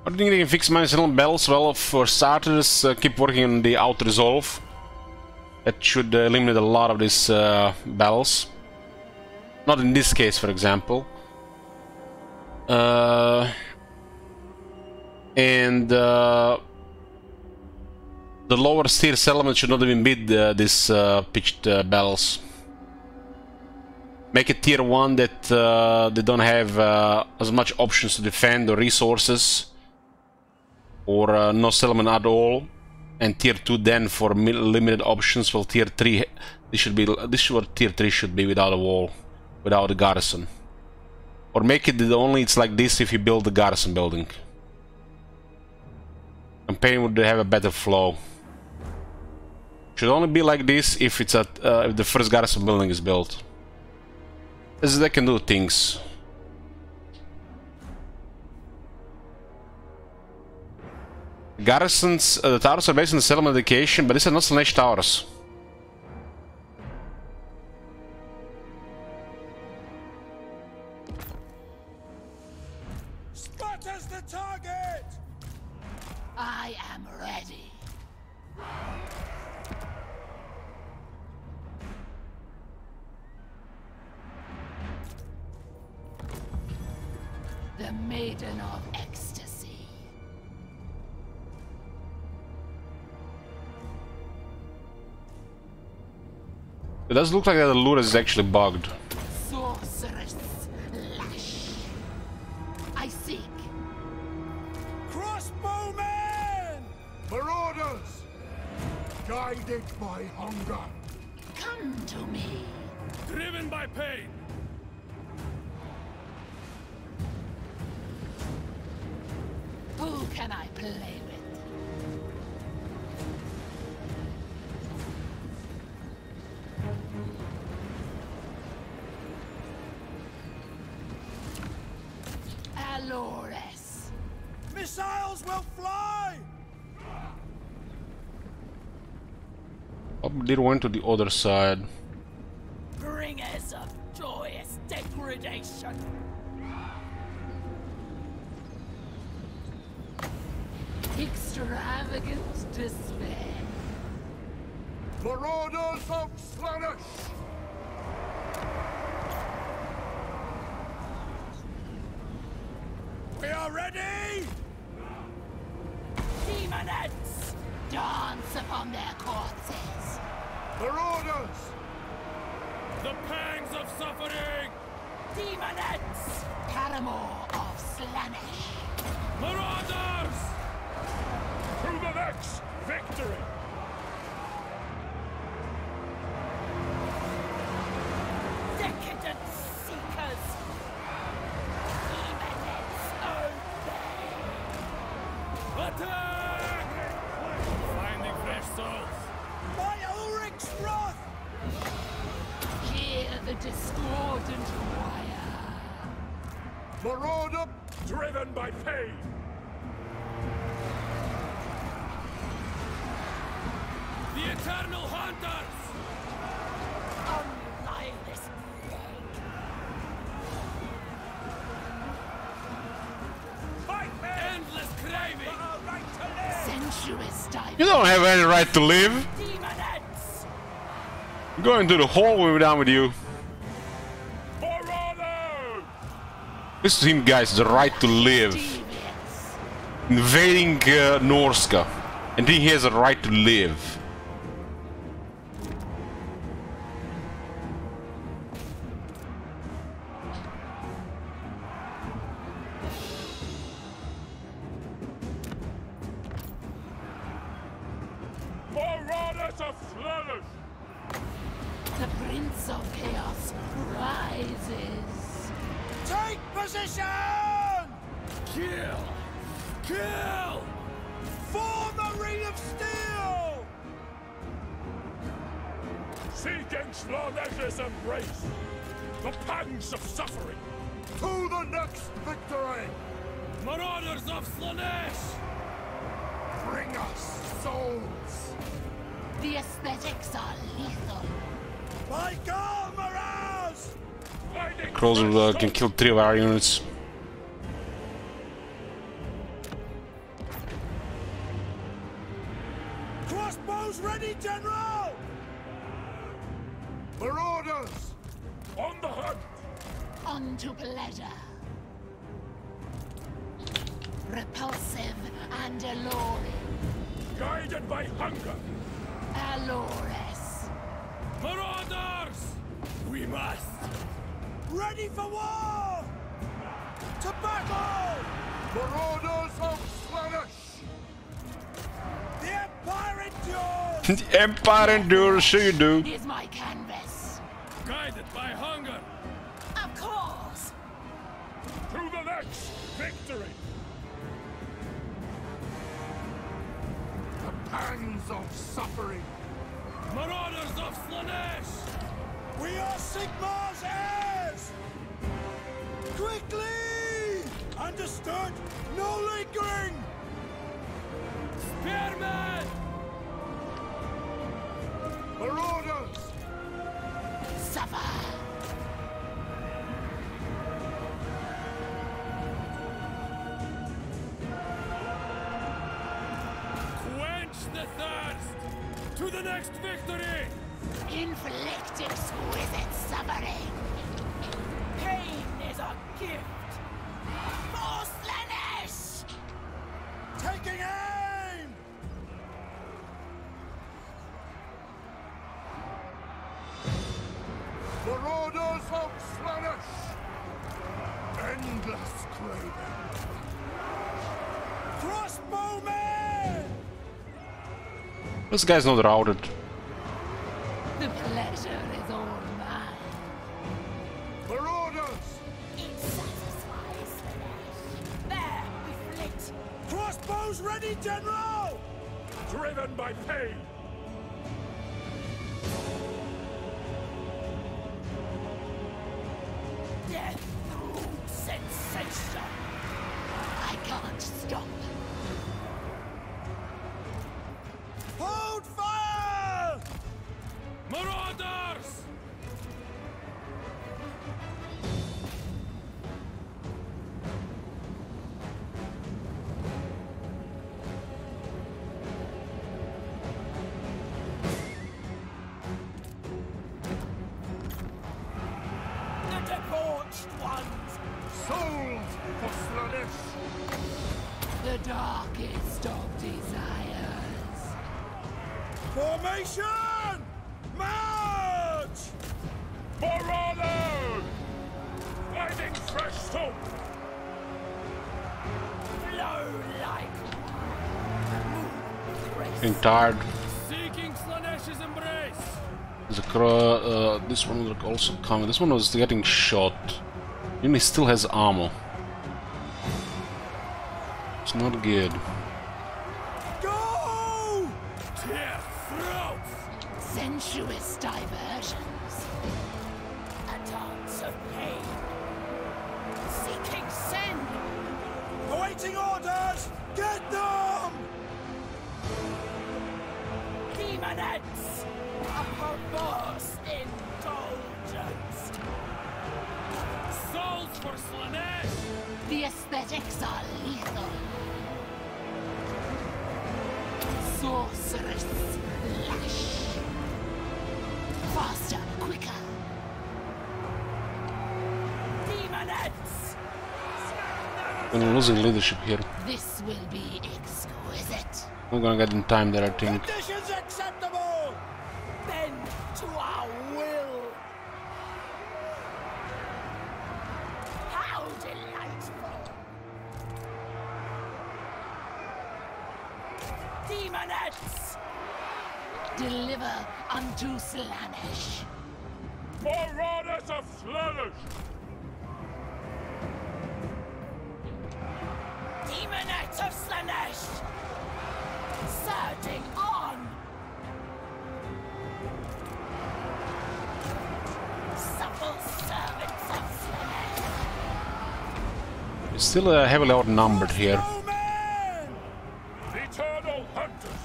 A: I think they can fix my settlement battles. Well, for starters, keep working on the auto resolve. That should eliminate a lot of these battles. Not in this case, for example. And the lower tier settlement should not even beat these pitched battles. Make it tier 1 that they don't have as much options to defend or resources, or no settlement at all. And tier 2 then for limited options. Well, tier 3, this is what tier 3 should be, without a wall, without a garrison. Or make it only it's like this if you build the garrison building. Campaign would have a better flow. Should only be like this if it's at if the first garrison building is built. As they can do things. Garrisons, the towers are based on the settlement education, but these are not Slanesh towers.
I: Spot as the target!
G: I am ready. The Maiden of Ecstasy.
A: It does look like that the lure is actually bugged.
G: Sorceress Lash. I seek.
I: Crossbowmen!
C: Marauders! Guided by hunger.
G: Come to me.
H: Driven by pain!
G: Who can I play with? Alores.
I: Missiles will fly!
A: Probably went to the other side.
G: Bringers of joyous degradation. Extravagant despair.
C: Marauders of Slaanesh!
I: We are ready!
G: Demonettes! Dance upon their corpses.
C: Marauders!
H: The pangs of suffering!
G: Demonettes! Paramour of Slaanesh.
H: Marauders!
C: To the next victory!
G: Decadent seekers. Demonettes obey.
H: Attack! Finding fresh souls.
I: By Ulrich's wrath!
G: Hear the discordant choir.
C: Marauder!
H: Driven by pain! The Eternal Hunters!
G: Unlilest
H: Fight me! Endless craving!
I: Our right to live!
G: sensuous dive.
A: You don't have any right to live.
G: Demonettes!
A: Go into the hole when we're done with you.
H: Marauder!
A: Listen to him, guys. The right to live.
G: Deviants!
A: Invading Norska. And he has a right to live.
I: Mission! Kill! Kill! For the Ring of Steel!
H: Seeking Slanesh's embrace, the pangs of suffering.
C: To the next victory!
I: Marauders of Slanesh!
C: Bring us souls!
G: The aesthetics are lethal.
I: By God, Miraz!
A: Cruiser can kill 3 of our units.
I: Crossbows ready, General!
C: Marauders!
H: On the hunt!
G: On to pleasure. Repulsive and alluring.
H: Guided by hunger!
G: Allures.
I: Marauders! We must! Ready for war! To battle!
C: Marauders of Slaanesh!
I: The Empire endures!
A: The Empire endures, so you do.
G: Here's my canvas.
I: Guided by hunger!
G: Of course.
H: To the next victory!
C: The pangs of suffering!
I: Marauders of Slanesh! We are Sigmar's heirs! Quickly! Understood! No lingering! Spearmen!
C: Marauders!
G: Suffer.
I: Quench the thirst! To the next victory!
G: Inflict exquisite suffering. Pain is a gift. For Slanesh!
I: Taking aim!
C: Marauders of Slaanesh! Endless craving!
I: Crossbowmen!
A: This guy's not routed.
G: The pleasure is all mine.
C: Marauders!
G: It satisfies Slanesh. There, we flit.
I: Crossbows ready, General!
H: Driven by pain!
G: Death through sensation. I can't stop.
I: Hold fire! Marauders! The debauched ones!
C: Souls for Slaanesh!
G: The darkest of desires.
I: Formation! March!
H: Marauders! Finding fresh hope!
G: Flow like
A: Getting tired.
I: Seeking Slanesh's embrace!
A: There's a this one was also coming. This one was getting shot. Unit still has armor. It's not good.
I: Go! Tear throats!
G: sensuous diversions. A dance of pain. Seeking sin.
I: Awaiting orders! Get them!
G: Demonettes. A perverse indulgence.
I: Souls for Slanesh!
G: The aesthetics are lethal. Sorcerous lash. Faster, quicker. Demonettes.
A: We're losing leadership here.
G: This will be exquisite.
A: I'm gonna get in time there, I think.
I: Conditions acceptable!
G: Bend to our will. How delightful. Demonettes. Deliver unto Slanesh.
H: Marauders of Slanesh!
G: Demonette of Slaanesh! Surging on! Supple servants of Slaanesh!
A: We're still heavily outnumbered here.
H: The eternal hunters!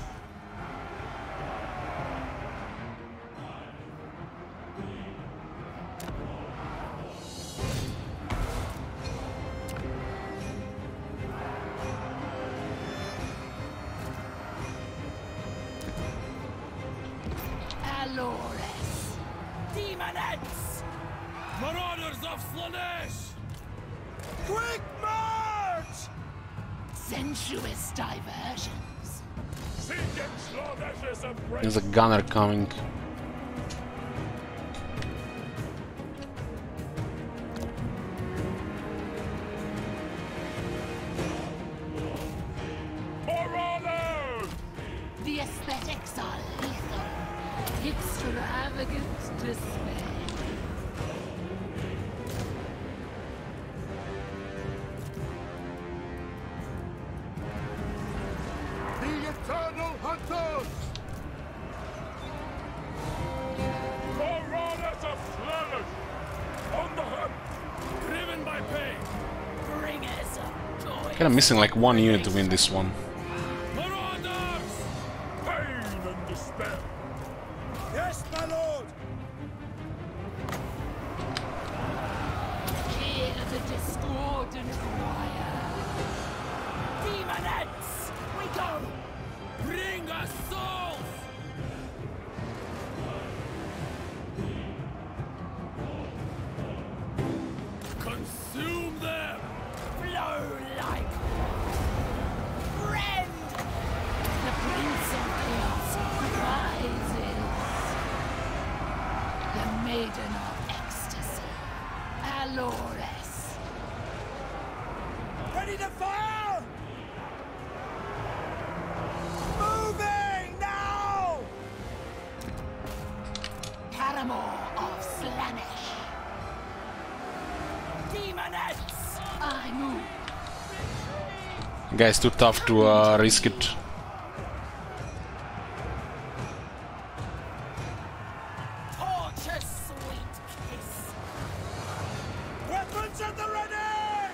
G: Alores! Demonettes!
I: Marauders of Slaanesh!
H: Quick march!
G: Sensuous diversions!
H: Seek and Slaanesh's embrace!
A: There's a gunner coming.
H: Marauders!
G: The aesthetics are lethal. Extravagant dismay.
H: The eternal hunters! Marauders of Slaanesh! On the hunt!
I: Driven by pain!
G: Bringers of joy.
A: Kinda missing like one unit to win this one.
I: Marauders!
H: Pain and despair!
I: Yes, my lord!
G: Hear the discordant choir. Demonettes! We go!
I: Bring us souls! Consume them!
G: Flow like rend! The Prince of Chaos rises. The Maiden of Ecstasy, Alores.
H: Ready to fire! Moving now!
G: Paramour of Slaanesh. Demonettes! I move.
A: Guy's too tough to risk it.
G: Torture's sweet kiss.
H: Weapons at the ready!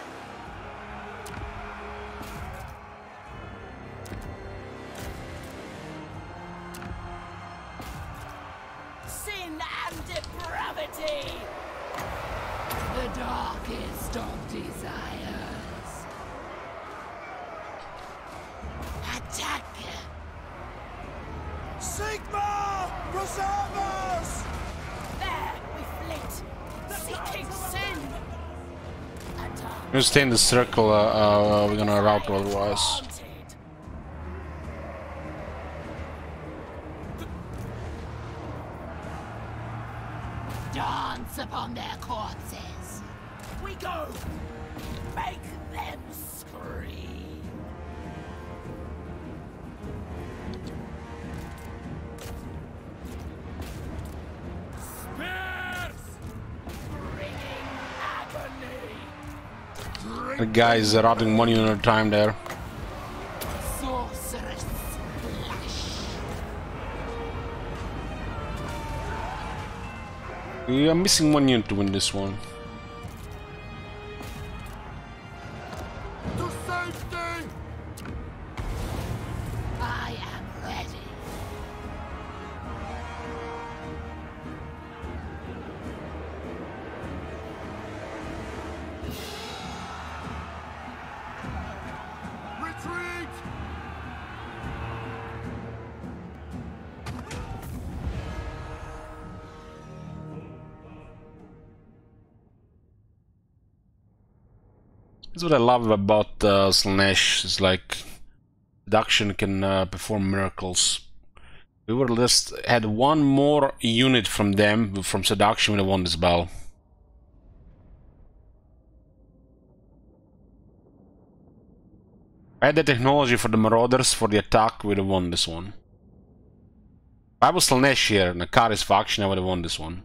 G: Sin and depravity. The darkest of desires. Attack.
H: Sigma! Preserve us!
G: There we flit. Seeking sin. Attack.
A: We're gonna stay in the circle, we're gonna rout otherwise.
G: Haunted. Dance upon their corpses. We go. Make them scream.
I: Spears!
G: Bringing agony.
A: The guy is routing one unit at a time there.
G: Sorcerous splash.
A: We are missing one unit to win this one.
H: To safety!
G: I am ready.
H: Retreat!
A: That's what I love about Slaanesh. It's like seduction can perform miracles. We would just had one more unit from them, from seduction, we won this battle. I had the technology for the Marauders for the attack, we'd have won this one. If I was Slaanesh here, Nakari's faction, I would have won this one.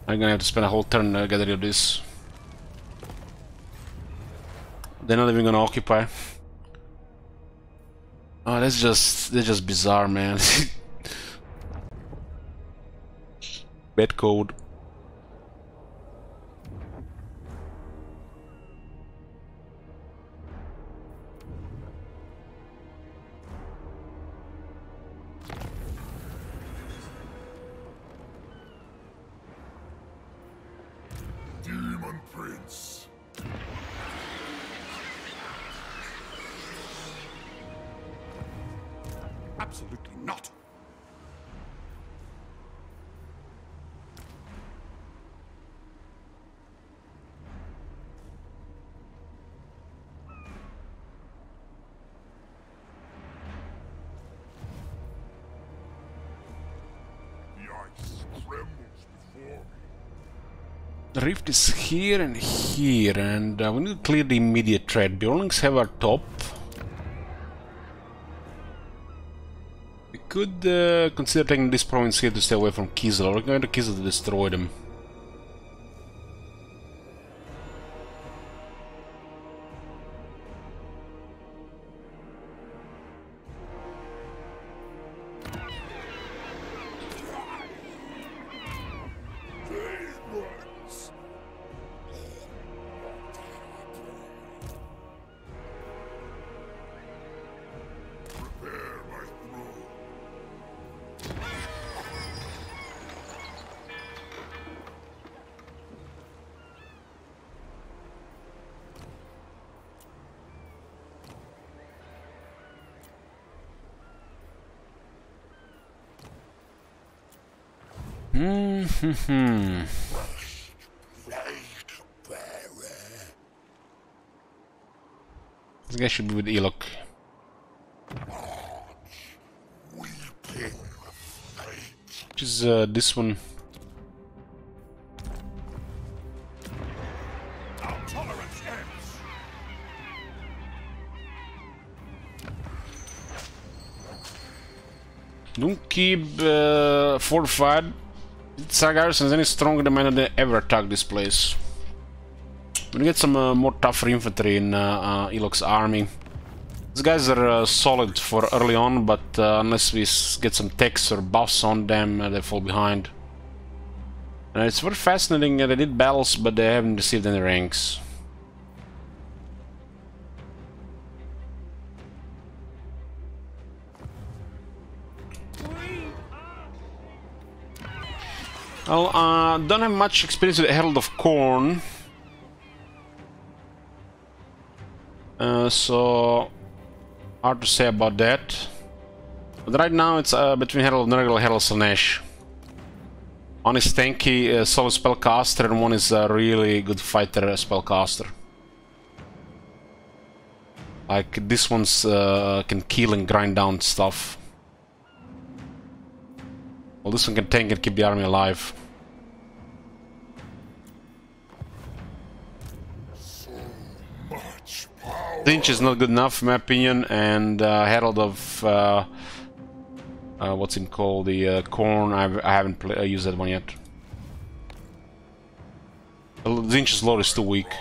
A: I'm gonna have to spend a whole turn getting rid of this. They're not even gonna occupy. Oh, that's just bizarre, man. Bad code.
C: Demon Prince.
H: Absolutely not.
C: The ice trembles before me.
A: The rift is here and here, and we need to clear the immediate threat. Bjornlings have our top. We could consider taking this province here to stay away from Kislev. We're going to Kislev to destroy them.
C: Demons. Prepare my throne.
A: This guy should be with Elok.
C: Weeping fate.
A: Which is this one.
H: Our tolerance ends.
A: Don't keep fortified. Tsar garrison is any stronger than many that ever attack this place. We're gonna get some more tougher infantry in Elok's army. These guys are solid for early on, but unless we get some techs or buffs on them, they fall behind. It's very fascinating. They did battles, but they haven't received any ranks. Well, don't have much experience with Herald of Corn. So hard to say about that. But right now it's between Herald of Nurgle and Herald of Slaanesh. One is tanky, solid spellcaster, and one is a really good fighter spellcaster. Like this one's can kill and grind down stuff. Well, this one can tank and keep the army alive. Tzeentch is not good enough, in my opinion, and Herald of what's it called, the Corn. I haven't used that one yet. Tzeentch's lore is too weak,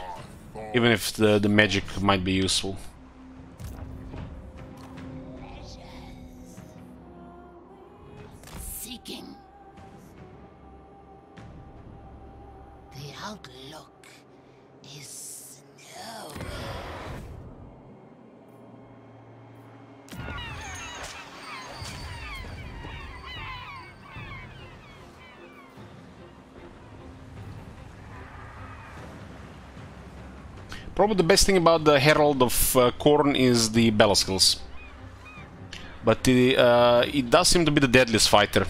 A: even if the magic might be useful.
G: Seeking. The outlook is snowy.
A: Probably the best thing about the Herald of Corn is the battle skills. But it does seem to be the deadliest fighter.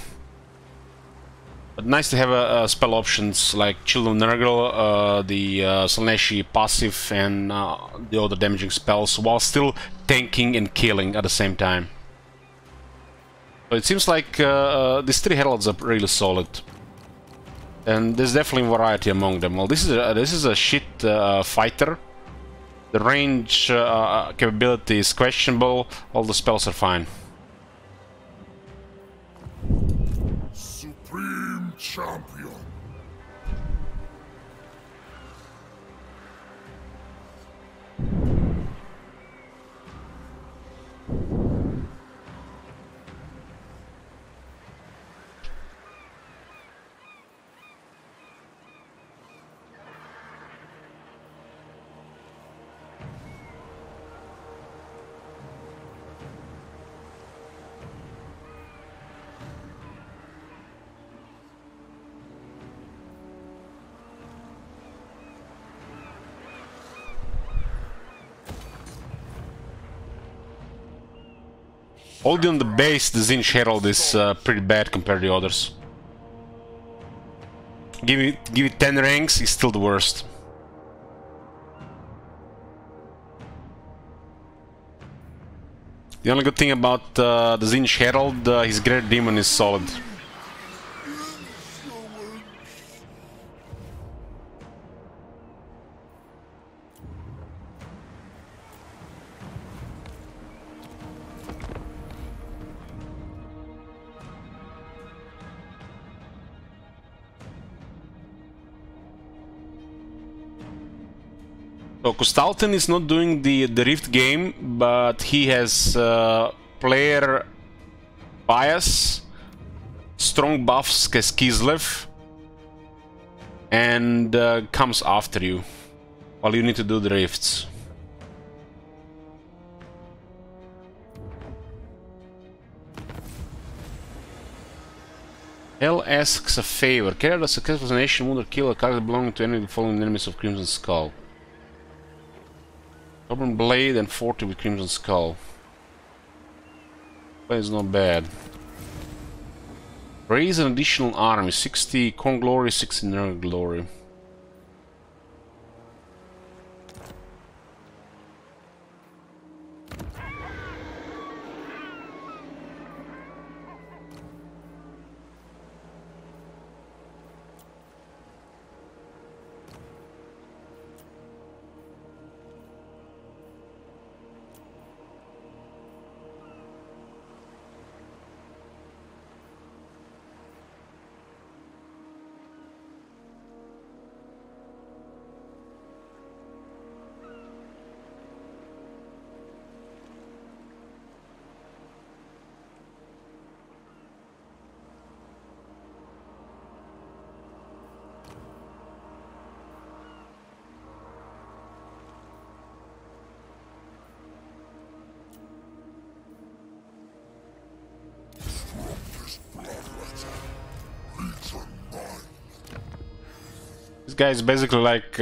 A: But nice to have spell options like Children of Nurgle, the Slaaneshi passive, and the other damaging spells, while still tanking and killing at the same time. So it seems like these three Heralds are really solid. And there's definitely variety among them. Well, this is a shit fighter. The range capability is questionable. All the spells are fine.
C: Supreme Champion.
A: Already on the base, the Zinj Herald is pretty bad compared to the others. Give it 10 ranks, he's still the worst. The only good thing about the Zinj Herald, his Great Demon is solid. So Kustalten is not doing the Rift game, but he has player bias, strong buffs as Kislev, and comes after you while you need to do the rifts. Hell asks a favor. Carry the successful nation wound or kill a character belonging to any of the following enemies of Crimson Skull. Stubborn Blade and 40 with Crimson Skull. Blade is not bad. Raise an additional army. 60 Con Glory, 60 Nerg Glory. This guy is basically like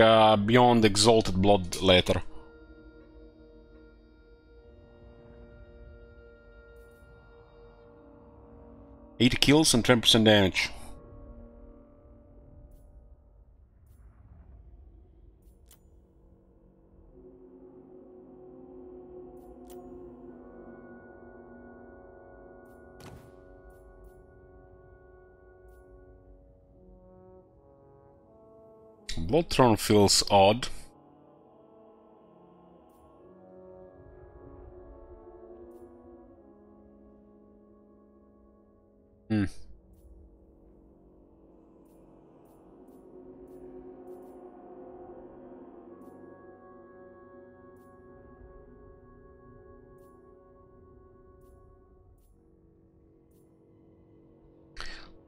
A: beyond Exalted Blood later. Eight kills and 10% damage. Bloodthorn feels odd.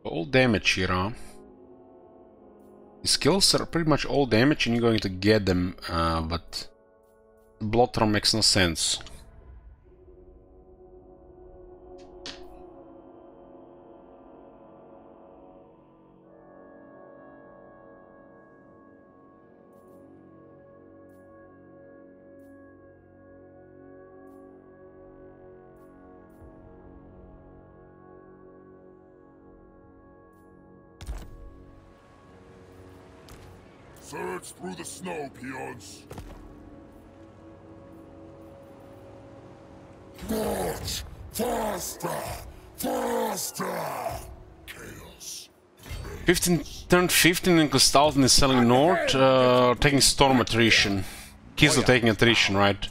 A: All damage here, huh? The skills are pretty much all damage and you're going to get them, but Bloodthorn makes no sense.
C: Search through the snow, peons. March! Faster! Faster! Chaos.
A: 15 turn 15 and Kustalten is selling north, taking Storm attrition. Kislev taking attrition, right?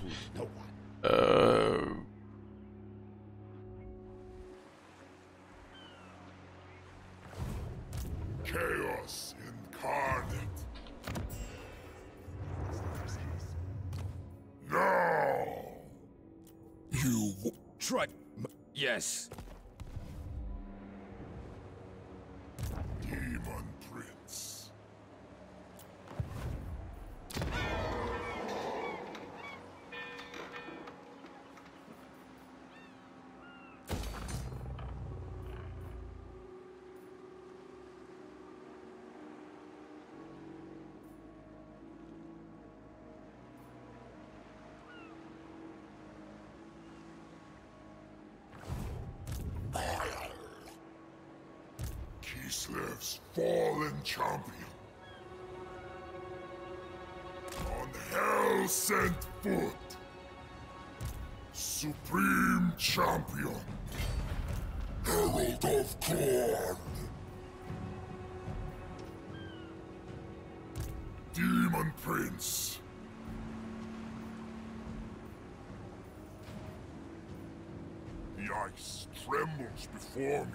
C: Chaos incarnate. No!
F: You tried. Yes.
C: Demon Prince. Kislev's fallen champion. On hell sent foot. Supreme champion. Herald of Khorne. Demon Prince. The ice trembles before me.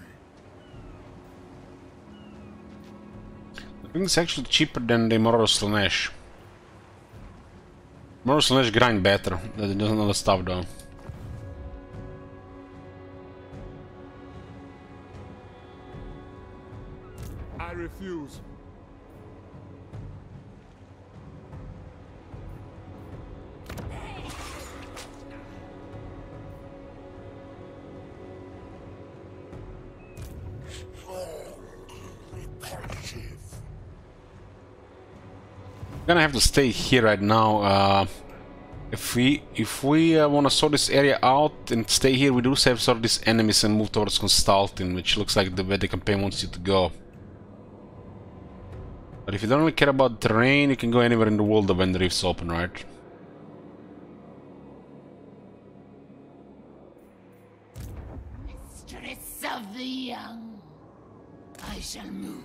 A: I think it's actually cheaper than the Immortal Slaanesh. Immortal Slaanesh grind better. That doesn't know the stuff though.
H: I refuse.
A: Gonna have to stay here right now. If we want to sort this area out and stay here, we do have to sort these enemies and move towards Constantine, which looks like the way the campaign wants you to go. But if you don't really care about terrain, you can go anywhere in the world when the rift's open, right?
G: Mistress of the young, I shall move.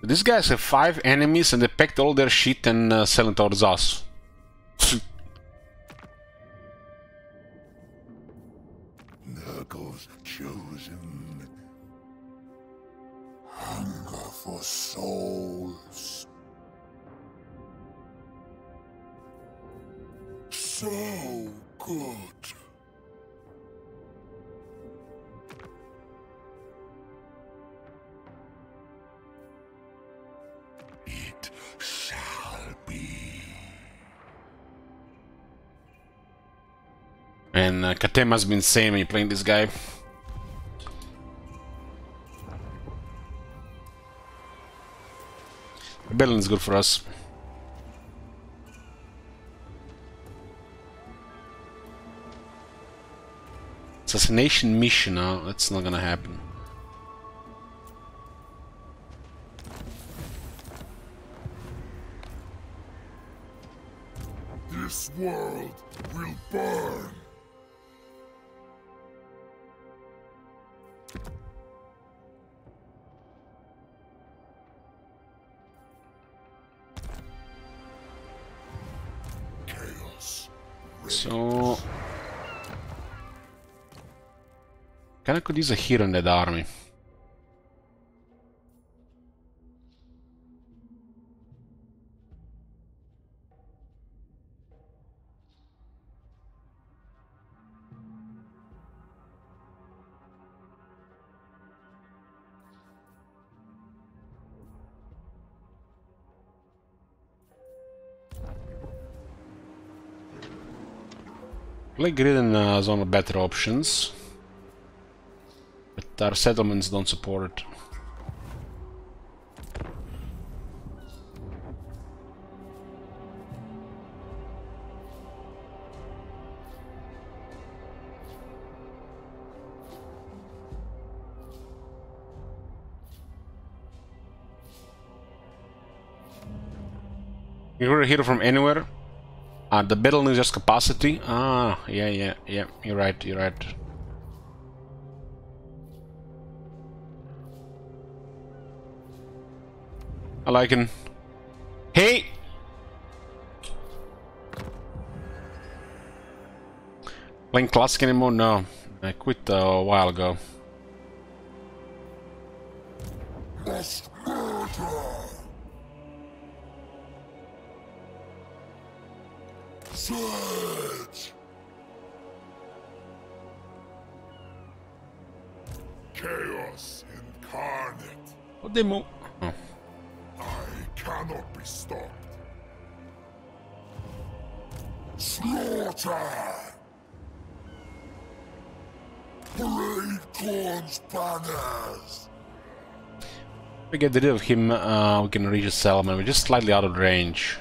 A: These guys have 5 enemies and they packed all their shit and sell it towards us.
C: Nurgle's chosen. Hunger for souls. So good. It shall be.
A: And Katema's been insane when you're playing this guy. Rebellion is good for us. Assassination mission, that's not gonna happen.
C: This world will burn. Chaos.
A: So kinda could use a hero in that army. Plague Ridden is one of the better options, but our settlements don't support it. You're a hero from anywhere? The battle needs just capacity. Ah, yeah. You're right. I like him. Hey! Playing Classic anymore? No. I quit a while ago.
C: Must murder. Surge! Chaos incarnate.
A: Oh, demo. Oh.
C: I cannot be stopped. Slaughter! Parade Khorne's banners!
A: We get rid of him, we can reach a settlement. We're just slightly out of range.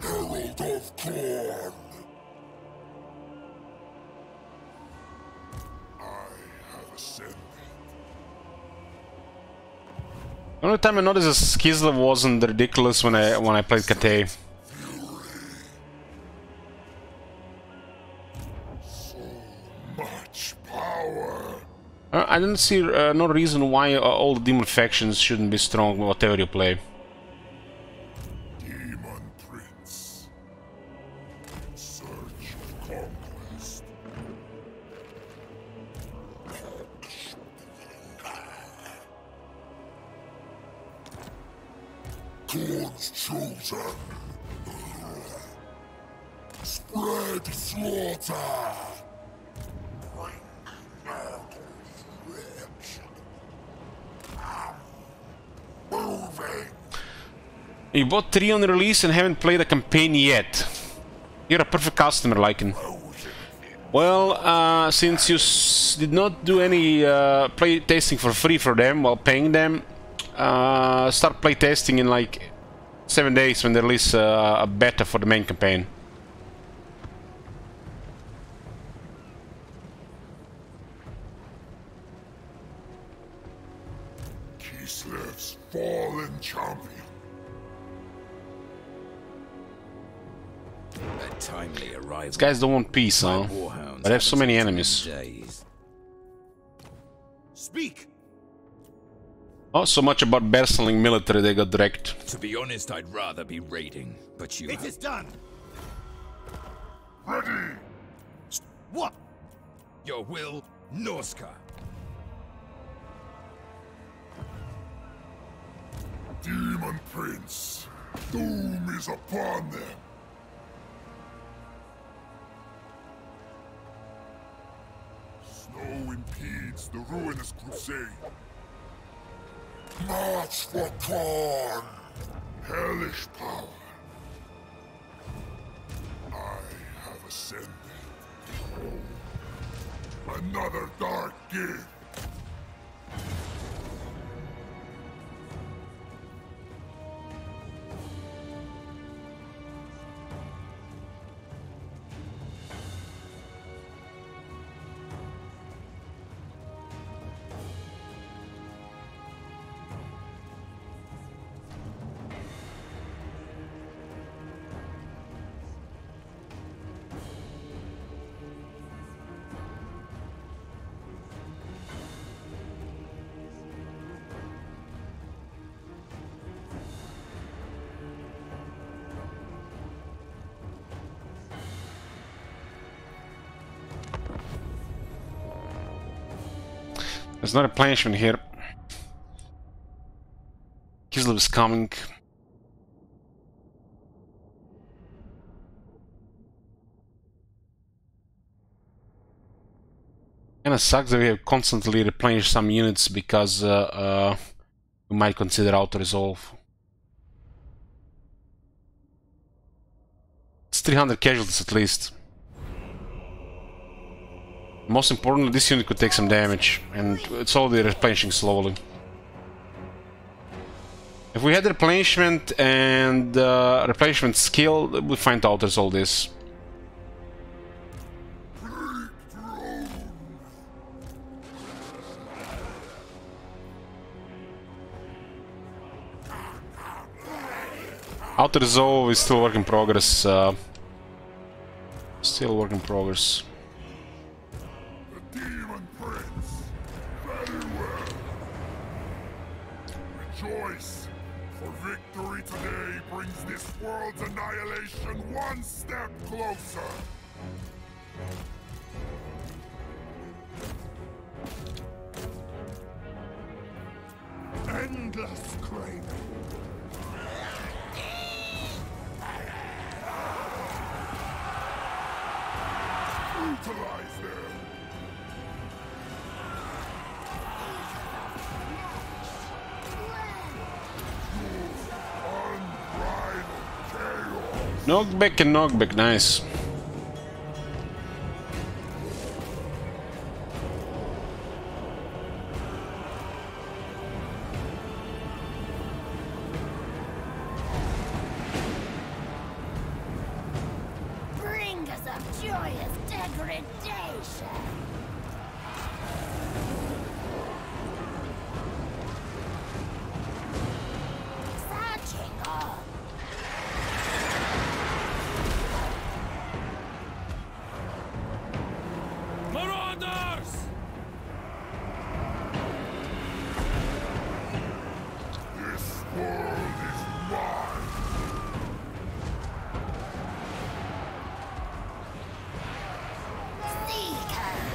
C: Herald of Khorne! I have ascended.
A: The only time I noticed that Kislev wasn't ridiculous when I played Kate. I don't see no reason why all the demon factions shouldn't be strong, whatever you play.
C: Demon Prince. In search of conquest. Khorne's chosen. Spread slaughter.
A: You bought 3 on release and haven't played a campaign yet. You're a perfect customer, Lycan. Well, since you did not do any play testing for free for them while paying them, start play testing in like 7 days when they release a beta for the main campaign.
C: Kislev's fallen champion.
F: A timely arrival.
A: These guys don't want peace, huh? But they have so many enemies.
F: Speak.
A: Oh, so much about Berseling military, they got wrecked.
F: To be honest, I'd rather be raiding, but you.
H: It is done.
C: Ready!
F: What? Your will, Norska.
C: Demon Prince, doom is upon them. Snow impedes the ruinous crusade. March for Khorne! Hellish power. I have ascended. Another dark gift.
A: There's not a replenishment here. Kislev is coming. Kinda sucks that we have constantly replenished some units because we might consider auto-resolve. It's 300 casualties at least. Most importantly, this unit could take some damage, and it's already replenishing slowly. If we had replenishment and replenishment skill, we find out there's all this. Auto resolve is still work in progress. Still work in progress.
C: Demon Prince, very well. Rejoice, for victory today brings this world's annihilation one step closer. Endless craving. Brutalize them.
A: Knockback and knockback, nice.
G: Predation. Searching on.
I: Marauders!
C: This world is mine.
G: Seekers.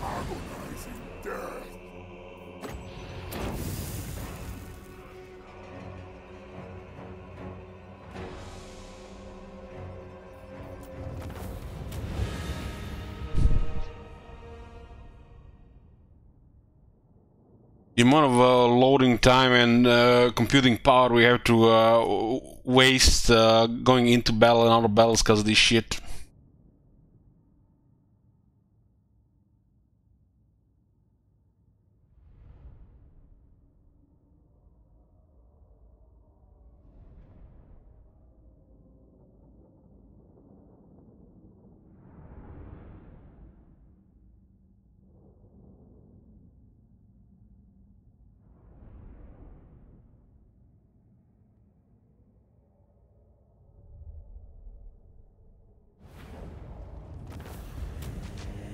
C: Agonizing death.
A: The amount of loading time and computing power we have to waste going into battle and out of battles because of this shit.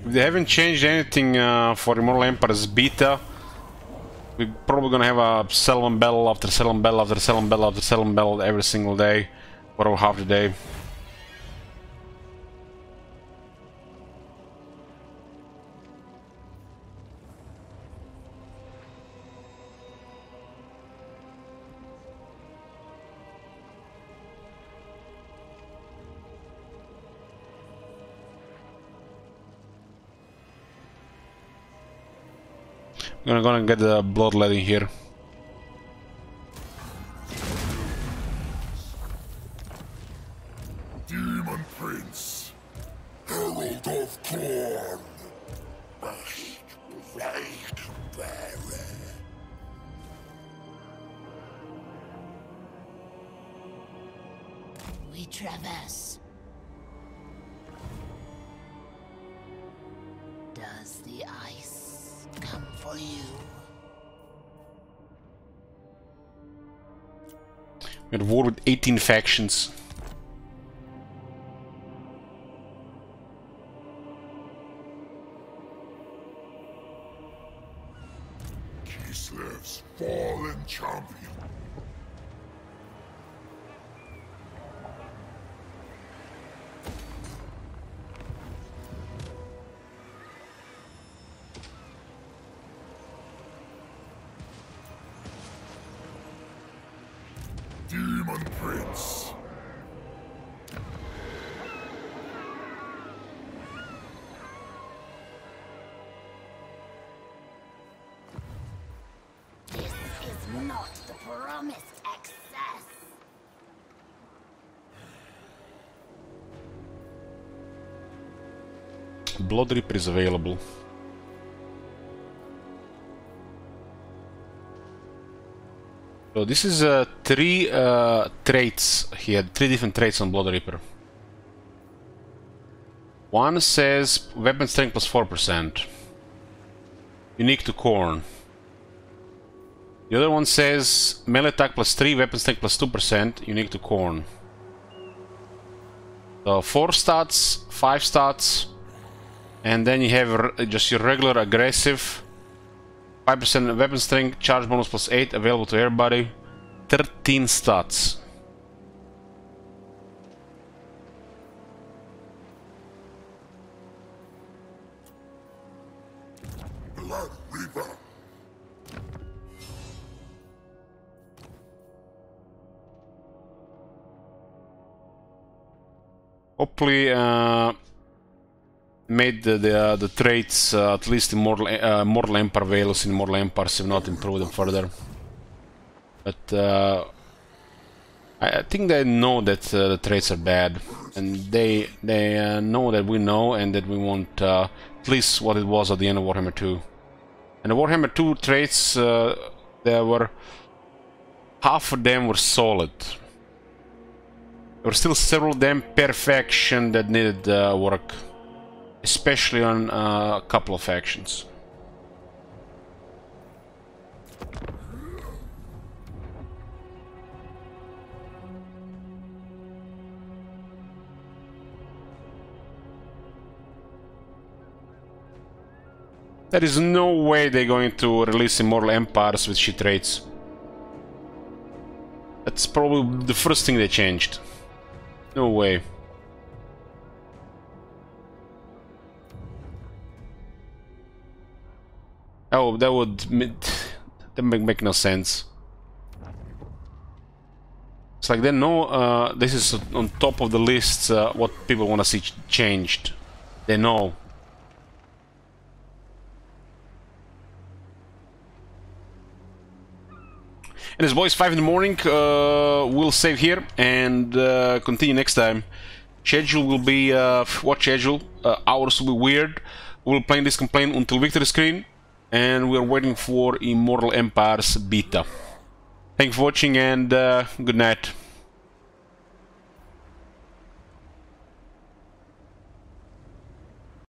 A: If they haven't changed anything for Immortal Empire's beta, we're probably gonna have a settlement battle after settlement battle after settlement battle after settlement battle every single day, or half the day. I'm gonna get the bloodletting here.
C: Demon Prince, Herald of Khorne, best blade bearer.
G: We traverse. Does the ice come for you?
A: We're at war with 18 factions.
C: Kislev's fallen champion. Demon Prince.
G: This is not the promised excess.
A: Blood Reaper is available. So this is three traits here, 3 different traits on Blood Reaper. One says weapon strength plus 4%, unique to Khorne. The other one says melee attack plus 3, weapon strength plus 2%, unique to Khorne. So 4 stats, 5 stats, and then you have just your regular aggressive. 5% weapon strength, charge bonus plus 8, available to everybody. 13 stats.
C: Blood Reaper.
A: Hopefully made the traits at least in Mortal Empire Velos in Mortal Empires, if not improve them further. But I think they know that the traits are bad. and they know that we know, and that we want at least what it was at the end of Warhammer 2. And the Warhammer 2 traits, there were half of them were solid. There were still several of them per faction that needed work, especially on a couple of factions. There is no way they're going to release Immortal Empires with shit traits. That's probably the first thing they changed. No way. Oh, that would make no sense. It's like they know this is on top of the list what people want to see changed. They know. And as boys, 5 in the morning, we'll save here and continue next time. Schedule will be, what schedule? Hours will be weird. We'll play this campaign until victory screen, and we're waiting for Immortal Empires beta. Thank you for watching, and good night.